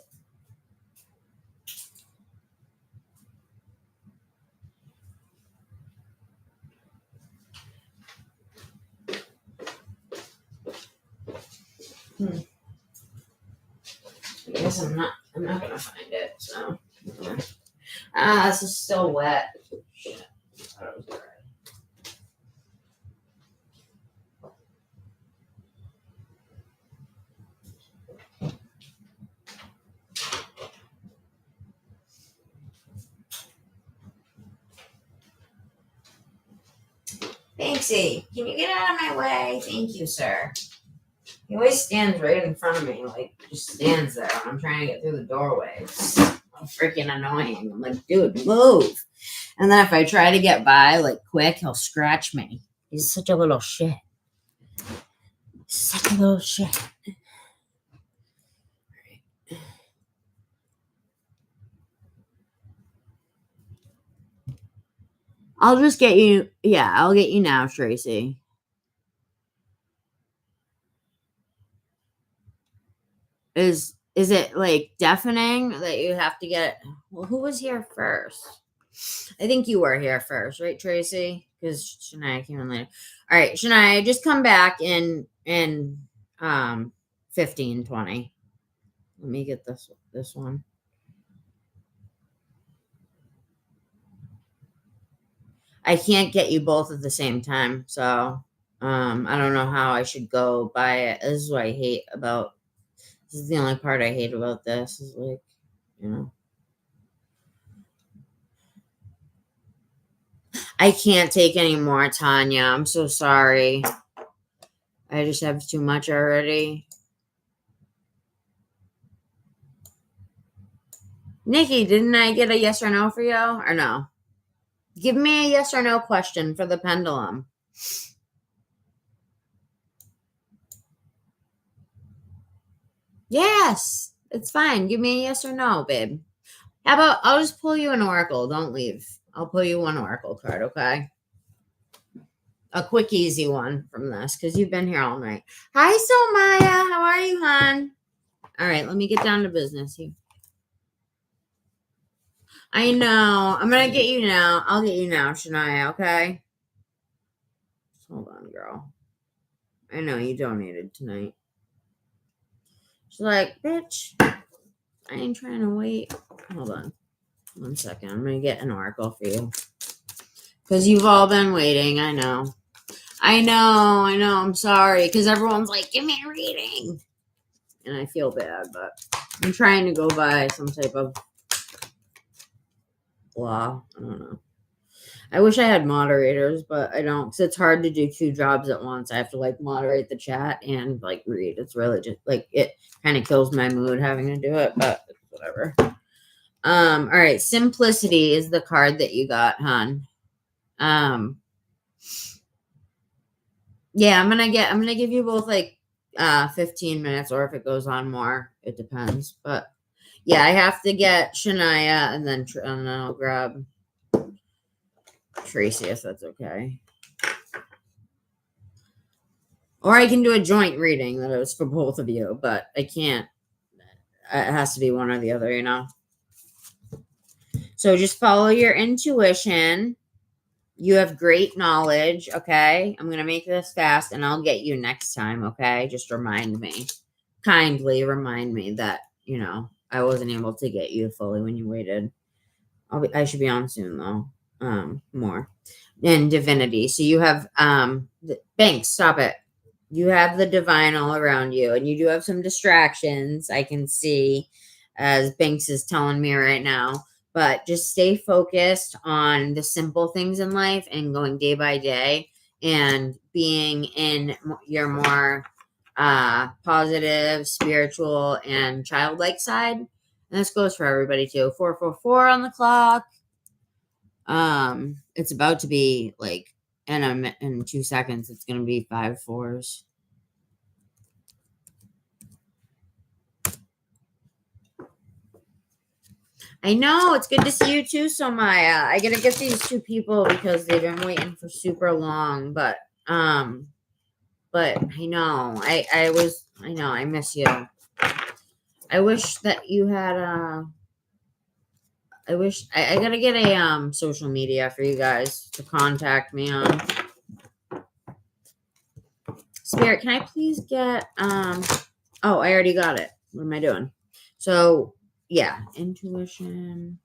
I guess I'm not gonna find it, so. This is still wet. Shit. I thought it was dry. Banksy, can you get out of my way? Thank you, sir. He always stands right in front of me, like, just stands there when I'm trying to get through the doorway. It's so freaking annoying. I'm like, dude, move. And then if I try to get by, like, quick, he'll scratch me. He's such a little shit. Such a little shit. I'll just get you. Yeah, I'll get you now, Tracy. Is it like deafening that you have to get? Well, who was here first? I think you were here first, right, Tracy? Because Shania came in later. All right, Shania, just come back in 15, 20. Let me get this one. I can't get you both at the same time, so I don't know how I should go by it. This is what I hate about. This is the only part I hate about this. Is like, you know, I can't take any more, Tanya. I'm so sorry. I just have too much already. Nikki, didn't I get a yes or no for you? Or no? Give me a yes or no question for the pendulum. Yes, it's fine. Give me a yes or no, babe. How about I'll just pull you an oracle. Don't leave. I'll pull you one oracle card, okay? A quick, easy one from this because you've been here all night. Hi, Somaya. How are you, hon? All right, let me get down to business here. I know. I'm going to get you now. I'll get you now, Shania, okay? Hold on, girl. I know you donated tonight. She's like, bitch, I ain't trying to wait. Hold on. 1 second. I'm going to get an oracle for you. Because you've all been waiting. I know. I'm sorry. Because everyone's like, give me a reading. And I feel bad, but I'm trying to go by some type of law. I don't know. I wish I had moderators, but I don't. Because it's hard to do 2 jobs at once. I have to, like, moderate the chat and, like, read. It's really just, like, it kind of kills my mood having to do it, but whatever. All right. Simplicity is the card that you got, hon. Yeah, I'm gonna give you both like 15 minutes, or if it goes on more, it depends. But yeah, I have to get Shania and then I'll grab Tracy if that's okay. Or I can do a joint reading that is for both of you, but I can't. It has to be one or the other, you know. So just follow your intuition. You have great knowledge, okay? I'm going to make this fast, and I'll get you next time, okay? Just remind me. Kindly remind me that, you know, I wasn't able to get you fully when you waited. I should be on soon, though. More. And divinity. So you have, Banks, stop it. You have the divine all around you, and you do have some distractions, I can see. as Banks is telling me right now. But just stay focused on the simple things in life and going day by day and being in your more positive, spiritual, and childlike side. And this goes for everybody too. 4:44 on the clock. It's about to be like in 2 seconds. It's gonna be 5 4s. I know, it's good to see you too, Somaya. I gotta get these 2 people because they've been waiting for super long, but I know. I know, I miss you. I wish that you had I gotta get a social media for you guys to contact me on. Spirit, can I please get oh, I already got it. What am I doing? So yeah, intuition.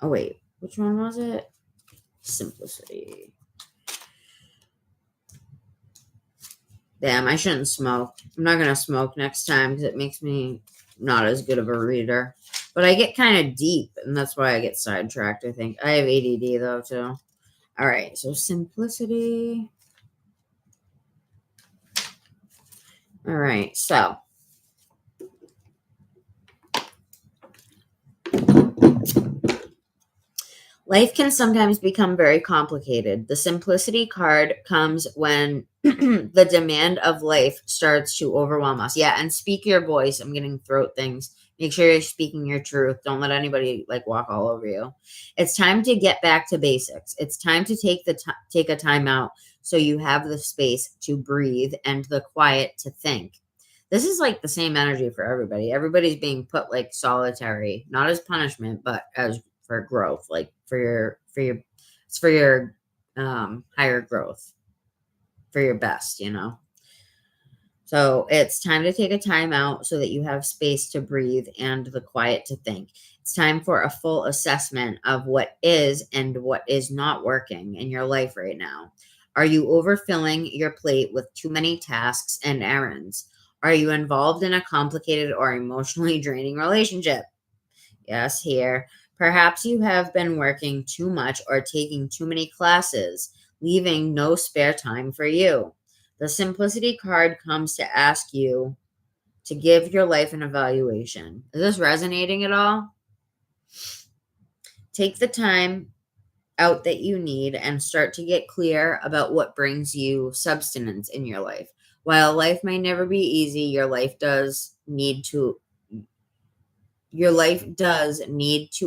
Oh wait, which one was it? Simplicity. Damn, I shouldn't smoke. I'm not gonna smoke next time because it makes me not as good of a reader. But I get kind of deep, and that's why I get sidetracked, I think. I have ADD, though, too. All right, so simplicity. All right, so. Life can sometimes become very complicated. The simplicity card comes when the demand of life starts to overwhelm us. Yeah, and speak your voice. I'm getting throat things. Make sure you're speaking your truth. Don't let anybody walk all over you. It's time to get back to basics. It's time to take a time out so you have the space to breathe and the quiet to think. This is the same energy for everybody. Everybody's being put solitary, not as punishment, but as for growth, for your higher growth, for your best, So it's time to take a time out so that you have space to breathe and the quiet to think. It's time for a full assessment of what is and what is not working in your life right now. Are you overfilling your plate with too many tasks and errands? Are you involved in a complicated or emotionally draining relationship? Yes, here. Perhaps you have been working too much or taking too many classes, leaving no spare time for you. The simplicity card comes to ask you to give your life an evaluation. Is this resonating at all? Take the time out that you need and start to get clear about what brings you substance in your life. While life may never be easy, your life does need to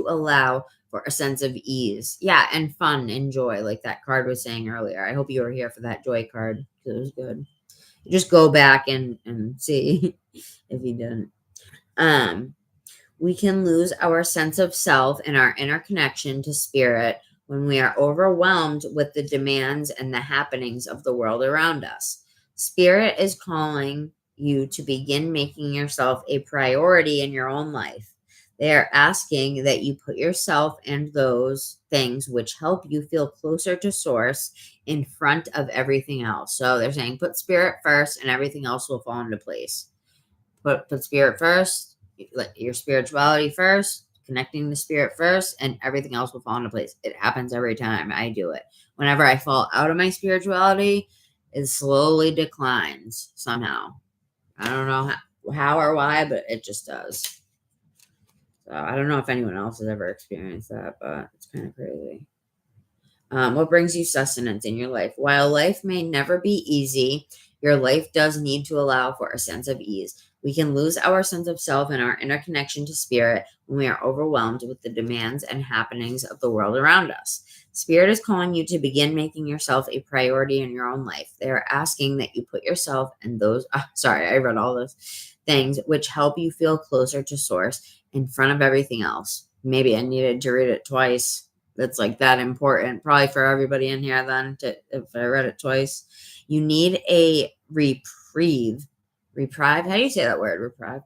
allow for a sense of ease. Yeah, and fun and joy, like that card was saying earlier. I hope you were here for that joy card because it was good. Just go back and see if you didn't. We can lose our sense of self and our inner connection to spirit when we are overwhelmed with the demands and the happenings of the world around us. Spirit is calling you to begin making yourself a priority in your own life. They are asking that you put yourself and those things which help you feel closer to source in front of everything else. So they're saying put spirit first and everything else will fall into place. Put spirit first, your spirituality first, connecting the spirit first, and everything else will fall into place. It happens every time I do it. Whenever I fall out of my spirituality, it slowly declines somehow. I don't know how or why, but it just does. So I don't know if anyone else has ever experienced that, but it's kind of crazy. What brings you sustenance in your life? While life may never be easy, your life does need to allow for a sense of ease. We can lose our sense of self and our inner connection to spirit when we are overwhelmed with the demands and happenings of the world around us. Spirit is calling you to begin making yourself a priority in your own life. They are asking that you put yourself and those, sorry, I read all those things which help you feel closer to source in front of everything else. Maybe I needed to read it twice. That's that important, probably for everybody in here then, if I read it twice. You need a reprieve. Reprieve? How do you say that word, reprieve?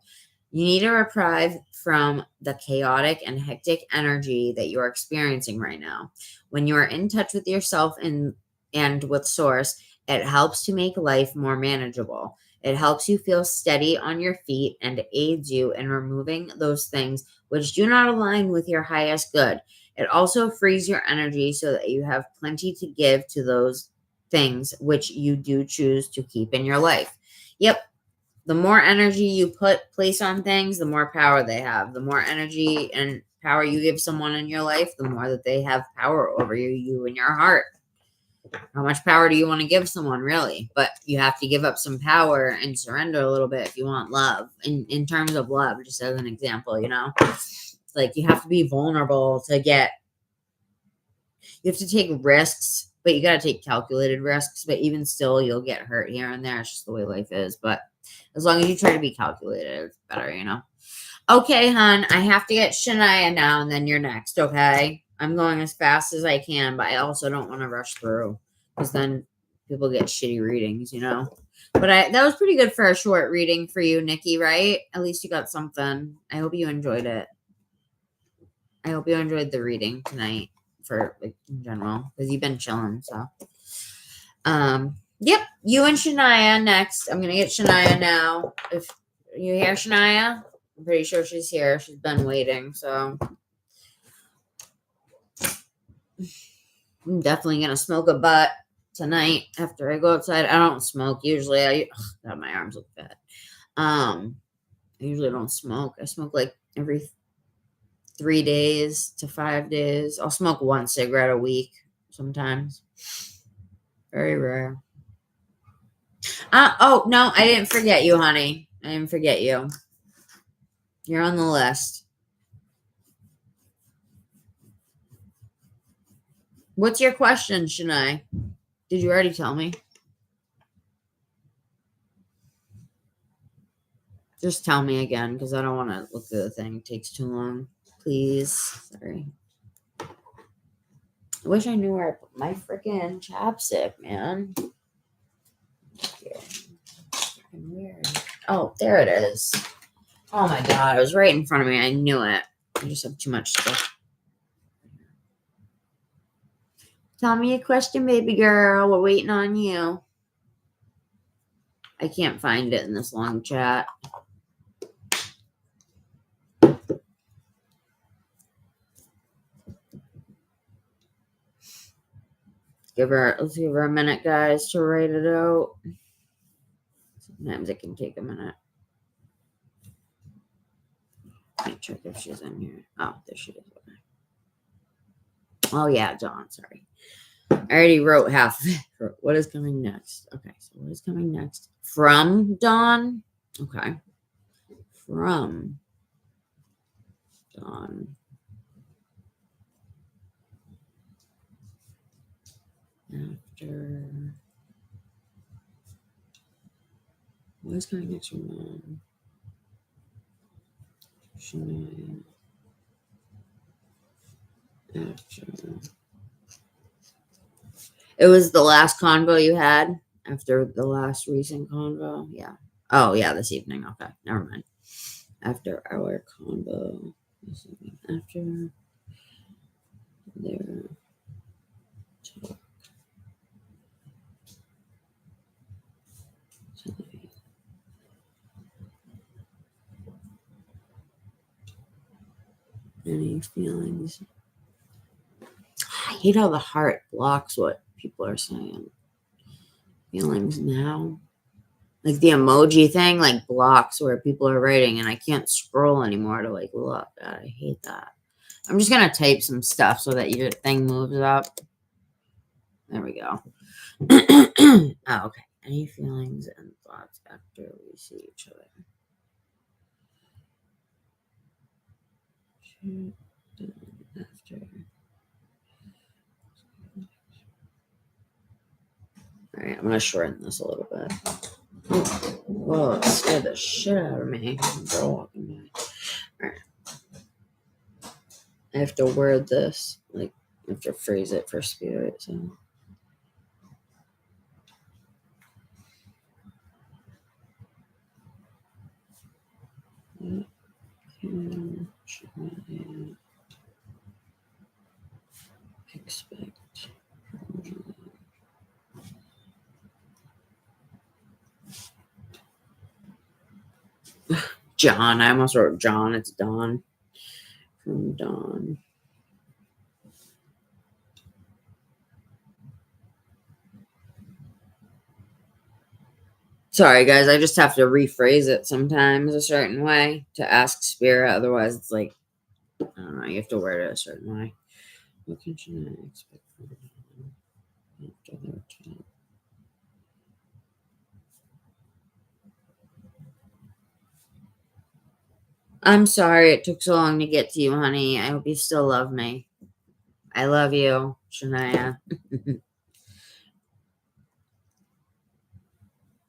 You need a reprieve from the chaotic and hectic energy that you're experiencing right now. When you are in touch with yourself and with source, it helps to make life more manageable. It helps you feel steady on your feet and aids you in removing those things which do not align with your highest good. It also frees your energy so that you have plenty to give to those things which you do choose to keep in your life. Yep. The more energy you place on things, the more power they have. The more energy and power you give someone in your life, the more that they have power over you in your heart. How much power do you want to give someone, really? But you have to give up some power and surrender a little bit if you want love. In terms of love, just as an example, it's like you have to be vulnerable to get. You have to take risks, but you got to take calculated risks. But even still, you'll get hurt here and there. It's just the way life is. But as long as you try to be calculated, it's better, Okay, hon, I have to get Shania now, and then you're next, okay? I'm going as fast as I can, but I also don't want to rush through, because then people get shitty readings, But that was pretty good for a short reading for you, Nikki, right? At least you got something. I hope you enjoyed it. I hope you enjoyed the reading tonight, for in general, because you've been chilling, so. Yep, you and Shania next. I'm gonna get Shania now. If you hear Shania, I'm pretty sure she's here. She's been waiting, so I'm definitely gonna smoke a butt tonight after I go outside. I don't smoke usually. God, my arms look fat. I usually don't smoke. I smoke like every 3 days to 5 days. I'll smoke 1 cigarette a week sometimes. Very rare. Oh, no, I didn't forget you, honey. I didn't forget you. You're on the list. What's your question, Shania? Did you already tell me? Just tell me again, because I don't want to look through the thing. It takes too long. Please. Sorry. I wish I knew where I put my freaking chapstick, man. Weird. Oh, there it is. Oh my god, it was right in front of me. I knew it. I just have too much stuff. Tell me a question, baby girl. We're waiting on you. I can't find it in this long chat. Let's give her a minute, guys, to write it out. Sometimes it can take a minute. Let me check if she's in here. Oh, there she is. Oh, yeah, Dawn. Sorry. I already wrote half of it. What is coming next? Okay, so what is coming next? From Dawn? Okay. From Dawn. After. What is coming next from Dawn? Shania. After. It was the last convo you had after the last recent convo? Yeah. Oh, yeah, this evening. Okay, never mind. After our convo. After their talk tonight. Any feelings? I hate how the heart blocks what people are saying. Feelings now. Like the emoji thing, like blocks where people are writing, and I can't scroll anymore to like look. God, I hate that. I'm just gonna type some stuff so that your thing moves up. There we go. Oh, okay. Any feelings and thoughts after we see each other? After. All right, I'm gonna shorten this a little bit. Whoa, it scared the shit out of me. Girl walking by. All right. I have to word this, like, I have to phrase it for spirit, so. What can I expect from you? John. I almost wrote John. It's Dawn. From Dawn. Sorry, guys. I just have to rephrase it sometimes a certain way to ask spirit. Otherwise, it's like, I don't know. You have to word it a certain way. What can I expect from Dawn after their talk? I'm sorry it took so long to get to you, honey. I hope you still love me. I love you, Shania.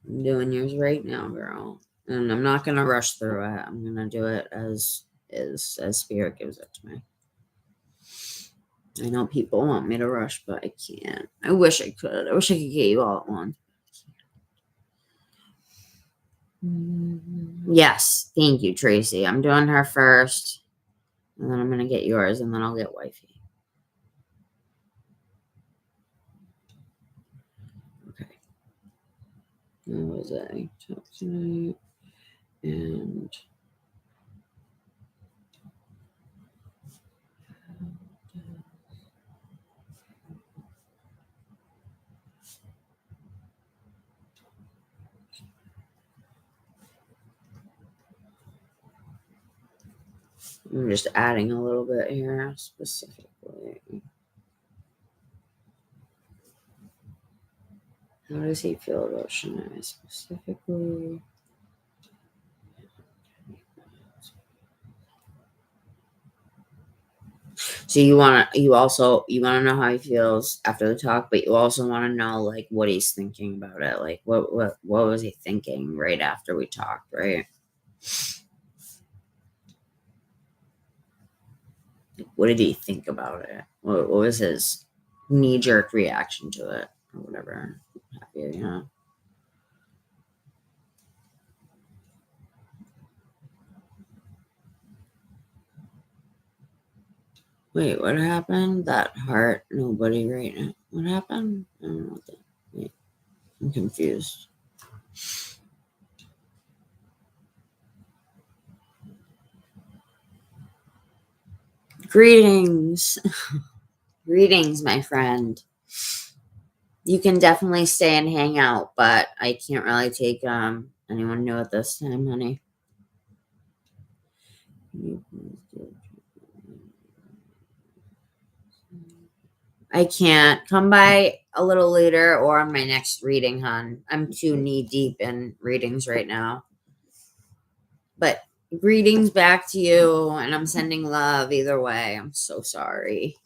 I'm doing yours right now, girl. And I'm not going to rush through it. I'm going to do it as spirit gives it to me. I know people want me to rush, but I can't. I wish I could. I wish I could get you all at once. Yes. Thank you, Tracy. I'm doing her first. And then I'm going to get yours, and then I'll get wifey. Okay. What was I talking tonight? And I'm just adding a little bit here specifically. How does he feel about Shania specifically? So you want to know how he feels after the talk, but you also want to know like what he's thinking about it. Like what was he thinking right after we talked, right? What did he think about it? What was his knee-jerk reaction to it or whatever? Yeah. Wait, what happened? That heart, nobody right now. What happened? I don't know what that. Wait, I'm confused. Greetings. Greetings, my friend. You can definitely stay and hang out, but I can't really take anyone new at this time, honey. I can't. Come by a little later or on my next reading, hon. I'm too knee-deep in readings right now. But greetings back to you, and I'm sending love either way. I'm so sorry.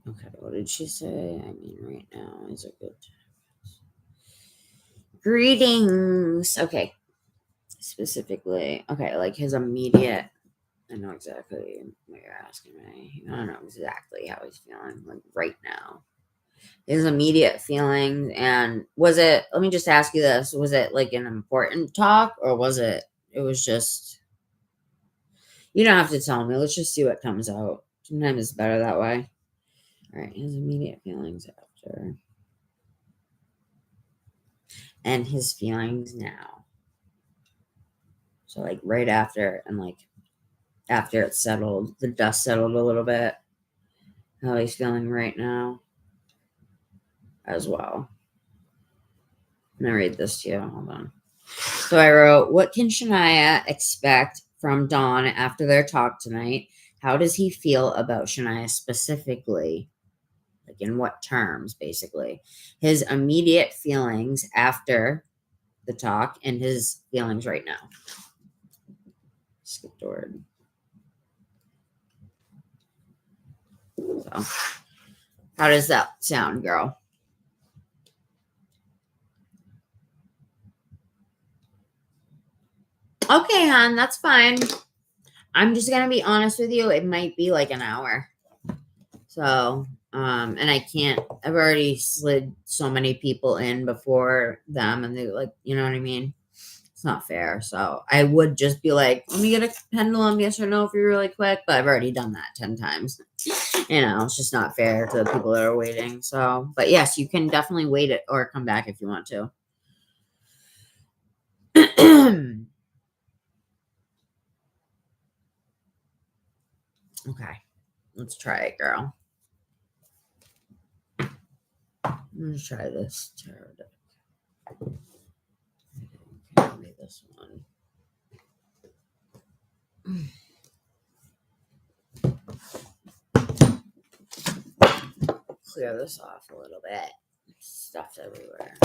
Okay, what did she say? I mean, right now is a good time. Greetings. Okay. Specifically, okay, like his immediate. I know exactly what you're asking me. I don't know exactly how he's feeling, like right now. His immediate feelings, and was it? Let me just ask you this: was it like an important talk, or was it? It was just. You don't have to tell me. Let's just see what comes out. Sometimes it's better that way. All right, his immediate feelings after, and his feelings now. So like right after, and like. After it's settled, the dust settled a little bit, how he's feeling right now as well. I'm going to read this to you. Hold on. So I wrote, what can Shania expect from Dawn after their talk tonight? How does he feel about Shania specifically? Like in what terms, basically? His immediate feelings after the talk and his feelings right now. Skipped a word. So, how does that sound, girl? Okay, hon, that's fine. I'm just gonna be honest with you. It might be like an hour. So, and I can't. I've already slid so many people in before them, and they like, you know what I mean. It's not fair. So I would just be like, let me get a pendulum, yes or no, if you're really quick. But I've already done that 10 times. You know, it's just not fair to the people that are waiting. So, but yes, you can definitely wait it or come back if you want to. Okay, let's try it, girl. I'm gonna try this tarot deck. Give me this one. Clear this off a little bit. Stuff everywhere.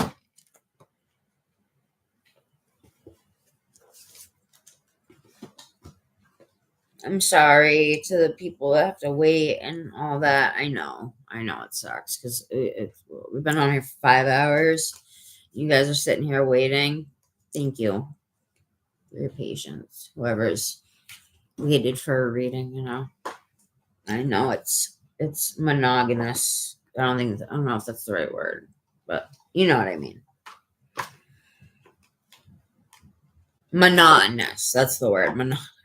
I'm sorry to the people that have to wait and all that. I know it sucks because we've been on here for 5 hours. You guys are sitting here waiting. Thank you for your patience. Whoever's waited for a reading, you know. I know it's monogamous. I don't know if that's the right word, but you know what I mean. Monotonous. That's the word.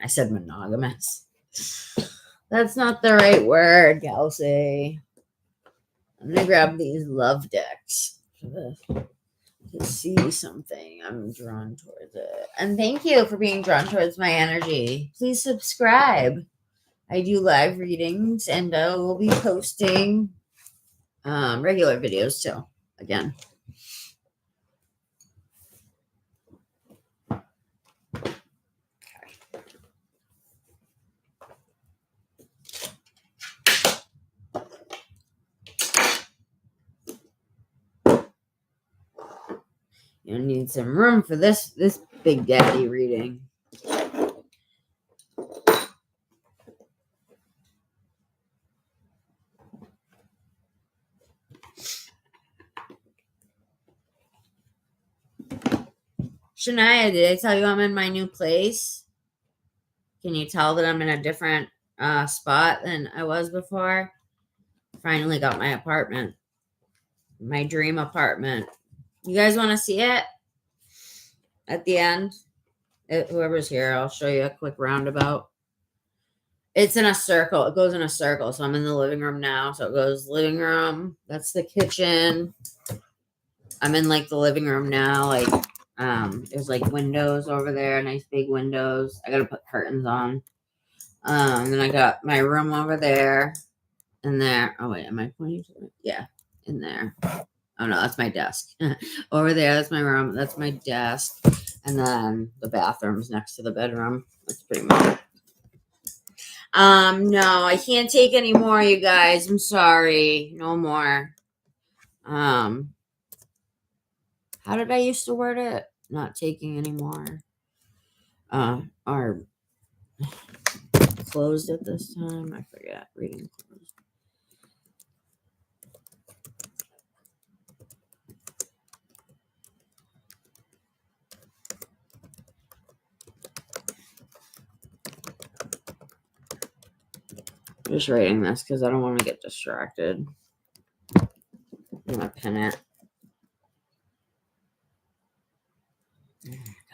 I said monogamous. That's not the right word, Kelsey. I'm gonna grab these love decks to see something. I'm drawn towards it. And thank you for being drawn towards my energy. Please subscribe. I do live readings and I will be posting regular videos too. Again. You need some room for this big daddy reading. Shania, did I tell you I'm in my new place? Can you tell that I'm in a different spot than I was before? Finally got my apartment. My dream apartment. You guys want to see it? At the end? Whoever's here, I'll show you a quick roundabout. It's in a circle. It goes in a circle. So I'm in the living room now. So it goes living room. That's the kitchen. I'm in like the living room now. Like there's like windows over there, nice big windows. I gotta put curtains on. And then I got my room over there and there. Oh wait, am I pointing to it? Yeah, in there. Oh no, that's my desk. Over there, that's my room. That's my desk. And then the bathroom's next to the bedroom. That's pretty much it. No, I can't take any more, you guys. I'm sorry. No more. How did I used to word it? Not taking any more. Are closed at this time. I forget. Reading closed. I'm just writing this because I don't want to get distracted. I'm gonna pin it.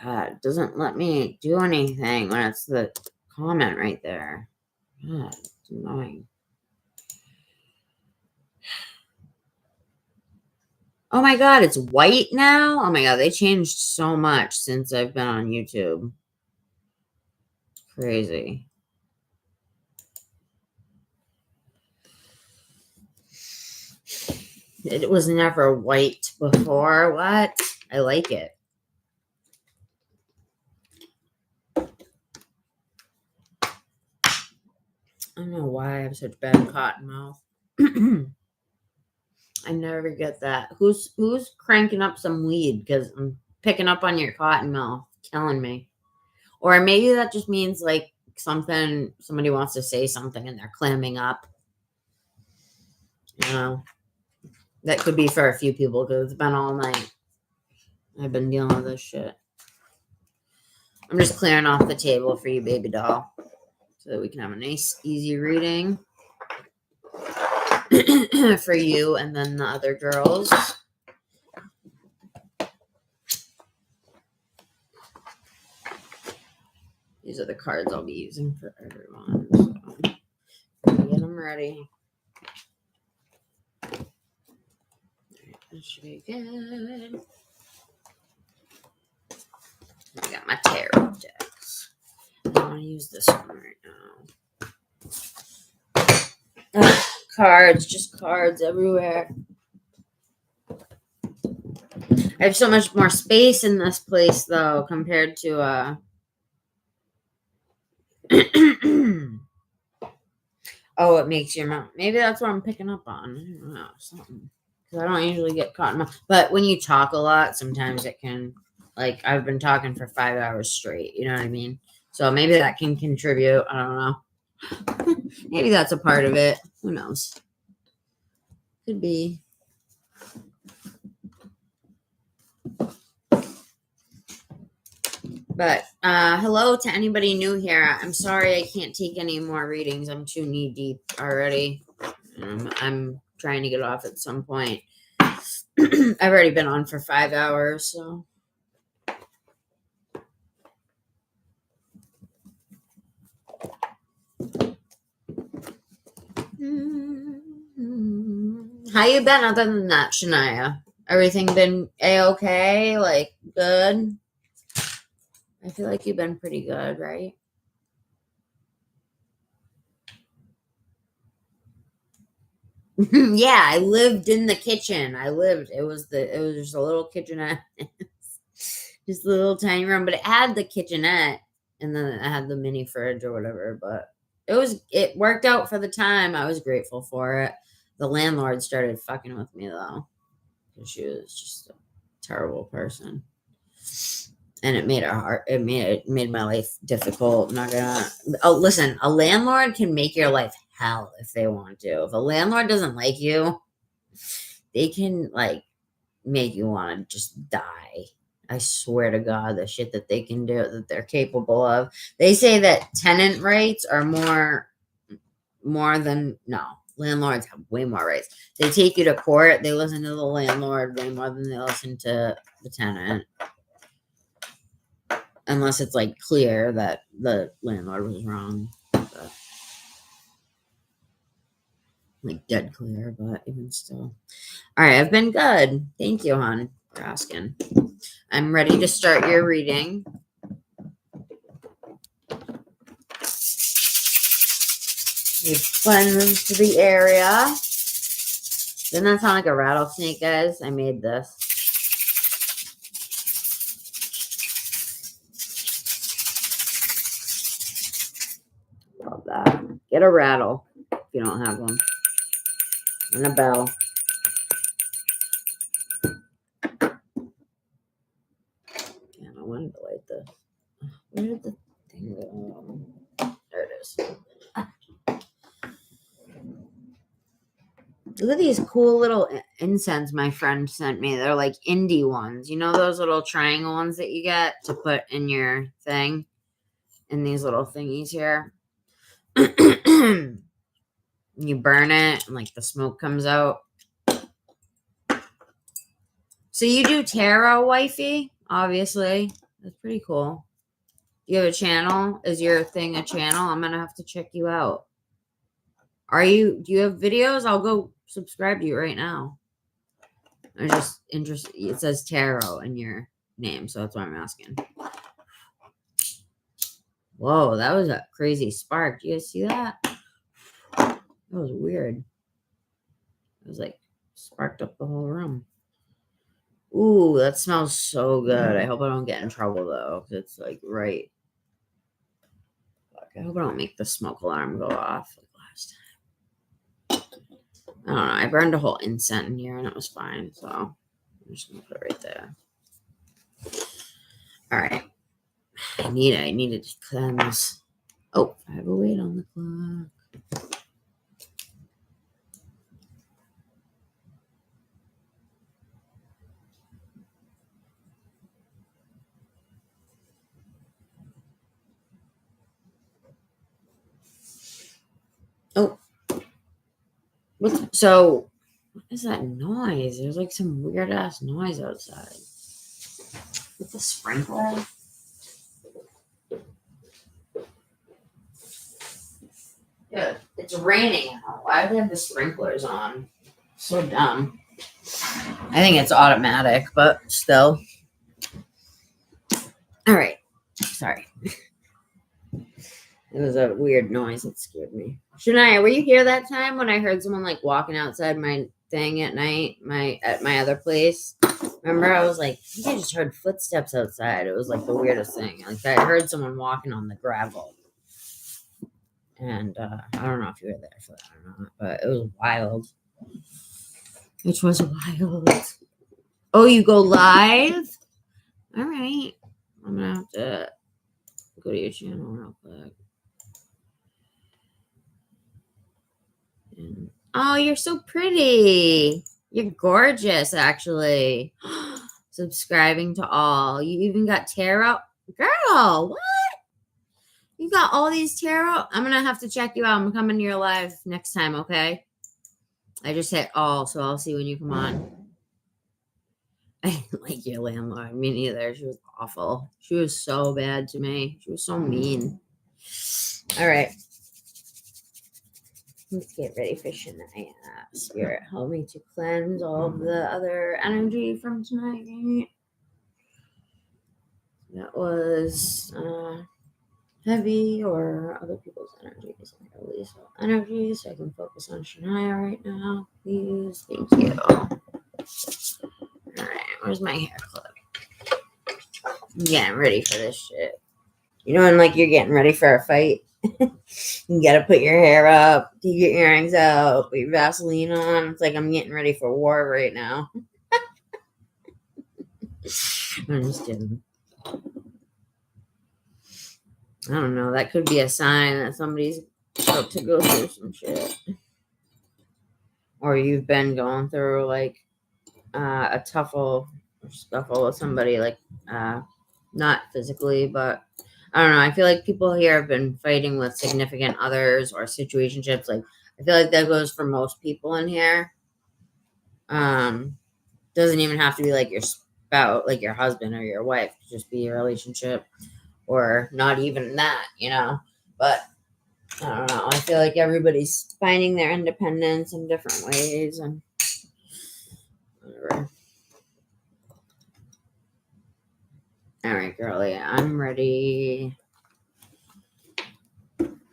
God, it doesn't let me do anything when it's the comment right there. God, it's annoying. Oh my God, it's white now? Oh my God, they changed so much since I've been on YouTube. Crazy. It was never white before. What? I like it. I don't know why I have such bad cotton mouth. I never get that. Who's cranking up some weed? Because I'm picking up on your cotton mouth. Killing me. Or maybe that just means like somebody wants to say something and they're clamming up. You know. That could be for a few people because it's been all night. I've been dealing with this shit. I'm just clearing off the table for you, baby doll. So that we can have a nice, easy reading for you and then the other girls. These are the cards I'll be using for everyone. So get them ready. That should be good. I got my tarot decks. I don't want to use this one right now. Ugh, cards, just cards everywhere. I have so much more space in this place, though, compared to oh, it makes your mouth. Maybe that's what I'm picking up on. I don't know, something. Because I don't usually get caught in my. But when you talk a lot, sometimes it can. Like, I've been talking for 5 hours straight. You know what I mean? So maybe that can contribute. I don't know. Maybe that's a part of it. Who knows? Could be. But hello to anybody new here. I'm sorry I can't take any more readings. I'm too knee deep already. I'm trying to get off at some point. I've already been on for 5 hours, so. How you been other than that, Shania? Everything been A-okay? Like, good? I feel like you've been pretty good, right? Yeah, I lived in the kitchen. It was just a little kitchenette. Just a little tiny room, but it had the kitchenette, and then it had the mini fridge or whatever, but it worked out for the time. I was grateful for it. The landlord started fucking with me, though, because she was just a terrible person. And it made it hard. It made my life difficult. I'm not gonna. Oh, listen, a landlord can make your life hell if they want to. If a landlord doesn't like you, they can like make you want to just die. I swear to God, the shit that they can do, that they're capable of. They say that tenant rights are more than landlords have way more rights. They take you to court. They listen to the landlord way more than they listen to the tenant. Unless it's like clear that the landlord was wrong. But, like dead clear, but even still. All right, I've been good. Thank you, hon, for asking. I'm ready to start your reading. You've cleansed the area. Doesn't that sound like a rattlesnake, guys? I made this. Love that. Get a rattle if you don't have one. And a bell. Yeah, I wanted to light this. Where did the thing go? There it is. Look at these cool little incense my friend sent me. They're like indie ones. You know those little triangle ones that you get to put in your thing? In these little thingies here. You burn it and like the smoke comes out. So you do tarot, wifey? Obviously. That's pretty cool. Do you have a channel? Is your thing a channel? I'm going to have to check you out. Do you have videos? I'll go subscribe to you right now. I'm just interested. It says tarot in your name, so that's why I'm asking. Whoa, that was a crazy spark. Do you guys see that? That was weird. It was like sparked up the whole room. Ooh, that smells so good. I hope I don't get in trouble, though, because it's like right. Fuck, I hope I don't make the smoke alarm go off like last time. I don't know. I burned a whole incense in here and it was fine. So I'm just going to put it right there. All right. I needed to cleanse. Oh, 5:08 on the clock. Oh. So, what is that noise? There's like some weird ass noise outside. It's a sprinkler. Yeah, it's raining out. Why do they have the sprinklers on? So dumb. I think it's automatic, but still. All right. Sorry. It was a weird noise that scared me. Shania, were you here that time when I heard someone like walking outside my thing at night, at my other place? Remember, I was like, I think I just heard footsteps outside. It was like the weirdest thing. Like I heard someone walking on the gravel. And I don't know if you were there for that or not, but it was wild. Which was wild. Oh, you go live? All right. I'm going to have to go to your channel real quick. And, oh, you're so pretty. You're gorgeous, actually. Subscribing to all. You even got tarot. Girl, what? You got all these tarot? I'm going to have to check you out. I'm coming to your live next time, okay? I just hit all, so I'll see when you come on. I didn't like your landlord. Me neither. She was awful. She was so bad to me. She was so mean. All right. Let's get ready for Shania. Spirit, help me to cleanse all of the other energy from tonight. That was heavy or other people's energies. I release all energy so I can focus on Shania right now. Please. Thank you. All right. Where's my hair clip? I'm getting ready for this shit. You know, when like you're getting ready for a fight? You gotta put your hair up, take your earrings out, put your Vaseline on. It's like I'm getting ready for war right now. I'm just kidding. I don't know. That could be a sign that somebody's about to go through some shit. Or you've been going through like a tuffle or scuffle with somebody, like not physically, but I don't know. I feel like people here have been fighting with significant others or situationships. Like I feel like that goes for most people in here. Doesn't even have to be like your spouse, like your husband or your wife. It could just be your relationship, or not even that, you know. But I don't know. I feel like everybody's finding their independence in different ways and whatever. All right, girlie, I'm ready.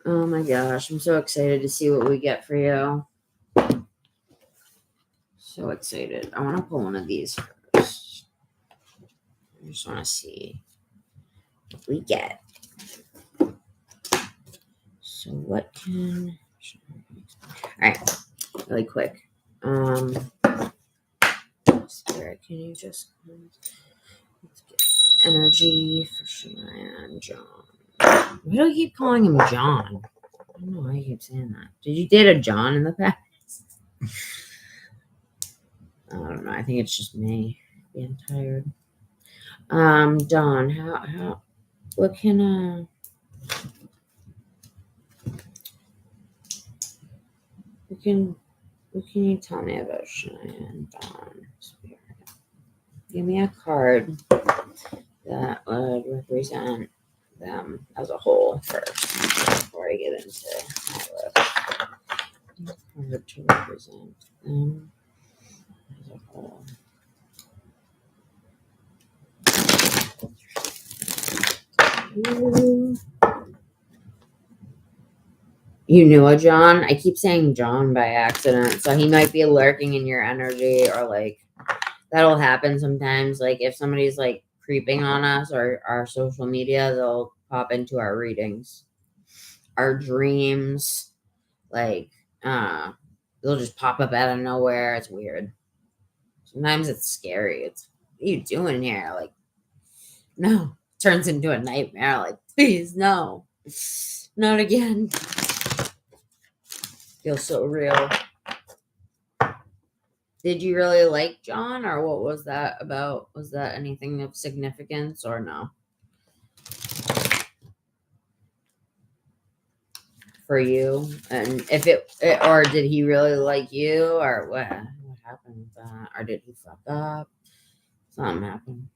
Oh my gosh, I'm so excited to see what we get for you. So excited. I want to pull one of these first. I just want to see what we get. So what can... All right, really quick. Spirit, can you just... Let's get energy for Shania and John. Why do I keep calling him John? I don't know why I keep saying that. Did you date a John in the past? I don't know. I think it's just me being tired. Dawn, what can you tell me about Shania and Dawn? Spirit? Give me a card that would represent them as a whole first before I get into my list. Card to represent them as a whole. You knew a John? I keep saying John by accident, so he might be lurking in your energy, or like that'll happen sometimes. Like if somebody's like creeping on us or our social media, they'll pop into our readings, our dreams. Like they'll just pop up out of nowhere. It's weird. Sometimes it's scary. It's, what are you doing here? Like, no. Turns into a nightmare. Like, please, no. Not again. Feels so real. Did you really like John, or what was that about? Was that anything of significance or no? For you? And if it or did he really like you, or what happened with that? Or did he fuck up? Something happened.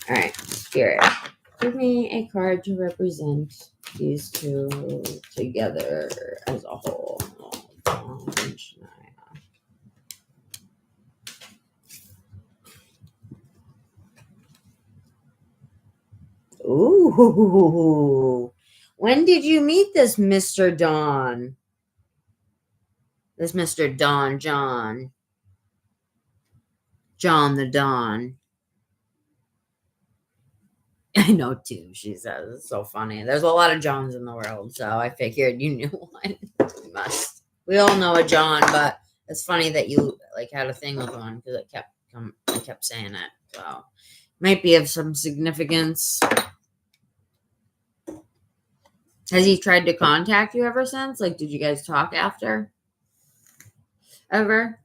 All right, Spirit, give me a card to represent these two together as a whole. Ooh. When did you meet this Mr. Don? This Mr. Don John. John the Don. I know too, she says. It's so funny. There's a lot of Johns in the world, so I figured you knew one. You must. We all know a John, but it's funny that you like had a thing with one because I kept saying it. So might be of some significance. Has he tried to contact you ever since? Like, did you guys talk after? Ever?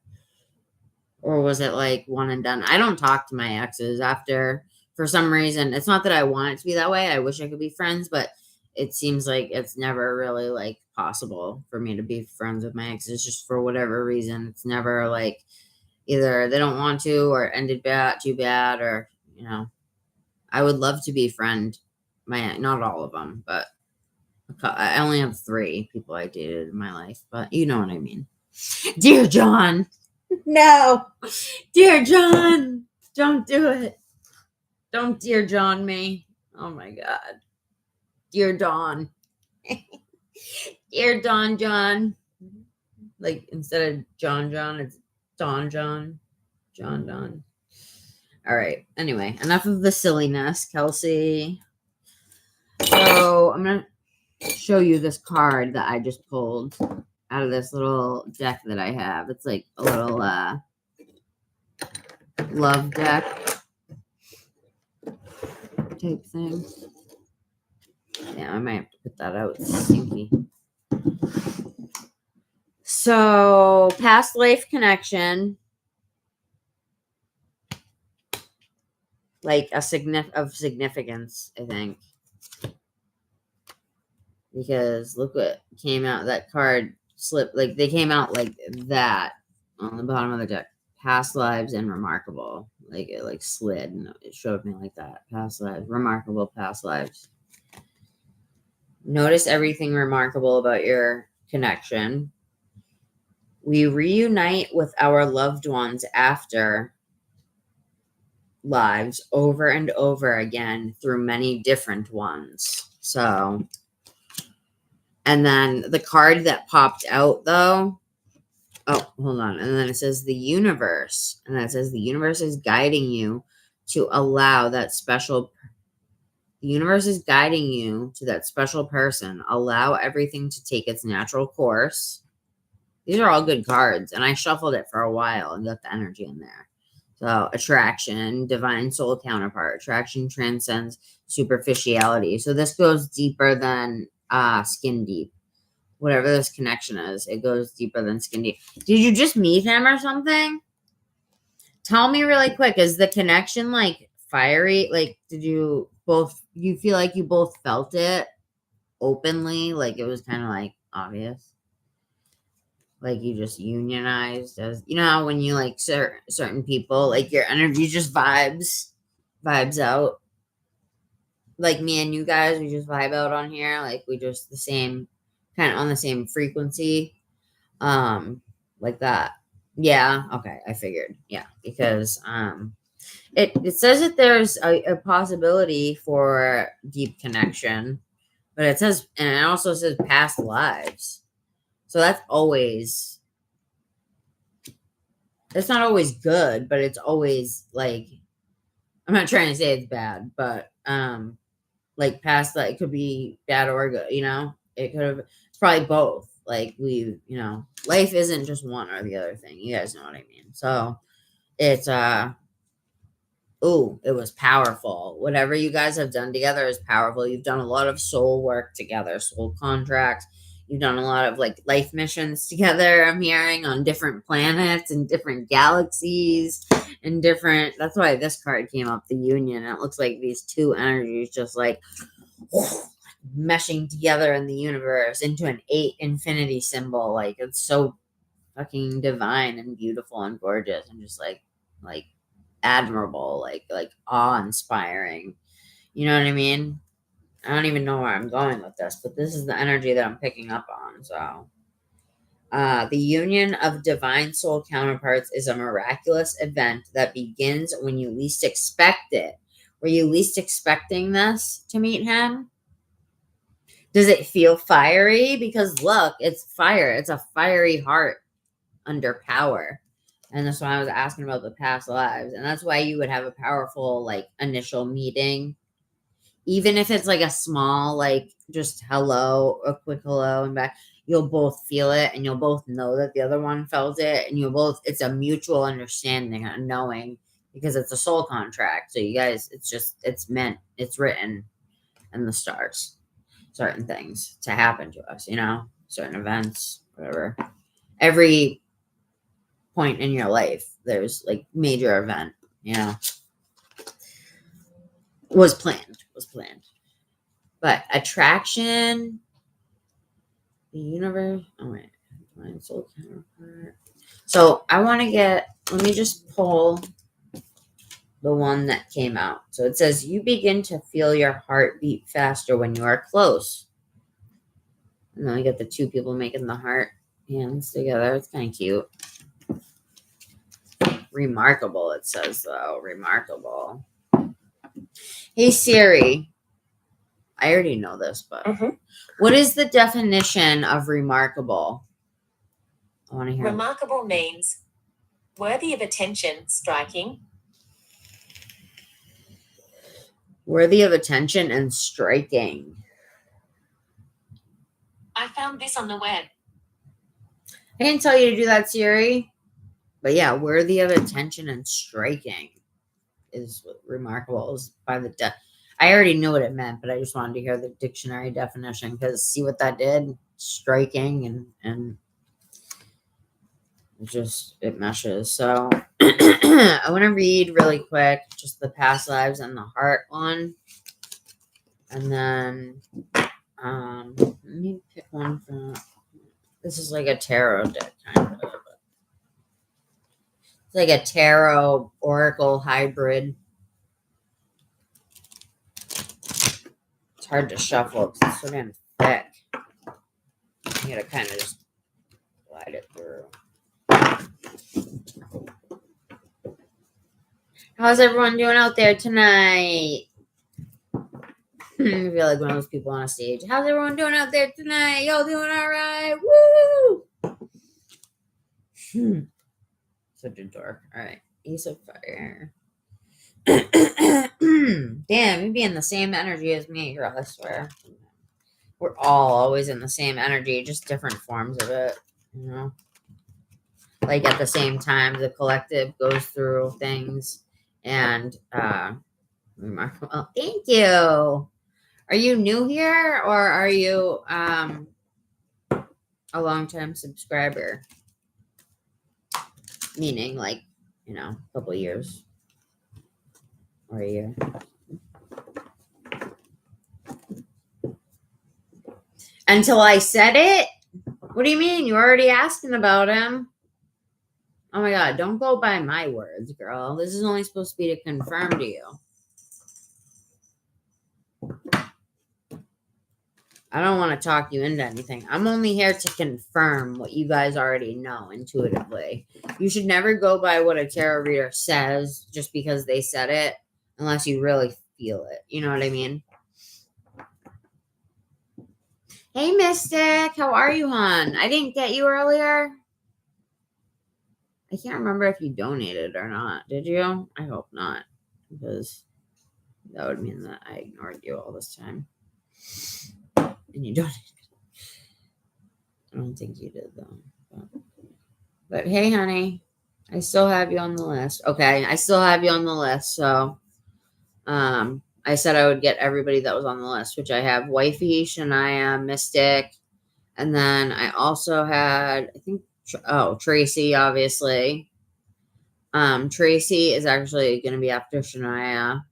Or was it like one and done? I don't talk to my exes after, for some reason. It's not that I want it to be that way. I wish I could be friends, but it seems like it's never really like possible for me to be friends with my exes just for whatever reason. It's never like either they don't want to or ended too bad, or, you know, I would love to befriend not all of them, but I only have 3 people I dated in my life, but you know what I mean. Dear John. No. Dear John. Don't do it. Don't Dear John me. Oh my God. Dear Don. Dear Don John. Like instead of John, it's Don John. John Don. All right. Anyway, enough of the silliness, Kelsey. So I'm going to show you this card that I just pulled out of this little deck that I have. It's like a little love deck type thing. Yeah, I might have to put that out. It's stinky. So, past life connection. Like of significance, I think. Because look what came out. That card slipped. Like, they came out like that on the bottom of the deck. Past lives and remarkable. Like, it like slid and it showed me like that. Past lives. Remarkable past lives. Notice everything remarkable about your connection. We reunite with our loved ones after lives over and over again through many different ones. So, and then the card that popped out though, oh, hold on. And then it says the universe. And then it says the universe is guiding you to allow that special. The universe is guiding you to that special person. Allow everything to take its natural course. These are all good cards. And I shuffled it for a while and got the energy in there. So attraction, divine soul counterpart. Attraction transcends superficiality. So this goes deeper than skin deep. Whatever this connection is, it goes deeper than skin deep. Did you just meet him or something? Tell me really quick. Is the connection like fiery? Like, did you feel like you both felt it openly? Like it was kind of like obvious? Like you just unionized, as you know how when you like certain people, like your energy just vibes out. Like me and you guys, we just vibe out on here. Like we just the same, kind of on the same frequency. Like that. Yeah, okay, I figured. Yeah, because it says that there's a possibility for deep connection, but it says, and it also says past lives. So that's always, it's not always good, but it's always like, I'm not trying to say it's bad, but like past, like it could be bad or good, you know, it could have, it's probably both. Like we, you know, life isn't just one or the other thing. You guys know what I mean? So it's, oh, it was powerful. Whatever you guys have done together is powerful. You've done a lot of soul work together, soul contracts. You've done a lot of like life missions together, I'm hearing, on different planets and different galaxies and different. That's why this card came up, the union. It looks like these two energies just like meshing together in the universe into an 8 infinity symbol. Like it's so fucking divine and beautiful and gorgeous and just like admirable, like awe-inspiring. You know what I mean? I don't even know where I'm going with this, but this is the energy that I'm picking up on. So the union of divine soul counterparts is a miraculous event that begins when you least expect it. Were you least expecting this to meet him? Does it feel fiery? Because look, it's fire. It's a fiery heart under power. And that's why I was asking about the past lives. And that's why you would have a powerful, like, initial meeting. Even if it's like a small, like, just hello, a quick hello and back, you'll both feel it and you'll both know that the other one felt it. And you'll both, it's a mutual understanding and knowing, because it's a soul contract. So you guys, it's meant, it's written in the stars, certain things to happen to us, certain events, whatever. Every point in your life, there's like major event, was planned. But attraction, the universe, oh wait, my soul counterpart. So I want to let me just pull the one that came out. So it says, you begin to feel your heart beat faster when you are close. And then I get the two people making the heart hands together. It's kind of cute. Remarkable, it says, though. Remarkable. Hey, Siri. I already know this, but what is the definition of remarkable? I want to hear. Remarkable means worthy of attention, striking. Worthy of attention and striking. I found this on the web. I didn't tell you to do that, Siri. But yeah, worthy of attention and striking is what remarkable is by the I already knew what it meant, but I just wanted to hear the dictionary definition, because see what that did? Striking and it meshes. So I want to read really quick just the past lives and the heart one. And then let me pick one from, this is like a tarot deck kind of. It's like a tarot oracle hybrid. It's hard to shuffle because it's so damn thick. You gotta kind of just glide it through. How's everyone doing out there tonight? I feel like one of those people on a stage. How's everyone doing out there tonight? Y'all doing all right? Woo! Such a dork. All right. Ace of Fire. Damn, you be in the same energy as me, girl, I swear. We're all always in the same energy, just different forms of it, Like at the same time, the collective goes through things and remarkable. Thank you. Are you new here or are you a long-time subscriber? Meaning like, a couple years or a year. Until I said it? What do you mean? You were already asking about him. Oh my God, don't go by my words, girl. This is only supposed to be to confirm to you. I don't want to talk you into anything. I'm only here to confirm what you guys already know intuitively. You should never go by what a tarot reader says just because they said it, unless you really feel it. You know what I mean? Hey, Mystic. How are you, hon? I didn't get you earlier. I can't remember if you donated or not. Did you? I hope not, because that would mean that I ignored you all this time. And you donated. I don't think you did, though. But hey, honey, I still have you on the list. Okay, I still have you on the list. So I said I would get everybody that was on the list, which I have Wifey, Shania, Mystic. And then I also had, I think, Tracy, obviously. Tracy is actually going to be after Shania.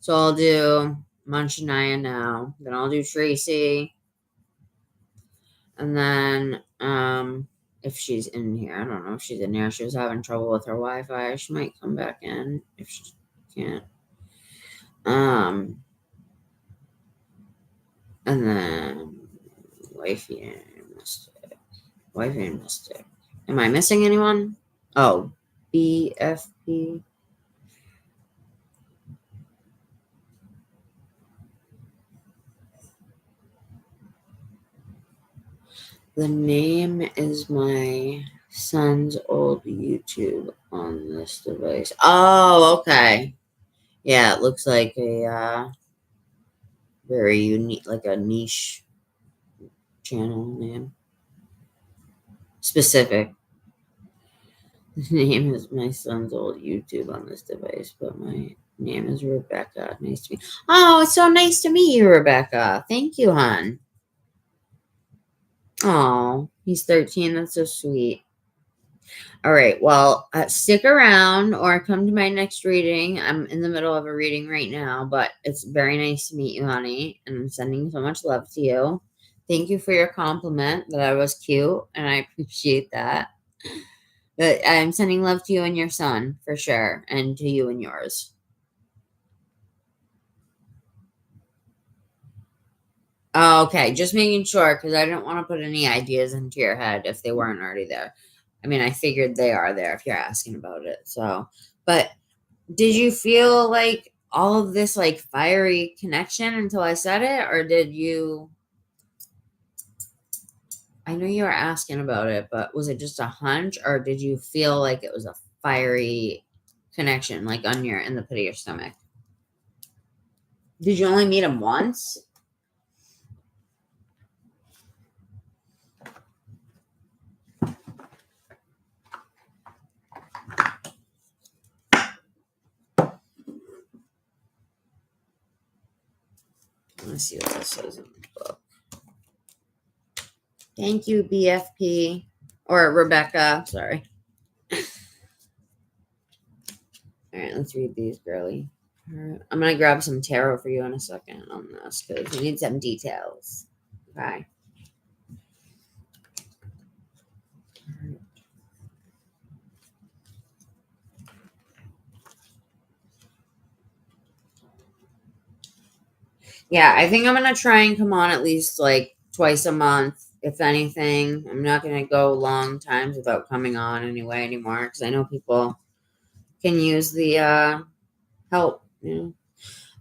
So I'll do Shania now. Then I'll do Tracy. And then if she's in here, I don't know if she's in here. She was having trouble with her Wi-Fi. She might come back in if she can't. And then Wifey and Mystic. Wifey and Mystic. Am I missing anyone? Oh, BFP. The name is my son's old YouTube on this device. Oh, okay. Yeah, it looks like a very unique, like a niche channel name. Specific. The name is my son's old YouTube on this device, but my name is Rebecca. Nice to meet you. Oh, it's so nice to meet you, Rebecca. Thank you, hon. Oh, he's 13. That's so sweet. All right. Well, stick around or come to my next reading. I'm in the middle of a reading right now, but it's very nice to meet you, honey. And I'm sending so much love to you. Thank you for your compliment that I was cute, and I appreciate that. But I'm sending love to you and your son for sure, and to you and yours. Okay, just making sure because I didn't want to put any ideas into your head if they weren't already there. I mean, I figured they are there if you're asking about it. So, but did you feel like all of this like fiery connection until I said it, or did you? I know you were asking about it, but was it just a hunch, or did you feel like it was a fiery connection, like in the pit of your stomach? Did you only meet him once? Let's see what this says in the book. Thank you, BFP. Or Rebecca. Sorry. All right, let's read these, girly. I'm going to grab some tarot for you in a second on this because we need some details. Okay. Yeah, I think I'm going to try and come on at least like twice a month, if anything. I'm not going to go long times without coming on anymore because I know people can use the help. You know?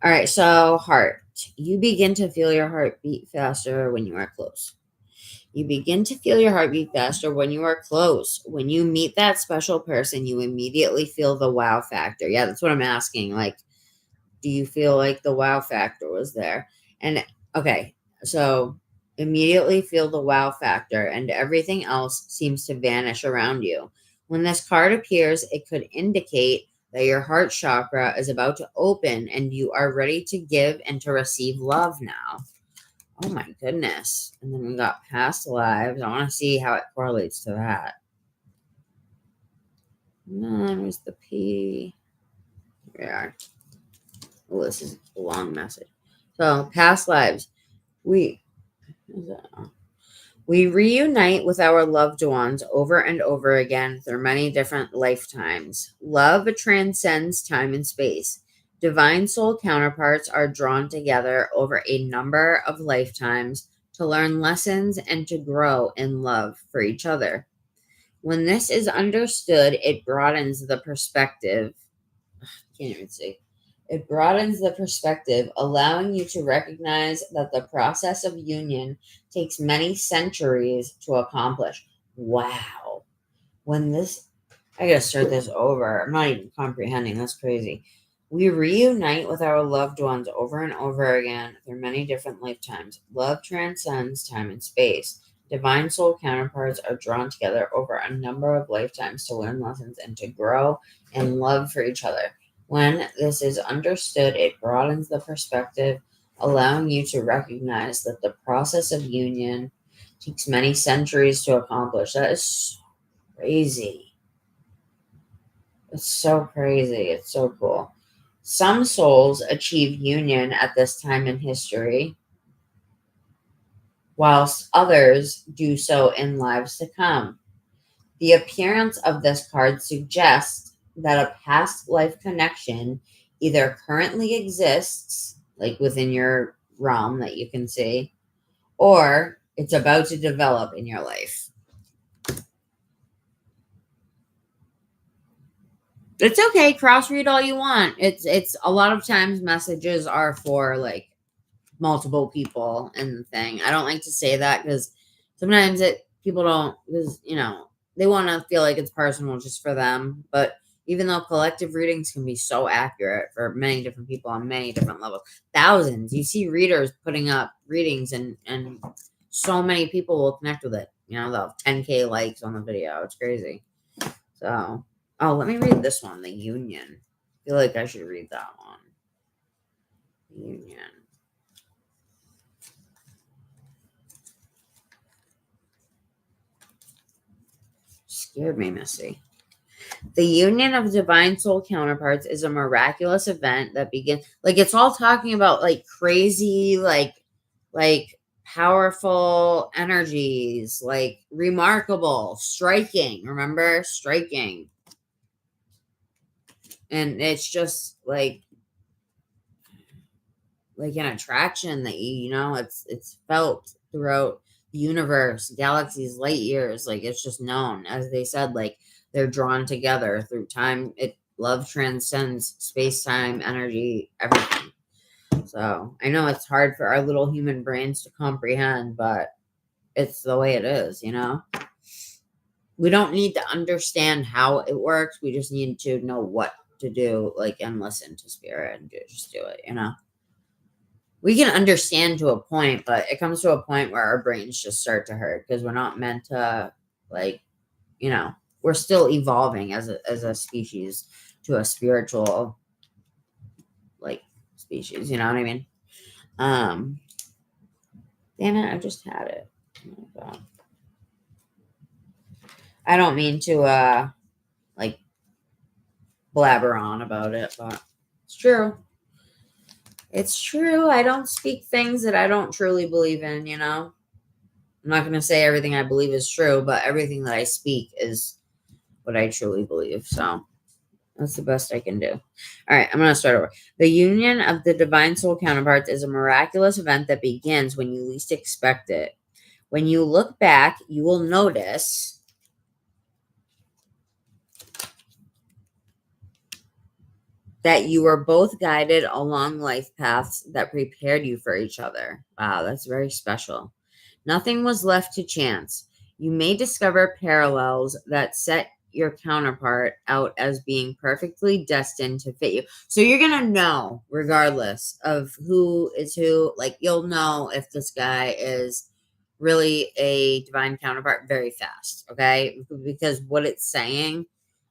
All right, so heart. You begin to feel your heart beat faster when you are close. You begin to feel your heartbeat faster when you are close. When you meet that special person, you immediately feel the wow factor. Yeah, that's what I'm asking. Like, do you feel like the wow factor was there? And okay, so immediately feel the wow factor, and everything else seems to vanish around you. When this card appears, it could indicate that your heart chakra is about to open and you are ready to give and to receive love now. Oh my goodness. And then we got past lives. I want to see how it correlates to that. No, where's the P? Here we are. Oh, this is a long message. So, past lives. We reunite with our loved ones over and over again through many different lifetimes. Love transcends time and space. Divine soul counterparts are drawn together over a number of lifetimes to learn lessons and to grow in love for each other. When this is understood, it broadens the perspective. Can't even see. It broadens the perspective, allowing you to recognize that the process of union takes many centuries to accomplish. Wow. I gotta start this over. I'm not even comprehending. That's crazy. We reunite with our loved ones over and over again through many different lifetimes. Love transcends time and space. Divine soul counterparts are drawn together over a number of lifetimes to learn lessons and to grow in love for each other. When this is understood, it broadens the perspective, allowing you to recognize that the process of union takes many centuries to accomplish. That is so crazy. It's so crazy. It's so cool. Some souls achieve union at this time in history, whilst others do so in lives to come. The appearance of this card suggests that a past life connection either currently exists, like within your realm that you can see, or it's about to develop in your life. It's okay. Cross read all you want. It's a lot of times messages are for like multiple people and the thing. I don't like to say that because sometimes it people don't, because, they want to feel like it's personal just for them. But even though collective readings can be so accurate for many different people on many different levels, thousands, you see readers putting up readings and so many people will connect with it. They'll have 10K likes on the video. It's crazy. So, oh, let me read this one, the Union. I feel like I should read that one. Union. Scared me, Missy. The union of divine soul counterparts is a miraculous event that begins, like, it's all talking about like crazy, like powerful energies, like remarkable, striking. Remember, striking. And it's just like an attraction that it's felt throughout the universe, galaxies, light years. Like, it's just known, as they said, like, they're drawn together through time. Love transcends space-time, energy, everything. So I know it's hard for our little human brains to comprehend, but it's the way it is. We don't need to understand how it works. We just need to know what to do, like, and listen to spirit and just do it. We can understand to a point, but it comes to a point where our brains just start to hurt because we're not meant to, like, we're still evolving as a species to a spiritual, like, species. You know what I mean? Damn it, I just had it. Oh my God. I don't mean to, like, blabber on about it, but it's true. It's true. I don't speak things that I don't truly believe in, I'm not going to say everything I believe is true, but everything that I speak is what I truly believe. So that's the best I can do. All right, I'm going to start over. The union of the divine soul counterparts is a miraculous event that begins when you least expect it. When you look back, you will notice that you were both guided along life paths that prepared you for each other. Wow, that's very special. Nothing was left to chance. You may discover parallels that set your counterpart out as being perfectly destined to fit you. So you're going to know, regardless of who is who, like, you'll know if this guy is really a divine counterpart very fast, okay? Because what it's saying,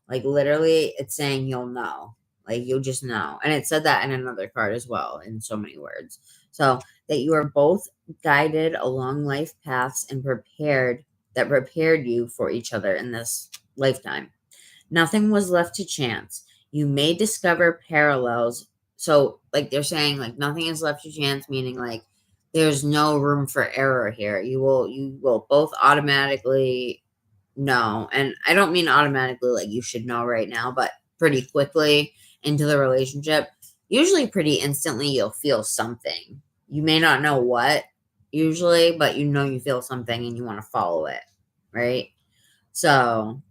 like, literally, it's saying you'll know. Like, you'll just know. And it said that in another card as well, in so many words. So that you are both guided along life paths and prepared you for each other in this lifetime. Nothing was left to chance. You may discover parallels. So, like, they're saying, like, nothing is left to chance, meaning, like, there's no room for error here. You will both automatically know. And I don't mean automatically like you should know right now, but pretty quickly into the relationship. Usually pretty instantly you'll feel something. You may not know what usually, but you feel something and you want to follow it, right? So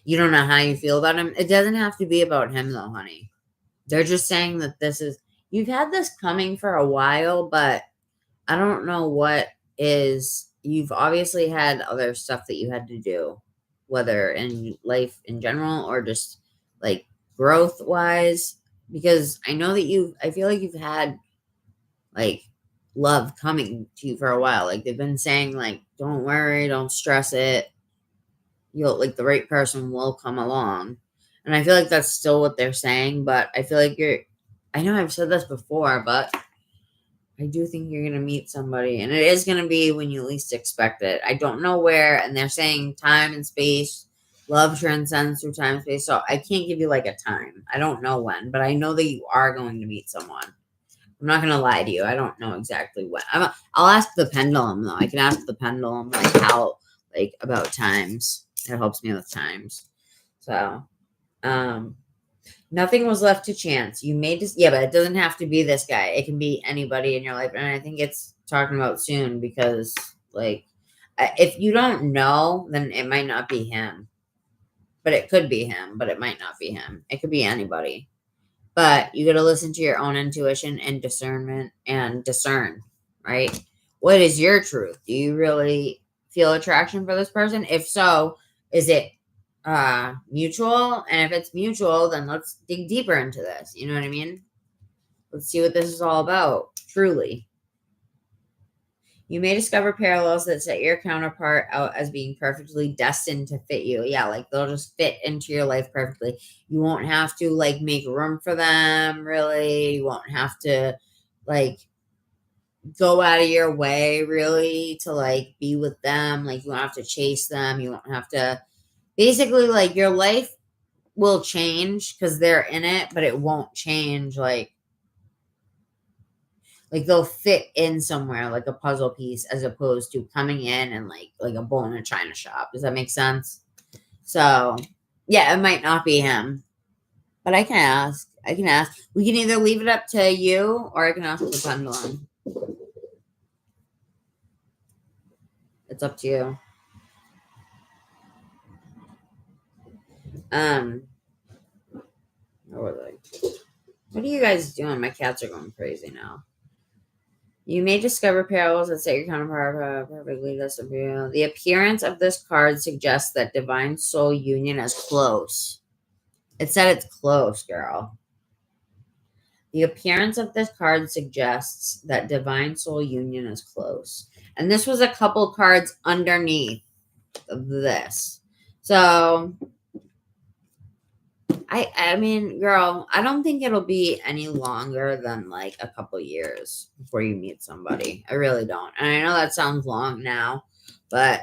you don't know how you feel about him. It doesn't have to be about him though, honey. They're just saying that you've had this coming for a while, but I don't know what is. You've obviously had other stuff that you had to do, whether in life in general or just like growth wise, because I know that I feel like you've had like love coming to you for a while. Like, they've been saying, like, don't worry, don't stress it. You'll, like, the right person will come along. And I feel like that's still what they're saying, but I feel like I know I've said this before, but I do think you're going to meet somebody, and it is going to be when you least expect it. I don't know where, and they're saying time and space, love transcends through time and space, so I can't give you, like, a time. I don't know when, but I know that you are going to meet someone. I'm not going to lie to you. I don't know exactly when. I'll ask the pendulum, though. I can ask the pendulum, like, how, like, about times. It helps me with times. So, nothing was left to chance. You may just, but it doesn't have to be this guy. It can be anybody in your life. And I think it's talking about soon because, like, if you don't know, then it might not be him. But it could be him, but it might not be him. It could be anybody. But you got to listen to your own intuition and discernment and discern, right? What is your truth? Do you really feel attraction for this person? If so, is it mutual? And if it's mutual, then let's dig deeper into this. You know what I mean? Let's see what this is all about, truly. You may discover parallels that set your counterpart out as being perfectly destined to fit you. Yeah, like they'll just fit into your life perfectly. You won't have to like make room for them, really. You won't have to like go out of your way, really, to like be with them. Like you won't have to chase them. You won't have to, basically, like your life will change because they're in it, but it won't change like they'll fit in somewhere like a puzzle piece, as opposed to coming in and like a bull in a china shop. Does that make sense? So yeah, it might not be him, but I can ask. We can either leave it up to you, or I can ask the pendulum. It's up to you. What are you guys doing? My cats are going crazy now. You may discover parallels that set your counterpart perfectly destined for you. The appearance of this card suggests that divine soul union is close. It said it's close, girl. The appearance of this card suggests that divine soul union is close. And this was a couple cards underneath of this. So, I mean, girl, I don't think it'll be any longer than like a couple years before you meet somebody. I really don't. And I know that sounds long now, but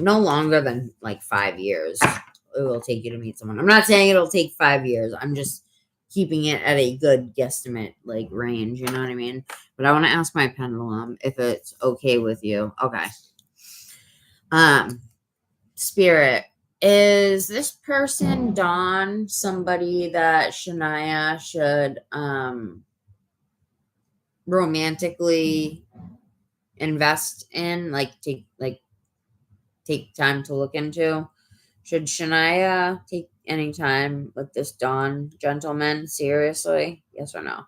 no longer than like 5 years it will take you to meet someone. I'm not saying it'll take 5 years. I'm just keeping it at a good guesstimate like range. You know what I mean? But I want to ask my pendulum if it's okay with you. Okay. Spirit. Is this person, Dawn, somebody that Shania should romantically invest in, take time to look into? Should Shania take any time with this Dawn gentleman seriously? Yes or no?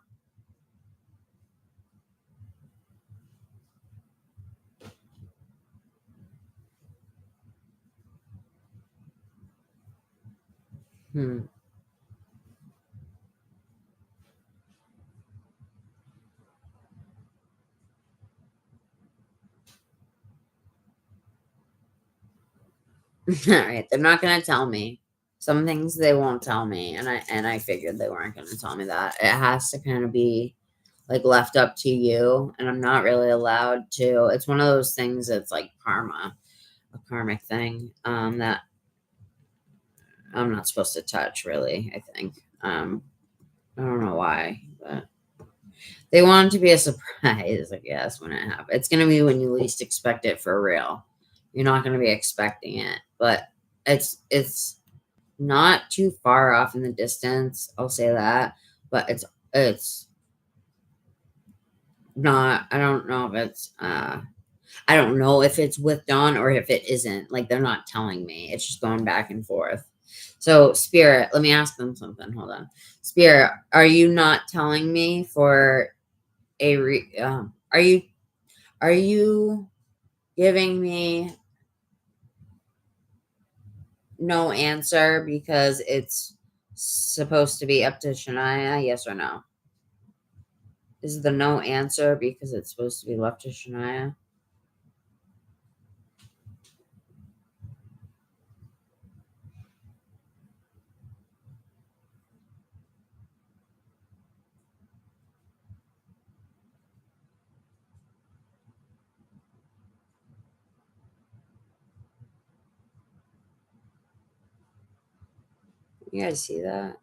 All right, they're not gonna tell me. Some things they won't tell me, and I figured they weren't gonna tell me that. It has to kind of be like left up to you, and I'm not really allowed to. It's one of those things that's like karma, a karmic thing that I'm not supposed to touch, really. I think I don't know why, but they want it to be a surprise, I guess, when it happens. It's gonna be when you least expect it, for real. You're not gonna be expecting it, but it's not too far off in the distance. I'll say that, but it's not. I don't know if it's I don't know if it's with Dawn or if it isn't. Like, they're not telling me. It's just going back and forth. So, Spirit, let me ask them something. Hold on. Spirit, are you not telling me for a are you giving me no answer because it's supposed to be up to Shania? Yes or no? Is the no answer because it's supposed to be left to Shania? You guys see that?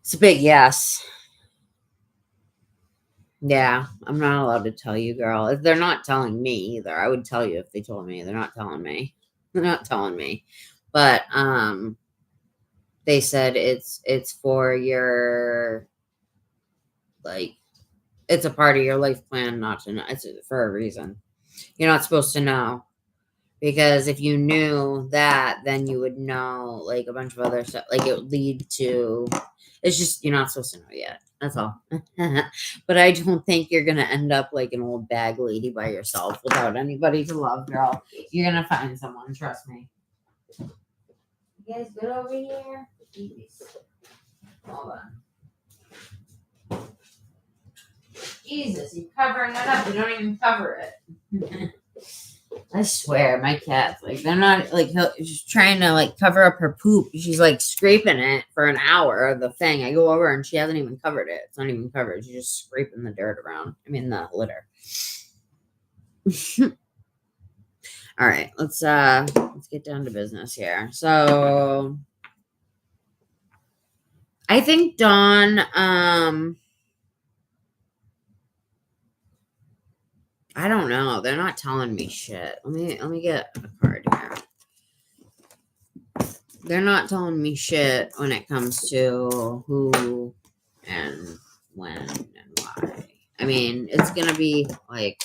It's a big yes. Yeah, I'm not allowed to tell you, girl. If they're not telling me either, I would tell you if they told me. They're not telling me. They're not telling me. But they said it's for your, like, it's a part of your life plan not to know. It's for a reason. You're not supposed to know. Because if you knew that, then you would know, like, a bunch of other stuff. Like, it would lead to... It's just you're not supposed to know yet. That's all. But I don't think you're gonna end up like an old bag lady by yourself without anybody to love, girl. You're gonna find someone, trust me. You guys good over here? Jeez. Hold on. Jesus, you're covering it up. You don't even cover it. I swear, my cat's like, they're not like, she's trying to like cover up her poop. She's like scraping it for an hour, the thing. I go over and she hasn't even covered it. It's not even covered. She's just scraping the dirt around. I mean, the litter. All right, let's get down to business here. So I think Dawn, I don't know. They're not telling me shit. Let me get a card here. They're not telling me shit when it comes to who and when and why. I mean, it's gonna be like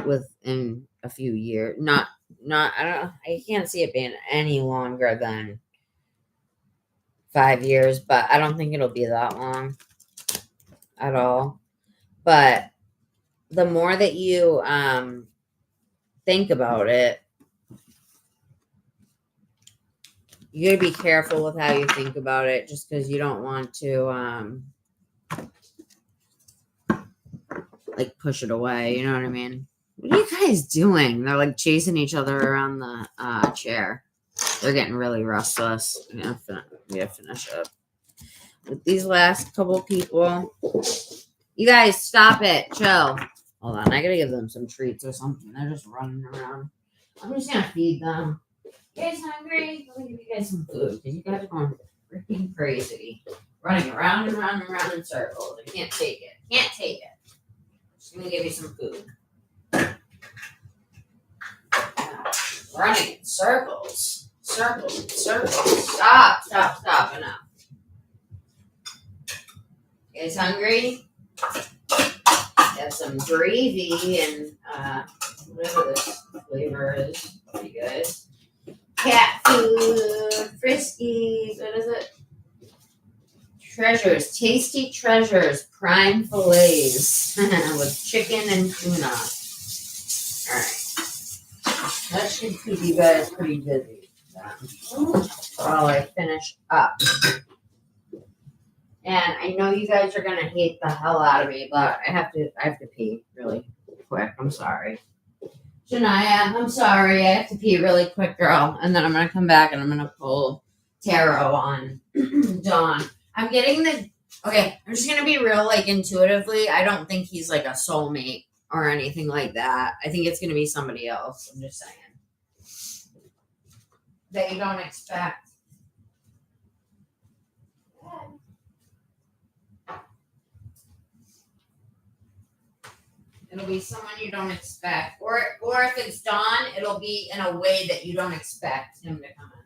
within a few years. I can't see it being any longer than 5 years, but I don't think it'll be that long at all. But the more that you think about it, you gotta be careful with how you think about it, just because you don't want to like push it away. You know what I mean? What are you guys doing? They're like chasing each other around the chair. They're getting really restless. We gotta finish up with these last couple people. You guys, stop it. Chill. Hold on. I gotta give them some treats or something. They're just running around. I'm just gonna feed them. You guys hungry? Let me give you guys some food because you guys are going freaking crazy. Running around and around and around in circles. I can't take it. Can't take it. Just gonna give you some food. Running in circles. Circles. Circles. Stop. Stop. Stop. Enough. You guys hungry? Have some gravy and whatever this flavor is. Pretty good. Cat food, Friskies, what is it? Treasures, tasty treasures, prime fillets with chicken and tuna. All right, that should keep you guys pretty busy while I finish up. And I know you guys are gonna hate the hell out of me, but I have to pee really quick. I'm sorry. Shania, I'm sorry. I have to pee really quick, girl. And then I'm going to come back and I'm going to pull tarot on Dawn. I'm getting okay, I'm just going to be real, like, intuitively. I don't think he's, like, a soulmate or anything like that. I think it's going to be somebody else. I'm just saying. That you don't expect. It'll be someone you don't expect. Or if it's Dawn, it'll be in a way that you don't expect him to come in.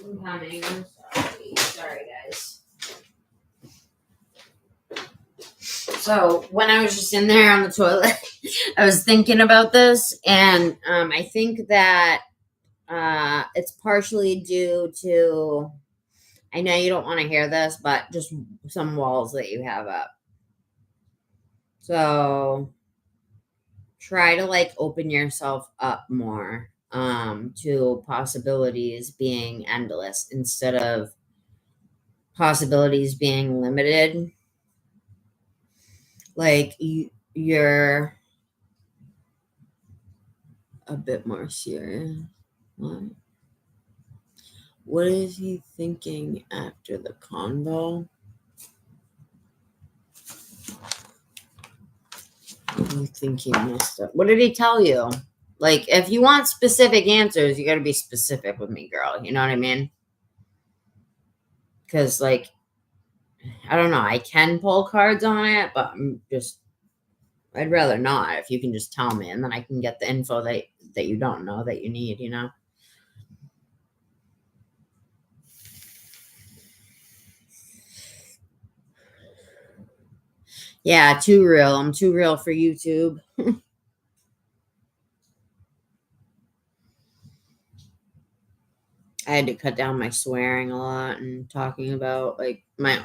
I'm coming. I'm sorry. Sorry, guys. So when I was just in there on the toilet, I was thinking about this, and I think that it's partially due to, I know you don't want to hear this, but just some walls that you have up. So try to like open yourself up more to possibilities being endless instead of possibilities being limited. Like you're a bit more serious. What is he thinking after the convo? You think he messed up? What did he tell you? Like, if you want specific answers, you got to be specific with me, girl. You know what I mean? Because, like, I don't know. I can pull cards on it, but I'd rather not if you can just tell me, and then I can get the info that you don't know that you need, you know? Yeah, too real. I'm too real for YouTube. I had to cut down my swearing a lot and talking about like my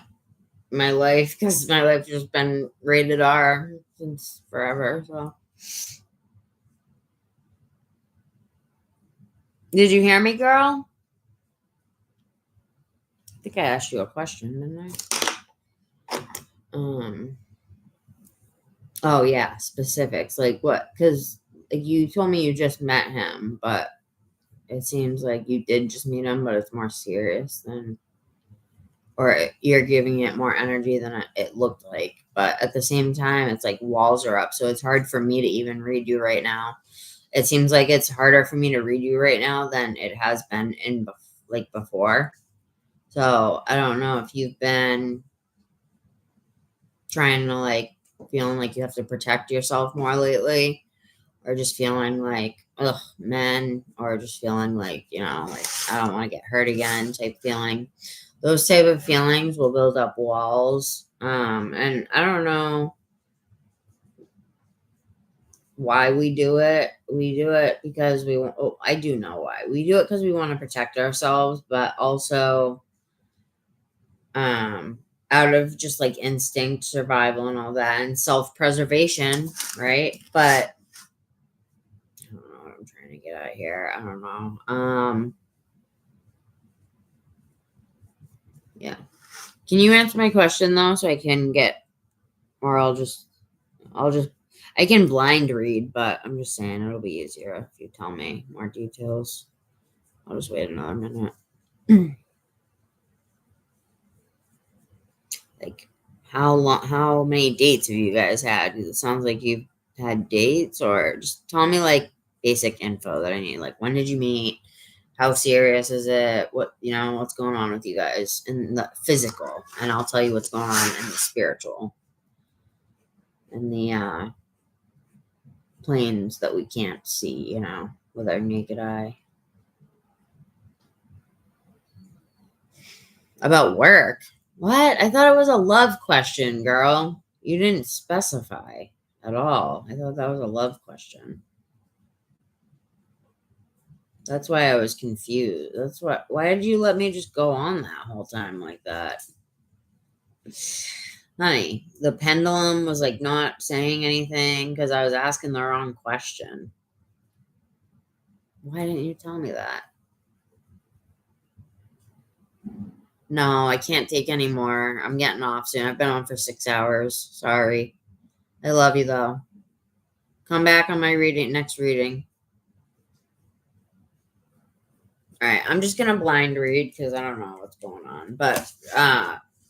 life, because my life just been rated R since forever. So, did you hear me, girl? I think I asked you a question, didn't I? Oh yeah, specifics. Like what? Because like, you told me you just met him, but it seems like you did just meet him, but it's more serious than, or you're giving it more energy than it looked like. But at the same time, it's like walls are up, so it's hard for me to even read you right now. It seems like it's harder for me to read you right now than it has been before. So I don't know if you've been trying to like feeling like you have to protect yourself more lately, or just feeling like, ugh, men, or just feeling like, you know, like I don't want to get hurt again type feeling. Those type of feelings will build up walls. And I don't know why we do it. We do it because we want, oh, I do know why. We do it because we want to protect ourselves, but also out of just like instinct, survival, and all that, and self-preservation, right? But I don't know what I'm trying to get at here. I don't know. Yeah. Can you answer my question though, so I can get, or I can blind read, but I'm just saying it'll be easier if you tell me more details. I'll just wait another minute. Like, how many dates have you guys had? It sounds like you've had dates, or just tell me like basic info that I need. Like, when did you meet? How serious is it? What, you know, what's going on with you guys in the physical? And I'll tell you what's going on in the spiritual. And the planes that we can't see, you know, with our naked eye. About work? What? I thought it was a love question, girl. You didn't specify at all. I thought that was a love question. That's why I was confused. Why did you let me just go on that whole time like that? Honey, the pendulum was like not saying anything because I was asking the wrong question. Why didn't you tell me that? No, I can't take any more. I'm getting off soon. I've been on for 6 hours. Sorry. I love you though. Come back on my next reading. All right, I'm just gonna blind read because I don't know what's going on. But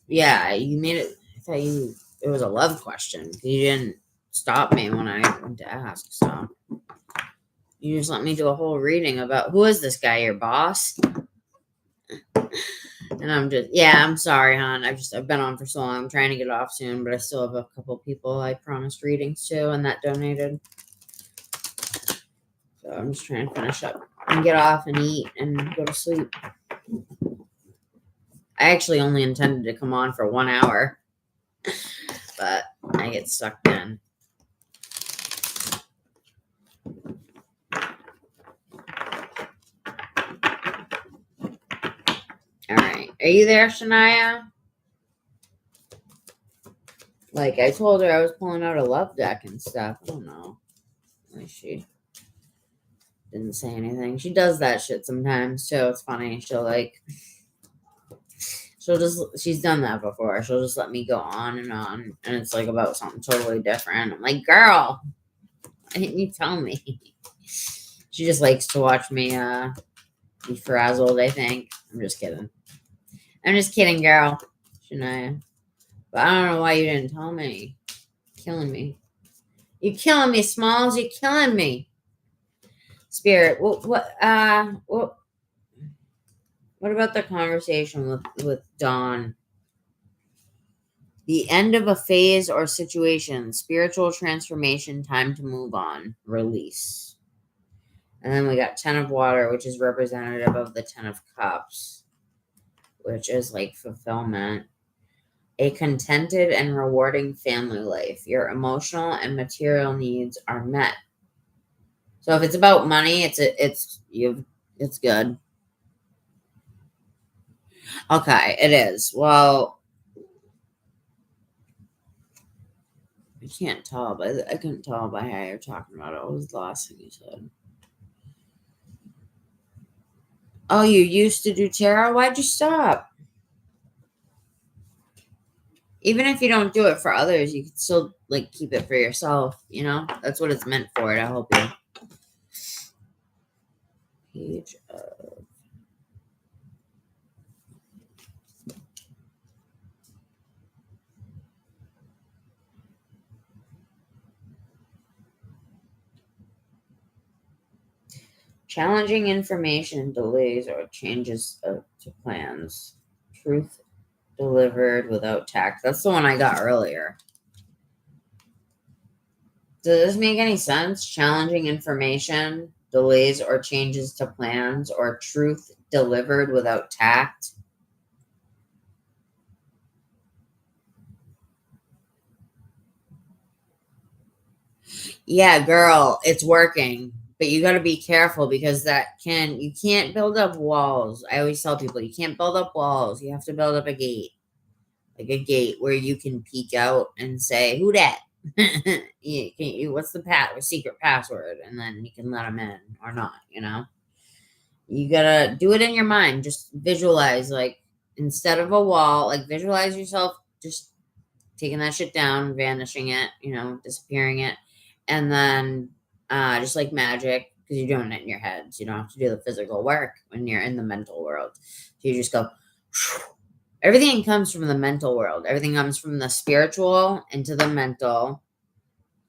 yeah, you made it. I thought it was a love question. You didn't stop me when I went to ask. So you just let me do a whole reading about who is this guy, your boss? And I'm sorry, hon. I've been on for so long. I'm trying to get off soon, but I still have a couple people I promised readings to and that donated. So I'm just trying to finish up and get off and eat and go to sleep. I actually only intended to come on for 1 hour, but I get sucked in. All right. Are you there, Shania? Like, I told her I was pulling out a love deck and stuff. I don't know. Like, she didn't say anything. She does that shit sometimes, too. It's funny. She'll she's done that before. She'll just let me go on. And it's like about something totally different. I'm like, girl, why didn't you tell me? She just likes to watch me be frazzled, I think. I'm just kidding. I'm just kidding, girl. Shania. But I don't know why you didn't tell me. Killing me. You're killing me, Smalls. You're killing me. Spirit. What about the conversation with Dawn? The end of a phase or situation. Spiritual transformation. Time to move on. Release. And then we got 10 of water, which is representative of the 10 of cups, which is like fulfillment. A contented and rewarding family life. Your emotional and material needs are met. So if it's about money, it's good. Okay, it is. Well, I can't tell, but I couldn't tell by how you're talking about it. What was the last thing you said? Oh, you used to do tarot? Why'd you stop? Even if you don't do it for others, you can still like keep it for yourself, you know? That's what it's meant for, to help you. Page of challenging information, delays, or changes to plans. Truth delivered without tact. That's the one I got earlier. Does this make any sense? Challenging information, delays, or changes to plans, or truth delivered without tact. Yeah, girl, it's working. But you got to be careful because you can't build up walls. I always tell people you can't build up walls. You have to build up a gate. Like a gate where you can peek out and say, who that? What's the secret password? And then you can let them in or not, you know? You got to do it in your mind. Just visualize, like, instead of a wall, like, visualize yourself just taking that shit down, vanishing it, you know, disappearing it. And then just like magic, because you're doing it in your head. So you don't have to do the physical work when you're in the mental world. So you just go, everything comes from the mental world. Everything comes from the spiritual into the mental,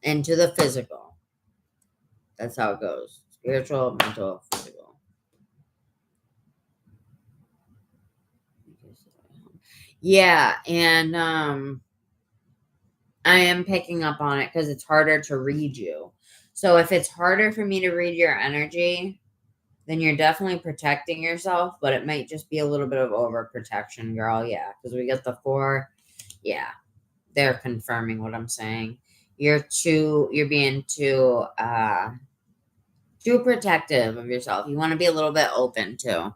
into the physical. That's how it goes. Spiritual, mental, physical. Yeah, and I am picking up on it because it's harder to read you. So if it's harder for me to read your energy, then you're definitely protecting yourself, but it might just be a little bit of overprotection, girl. Yeah, because we got the 4. Yeah, they're confirming what I'm saying. You're being too protective of yourself. You want to be a little bit open too,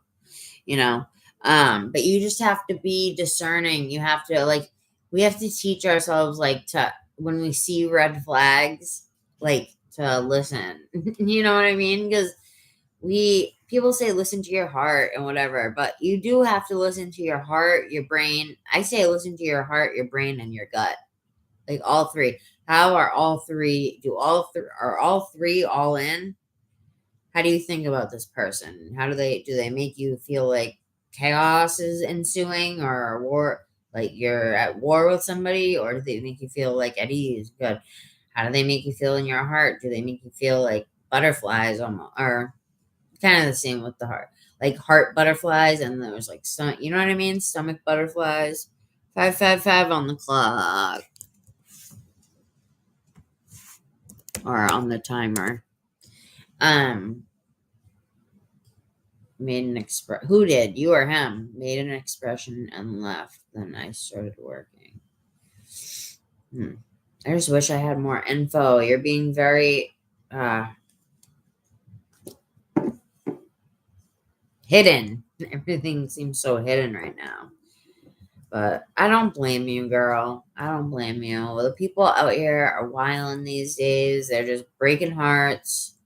you know. But you just have to be discerning. You have to we have to teach ourselves to when we see red flags, to listen. You know what I mean? Because people say listen to your heart and whatever, but you do have to listen to your heart, your brain. I say listen to your heart, your brain, and your gut. Like all 3. How are all 3? Are all 3 all in? How do you think about this person? How do they make you feel like chaos is ensuing or war, like you're at war with somebody, or do they make you feel like at ease? Good. How do they make you feel in your heart? Do they make you feel like butterflies almost, or kind of the same with the heart, like heart butterflies, and there's like stomach, you know what I mean? Stomach butterflies. 555 on the clock. Or on the timer. made an express. Who did? You or him? Made an expression and left. Then I started working. I just wish I had more info. You're being very hidden. Everything seems so hidden right now. But I don't blame you, girl. I don't blame you. The people out here are wilding these days. They're just breaking hearts.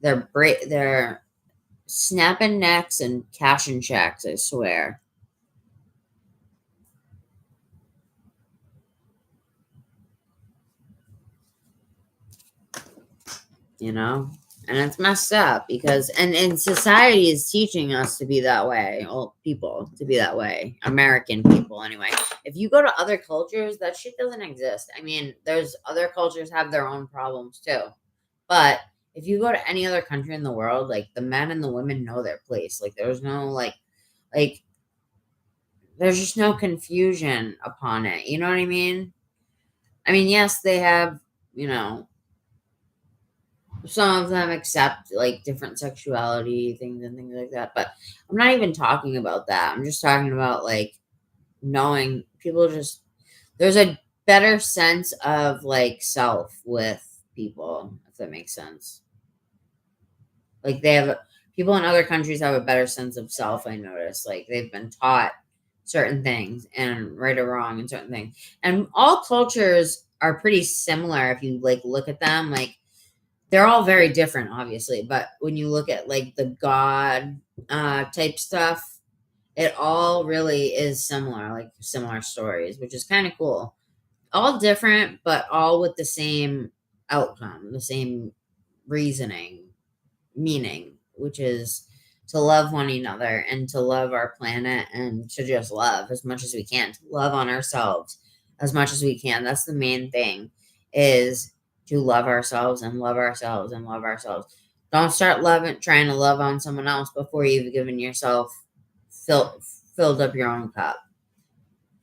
They're snapping necks and cashing checks, I swear. You know? And it's messed up because, and society is teaching us to be that way. Well, people to be that way. American people, anyway. If you go to other cultures, that shit doesn't exist. I mean, there's other cultures have their own problems too. But if you go to any other country in the world, like the men and the women know their place. Like there's no like there's just no confusion upon it. You know what I mean? I mean, yes, they have, you know, some of them accept like different sexuality things and things like that. But I'm not even talking about that. I'm just talking about like knowing people just, there's a better sense of like self with people, if that makes sense. Like they have, people in other countries have a better sense of self, I notice. Like they've been taught certain things and right or wrong and certain things. And all cultures are pretty similar if you like look at them. Like they're all very different, obviously, but when you look at like the God type stuff, it all really is similar, like similar stories, which is kind of cool. All different, but all with the same outcome, the same reasoning, meaning, which is to love one another and to love our planet and to just love as much as we can, to love on ourselves as much as we can. That's the main thing, is to love ourselves and love ourselves and love ourselves. Don't start trying to love on someone else before you've given yourself filled up your own cup.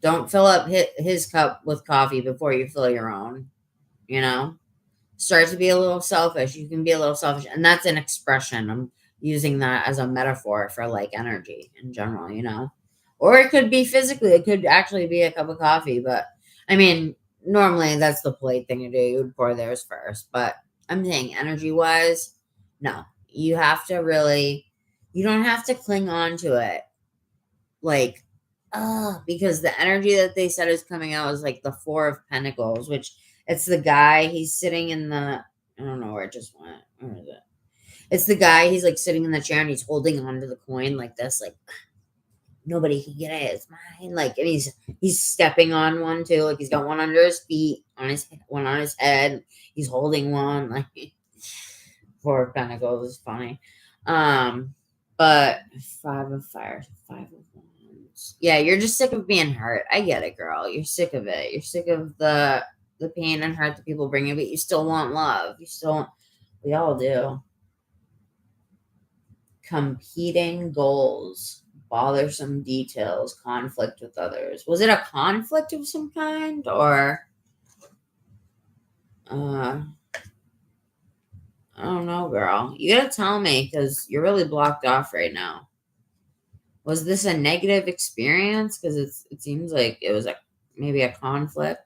Don't fill up his cup with coffee before you fill your own. You know, start to be a little selfish. You can be a little selfish, and that's an expression. I'm using that as a metaphor for like energy in general, you know, or it could be physically. It could actually be a cup of coffee, but I mean, normally that's the polite thing to do. You would pour theirs first. But I'm saying energy wise, no. You have to really, you don't have to cling on to it. Like, because the energy that they said is coming out is like the Four of Pentacles, which it's the guy, he's sitting in the, I don't know where it just went. Where is it? It's the guy, he's like sitting in the chair and he's holding onto the coin like this, like, nobody can get it. It's mine. Like, and he's stepping on one too. Like he's got one under his feet, one on his head. He's holding one. Like Four of Pentacles is funny. But Five of Fire, Five of Wands. Yeah, you're just sick of being hurt. I get it, girl. You're sick of it. You're sick of the pain and hurt that people bring you, but you still want love. We all do. Competing goals. Bothersome details, conflict with others. Was it a conflict of some kind, or I don't know, girl. You gotta tell me, because you're really blocked off right now. Was this a negative experience? Because it seems like it was maybe a conflict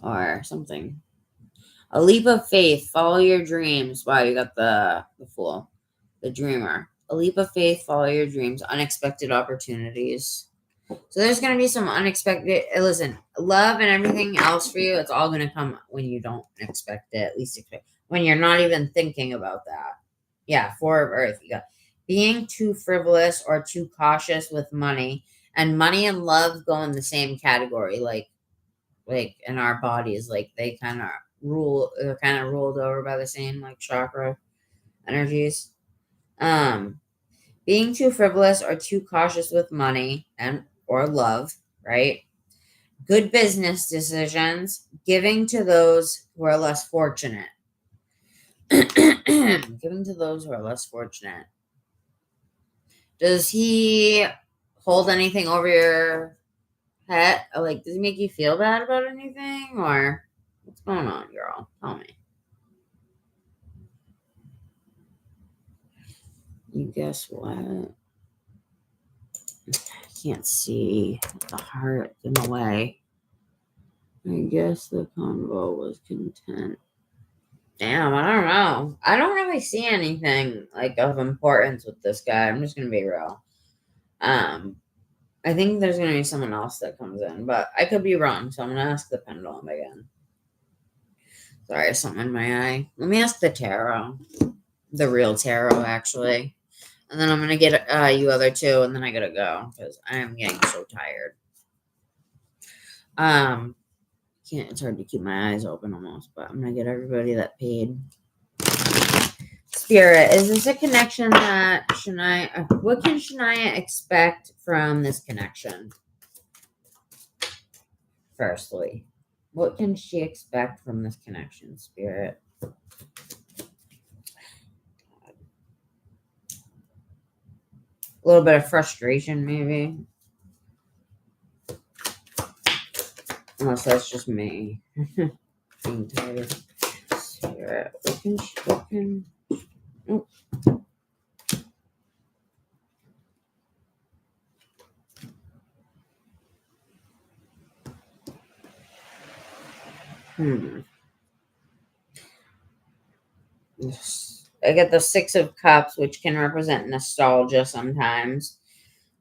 or something. A leap of faith. Follow your dreams. Wow, you got the Fool, the dreamer. A leap of faith, follow your dreams, unexpected opportunities. So there's going to be some unexpected, listen, love and everything else for you, it's all going to come when you don't expect it, at least expect, when you're not even thinking about that. Yeah, Four of Earth. You got being too frivolous or too cautious with money. And money and love go in the same category, like in our bodies, like they're kind of ruled over by the same like chakra energies. Being too frivolous or too cautious with money or love, right? Good business decisions, giving to those who are less fortunate. Giving to those who are less fortunate. Does he hold anything over your head? Like, does he make you feel bad about anything? Or what's going on, girl? Tell me. You guess what? I can't see the heart in the way. I guess the convo was content. Damn, I don't know. I don't really see anything like of importance with this guy. I'm just gonna be real. I think there's gonna be someone else that comes in, but I could be wrong, so I'm gonna ask the pendulum again. Sorry, something in my eye. Let me ask the tarot. The real tarot, actually. And then I'm gonna get you other two, and then I gotta go because I am getting so tired. It's hard to keep my eyes open almost, but I'm gonna get everybody that paid. Spirit, is this a connection that what can Shania expect from this connection? Firstly, what can she expect from this connection, Spirit? A little bit of frustration, maybe. Unless that's just me. Being tired. Spirit, what can oh. I get the Six of Cups, which can represent nostalgia sometimes.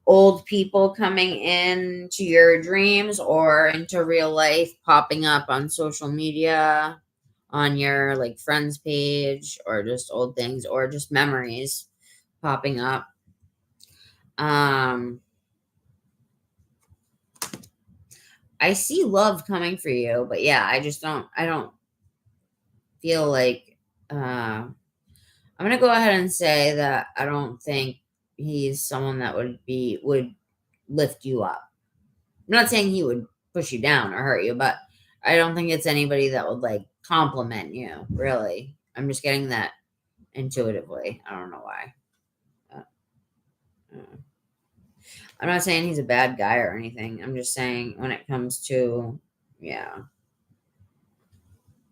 Old people coming into your dreams or into real life, popping up on social media, on your like friends page, or just old things, or just memories popping up. I see love coming for you, but yeah, I don't feel like I'm gonna go ahead and say that I don't think he's someone that would lift you up. I'm not saying he would push you down or hurt you, but I don't think it's anybody that would like compliment you, really. I'm just getting that intuitively. I don't know why. I'm not saying he's a bad guy or anything. I'm just saying when it comes to, yeah,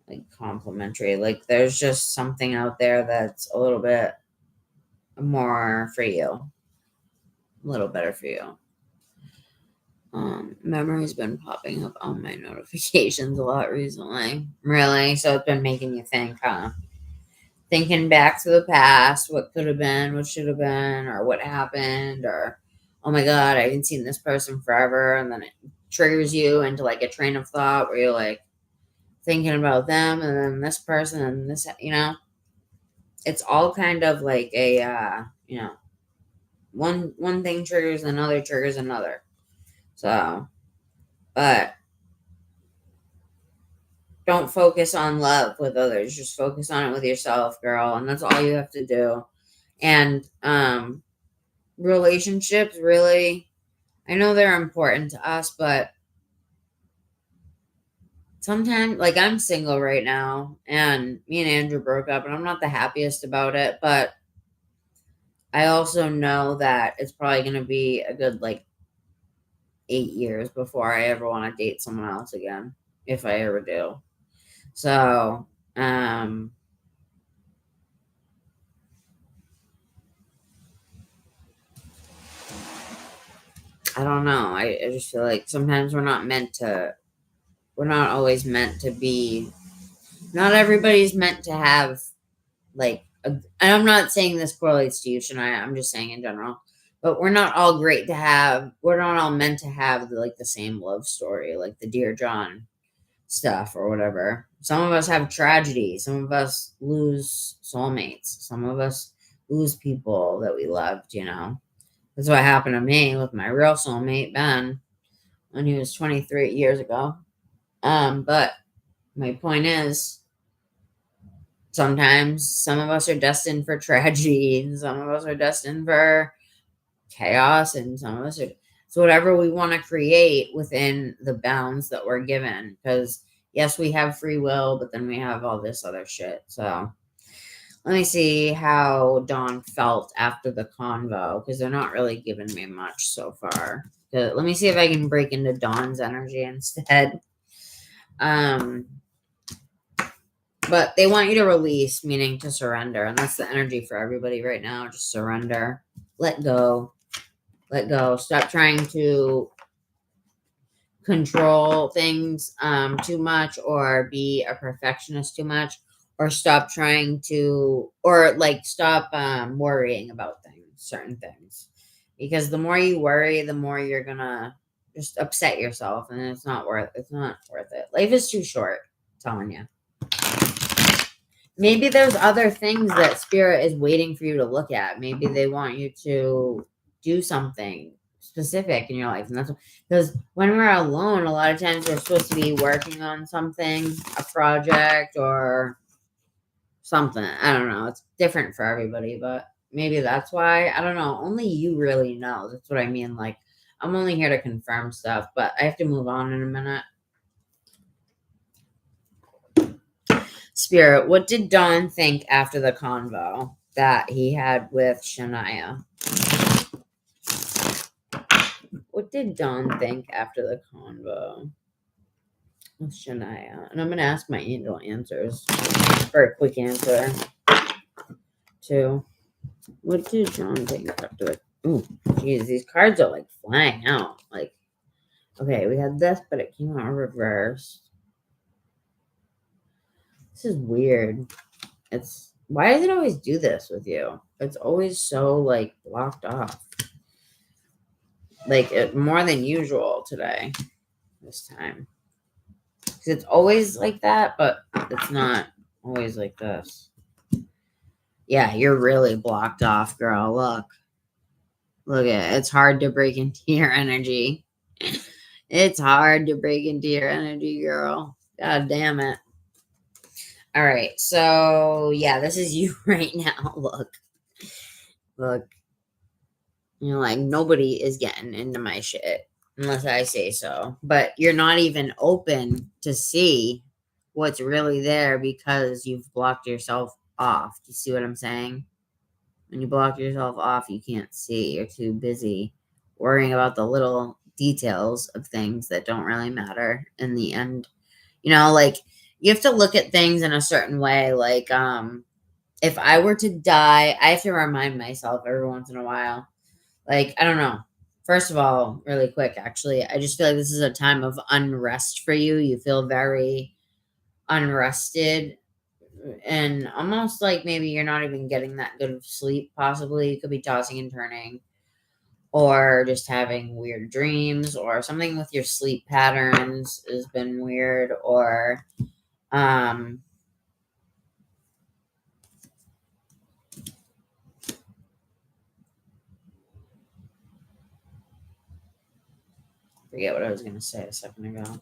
like complimentary, like there's just something out there that's a little bit more for you, a little better for you. Memory's been popping up on my notifications a lot recently. Really? So it's been making you think, huh? Thinking back to the past, what could have been, what should have been, or what happened, or oh my god, I haven't seen this person forever, and then it triggers you into like a train of thought where you're like thinking about them and then this person and this, it's all kind of like a one thing triggers another. So, but don't focus on love with others. Just focus on it with yourself, girl. And that's all you have to do. And relationships, really, I know they're important to us, but sometimes, like I'm single right now, and me and Andrew broke up, and I'm not the happiest about it, but I also know that it's probably going to be a good, like, 8 years before I ever want to date someone else again, if I ever do. So, I don't know. I just feel like sometimes we're not always meant to be, not everybody's meant to have, like, and I'm not saying this correlates to you, Shania, I'm just saying in general, but we're not all meant to have, like, the same love story, like the Dear John stuff or whatever. Some of us have tragedy. Some of us lose soulmates. Some of us lose people that we loved, That's what happened to me with my real soulmate, Ben, when he was 23 years ago. But my point is, sometimes some of us are destined for tragedy, and some of us are destined for chaos, and some of us are... So whatever we want to create within the bounds that we're given, because yes, we have free will, but then we have all this other shit. So let me see how Dawn felt after the convo, because they're not really giving me much so far. Let me see if I can break into Dawn's energy instead. But they want you to release, meaning to surrender. And that's the energy for everybody right now. Just surrender. Let go. Let go. Stop trying to control things too much, or be a perfectionist too much, or stop trying to, or like stop worrying about things, certain things. Because the more you worry, the more you're gonna just upset yourself, and it's not worth it. Life is too short, I'm telling you. Maybe there's other things that spirit is waiting for you to look at. Maybe they want you to do something specific in your life. And that's because when we're alone, a lot of times we're supposed to be working on something, a project or something. I don't know. It's different for everybody, but maybe that's why. I don't know. Only you really know. That's what I mean. Like, I'm only here to confirm stuff, but I have to move on in a minute. Spirit, what did Don think after the convo that he had with Shania? What did Don think after the convo with Shania? And I'm going to ask my angel answers for a quick answer, too. What did Don think after the... Ooh, jeez, these cards are, like, flying out. Like, okay, we had this, but it came out reversed. This is weird. Why does it always do this with you? It's always so, like, blocked off. Like, more than usual today, this time. Because it's always like that, but it's not always like this. Yeah, you're really blocked off, girl. Look. Look at it. It's hard to break into your energy. It's hard to break into your energy, girl. God damn it. All right, so yeah, this is you right now. Look, you're like, nobody is getting into my shit unless I say so. But you're not even open to see what's really there because you've blocked yourself off. Do you see what I'm saying? When you block yourself off, you can't see. You're too busy worrying about the little details of things that don't really matter in the end. You know, like, you have to look at things in a certain way. Like, if I were to die, I have to remind myself every once in a while. Like, I don't know. First of all, really quick, actually, I just feel like this is a time of unrest for you. You feel very unrested and almost like maybe you're not even getting that good of sleep, possibly. You could be tossing and turning or just having weird dreams, or something with your sleep patterns has been weird, or forget what I was going to say a second ago.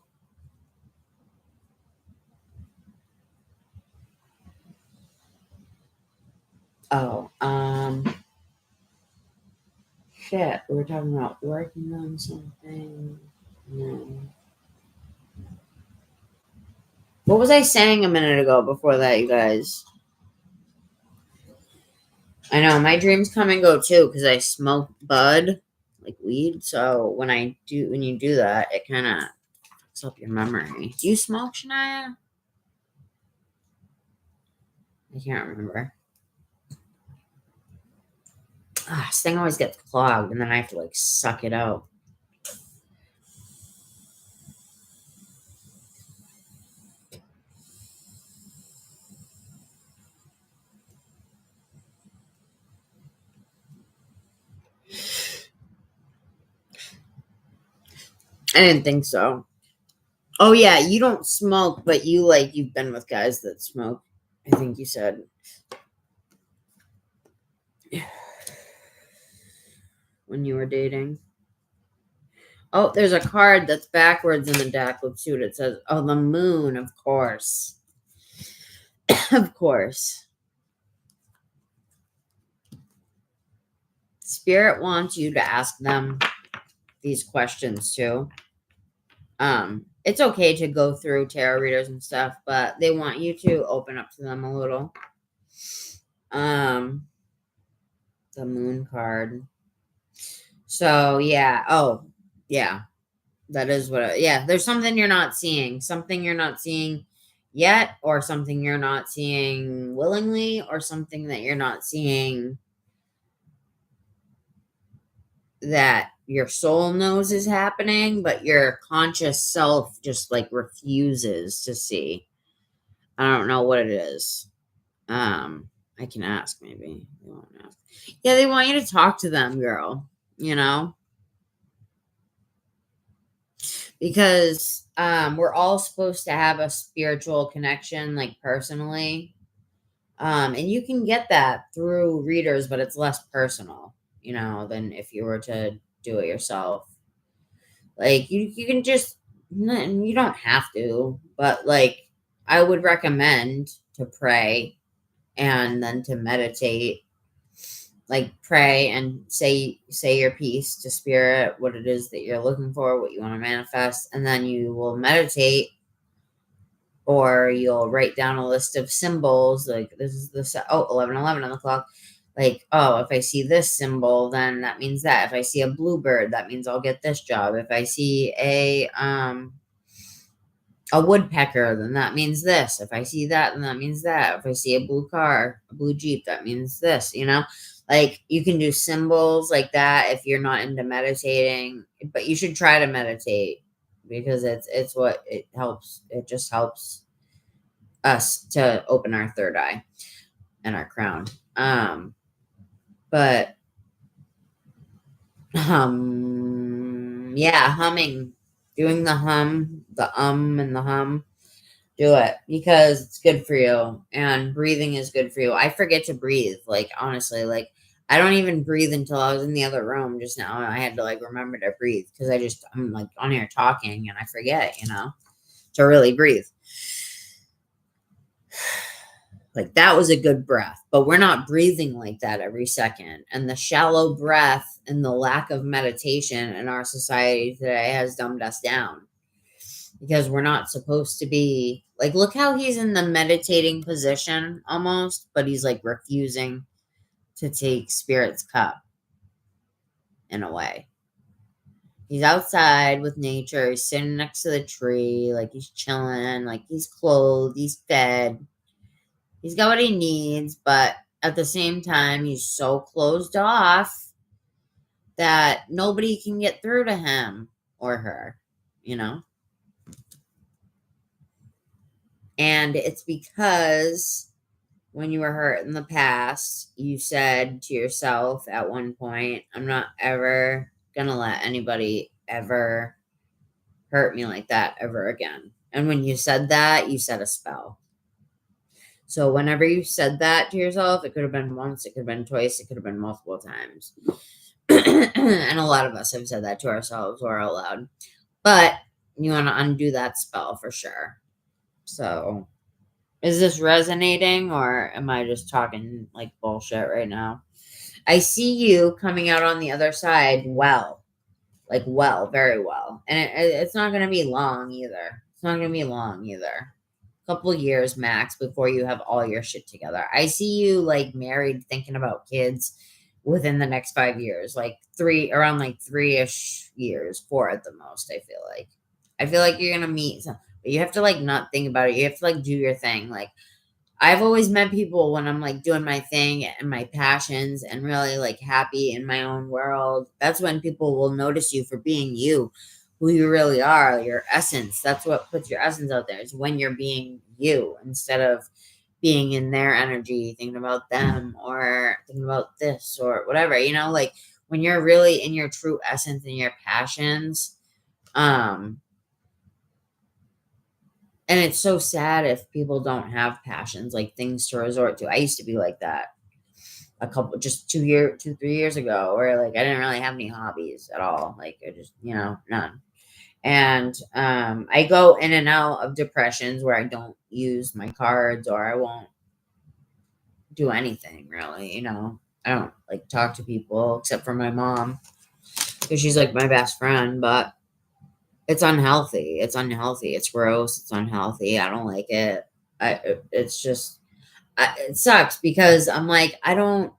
Oh, shit. We were talking about working on something. No. What was I saying a minute ago before that, you guys? I know, my dreams come and go too, because I smoke bud, like weed. So when you do that, it kind of fucks up your memory. Do you smoke, Shania? I can't remember. This thing always gets clogged, and then I have to, like, suck it out. I didn't think so. Oh, yeah, you don't smoke, but you've been with guys that smoke. I think you said. When you were dating. Oh, there's a card that's backwards in the deck. Let's see what it says. Oh, the moon, of course. Of course. Spirit wants you to ask them these questions too. It's okay to go through tarot readers and stuff, but they want you to open up to them a little. The moon card. So yeah. Oh, yeah. That is what. Yeah. There's something you're not seeing. Something you're not seeing. yet, or something you're not seeing willingly, or something that you're not seeing that your soul knows is happening, but your conscious self just like refuses to see. I don't know what it is. I can ask maybe. They won't ask. Yeah, they want you to talk to them, girl, you know? Because we're all supposed to have a spiritual connection, like personally. And you can get that through readers, but it's less personal, you know, than if you were to do it yourself. Like you can just, you don't have to, but like I would recommend to pray and then to meditate. Like pray and say your piece to spirit, what it is that you're looking for, what you want to manifest, and then you will meditate, or you'll write down a list of symbols. Like this is the 11:11 on the clock. Like, oh, if I see this symbol, then that means that. If I see a bluebird, that means I'll get this job. If I see a woodpecker, then that means this. If I see that, then that means that. If I see a blue car, a blue Jeep, that means this, you know? Like you can do symbols like that if you're not into meditating, but you should try to meditate because it's what it helps. It just helps us to open our third eye and our crown. But yeah, humming, doing the hum, and the hum. Do it because it's good for you, and breathing is good for you. I forget to breathe, like honestly, like I don't even breathe until I was in the other room just now. I had to like remember to breathe because I'm like on here talking and I forget, you know, to really breathe. Like that was a good breath, but we're not breathing like that every second. And the shallow breath and the lack of meditation in our society today has dumbed us down. Because we're not supposed to be like, look how he's in the meditating position almost, but he's like refusing to take spirit's cup in a way. He's outside with nature. He's sitting next to the tree. Like he's chilling, like he's clothed, he's fed. He's got what he needs, but at the same time, he's so closed off that nobody can get through to him or her, you know? And it's because when you were hurt in the past, you said to yourself at one point, I'm not ever going to let anybody ever hurt me like that ever again. And when you said that, you said a spell. So whenever you said that to yourself, it could have been once, it could have been twice, it could have been multiple times. And a lot of us have said that to ourselves or out loud. But you want to undo that spell for sure. So, is this resonating or am I just talking like bullshit right now? I see you coming out on the other side very well. And it's not going to be long either. A couple years max before you have all your shit together. I see you like married, thinking about kids within the next 5 years, like around 3-ish years, 4 at the most. I feel like you're going to meet some. But you have to like not think about it. You have to like do your thing. Like I've always met people when I'm like doing my thing and my passions and really like happy in my own world. That's when people will notice you for being you, who you really are, your essence. That's what puts your essence out there. It's when you're being you instead of being in their energy, thinking about them or thinking about this or whatever, you know, like when you're really in your true essence and your passions. And it's so sad if people don't have passions, like things to resort to. I used to be like that just 3 years ago, where like I didn't really have any hobbies at all. Like I just, you know, none. And I go in and out of depressions where I don't use my cards or I won't do anything really, you know. I don't like talk to people except for my mom because she's like my best friend, but it's unhealthy. It's gross. It's unhealthy. I don't like it. It sucks because I'm like, I'm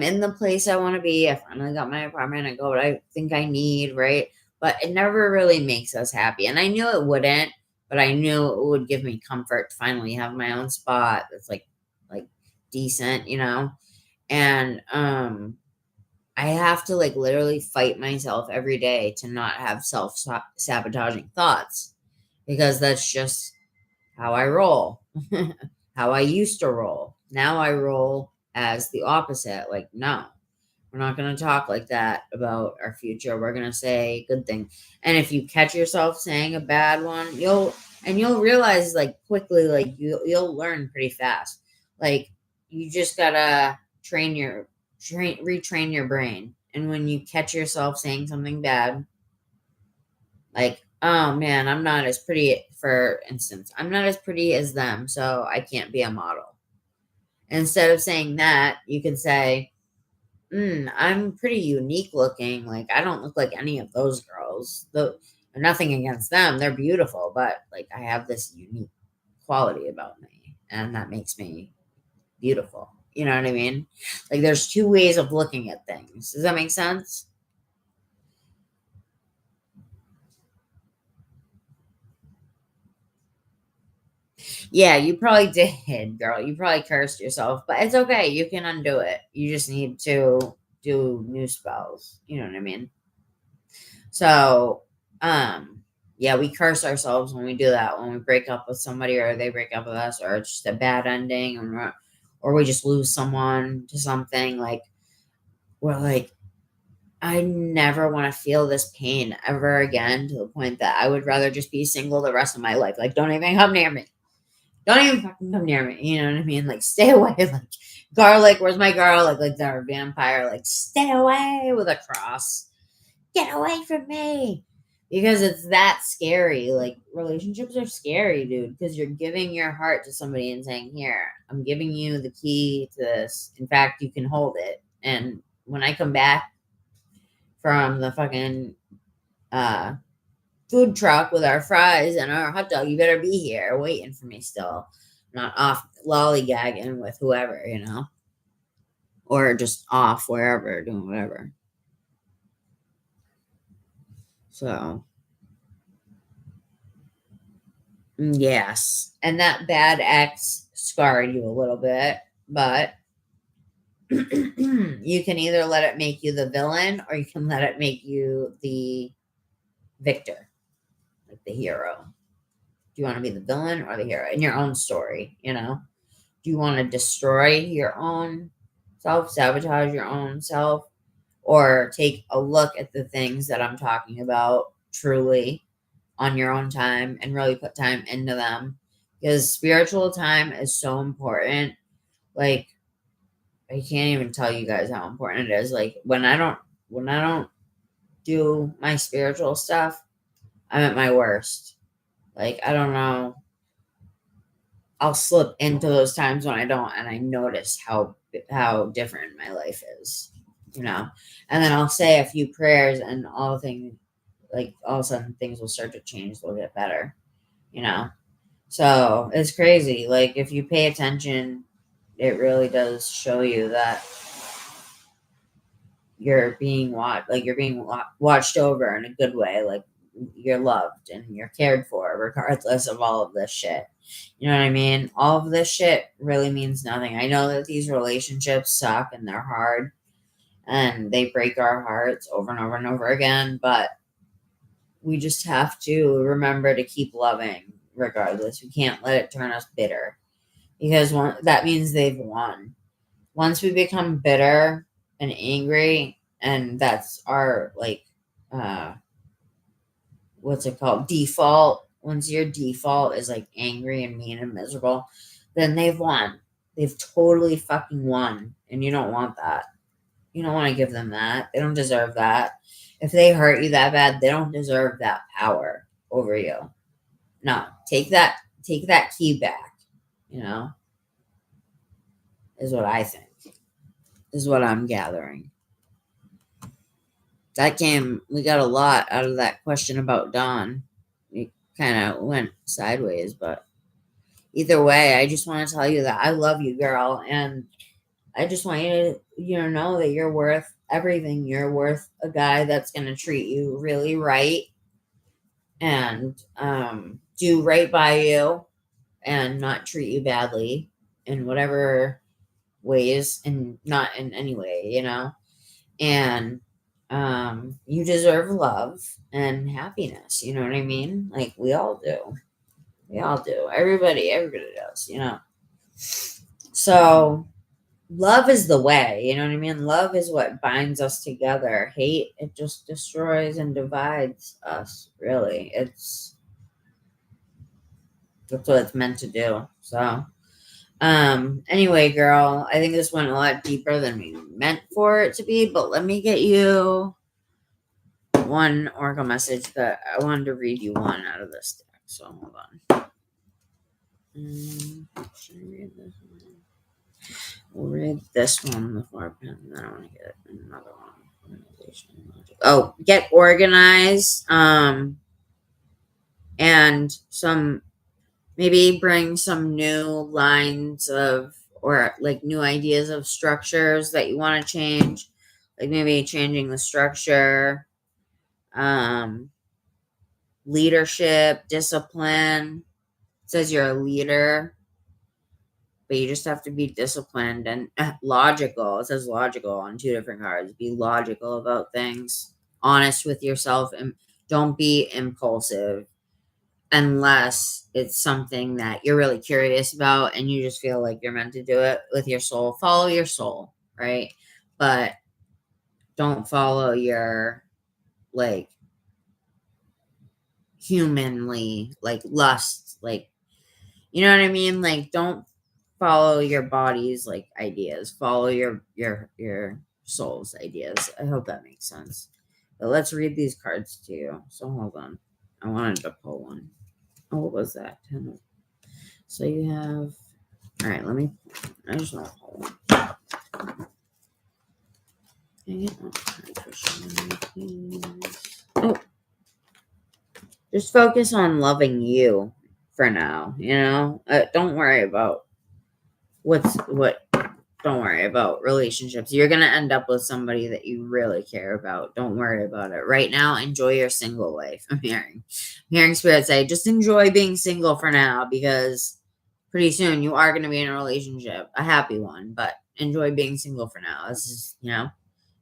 in the place I want to be. I finally got my apartment. I got what I think I need, right? But it never really makes us happy. And I knew it wouldn't but I knew it would give me comfort to finally have my own spot that's like decent, and I have to like literally fight myself every day to not have self-sabotaging thoughts, because that's just how I roll. How I used to roll. Now I roll as the opposite. Like, no, we're not going to talk like that about our future. We're going to say good thing. And if you catch yourself saying a bad one, you'll realize like quickly, like you'll learn pretty fast. Like, you just gotta retrain your brain. And when you catch yourself saying something bad, like, oh man, I'm not as pretty, for instance, I'm not as pretty as them, so I can't be a model. Instead of saying that, you can say, I'm pretty unique looking. Like, I don't look like any of those girls. Nothing against them. They're beautiful, but like, I have this unique quality about me, and that makes me beautiful. You know what I mean? Like, there's two ways of looking at things. Does that make sense? Yeah, you probably did, girl. You probably cursed yourself, but it's okay. You can undo it. You just need to do new spells. You know what I mean? So, yeah, we curse ourselves when we do that, when we break up with somebody or they break up with us, or it's just a bad ending, or we just lose someone to something. Like, we're like, I never want to feel this pain ever again, to the point that I would rather just be single the rest of my life. Like, don't even come near me. Don't even fucking come near me. You know what I mean? Like, stay away. Like, garlic, where's my garlic? Like they're a vampire. Like, stay away, with a cross. Get away from me. Because it's that scary. Like, relationships are scary, dude. Because you're giving your heart to somebody and saying, here, I'm giving you the key to this. In fact, you can hold it. And when I come back from the fucking food truck with our fries and our hot dog, you better be here waiting for me still. Not off lollygagging with whoever, or just off wherever, doing whatever. So, yes. And that bad ex scarred you a little bit, but you can either let it make you the villain, or you can let it make you the victor, like the hero. Do you want to be the villain or the hero in your own story? Do you want to destroy your own self, sabotage your own self, or take a look at the things that I'm talking about truly on your own time and really put time into them? Because spiritual time is so important. Like, I can't even tell you guys how important it is. Like, when I don't do my spiritual stuff, I'm at my worst. Like, I don't know. I'll slip into those times when I don't, and I notice how different my life is, and then I'll say a few prayers, and all of a sudden things will start to change. They'll get better, so it's crazy. Like, if you pay attention, it really does show you that you're being watched over in a good way. Like, you're loved and you're cared for, regardless of all of this shit. You know what I mean? All of this shit really means nothing. I know that these relationships suck and they're hard and they break our hearts over and over and over again, but we just have to remember to keep loving regardless. We can't let it turn us bitter, because that means they've won. Once we become bitter and angry, and that's our what's it called? Default. Once your default is like angry and mean and miserable, then they've won. They've totally fucking won. And you don't want that. You don't want to give them that. They don't deserve that. If they hurt you that bad, they don't deserve that power over you. No, take that key back, is what I think. Is what I'm gathering. We got a lot out of that question about Dawn. It kind of went sideways, but either way, I just want to tell you that I love you, girl, and I just want you to know that you're worth everything. You're worth a guy that's going to treat you really right and do right by you and not treat you badly in whatever ways, and not in any way, you know? And you deserve love and happiness, you know what I mean? Like, we all do. We all do. Everybody does, you know? So love is the way, you know what I mean? Love is what binds us together. Hate, it just destroys and divides us, really. That's what it's meant to do. So anyway, girl, I think this went a lot deeper than we meant for it to be, but let me get you one oracle message that I wanted to read you one out of this deck. So hold on. Should I read this one? We'll read this one before I pen, and then I want to get another one. Organization. Oh, get organized. And some, maybe bring some new lines of, or like new ideas of structures that you want to change. Like maybe changing the structure, leadership, discipline. It says you're a leader, but you just have to be disciplined and logical. It says logical on 2 different cards. Be logical about things, honest with yourself, and don't be impulsive unless it's something that you're really curious about and you just feel like you're meant to do it with your soul. Follow your soul, right? But don't follow your, like, humanly, like, lust, like, you know what I mean? Like, don't follow your body's, like, ideas. Follow your soul's ideas. I hope that makes sense. But let's read these cards to you. So hold on. I wanted to pull one. Oh, what was that? 10. So you have, all right, I just want to pull one. Oh, just focus on loving you for now, you know? Don't worry about don't worry about relationships. You're going to end up with somebody that you really care about. Don't worry about it. Right now, enjoy your single life. I'm hearing Spirit say, just enjoy being single for now, because pretty soon you are going to be in a relationship, a happy one, but enjoy being single for now. This is, you know,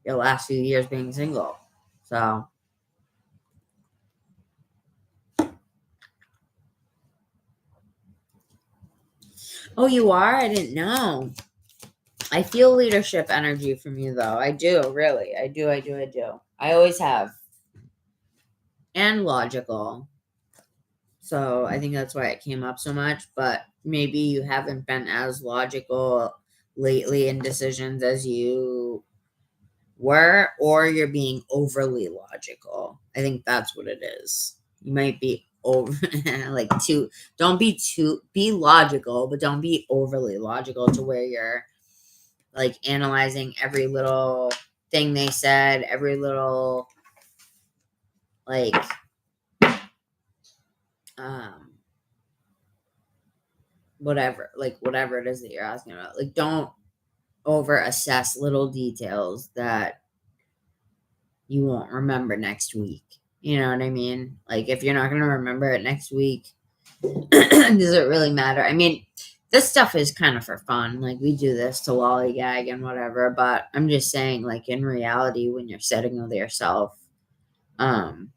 your last few years being single. So oh, you are? I didn't know. I feel leadership energy from you, though. I do, really. I do. I always have. And logical. So I think that's why it came up so much. But maybe you haven't been as logical lately in decisions as you were, or you're being overly logical. I think that's what it is. You might be over, like, be logical, but don't be overly logical to where you're, like, analyzing every little thing they said, every little, like, whatever it is that you're asking about. Like, don't over assess little details that you won't remember next week. You know what I mean? Like, if you're not going to remember it next week, does it really matter? I mean, this stuff is kind of for fun. Like, we do this to lollygag and whatever, but I'm just saying, like, in reality, when you're sitting with yourself, there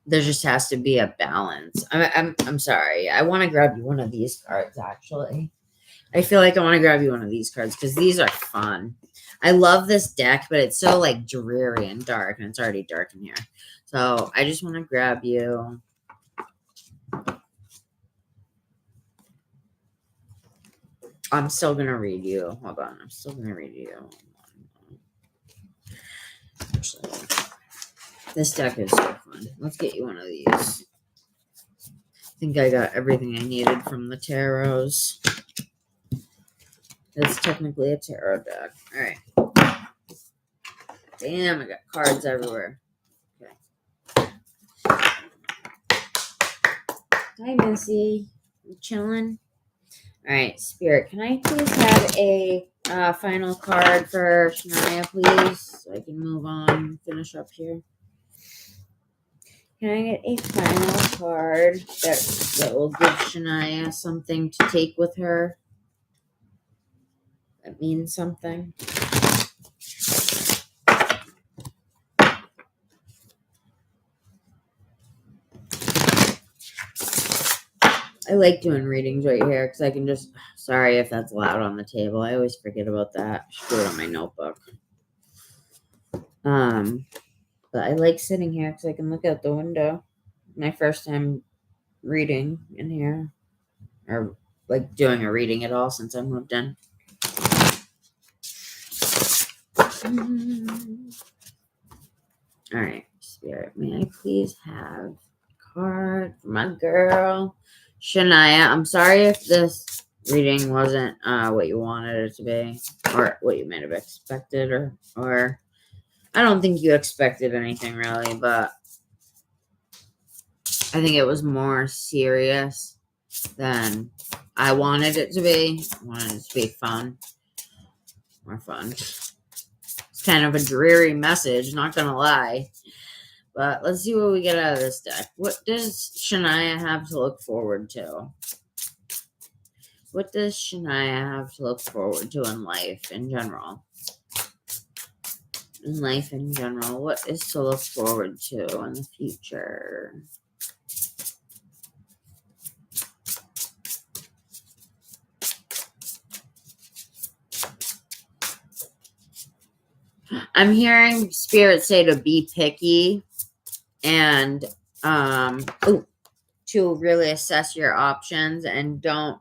just has to be a balance. I'm sorry. I want to grab you one of these cards, actually. I feel like I want to grab you one of these cards because these are fun. I love this deck, but it's so, like, dreary and dark, and it's already dark in here. So I just want to grab you. I'm still going to read you. Hold on. I'm still going to read you. Actually, this deck is so fun. Let's get you one of these. I think I got everything I needed from the tarots. It's technically a tarot deck. All right. Damn, I got cards everywhere. Okay. Hi, Missy. You chilling? All right, Spirit, can I please have a final card for Shania, please? So I can move on, finish up here. Can I get a final card that will give Shania something to take with her? That means something. I like doing readings right here because I can just, sorry if that's loud on the table. I always forget about that. I should do it on my notebook. But I like sitting here because I can look out the window. My first time reading in here, or like doing a reading at all since I moved in. All right, Spirit, may I please have a card for my girl, Shania? I'm sorry if this reading wasn't what you wanted it to be, or what you might have expected, or I don't think you expected anything really, but I think it was more serious than I wanted it to be. I wanted it to be fun. More fun. It's kind of a dreary message, not gonna lie. But let's see what we get out of this deck. What does Shania have to look forward to? What does Shania have to look forward to in life in general? In life in general, what is to look forward to in the future? I'm hearing Spirit say to be picky and to really assess your options and don't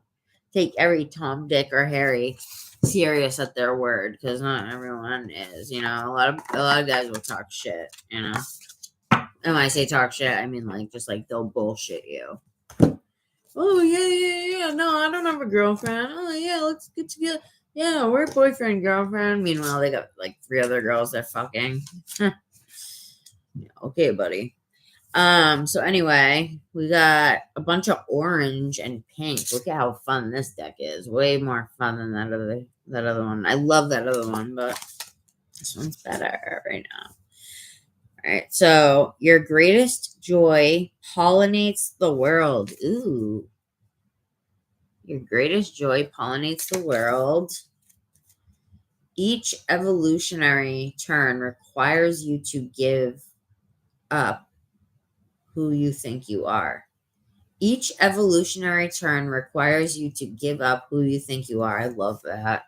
take every Tom, Dick, or Harry serious at their word, because not everyone is. You know, a lot of guys will talk shit. You know, and when I say talk shit, I mean like just like they'll bullshit you. Oh yeah. No, I don't have a girlfriend. Oh yeah, let's get together. Yeah, we're boyfriend, girlfriend. Meanwhile, they got like 3 other girls they're fucking. Yeah, okay, buddy. So anyway, we got a bunch of orange and pink. Look at how fun this deck is. Way more fun than that other one. I love that other one, but this one's better right now. All right, so your greatest joy pollinates the world. Ooh. Your greatest joy pollinates the world. Each evolutionary turn requires you to give up who you think you are. Each evolutionary turn requires you to give up who you think you are. I love that.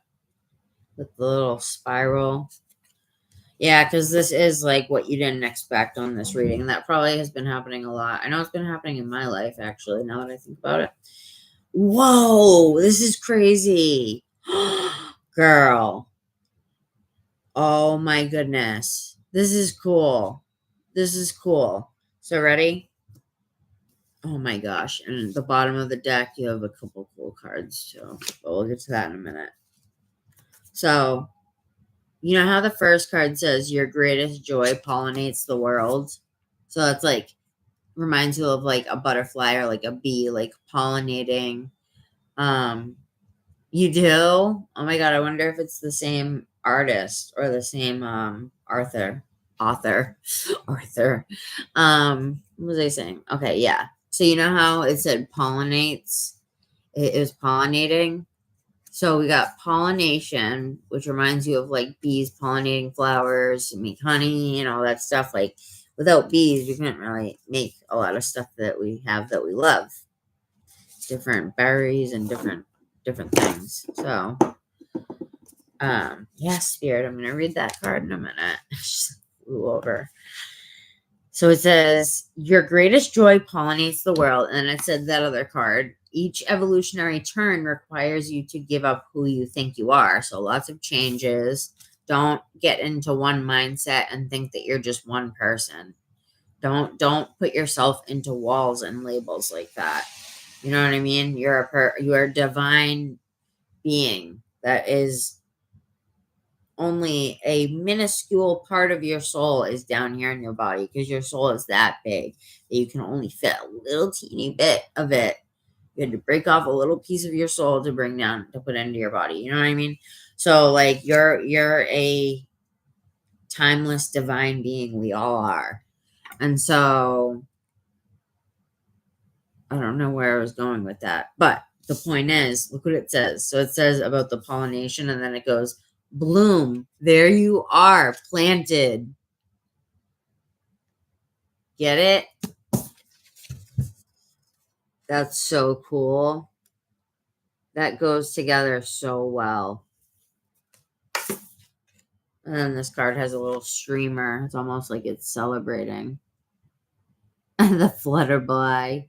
With the little spiral. Yeah, because this is like what you didn't expect on this reading. That probably has been happening a lot. I know it's been happening in my life, actually, now that I think about it. Whoa, this is crazy. Girl. Oh my goodness. This is cool. This is cool. So ready? Oh my gosh. And at the bottom of the deck, you have a couple cool cards too. But we'll get to that in a minute. So, you know how the first card says your greatest joy pollinates the world? So it's like, reminds you of like a butterfly or like a bee, like pollinating. You do? Oh my God. I wonder if it's the same artist or the same author. What was I saying? Okay, yeah. So you know how it said pollinates? It was pollinating. So we got pollination, which reminds you of like bees pollinating flowers, make honey and all that stuff. Like without bees, we couldn't really make a lot of stuff that we have that we love. Different berries and different things. So yeah, Spirit, I'm gonna read that card in a minute. Just flew over. So it says, your greatest joy pollinates the world. And it said that other card. Each evolutionary turn requires you to give up who you think you are. So lots of changes. Don't get into one mindset and think that you're just one person. Don't put yourself into walls and labels like that. You know what I mean? You are a divine being that is only a minuscule part of your soul is down here in your body, because your soul is that big that you can only fit a little teeny bit of it. You had to break off a little piece of your soul to bring down, to put into your body. You know what I mean? So like you're a timeless divine being. We all are. And so I don't know where I was going with that. But the point is, look what it says. So it says about the pollination, and then it goes, bloom. There you are, planted. Get it? That's so cool. That goes together so well. And then this card has a little streamer. It's almost like it's celebrating. And the flutterby.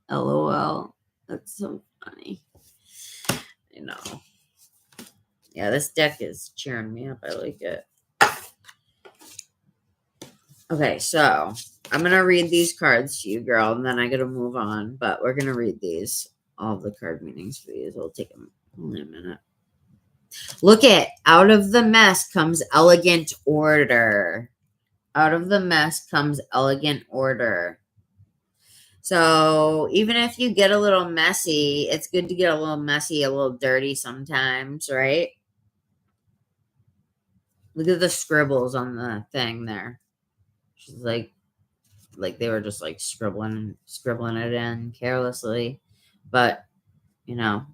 LOL. That's so funny. I know. Yeah, this deck is cheering me up. I like it. Okay, so I'm going to read these cards to you, girl, and then I got to move on. But we're going to read these. All of the card meanings for these. It'll take only a minute. Look it. Out of the mess comes elegant order. Out of the mess comes elegant order. So even if you get a little messy, it's good to get a little messy, a little dirty sometimes, right? Look at the scribbles on the thing there. She's like they were just like scribbling it in carelessly. But, you know,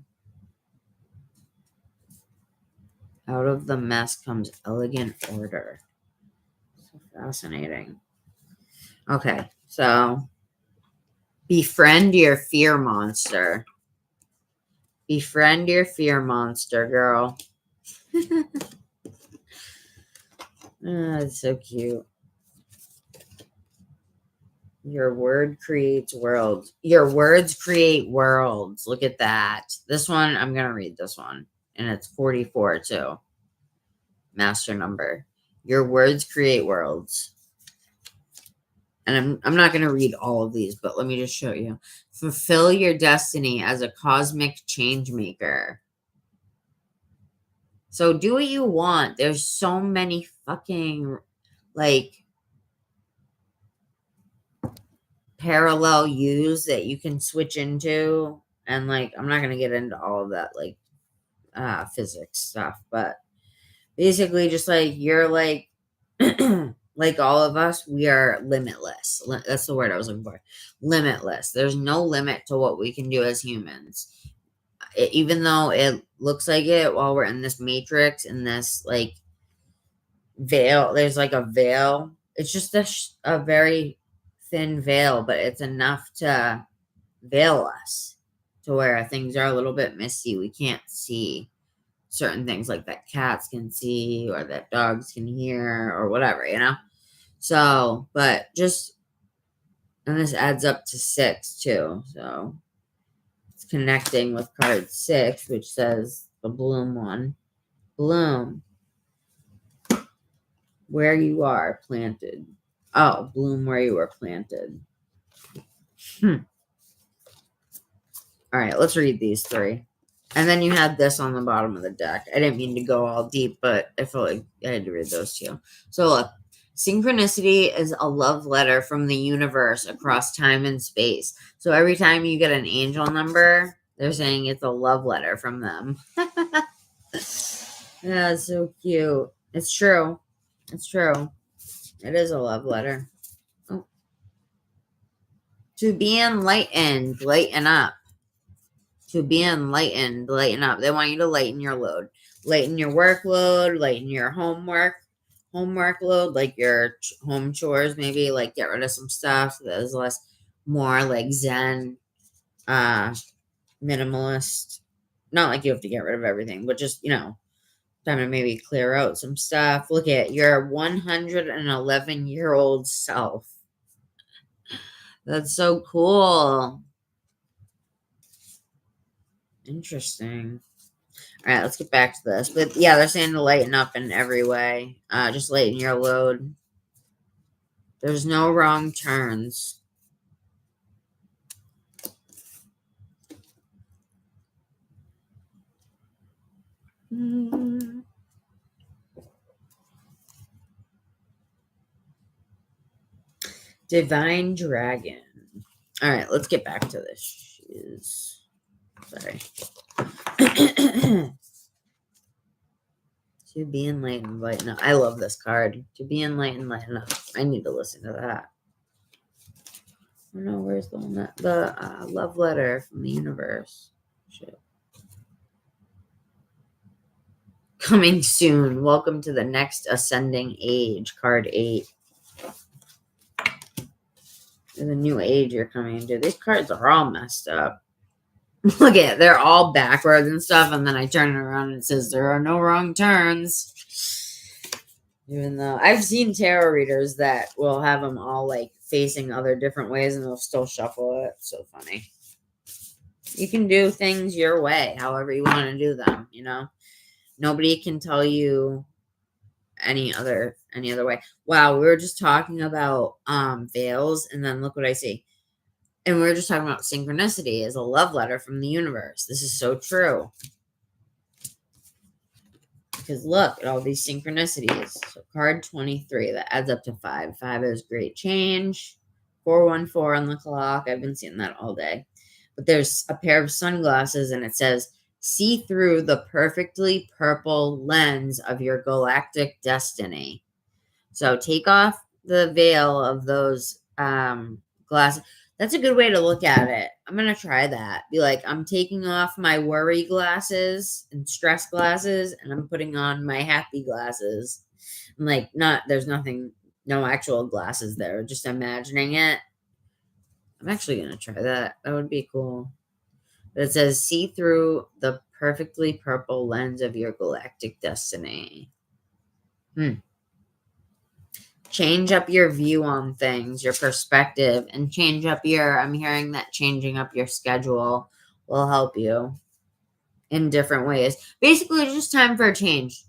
out of the mess comes elegant order. So fascinating. Okay, so befriend your fear monster. Befriend your fear monster, girl. Oh, it's so cute. Your word creates worlds. Your words create worlds. Look at that. This one, I'm going to read this one. And it's 44 too. Master number. Your words create worlds. And I'm not going to read all of these, but let me just show you. Fulfill your destiny as a cosmic change maker. So do what you want. There's so many fucking, like, parallel use that you can switch into. And, like, I'm not going to get into all of that, like, physics stuff. But basically, just, like, you're, like, like all of us, we are limitless. That's the word I was looking for. Limitless. There's no limit to what we can do as humans. Even though it looks like it while we're in this matrix, in this like veil, there's like a veil. It's just a very thin veil, but it's enough to veil us to where things are a little bit misty. We can't see certain things like that cats can see or that dogs can hear or whatever, you know? So, but just, and this adds up to 6 too. So it's connecting with card 6, which says the bloom one. Bloom. Where you are planted. Oh, bloom where you are planted. All right, let's read these 3. And then you had this on the bottom of the deck. I didn't mean to go all deep, but I felt like I had to read those too. So look, synchronicity is a love letter from the universe across time and space. So every time you get an angel number, they're saying it's a love letter from them. Yeah, it's so cute. It's true. It's true. It is a love letter. Oh. To be enlightened, lighten up. To be enlightened, lighten up. They want you to lighten your load. Lighten your workload, lighten your homework load, like your home chores, maybe like get rid of some stuff that is more like Zen, minimalist. Not like you have to get rid of everything, but just, time to maybe clear out some stuff. Look at your 111-year-old self. That's so cool. Interesting. All right, let's get back to this. But yeah, they're saying to lighten up in every way. Just lighten your load. There's no wrong turns. Divine Dragon. All right, let's get back to this. Sorry. To be enlightened, lighten up. I love this card. To be enlightened, lighten up. I need to listen to that. Oh no, where's the one that the love letter from the universe? Shit. Coming soon. Welcome to the next ascending age. Card 8. There's a new age you're coming into. These cards are all messed up. Look at it. They're all backwards and stuff. And then I turn it around and it says there are no wrong turns. Even though I've seen tarot readers that will have them all like facing other different ways and they'll still shuffle it. So funny. You can do things your way, however you want to do them, you know. Nobody can tell you any other way. Wow, we were just talking about veils, and then look what I see. And we were just talking about synchronicity as a love letter from the universe. This is so true. Because look at all these synchronicities. So card 23, that adds up to 5. 5 is great change. 414 on the clock. I've been seeing that all day. But there's a pair of sunglasses, and it says, see through the perfectly purple lens of your galactic destiny. So take off the veil of those glasses. That's a good way to look at it. I'm going to try that. Be like, I'm taking off my worry glasses and stress glasses, and I'm putting on my happy glasses. I'm like, there's nothing, no actual glasses there. Just imagining it. I'm actually going to try that. That would be cool. But it says, see through the perfectly purple lens of your galactic destiny. Change up your view on things, your perspective, and change up I'm hearing that changing up your schedule will help you in different ways. Basically, it's just time for a change.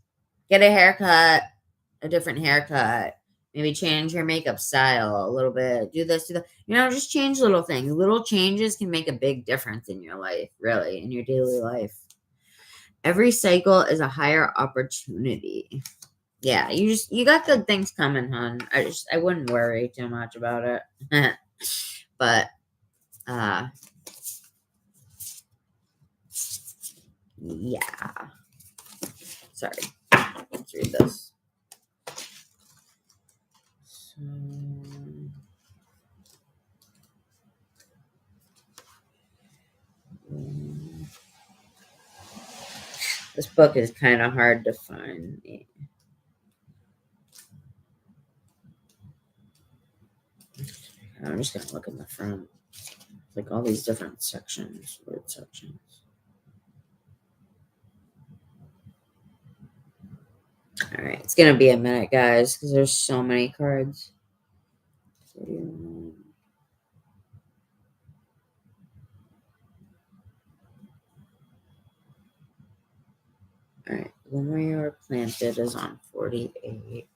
Get a haircut, a different haircut. Maybe change your makeup style a little bit. Do this, do that. You know, just change little things. Little changes can make a big difference in your life, really, in your daily life. Every cycle is a higher opportunity. Yeah, you got good things coming, hon. I wouldn't worry too much about it. But yeah. Sorry. Let's read this. So, this book is kind of hard to find. I'm just going to look in the front. Like all these different sections, word sections. All right, it's going to be a minute, guys, because there's so many cards. All right, when we were planted is on 48.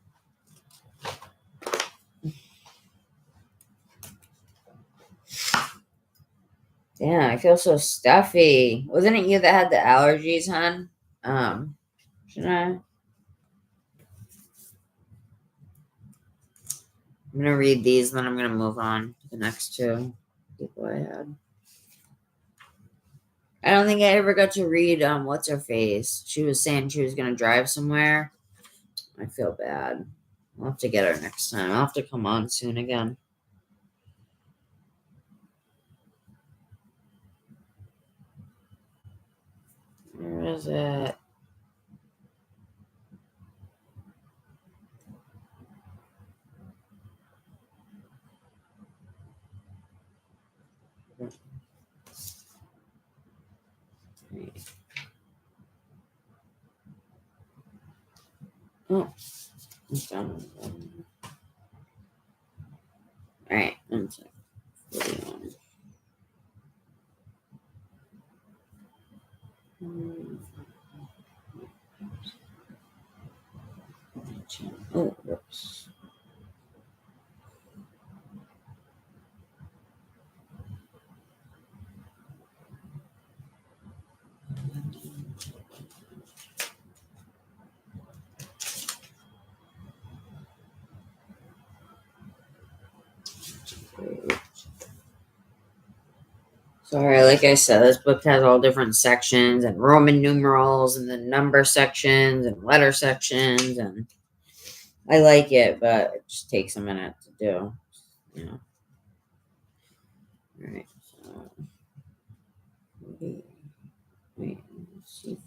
Yeah, I feel so stuffy. Wasn't it you that had the allergies, hon? Shouldn't I? I'm gonna read these, then I'm gonna move on to the next two people I had. I don't think I ever got to read what's her face. She was saying she was gonna drive somewhere. I feel bad. I'll have to get her next time. I'll have to come on soon again. Where is it? Oh, it's done. All right, one second. 41. Oh, whoops. Sorry, like I said, this book has all different sections and Roman numerals and then number sections and letter sections, and I like it, but it just takes a minute to do. You know. All right. So, wait, let's see.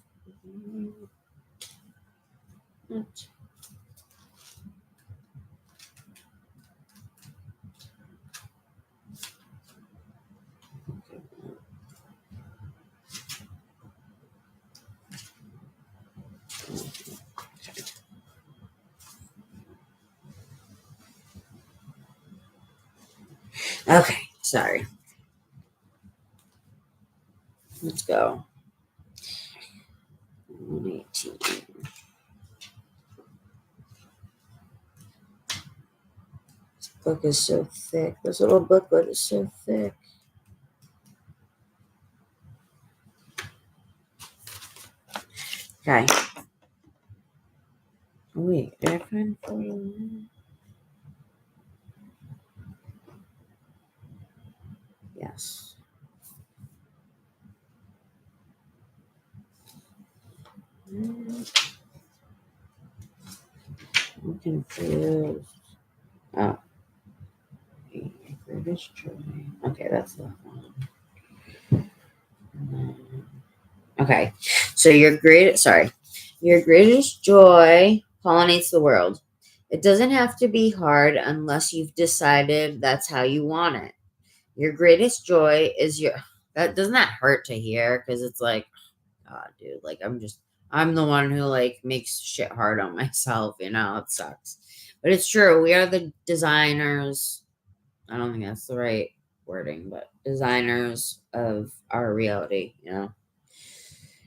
What? Okay, sorry. Let's go. 118. This book is so thick. This little booklet is so thick. Okay. Oh, wait, did I find 41? Yes. I'm confused. Oh. Greatest joy. Okay, that's the one. Okay, so your greatest joy pollinates the world. It doesn't have to be hard unless you've decided that's how you want it. Your greatest joy is doesn't that hurt to hear? Because it's like, God, dude, like I'm the one who like makes shit hard on myself, it sucks. But it's true. We are the designers. I don't think that's the right wording, but designers of our reality,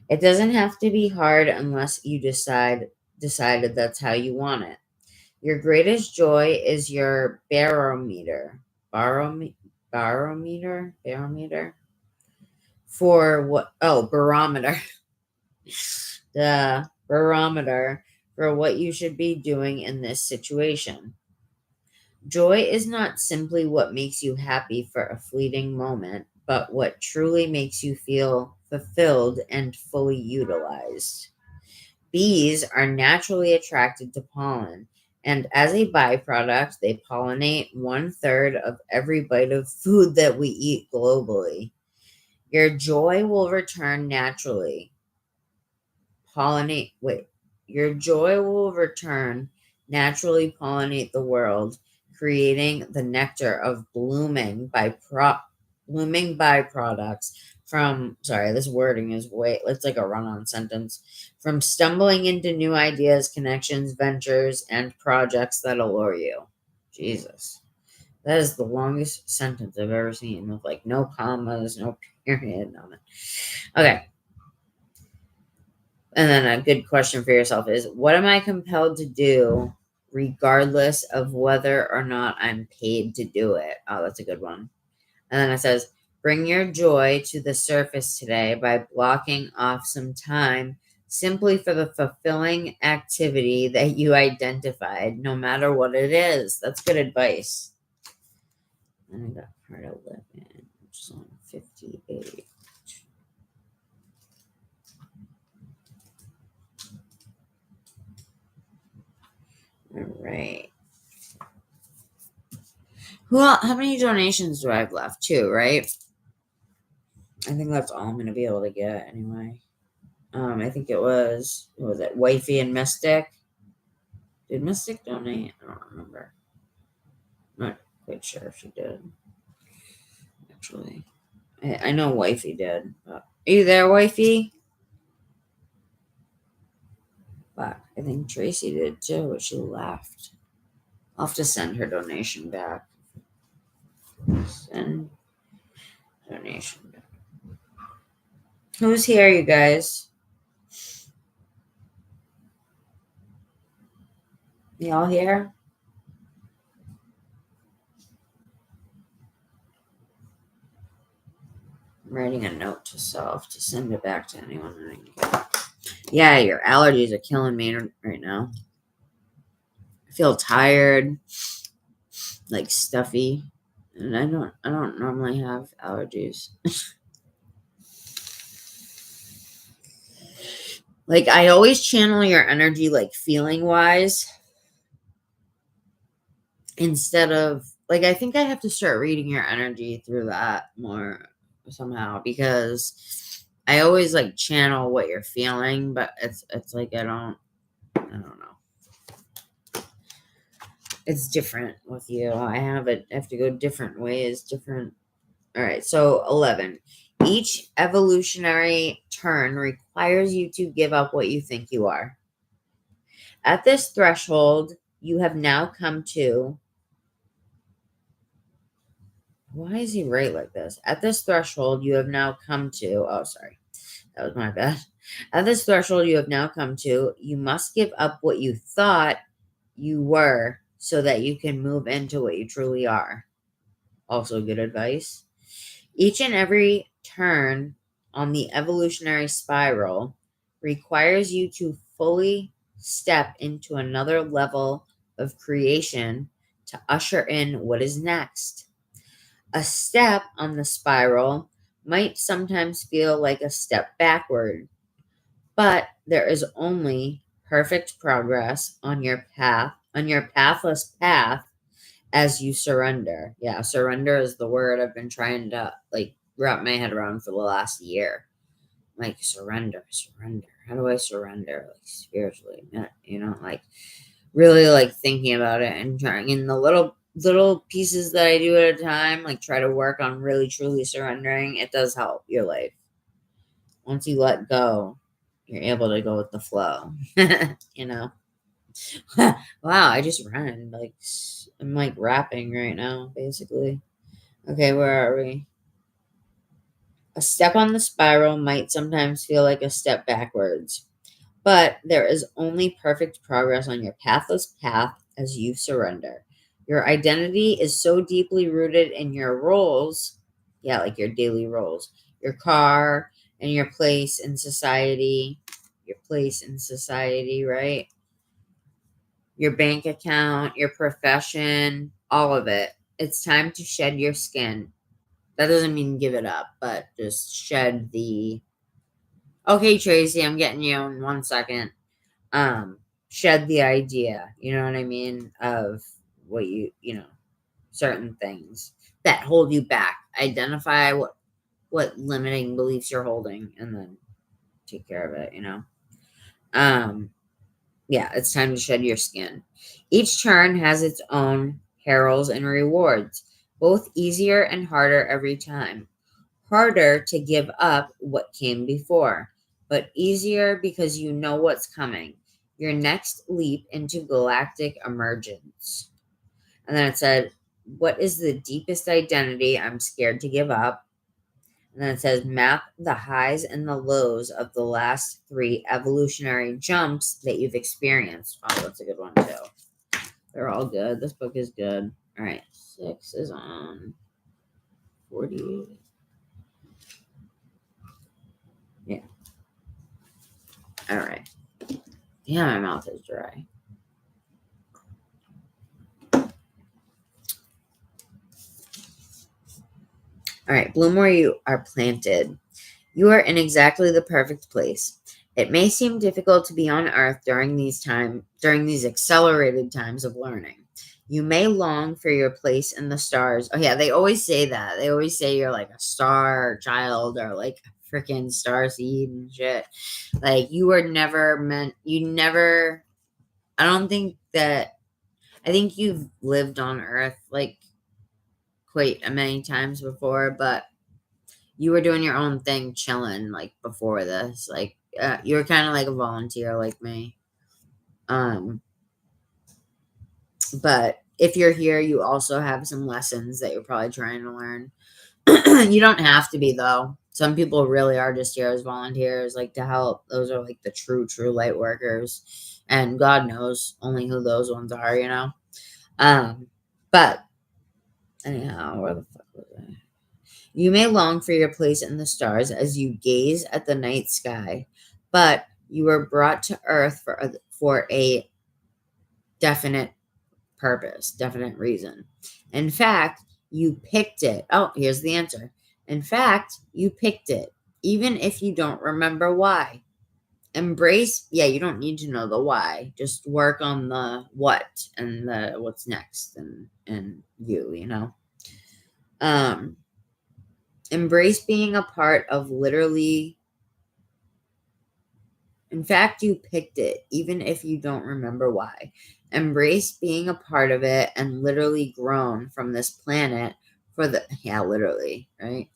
It doesn't have to be hard unless you decided that's how you want it. Your greatest joy is your barometer. Barometer? For what? Oh, barometer. The barometer for what you should be doing in this situation. Joy is not simply what makes you happy for a fleeting moment, but what truly makes you feel fulfilled and fully utilized. Bees are naturally attracted to pollen, and as a byproduct, they pollinate 1/3 of every bite of food that we eat globally. Your joy will return naturally. Your joy will return naturally pollinate the world, creating the nectar of blooming byproducts from, sorry, this wording is it's like a run-on sentence, from stumbling into new ideas, connections, ventures, and projects that allure you. Jesus. That is the longest sentence I've ever seen, with like no commas, no period, nothing. Okay. And then a good question for yourself is, what am I compelled to do regardless of whether or not I'm paid to do it? Oh, that's a good one. And then it says, bring your joy to the surface today by blocking off some time simply for the fulfilling activity that you identified, no matter what it is. That's good advice. And I got part 11, which is on 58. All right. How many donations do I have left? 2, right? I think that's all I'm going to be able to get anyway. I think it was Wifey and Mystic? Did Mystic donate? I don't remember. Not quite sure if she did. Actually, I know Wifey did. But, are you there, Wifey? But I think Tracy did too, but she left. I'll have to send her donation back. Send donation back. Who's here, you guys? Y'all here? I'm writing a note to self to send it back to anyone that I can get. Yeah, your allergies are killing me right now. I feel tired, like stuffy, and I don't normally have allergies. Like, I always channel your energy, like feeling wise, instead of like, I think I have to start reading your energy through that more somehow, because I always like channel what you're feeling, but it's like I don't know. It's different with you. I have to go different ways, different. All right, so 11. Each evolutionary turn requires you to give up what you think you are. At this threshold, you have now come to. Why is he right like this? At this threshold, you have now come to. Oh, sorry. That was my bad. At this threshold, you have now come to. You must give up what you thought you were so that you can move into what you truly are. Also, good advice. Each and every turn on the evolutionary spiral requires you to fully step into another level of creation to usher in what is next. A step on the spiral might sometimes feel like a step backward, but there is only perfect progress on your pathless path as you surrender. Yeah, surrender is the word I've been trying to like wrap my head around for the last year. Like surrender. How do I surrender? Like spiritually, like really like thinking about it and trying in the little pieces that I do at a time, like try to work on really truly surrendering. It does help your life. Once you let go, you're able to go with the flow. Wow, I just ran. Like, I'm like rapping right now, basically. Okay, where are we? A step on the spiral might sometimes feel like a step backwards, but there is only perfect progress on your pathless path as you surrender. Your identity is so deeply rooted in your roles, yeah, like your daily roles, your car and your place in society, right? Your bank account, your profession, all of it. It's time to shed your skin. That doesn't mean give it up, but just shed the. Okay, Tracy, I'm getting you in 1 second. Shed the idea, you know what I mean, of what certain things that hold you back. Identify what limiting beliefs you're holding, and then take care of it. Yeah, it's time to shed your skin. Each turn has its own perils and rewards, both easier and harder every time. Harder to give up what came before, but easier because you know what's coming. Your next leap into galactic emergence. And then it said, what is the deepest identity I'm scared to give up? And then it says, map the highs and the lows of the last 3 evolutionary jumps that you've experienced. Oh, that's a good one, too. They're all good. This book is good. All right. 6 is on 40. Yeah. All right. Yeah, my mouth is dry. All right. Bloom where you are planted. You are in exactly the perfect place. It may seem difficult to be on Earth during these accelerated times of learning. You may long for your place in the stars. Oh yeah, they always say that. They always say you're like a star child or like a freaking star seed and shit. Like you were never meant. I think you've lived on Earth like quite many times before, but you were doing your own thing, chilling like before this. Like you were kind of like a volunteer, like me. But if you're here, you also have some lessons that you're probably trying to learn. You don't have to be though. Some people really are just here as volunteers, like to help. Those are like the true light workers, and God knows only who those ones are, But anyhow, where the fuck was I? You may long for your place in the stars as you gaze at the night sky, but you were brought to Earth for a definite purpose, definite reason. In fact, you picked it. Oh, here's the answer. In fact, you picked it, even if you don't remember why. embrace, yeah, you don't need to know the why. Just work on the what and the what's next and you know. Embrace being a part of literally, in fact, you picked it, even if you don't remember why. Embrace being a part of it and literally grown from this planet for the, yeah, literally, right?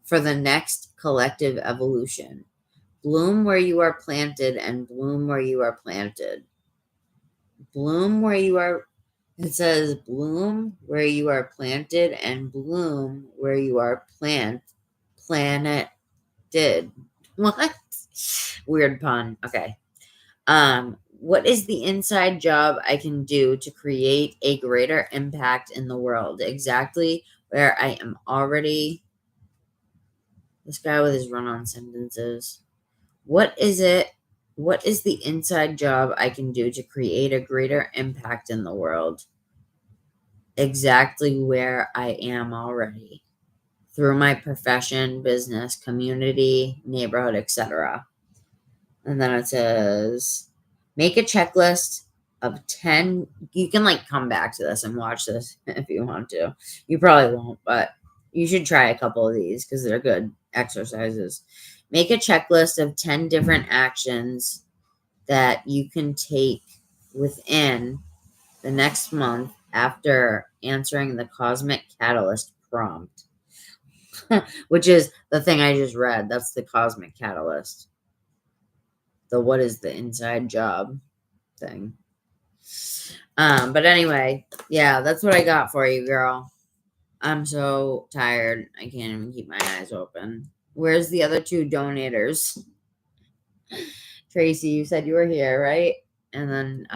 For the next collective evolution. Bloom where you are planted and bloom where you are planted. Bloom where you are, it says bloom where you are planted and bloom where you are planet did. What? Weird pun. Okay. What is the inside job I can do to create a greater impact in the world? Exactly where I am already. This guy with his run-on sentences. What is it? What is the inside job I can do to create a greater impact in the world? Exactly where I am already. Through my profession, business, community, neighborhood, etc. And then it says, make a checklist of 10. You can like come back to this and watch this if you want to. You probably won't, but you should try a couple of these because they're good exercises. Make a checklist of 10 different actions that you can take within the next month after answering the Cosmic Catalyst prompt, which is the thing I just read. That's the Cosmic Catalyst. The what is the inside job thing. But anyway, yeah, that's what I got for you, girl. I'm so tired. I can't even keep my eyes open. Where's the other two donators? Tracy, you said you were here, right? And then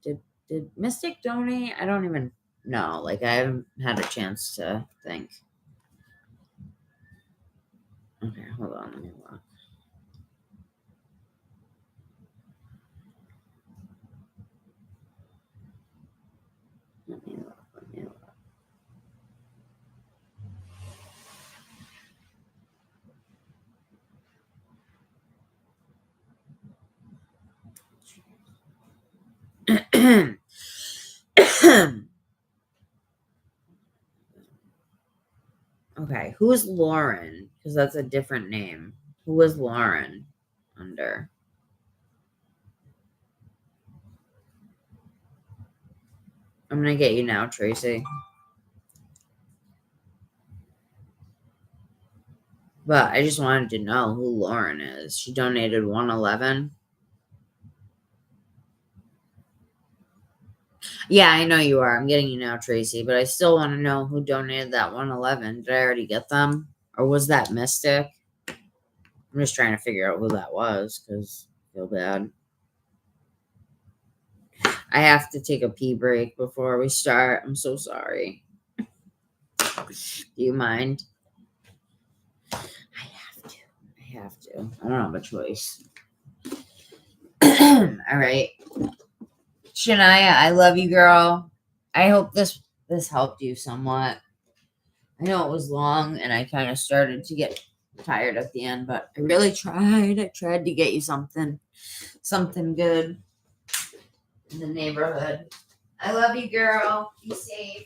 did Mystic donate? I don't even know. Like I haven't had a chance to think. Okay, hold on, let me look. Let me look. Okay, who is Lauren? Because that's a different name. Who is Lauren under? I'm going to get you now, Tracy. But I just wanted to know who Lauren is. She donated 111. Yeah, I know you are. I'm getting you now, Tracy. But I still want to know who donated that 111. Did I already get them? Or was that Mystic? I'm just trying to figure out who that was because I feel bad. I have to take a pee break before we start. I'm so sorry. Do you mind? I have to. I don't have a choice. All right. Shania, I love you, girl. I hope this helped you somewhat. I know it was long and I kind of started to get tired at the end, but I really tried. I tried to get you something good in the neighborhood. I love you, girl. Be safe.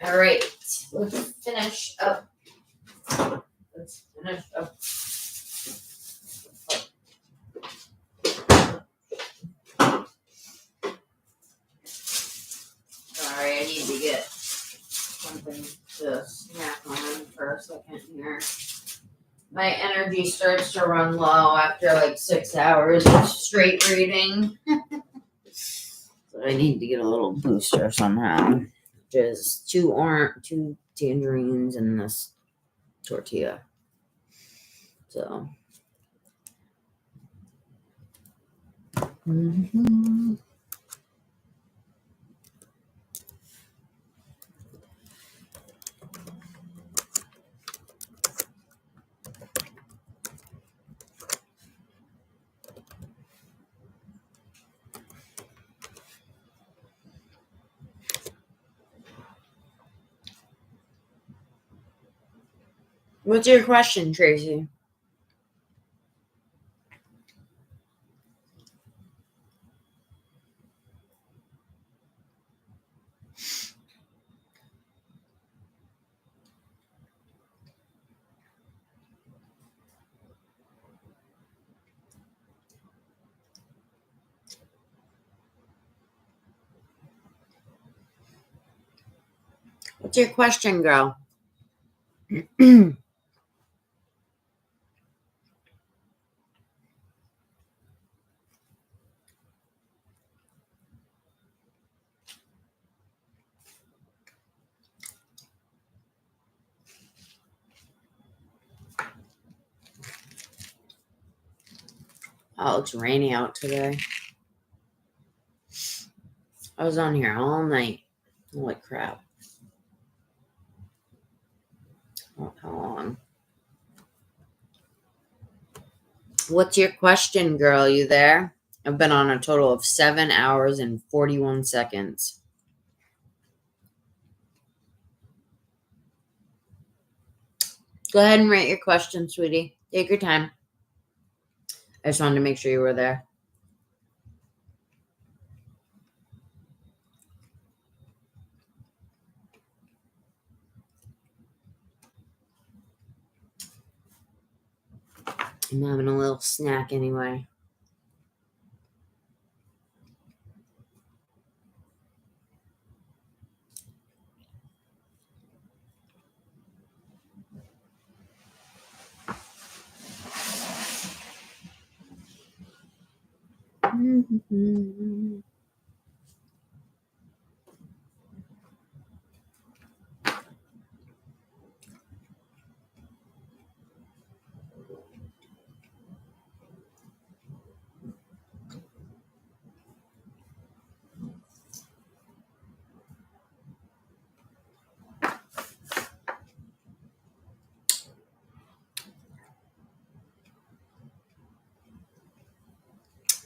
All right, let's finish up. Sorry, I need to get something to snack on for a second here. My energy starts to run low after like 6 hours of straight reading. So I need to get a little booster somehow. Just two tangerines and this tortilla. So. What's your question, Tracy? What's your question, girl? Oh, it's rainy out today. I was on here all night. Holy crap. Oh, how long? What's your question, girl? You there? I've been on a total of 7 hours and 41 seconds. Go ahead and write your question, sweetie. Take your time. I just wanted to make sure you were there. I'm having a little snack anyway.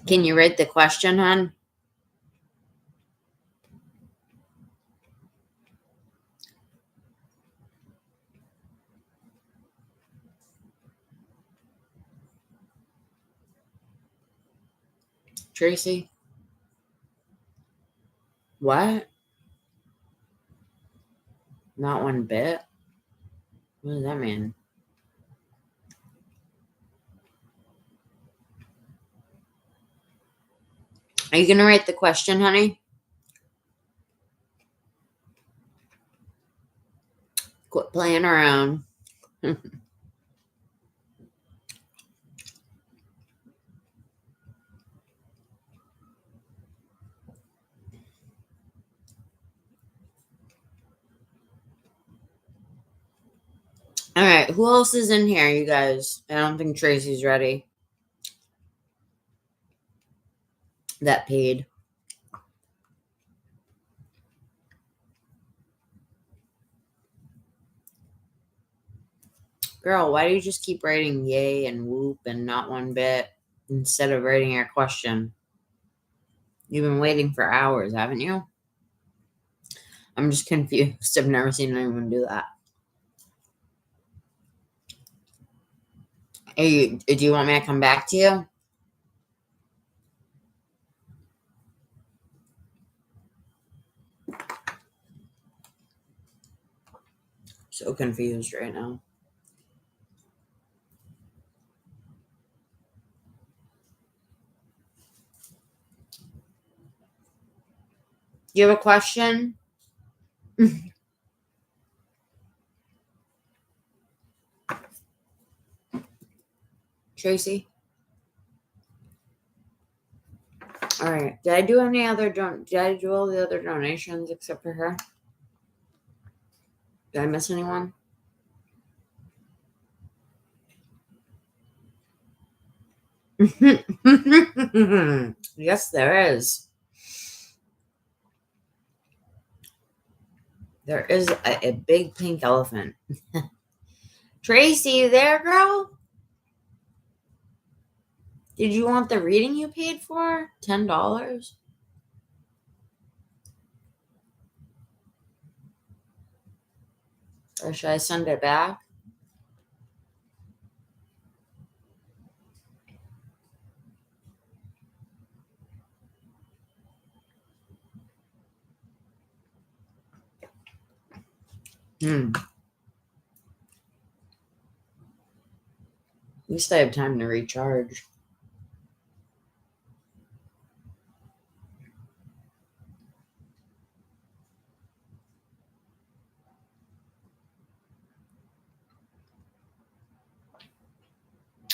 Can you write the question, hon? Tracy? What? Not one bit? What does that mean? Are you going to write the question, honey? Quit playing around. All right, who else is in here, you guys? I don't think Tracy's ready. That paid. Girl, why do you just keep writing yay and whoop and not one bit instead of writing your question? You've been waiting for hours, haven't you? I'm just confused. I've never seen anyone do that. Do you want me to come back to you? So confused right now. You have a question? Tracy? All right. Did I do any other did I do all the other donations except for her? Did I miss anyone? Yes, there is. There is a big pink elephant. Tracy, you there, girl? Did you want the reading you paid for? $10? Or should I send it back? At least I have time to recharge.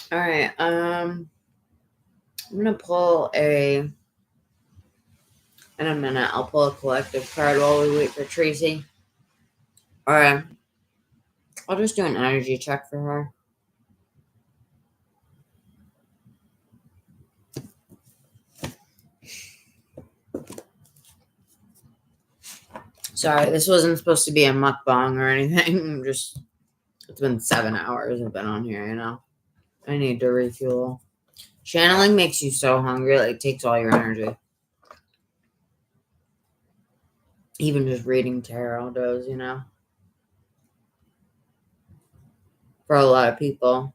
All right. I'm gonna pull in a minute. I'll pull a collective card while we wait for Tracy. All right. I'll just do an energy check for her. Sorry, this wasn't supposed to be a mukbang or anything. Just, it's been 7 hours I've been on here, you know. I need to refuel. Channeling makes you so hungry, like, it takes all your energy. Even just reading tarot does, you know. For a lot of people.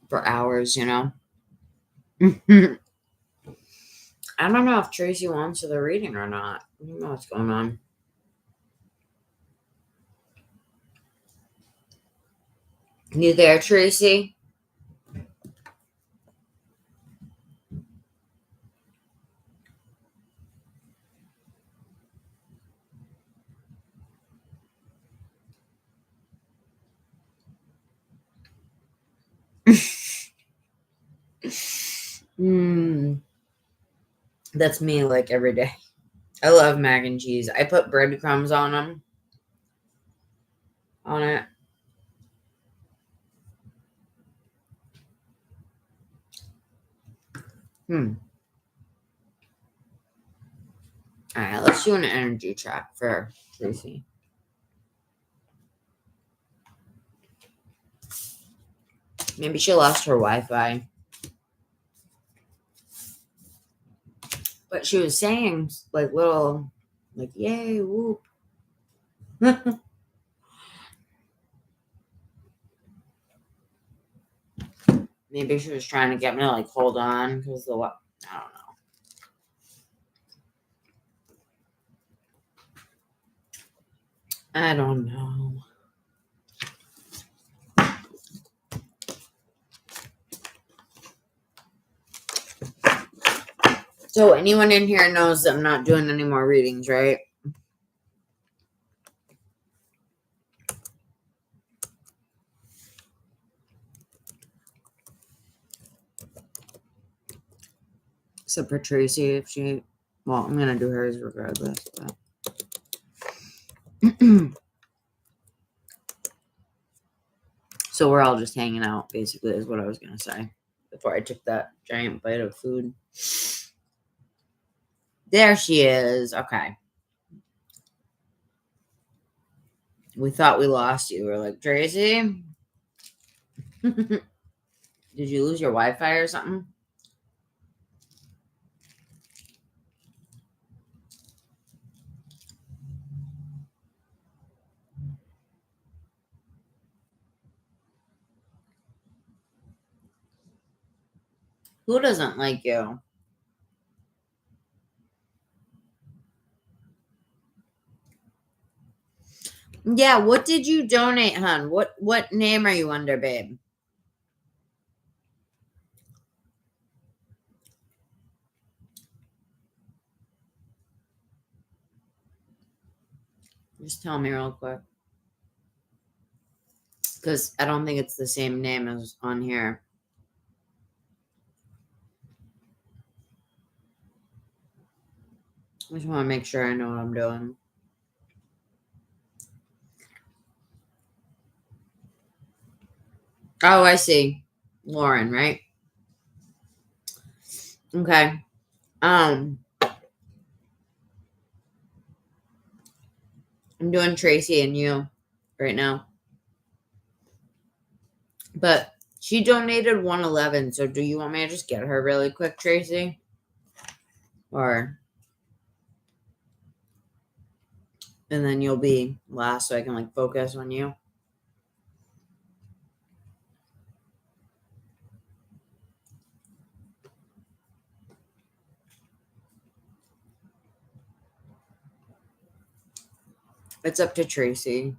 For hours, you know. I don't know if Tracy wants the reading or not. I don't know what's going on. You there, Tracy? That's me, like, every day. I love mac and cheese. I put breadcrumbs on them. On it. All right, let's do an energy check for Tracy. Maybe she lost her Wi-Fi. But she was saying, like, little, like, yay, whoop. Maybe she was trying to get me to, like, hold on because I don't know. I don't know. So anyone in here knows that I'm not doing any more readings, right? Except for Tracy, if she... Well, I'm going to do hers regardless. But. So we're all just hanging out, basically, is what I was going to say. Before I took that giant bite of food. There she is. Okay. We thought we lost you. We're like, Tracy? Did you lose your Wi-Fi or something? Who doesn't like you? Yeah, what did you donate, hon? What name are you under, babe? Just tell me real quick. Because I don't think it's the same name as on here. I just want to make sure I know what I'm doing. Oh, I see. Lauren, right? Okay. I'm doing Tracy and you right now. But she donated $111, so do you want me to just get her really quick, Tracy? Or and then you'll be last so I can like focus on you. It's up to Tracy.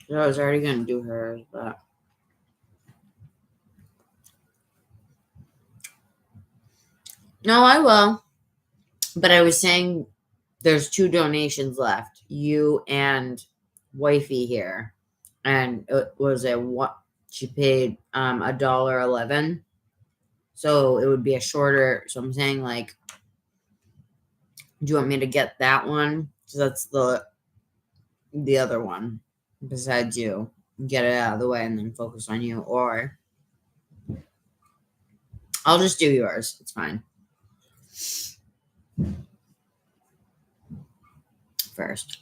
So I was already gonna do hers, but no, I will. But I was saying there's 2 donations left. You and wifey here. And it was what she paid $1.11. So it would be a shorter. So I'm saying like, do you want me to get that one? So that's the other one besides you. Get it out of the way and then focus on you. Or I'll just do yours. It's fine. First.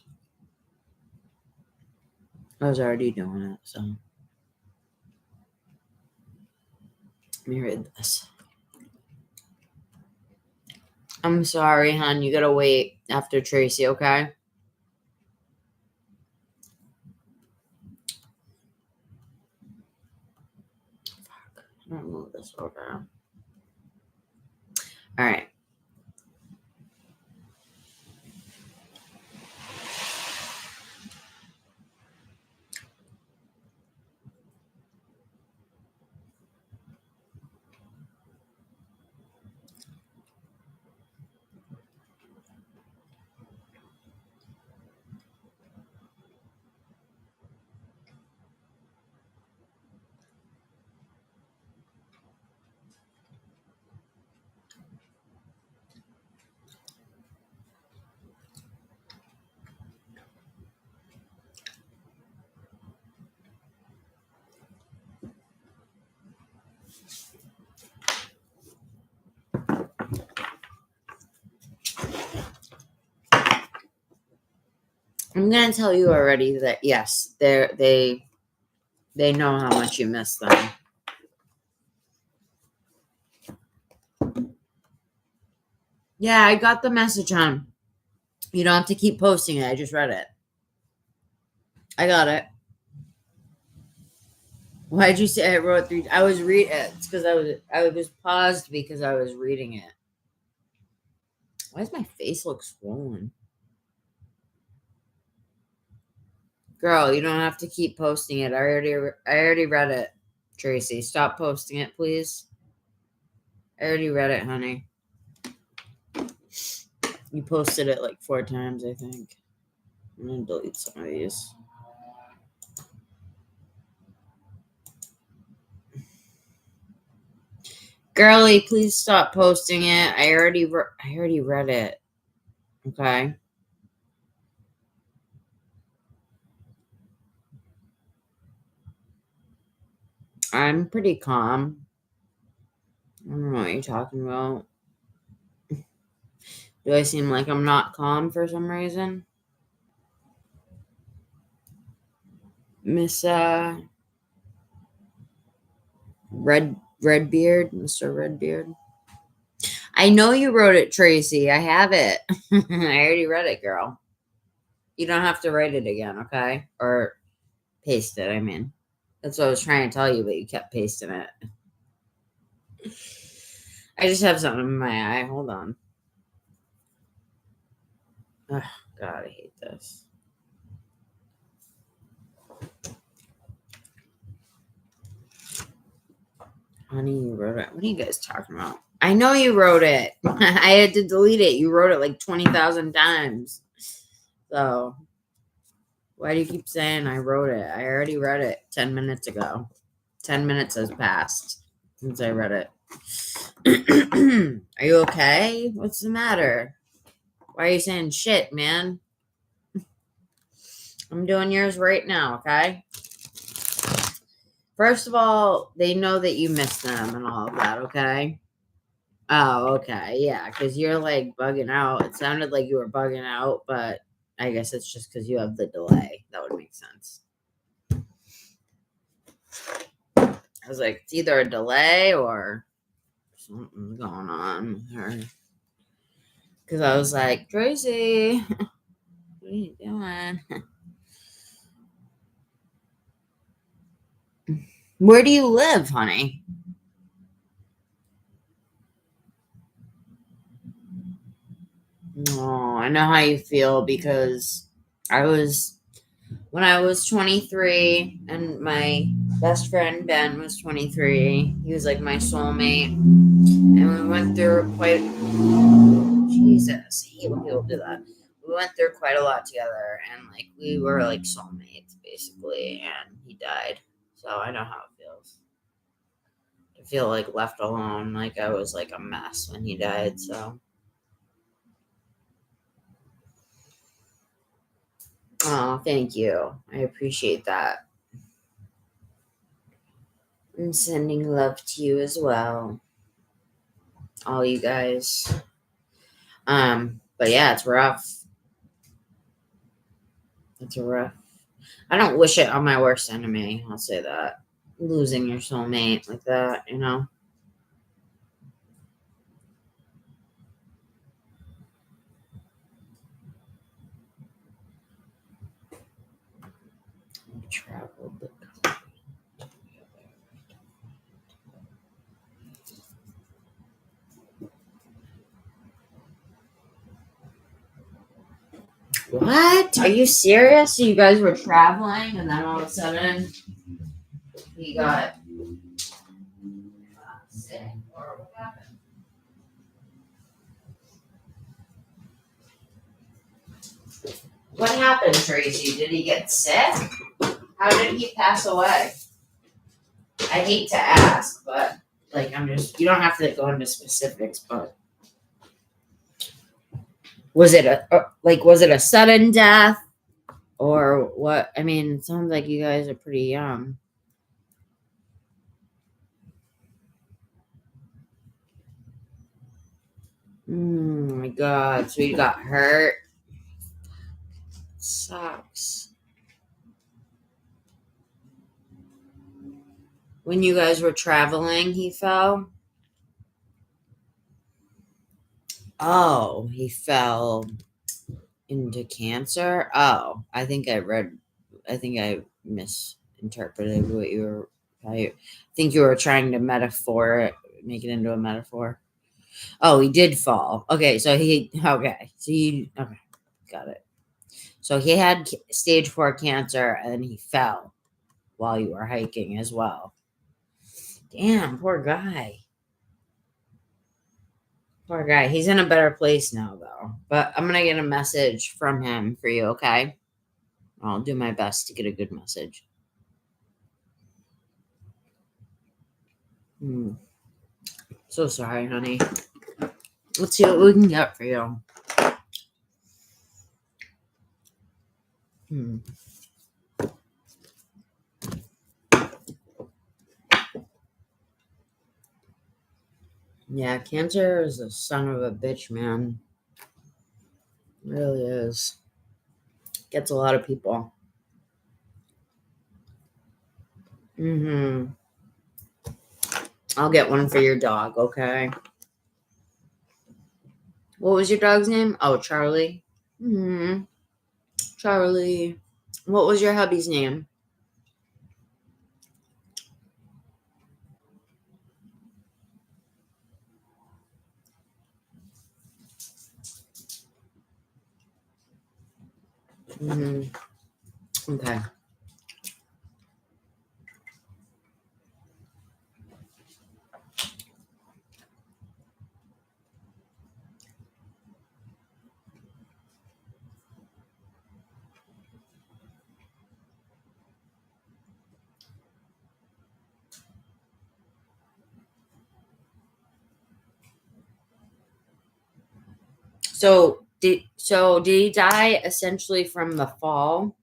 I was already doing it, so let me read this. I'm sorry, hon. You gotta wait after Tracy, okay? Fuck. I'm gonna move this over. All right. I'm gonna tell you already that yes, they know how much you miss them. Yeah, I got the message, hon. You don't have to keep posting it. I just read it. I got it. Why'd you say I wrote 3? I was it's because I was paused because I was reading it. Why does my face look swollen? Girl, you don't have to keep posting it. I already read it. Tracy, stop posting it, please. I already read it, honey. You posted it like 4 times, I think. I'm gonna delete some of these. Girly, please stop posting it. I already read it. Okay. I'm pretty calm. I don't know what you're talking about. Do I seem like I'm not calm for some reason? Miss Redbeard, Mr. Redbeard. I know you wrote it, Tracy. I have it. I already read it, girl. You don't have to write it again, okay? Or paste it, I mean. That's what I was trying to tell you, but you kept pasting it. I just have something in my eye. Hold on. Oh, God, I hate this. Honey, you wrote it. What are you guys talking about? I know you wrote it. I had to delete it. You wrote it like 20,000 times. So why do you keep saying I wrote it? I already read it 10 minutes ago. 10 minutes has passed since I read it. Are you okay? What's the matter? Why are you saying shit, man? I'm doing yours right now, okay? First of all, they know that you miss them and all of that, okay? Oh, okay. Yeah, because you're like bugging out. It sounded like you were bugging out, but I guess it's just because you have the delay. That would make sense. I was like, it's either a delay or something's going on with her. Because I was like, Tracy, what are you doing? Where do you live, honey? Oh, I know how you feel because when I was 23 and my best friend Ben was 23, he was like my soulmate. And we went through Jesus, I hate when people do that. We went through quite a lot together and like we were like soulmates basically, and he died. So I know how it feels to feel like left alone, like I was like a mess when he died. So oh, thank you. I appreciate that. I'm sending love to you as well. All you guys. But yeah, it's rough. It's rough. I don't wish it on my worst enemy. I'll say that. Losing your soulmate like that, you know? I traveled the country. What? Are you serious? So you guys were traveling and then all of a sudden he got sick, or what happened? What happened, Tracy? Did he get sick? How did he pass away? I hate to ask, but like you don't have to go into specifics, but was it a sudden death or what? I mean, it sounds like you guys are pretty young. Oh my God. So you got hurt. Sucks. When you guys were traveling, he fell. Oh, he fell into cancer. Oh, I think I misinterpreted what you were. I think you were trying to make it into a metaphor. Oh, he did fall. Okay, so got it. So he had stage 4 cancer and then he fell while you were hiking as well. Damn, poor guy. Poor guy. He's in a better place now, though. But I'm going to get a message from him for you, okay? I'll do my best to get a good message. So sorry, honey. Let's see what we can get for you. Yeah, cancer is a son of a bitch, man. It really is. Gets a lot of people. I'll get one for your dog, okay? What was your dog's name? Oh, Charlie. Charlie. What was your hubby's name? Okay. So did he die essentially from the fall?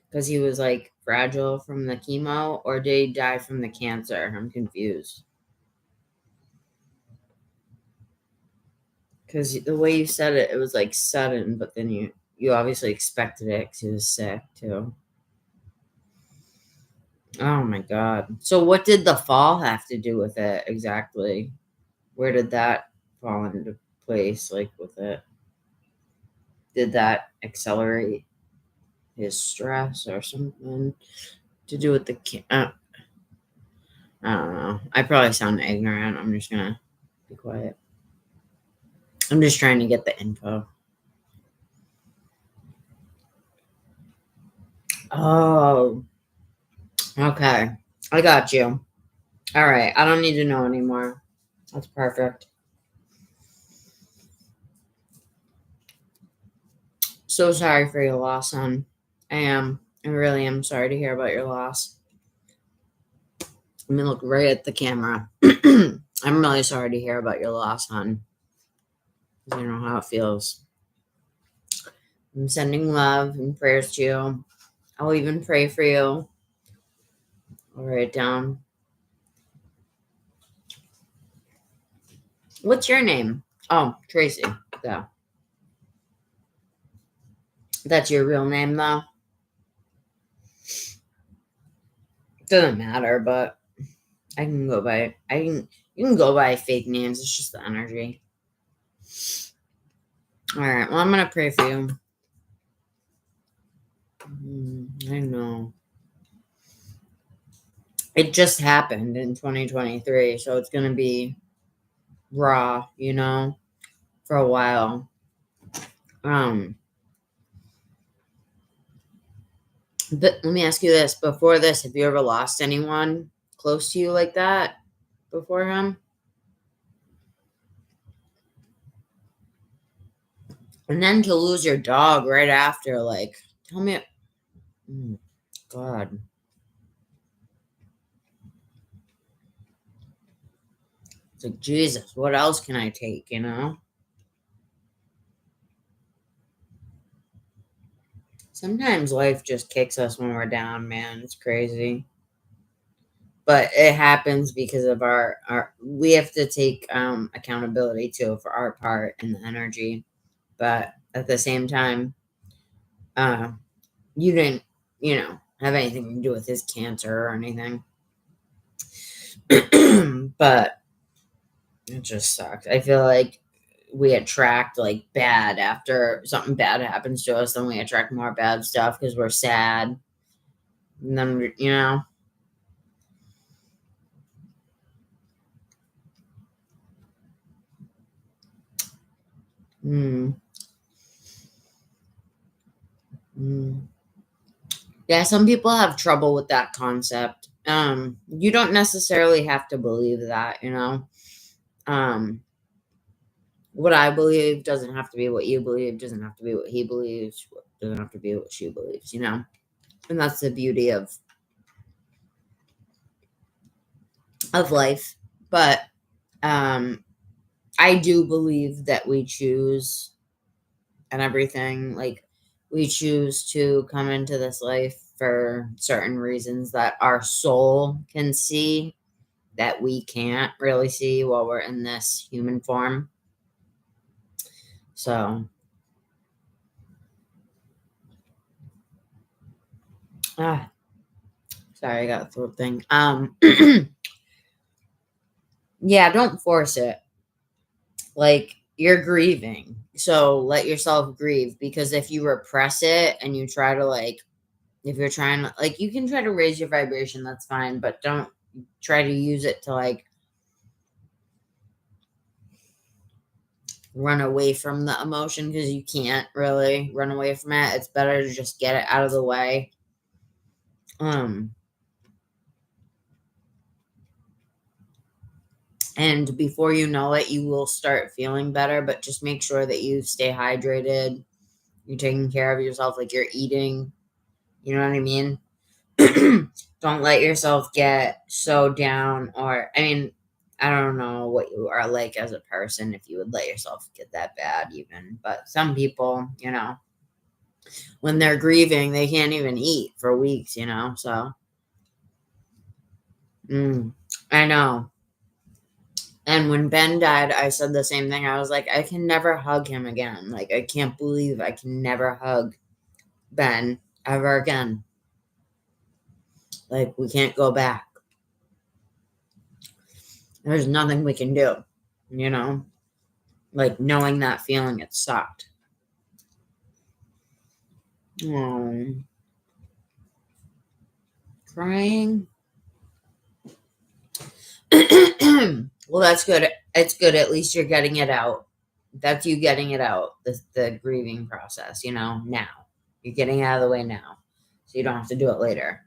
Because he was like fragile from the chemo, or did he die from the cancer? I'm confused. Because the way you said it, it was like sudden, but then you obviously expected it because he was sick too. Oh my God. So what did the fall have to do with it exactly? Where did that fall into place, like with it? Did that accelerate his stress or something to do with the I don't know. I probably sound ignorant. I'm just gonna be quiet. I'm just trying to get the info. Oh, okay. I got you. All right. I don't need to know anymore. That's perfect. So sorry for your loss, son. I am. I really am sorry to hear about your loss. I'm gonna look right at the camera. I'm really sorry to hear about your loss, hon. I know how it feels. I'm sending love and prayers to you. I'll even pray for you. I'll write it down. What's your name? Oh, Tracy. Yeah. That's your real name, though. Doesn't matter, but I can go by. You can go by fake names. It's just the energy. All right. Well, I'm gonna pray for you. I know. It just happened in 2023, so it's gonna be raw, for a while. But let me ask you this. Before this, have you ever lost anyone close to you like that before him? And then to lose your dog right after, like, tell me. God. It's like, Jesus, what else can I take, Sometimes life just kicks us when we're down, man. It's crazy. But it happens because of our we have to take accountability too for our part in the energy. But at the same time, you didn't, have anything to do with his cancer or anything. But it just sucks. I feel like we attract like bad after something bad happens to us, then we attract more bad stuff because we're sad. And then, Yeah, some people have trouble with that concept. You don't necessarily have to believe that, what I believe doesn't have to be what you believe, doesn't have to be what he believes, doesn't have to be what she believes, And that's the beauty of life. But I do believe that we choose and everything. Like, we choose to come into this life for certain reasons that our soul can see that we can't really see while we're in this human form. So, sorry, I got a throat thing. Yeah, don't force it. Like, you're grieving, so let yourself grieve, because if you repress it and you try to if you're trying to you can try to raise your vibration, that's fine, but don't try to use it to run away from the emotion, because you can't really run away from it. It's better to just get it out of the way. And before you know it, you will start feeling better, but just make sure that you stay hydrated. You're taking care of yourself, like you're eating. You know what I mean? Don't let yourself get so down, I don't know what you are like as a person, if you would let yourself get that bad even. But some people, when they're grieving, they can't even eat for weeks, so. I know. And when Ben died, I said the same thing. I was like, I can never hug him again. Like, I can't believe I can never hug Ben ever again. Like, we can't go back. There's nothing we can do, Like, knowing that feeling, it sucked. Crying. Well, that's good. It's good. At least you're getting it out. That's you getting it out. The grieving process, now. You're getting it out of the way now. So you don't have to do it later.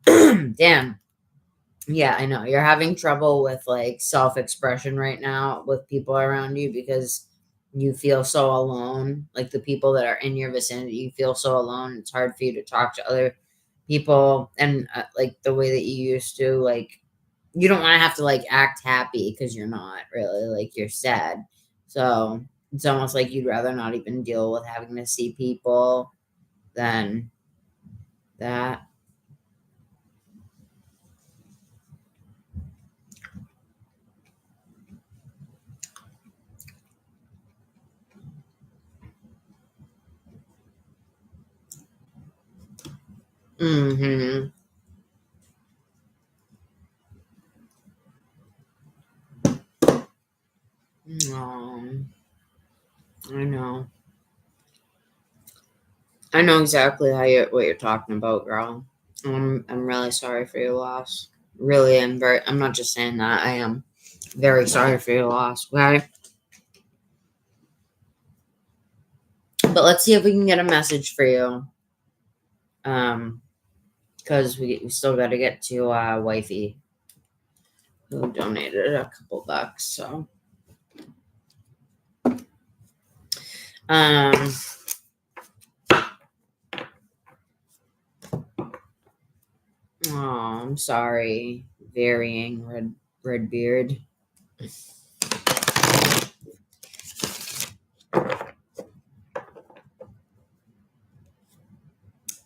Damn. Yeah, I know. You're having trouble with like self-expression right now with people around you because you feel so alone. Like the people that are in your vicinity, you feel so alone. It's hard for you to talk to other people and like the way that you used to. Like you don't want to have to like act happy because you're not really, like you're sad. So it's almost like you'd rather not even deal with having to see people than that. I know. I know exactly what you're talking about, girl. I'm really sorry for your loss. Really, I'm not just saying that. I am very sorry for your loss, okay? But let's see if we can get a message for you. Because we still got to get to wifey, who donated a couple bucks, so. Oh, I'm sorry. Varying red beard.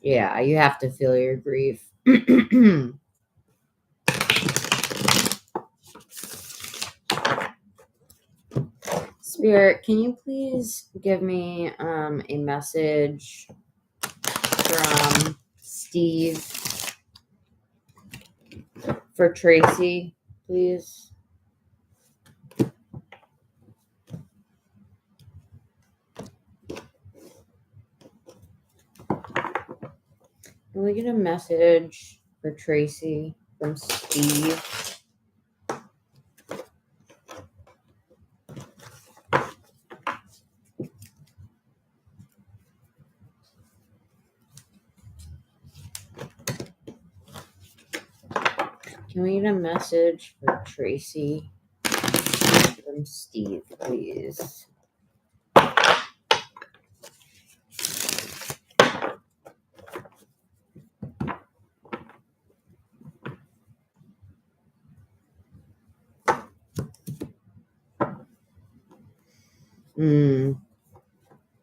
Yeah, you have to feel your grief. Spirit, can you please give me a message from Steve for Tracy, please? Can we get a message for Tracy from Steve? Can we get a message for Tracy from Steve, please?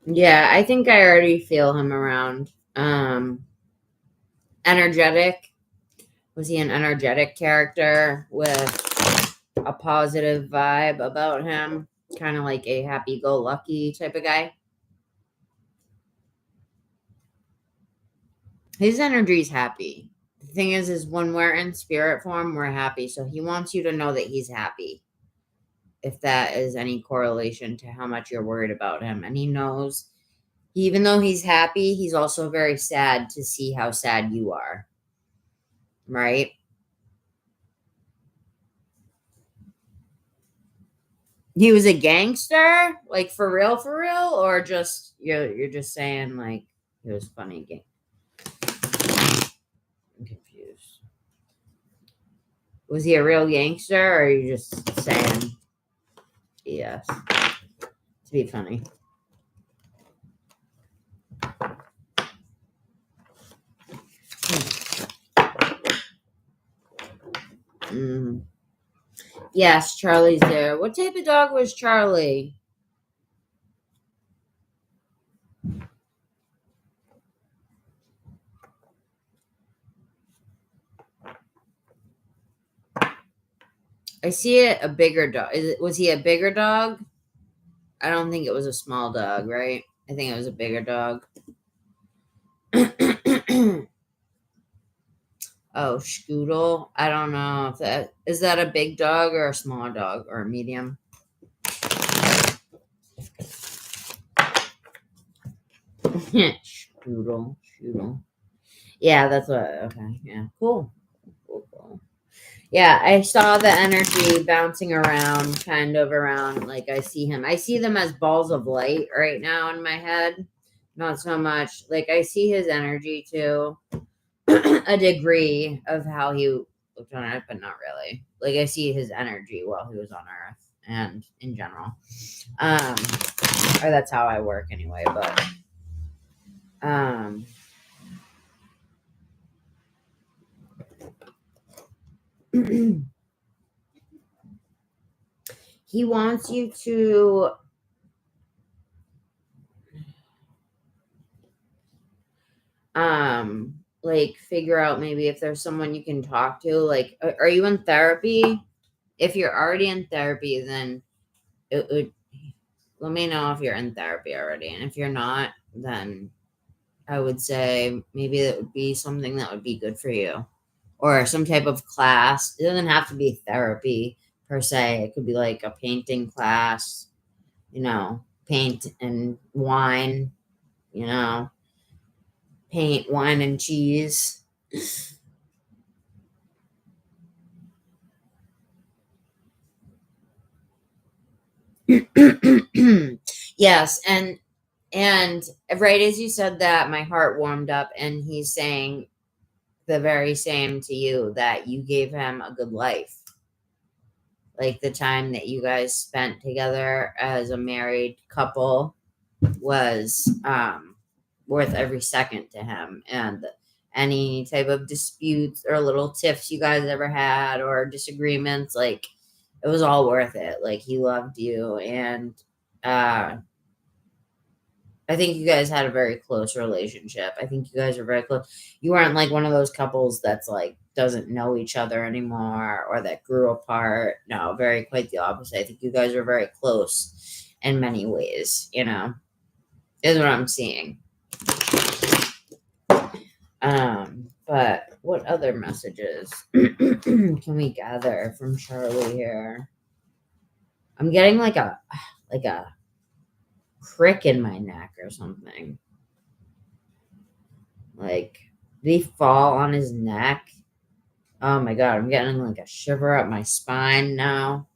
Yeah, I think I already feel him around. Energetic. Was he an energetic character with a positive vibe about him? Kind of like a happy-go-lucky type of guy? His energy's happy. The thing is when we're in spirit form, we're happy. So he wants you to know that he's happy. If that is any correlation to how much you're worried about him. And he knows, even though he's happy, he's also very sad to see how sad you are. Right? He was a gangster? Like, for real? Or just, you're just saying, like, it was funny game? I'm confused. Was he a real gangster, or are you just saying yes to be funny? Yes, Charlie's there. What type of dog was Charlie? I see it, a bigger dog. Was he a bigger dog? I don't think it was a small dog, right? I think it was a bigger dog. Oh, Scoodle. I don't know if that is that a big dog or a small dog or a medium. Scoodle. Yeah, that's what. Okay, yeah, cool. Yeah, I saw the energy bouncing around, kind of around. Like I see him. I see them as balls of light right now in my head. Not so much. Like I see his energy too. A degree of how he looked on Earth, but not really. Like I see his energy while he was on Earth and in general. Or that's how I work anyway, but he wants you to like figure out maybe if there's someone you can talk to. Like, are you in therapy? If you're already in therapy, then it would let me know if you're in therapy already. And if you're not, then I would say maybe that would be something that would be good for you. Or some type of class. It doesn't have to be therapy per se. It could be like a painting class, paint and wine, paint, wine, and cheese. Yes, and right as you said that, my heart warmed up, and he's saying the very same to you, that you gave him a good life. Like the time that you guys spent together as a married couple was worth every second to him, and any type of disputes or little tiffs you guys ever had or disagreements, like it was all worth it. Like he loved you, and I think you guys had a very close relationship. I think you guys are very close. You weren't like one of those couples that's like doesn't know each other anymore or that grew apart. No, quite the opposite. I think you guys are very close in many ways, is what I'm seeing. But what other messages can we gather from Charlie here? I'm getting like a crick in my neck or something. Like, did he fall on his neck? Oh my god, I'm getting like a shiver up my spine now.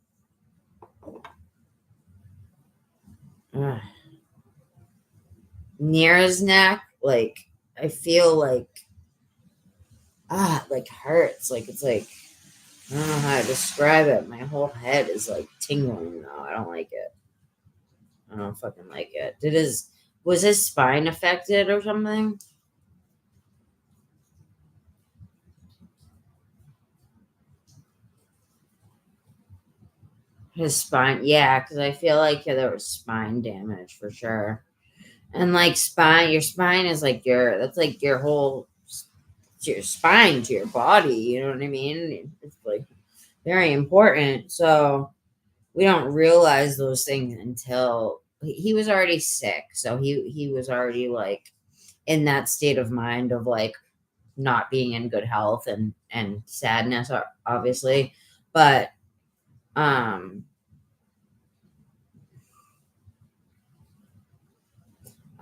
Ugh. Near his neck, like I feel like like hurts. Like it's like I don't know how to describe it. My whole head is like tingling now. I don't like it. I don't fucking like it. Was his spine affected or something? His spine, yeah, because I feel like there was spine damage for sure. And like your spine is like that's like your whole, your spine to your body. You know what I mean? It's like very important. So we don't realize those things until he was already sick. So he was already like in that state of mind of like not being in good health and sadness, obviously. But I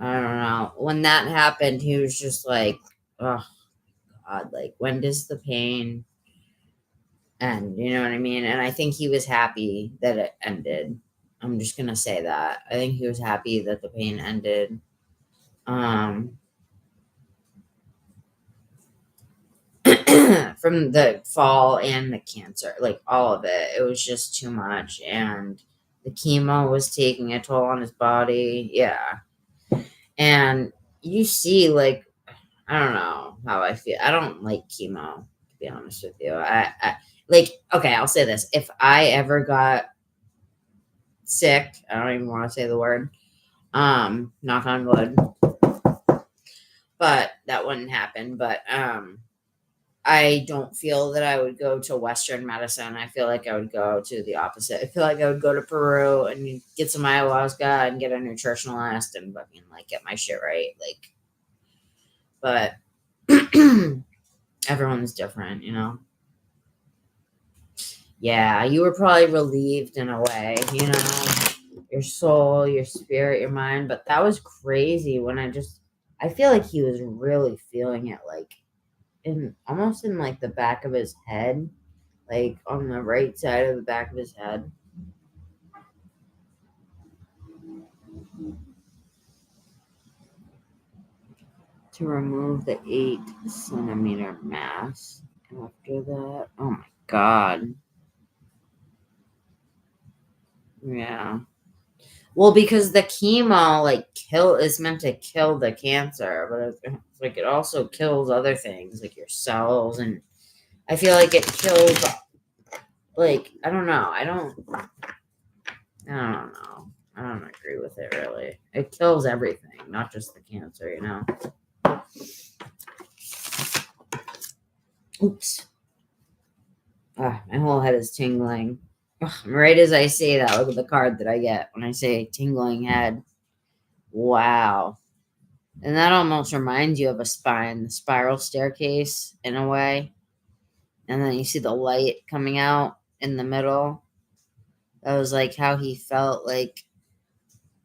don't know. When that happened, he was just like, oh God, like when does the pain end? You know what I mean? And I think he was happy that it ended. I'm just gonna say that. I think he was happy that the pain ended. From the fall and the cancer, like all of it. It was just too much. And the chemo was taking a toll on his body. Yeah. And you see, like, I don't know how I feel. I don't like chemo, to be honest with you. Like, okay, I'll say this. If I ever got sick, I don't even want to say the word, knock on wood, but that wouldn't happen. But I don't feel that I would go to Western medicine. I feel like I would go to the opposite. I feel like I would go to Peru and get some ayahuasca and get a nutritionalist and fucking like get my shit right. Like, but everyone's different, you know? Yeah, you were probably relieved in a way, you know? Your soul, your spirit, your mind. But that was crazy when I feel like he was really feeling it, like, almost in like the back of his head, like on the right side of the back of his head. To remove the 8-centimeter mass. After that, oh my god. Yeah. Well, because the chemo is meant to kill the cancer, but it's like it also kills other things like your cells, and I feel like it kills. Like, I don't know. I don't know. I don't agree with it really. It kills everything, not just the cancer, you know. Oops. My whole head is tingling. Right as I say that, look at the card that I get when I say tingling head. Wow. And that almost reminds you of a spine, the spiral staircase in a way. And then you see the light coming out in the middle. That was like how he felt, like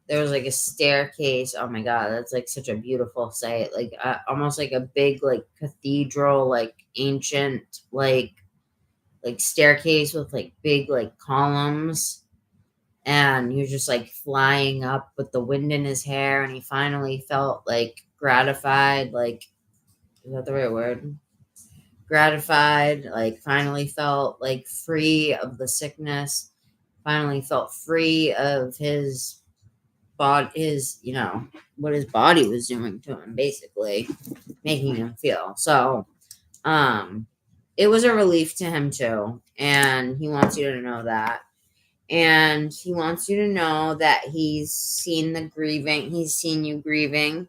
there was like a staircase. Oh my god, that's like such a beautiful sight. Like almost like a big like cathedral, like ancient like staircase with like big like columns. And you're just like flying up with the wind in his hair, and he finally felt like gratified, like, is that the right word? Gratified, like finally felt like free of the sickness, finally felt free of his body, what his body was doing to him, basically making him feel. So it was a relief to him too, and he wants you to know that. And he wants you to know that he's seen the grieving. He's seen you grieving.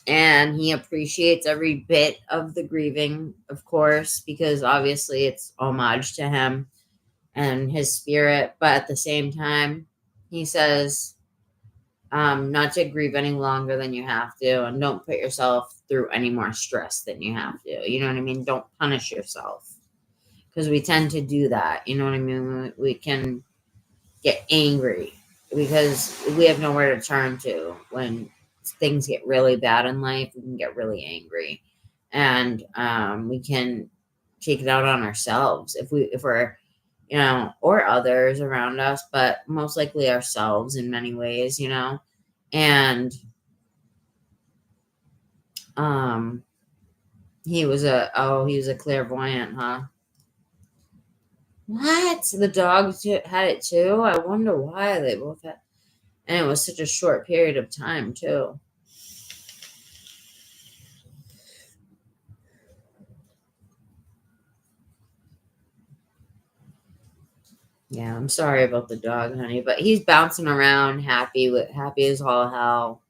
And he appreciates every bit of the grieving, of course, because obviously it's homage to him and his spirit. But at the same time, he says not to grieve any longer than you have to. And don't put yourself through any more stress than you have to. You know what I mean? Don't punish yourself. Because we tend to do that. You know what I mean? We can get angry because we have nowhere to turn to. When things get really bad in life, we can get really angry. And we can take it out on ourselves if we're, or others around us, but most likely ourselves in many ways, And he was a clairvoyant, huh? What? The dogs had it too? I wonder why they both had. And it was such a short period of time too. Yeah, I'm sorry about the dog, honey, but he's bouncing around happy as all hell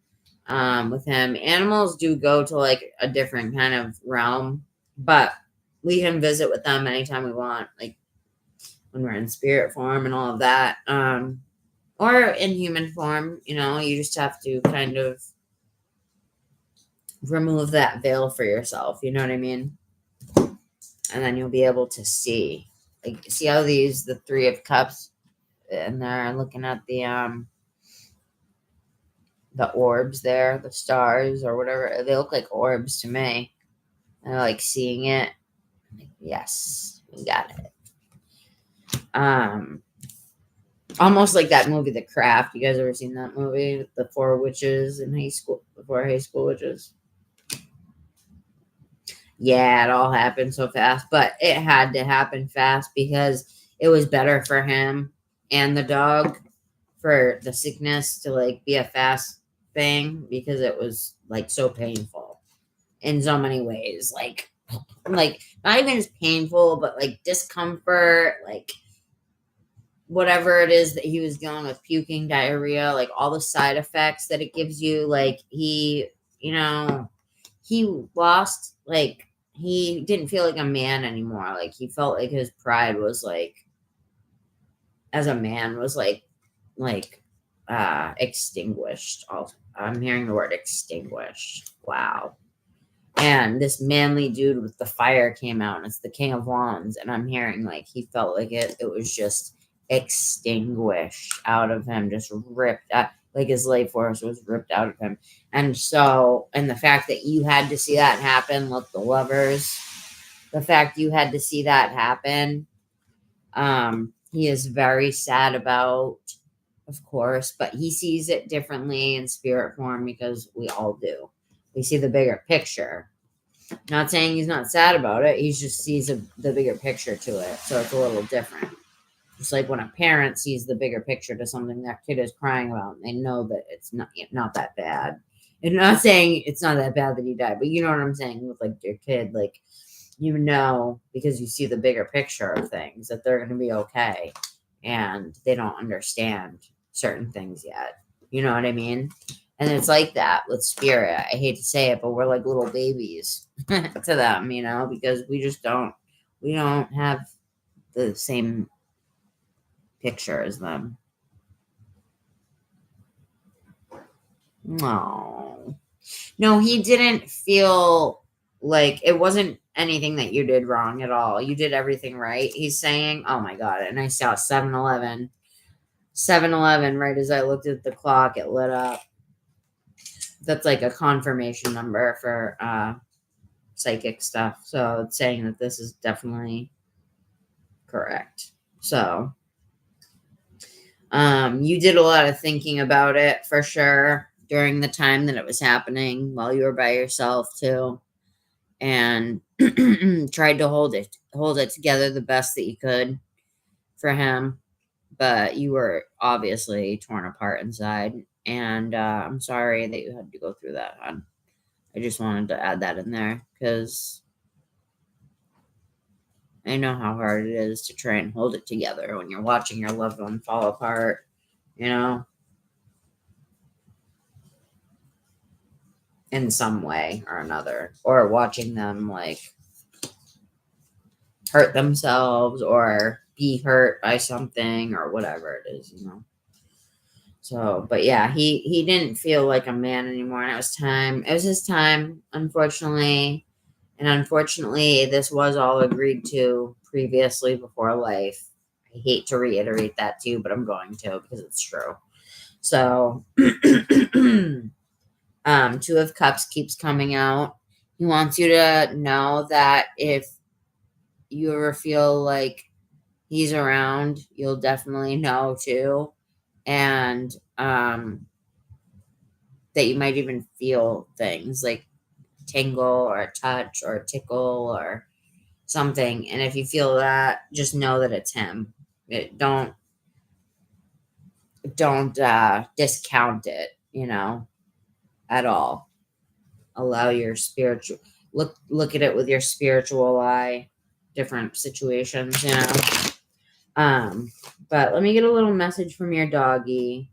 with him. Animals do go to like a different kind of realm, but we can visit with them anytime we want, like when we're in spirit form and all of that, or in human form. You just have to kind of remove that veil for yourself, you know what I mean? And then you'll be able to see how the 3 of Cups, and they're looking at the orbs there, the stars or whatever. They look like orbs to me. And I like seeing it. Like, yes, we got it. Almost like that movie, The Craft. You guys ever seen that movie with the 4 witches in high school, the 4 high school witches? Yeah, it all happened so fast, but it had to happen fast because it was better for him and the dog for the sickness to like be a fast thing, because it was like so painful in so many ways. Like like not even as painful, but like discomfort, like whatever it is that he was dealing with, puking, diarrhea, like all the side effects that it gives you. Like he, you know, he lost, like he didn't feel like a man anymore. Like he felt like his pride was like, as a man, was like extinguished. I'm hearing the word extinguished. Wow. And this manly dude with the fire came out, and it's the King of Wands. And I'm hearing like he felt like it was just extinguished out of him, just ripped out, like his life force was ripped out of him. And so, and the fact that you had to see that happen, look, the Lovers, the fact you had to see that happen, he is very sad about, of course, but he sees it differently in spirit form, because we all do. We see the bigger picture. Not saying he's not sad about it. He just sees the bigger picture to it. So it's a little different. Just like when a parent sees the bigger picture to something that kid is crying about, and they know that it's not that bad. And not saying it's not that bad that he died, but you know what I'm saying with like your kid, like, you know, because you see the bigger picture of things, that they're going to be okay, and they don't understand certain things yet. You know what I mean? And it's like that with spirit. I hate to say it, but we're like little babies to them, you know, because we don't have the same picture as them. No, he didn't feel like it wasn't anything that you did wrong at all. You did everything right. He's saying, oh my God. And I saw 7-Eleven, right as I looked at the clock, it lit up. That's like a confirmation number for psychic stuff. So it's saying that this is definitely correct. So you did a lot of thinking about it for sure during the time that it was happening, while you were by yourself too, and tried to hold it together the best that you could for him. But you were obviously torn apart inside, and I'm sorry that you had to go through that, hon. I just wanted to add that in there, because I know how hard it is to try and hold it together when you're watching your loved one fall apart, you know, in some way or another, or watching them like hurt themselves or be hurt by something or whatever it is, you know. So, but yeah, he didn't feel like a man anymore, and it was his time, unfortunately. And unfortunately, this was all agreed to previously before life. I hate to reiterate that too, but I'm going to, because it's true. So, Two of Cups keeps coming out. He wants you to know that if you ever feel like he's around, you'll definitely know too. And that you might even feel things like tingle or a touch or a tickle or something. And if you feel that, just know that it's him. Don't discount it, you know, at all. Allow your spiritual look at it with your spiritual eye, different situations, you know. But let me get a little message from your doggy.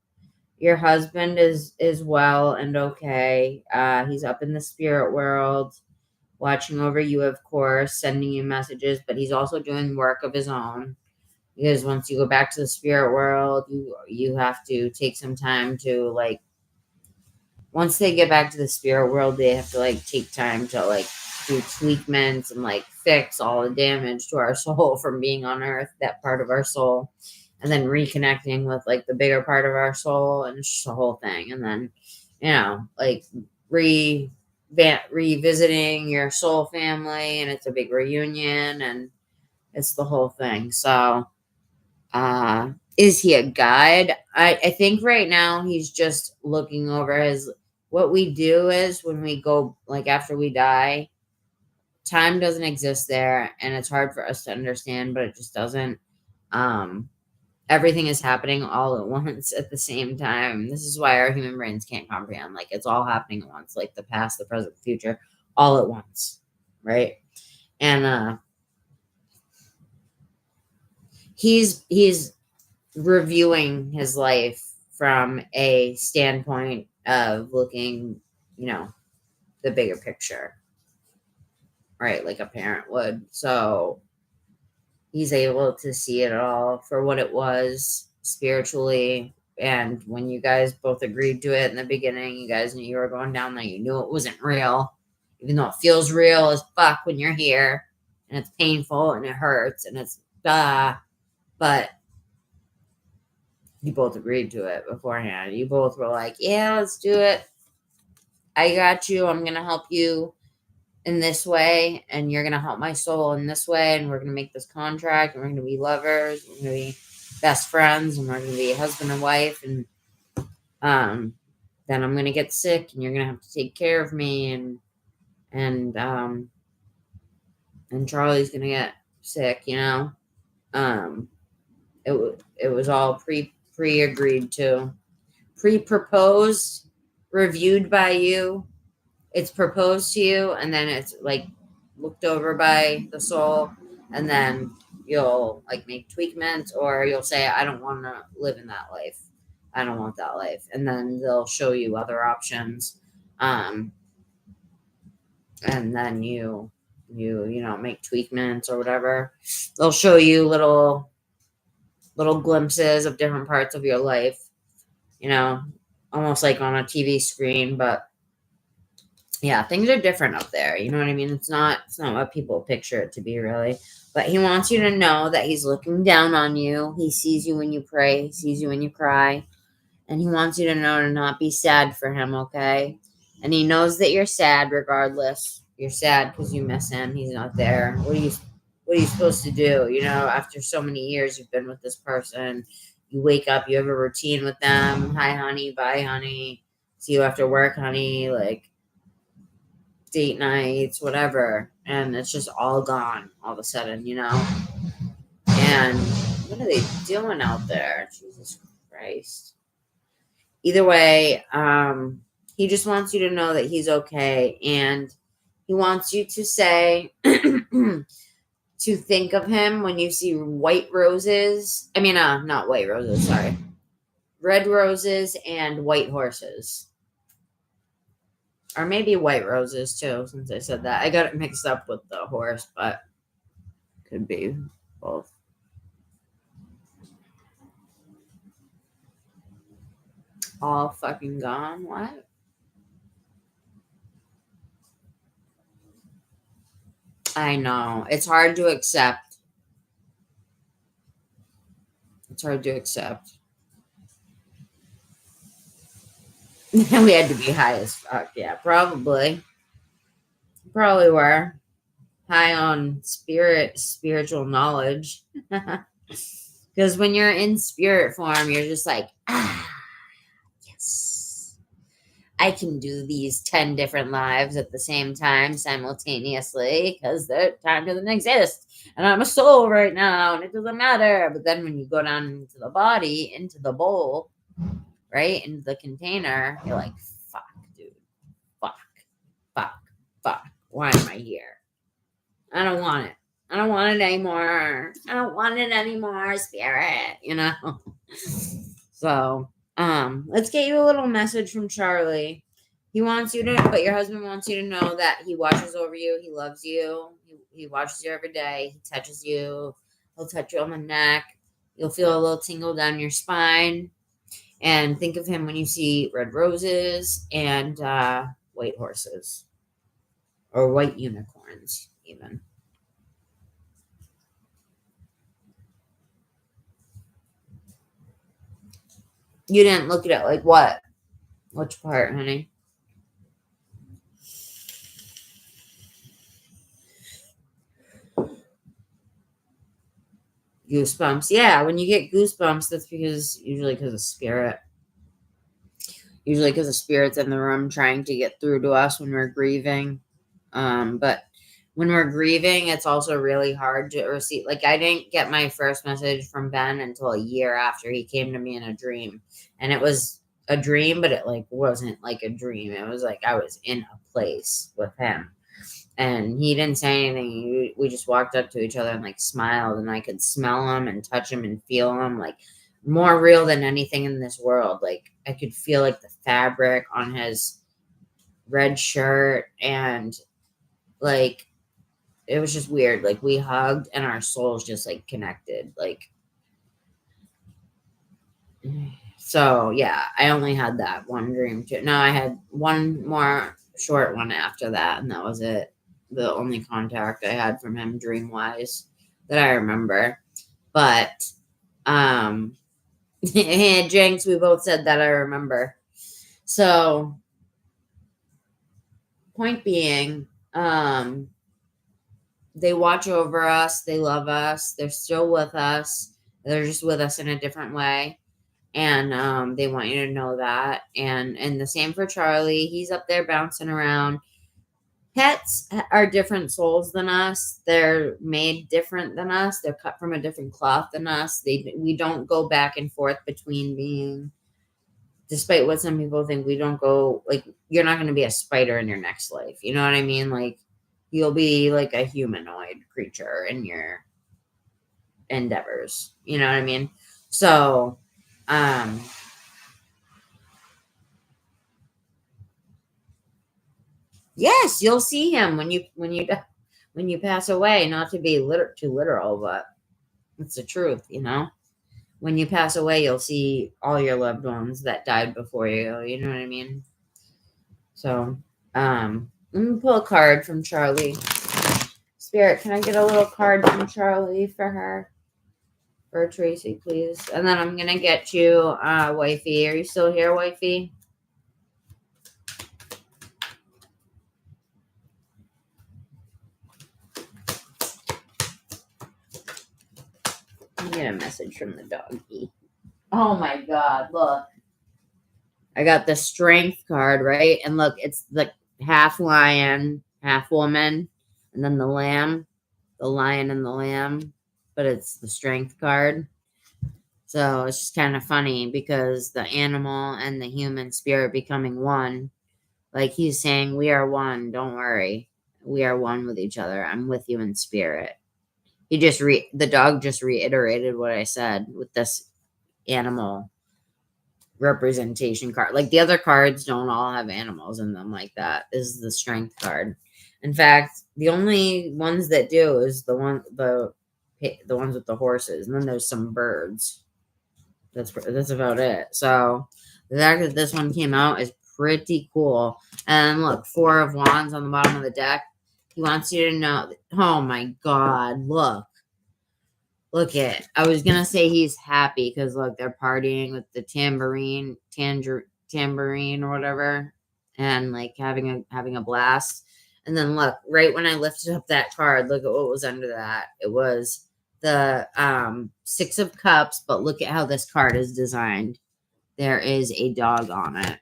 Your husband is well and okay. He's up in the spirit world, watching over you, of course, sending you messages, but he's also doing work of his own. Because once you go back to the spirit world, you have to take some time to, like, once they get back to the spirit world, they have to, like, take time to, like, do treatments and, like, fix all the damage to our soul from being on earth, that part of our soul, and then reconnecting with, like, the bigger part of our soul, and it's just the whole thing. And then, you know, like, revisiting your soul family, and it's a big reunion, and it's the whole thing. So, is he a guide? I think right now he's just looking over what we do is when we go, like, after we die, time doesn't exist there, and it's hard for us to understand, but it just doesn't. Everything is happening all at once at the same time. This is why our human brains can't comprehend. Like, it's all happening at once, like the past, the present, the future, all at once, right? And he's reviewing his life from a standpoint of looking, the bigger picture, right? Like a parent would. So he's able to see it all for what it was spiritually. And when you guys both agreed to it in the beginning, you guys knew you were going down there. You knew it wasn't real, even though it feels real as fuck when you're here, and it's painful and it hurts and it's but you both agreed to it beforehand. You both were like, yeah, let's do it. I got you. I'm going to help you in this way, and you're going to help my soul in this way, and we're going to make this contract, and we're going to be lovers, we're going to be best friends, and we're going to be husband and wife, and then I'm going to get sick, and you're going to have to take care of me, and Charlie's going to get sick, It was all pre-agreed to, pre-proposed, reviewed by you. It's proposed to you, and then it's like looked over by the soul, and then you'll like make tweakments, or you'll say, I don't want to live in that life. I don't want that life. And then they'll show you other options. And then you make tweakments or whatever. They'll show you little glimpses of different parts of your life, almost like on a TV screen, but yeah, things are different up there. You know what I mean? It's not what people picture it to be, really. But he wants you to know that he's looking down on you. He sees you when you pray. He sees you when you cry. And he wants you to know to not be sad for him, okay? And he knows that you're sad regardless. You're sad because you miss him. He's not there. What are you supposed to do? After so many years you've been with this person. You wake up, you have a routine with them. Hi, honey. Bye, honey. See you after work, honey. Like, date nights, whatever, and it's just all gone all of a sudden, And what are they doing out there? Jesus Christ. Either way, he just wants you to know that he's okay, and he wants you to say to think of him when you see white roses. I mean, not white roses, sorry. Red roses and white horses. Or maybe white roses, too, since I said that. I got it mixed up with the horse, but could be both. All fucking gone? What? I know. It's hard to accept. It's hard to accept. We had to be high as fuck. Yeah, probably. Probably were. High on spiritual knowledge. Because when you're in spirit form, you're just like, yes. I can do these 10 different lives at the same time simultaneously because the time doesn't exist. And I'm a soul right now, and it doesn't matter. But then when you go down into the body, into the bowl, right, into the container, you're like, fuck, dude. Fuck. Why am I here? I don't want it. I don't want it anymore. I don't want it anymore, spirit, So, let's get you a little message from Charlie. He wants you to, but your husband wants you to know that he watches over you. He loves you. He watches you every day. He touches you. He'll touch you on the neck. You'll feel a little tingle down your spine. And think of him when you see red roses and white horses. Or white unicorns, even. You didn't look at it like what? Which part, honey? Goosebumps. Yeah, when you get goosebumps, that's usually because of spirit. Usually because the spirit's in the room trying to get through to us when we're grieving. But when we're grieving, it's also really hard to receive. Like, I didn't get my first message from Ben until a year after he came to me in a dream. And it was a dream, but it wasn't like a dream. It was like I was in a place with him. And he didn't say anything. We just walked up to each other and like smiled, and I could smell him and touch him and feel him, like more real than anything in this world. Like I could feel like the fabric on his red shirt, and like it was just weird. Like we hugged and our souls just like connected. Like, so yeah, I only had that one dream too. No, I had one more short one after that, and that was it. The only contact I had from him dream wise that I remember. But Jinx, we both said that I remember. So point being, they watch over us, they love us, they're still with us, they're just with us in a different way. And they want you to know that. And the same for Charlie. He's up there bouncing around. Pets are different souls than us. They're made different than us. They're cut from a different cloth than us. We don't go back and forth between being, despite what some people think, we don't go, like, you're not going to be a spider in your next life. You know what I mean? Like, you'll be like a humanoid creature in your endeavors. You know what I mean? So, yes, you'll see him when you pass away. Not to be too literal, but it's the truth, you know. When you pass away, you'll see all your loved ones that died before you. You know what I mean? So, let me pull a card from Charlie. Spirit, can I get a little card from Charlie for her? For Tracy, please. And then I'm gonna get you, wifey. Are you still here, wifey? Get a message from the doggy. Oh my God, look. I got the strength card, right? And look, it's the half lion, half woman, and then the lamb, the lion and the lamb, but it's the strength card. So it's just kind of funny because the animal and the human spirit becoming one, like he's saying, we are one, don't worry. We are one with each other. I'm with you in spirit. He just the dog just reiterated what I said with this animal representation card. Like the other cards don't all have animals in them like that. This is the strength card. In fact, the only ones that do is the ones with the horses, and then there's some birds. That's about it. So the fact that this one came out is pretty cool. And look, 4 of Wands on the bottom of the deck. He wants you to know. Oh my God, look. Look it. I was going to say he's happy because, look, they're partying with the tambourine or whatever, and like having a blast. And then look, right when I lifted up that card, look at what was under that. It was the 6 of Cups, but look at how this card is designed. There is a dog on it.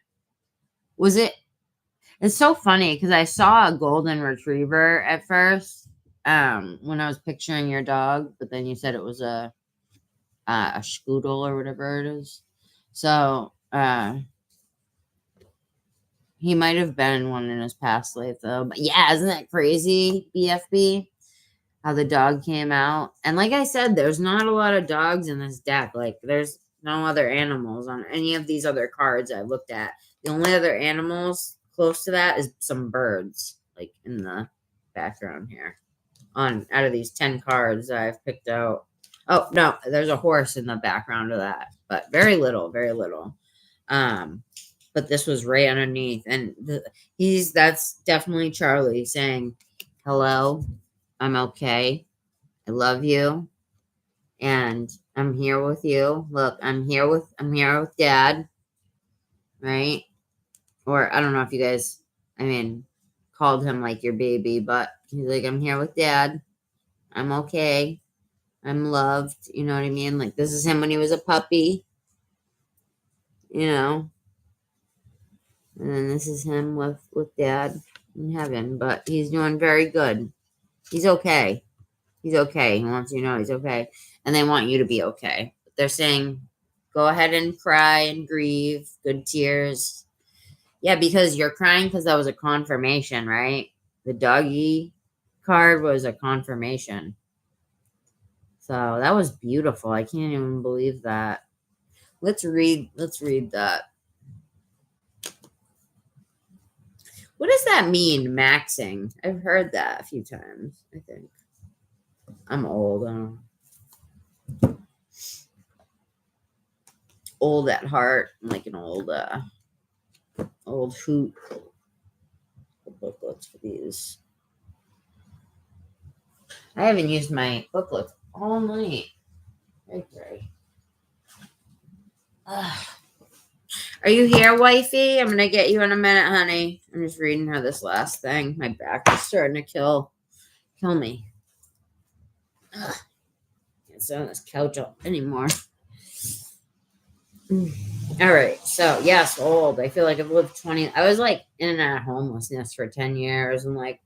It's so funny because I saw a golden retriever at first when I was picturing your dog, but then you said it was a scoodle or whatever it is. So he might have been one in his past life though. But yeah, isn't that crazy, BFB? How the dog came out. And like I said, there's not a lot of dogs in this deck. Like there's no other animals on any of these other cards I've looked at. The only other animals close to that is some birds, like in the background here. Out of these 10 cards that I've picked out. Oh no, there's a horse in the background of that, but very little. But this was right underneath, and that's definitely Charlie saying, "Hello, I'm okay. I love you, and I'm here with you. Look, I'm here with Dad, right? Or I don't know if you guys, called him like your baby, but he's like, I'm here with Dad. I'm okay. I'm loved. You know what I mean? Like this is him when he was a puppy, you know. And then this is him with Dad in heaven, but he's doing very good. He's okay. He's okay. He wants you to know he's okay. And they want you to be okay. They're saying, go ahead and cry and grieve. Good tears. Yeah, because you're crying because that was a confirmation, right? The doggy card was a confirmation. So that was beautiful. I can't even believe that. Let's read that. What does that mean, maxing? I've heard that a few times, I think. I'm old. Old at heart. I'm like an old hoot. Booklets for these. I haven't used my booklet all night. Right. Are you here, wifey? I'm gonna get you in a minute, honey. I'm just reading her this last thing. My back is starting to kill me. Ugh. Can't sit on this couch anymore. All right. So yes, old. I feel like I've lived 20. I was like in and out of homelessness for 10 years, and like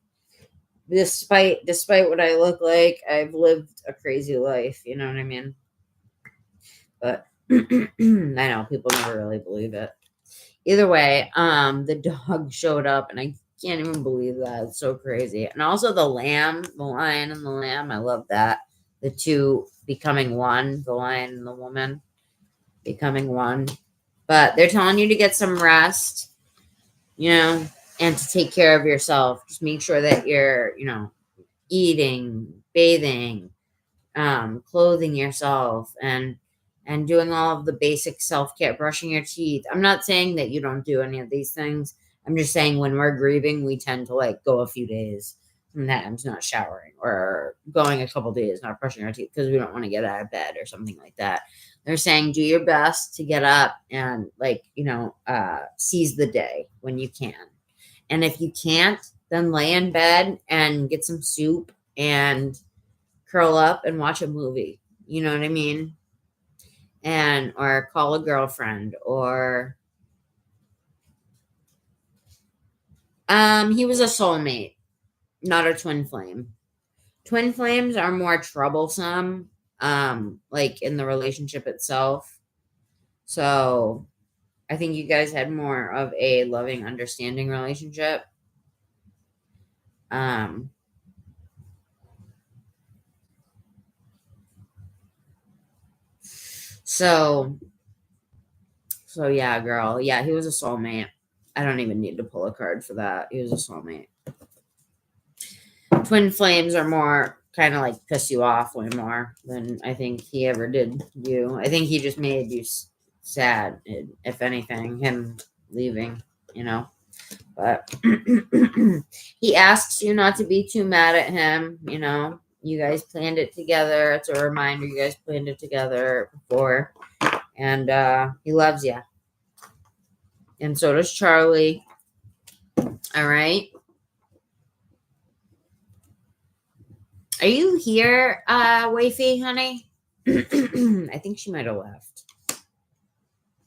despite what I look like, I've lived a crazy life. You know what I mean? But I know people never really believe it. Either way, the dog showed up, and I can't even believe that. It's so crazy. And also the lion and the lamb. I love that. The two becoming one, the lion and the woman becoming one. But they're telling you to get some rest, and to take care of yourself. Just make sure that you're, eating, bathing, clothing yourself, and doing all of the basic self-care, brushing your teeth. I'm not saying that you don't do any of these things. I'm just saying when we're grieving, we tend to like go a few days sometimes not showering, or going a couple days not brushing our teeth because we don't want to get out of bed or something like that. They're saying do your best to get up and seize the day when you can. And if you can't, then lay in bed and get some soup and curl up and watch a movie. You know what I mean? Or call a girlfriend, or he was a soulmate, not a twin flame. Twin flames are more troublesome, like in the relationship itself. So I think you guys had more of a loving, understanding relationship. So yeah, girl. Yeah, he was a soulmate. I don't even need to pull a card for that. He was a soulmate. Twin flames are more kind of like piss you off way more than I think he ever did you. I think he just made you sad, if anything, him leaving, But he asks you not to be too mad at him, You guys planned it together. It's a reminder you guys planned it together before. And he loves you. And so does Charlie. All right. Are you here, wifey, honey? I think she might have left.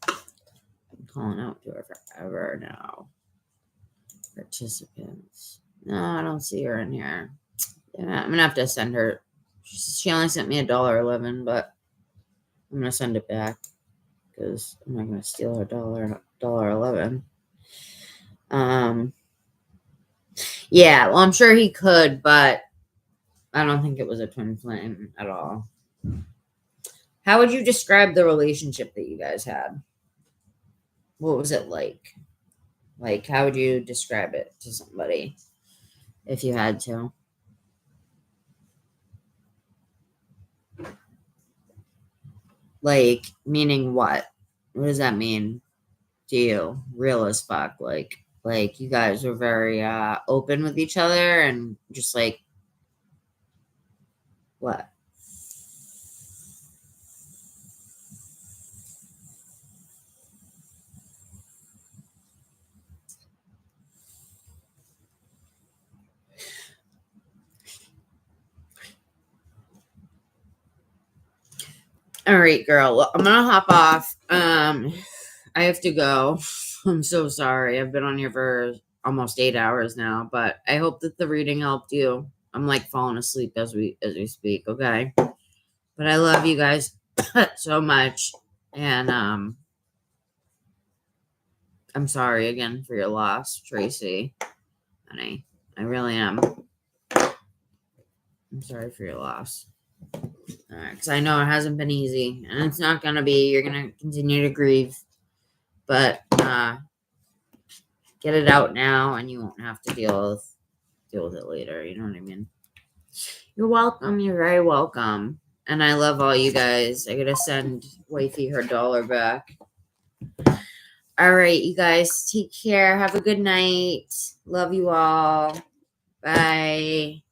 I'm calling out to her forever now. Participants. No, I don't see her in here. Yeah, I'm gonna have to send her. She only sent me $1.11, but I'm gonna send it back because I'm not gonna steal her $1.11. Yeah, well, I'm sure he could, but I don't think it was a twin flame at all. How would you describe the relationship that you guys had? What was it like? Like, how would you describe it to somebody if you had to? Like, meaning what? What does that mean to you? Real as fuck. Like you guys were very open with each other and just like, what? All right, girl. Well, I'm gonna hop off. I have to go. I'm so sorry. I've been on here for almost 8 hours now, but I hope that the reading helped you. I'm like falling asleep as we speak. Okay, but I love you guys so much, and I'm sorry again for your loss, Tracy, honey. I really am. I'm sorry for your loss. Because I know it hasn't been easy, and it's not going to be. You're going to continue to grieve. But get it out now, and you won't have to deal with it later. You know what I mean? You're welcome. You're very welcome. And I love all you guys. I got to send Wifey her $1 back. All right, you guys. Take care. Have a good night. Love you all. Bye.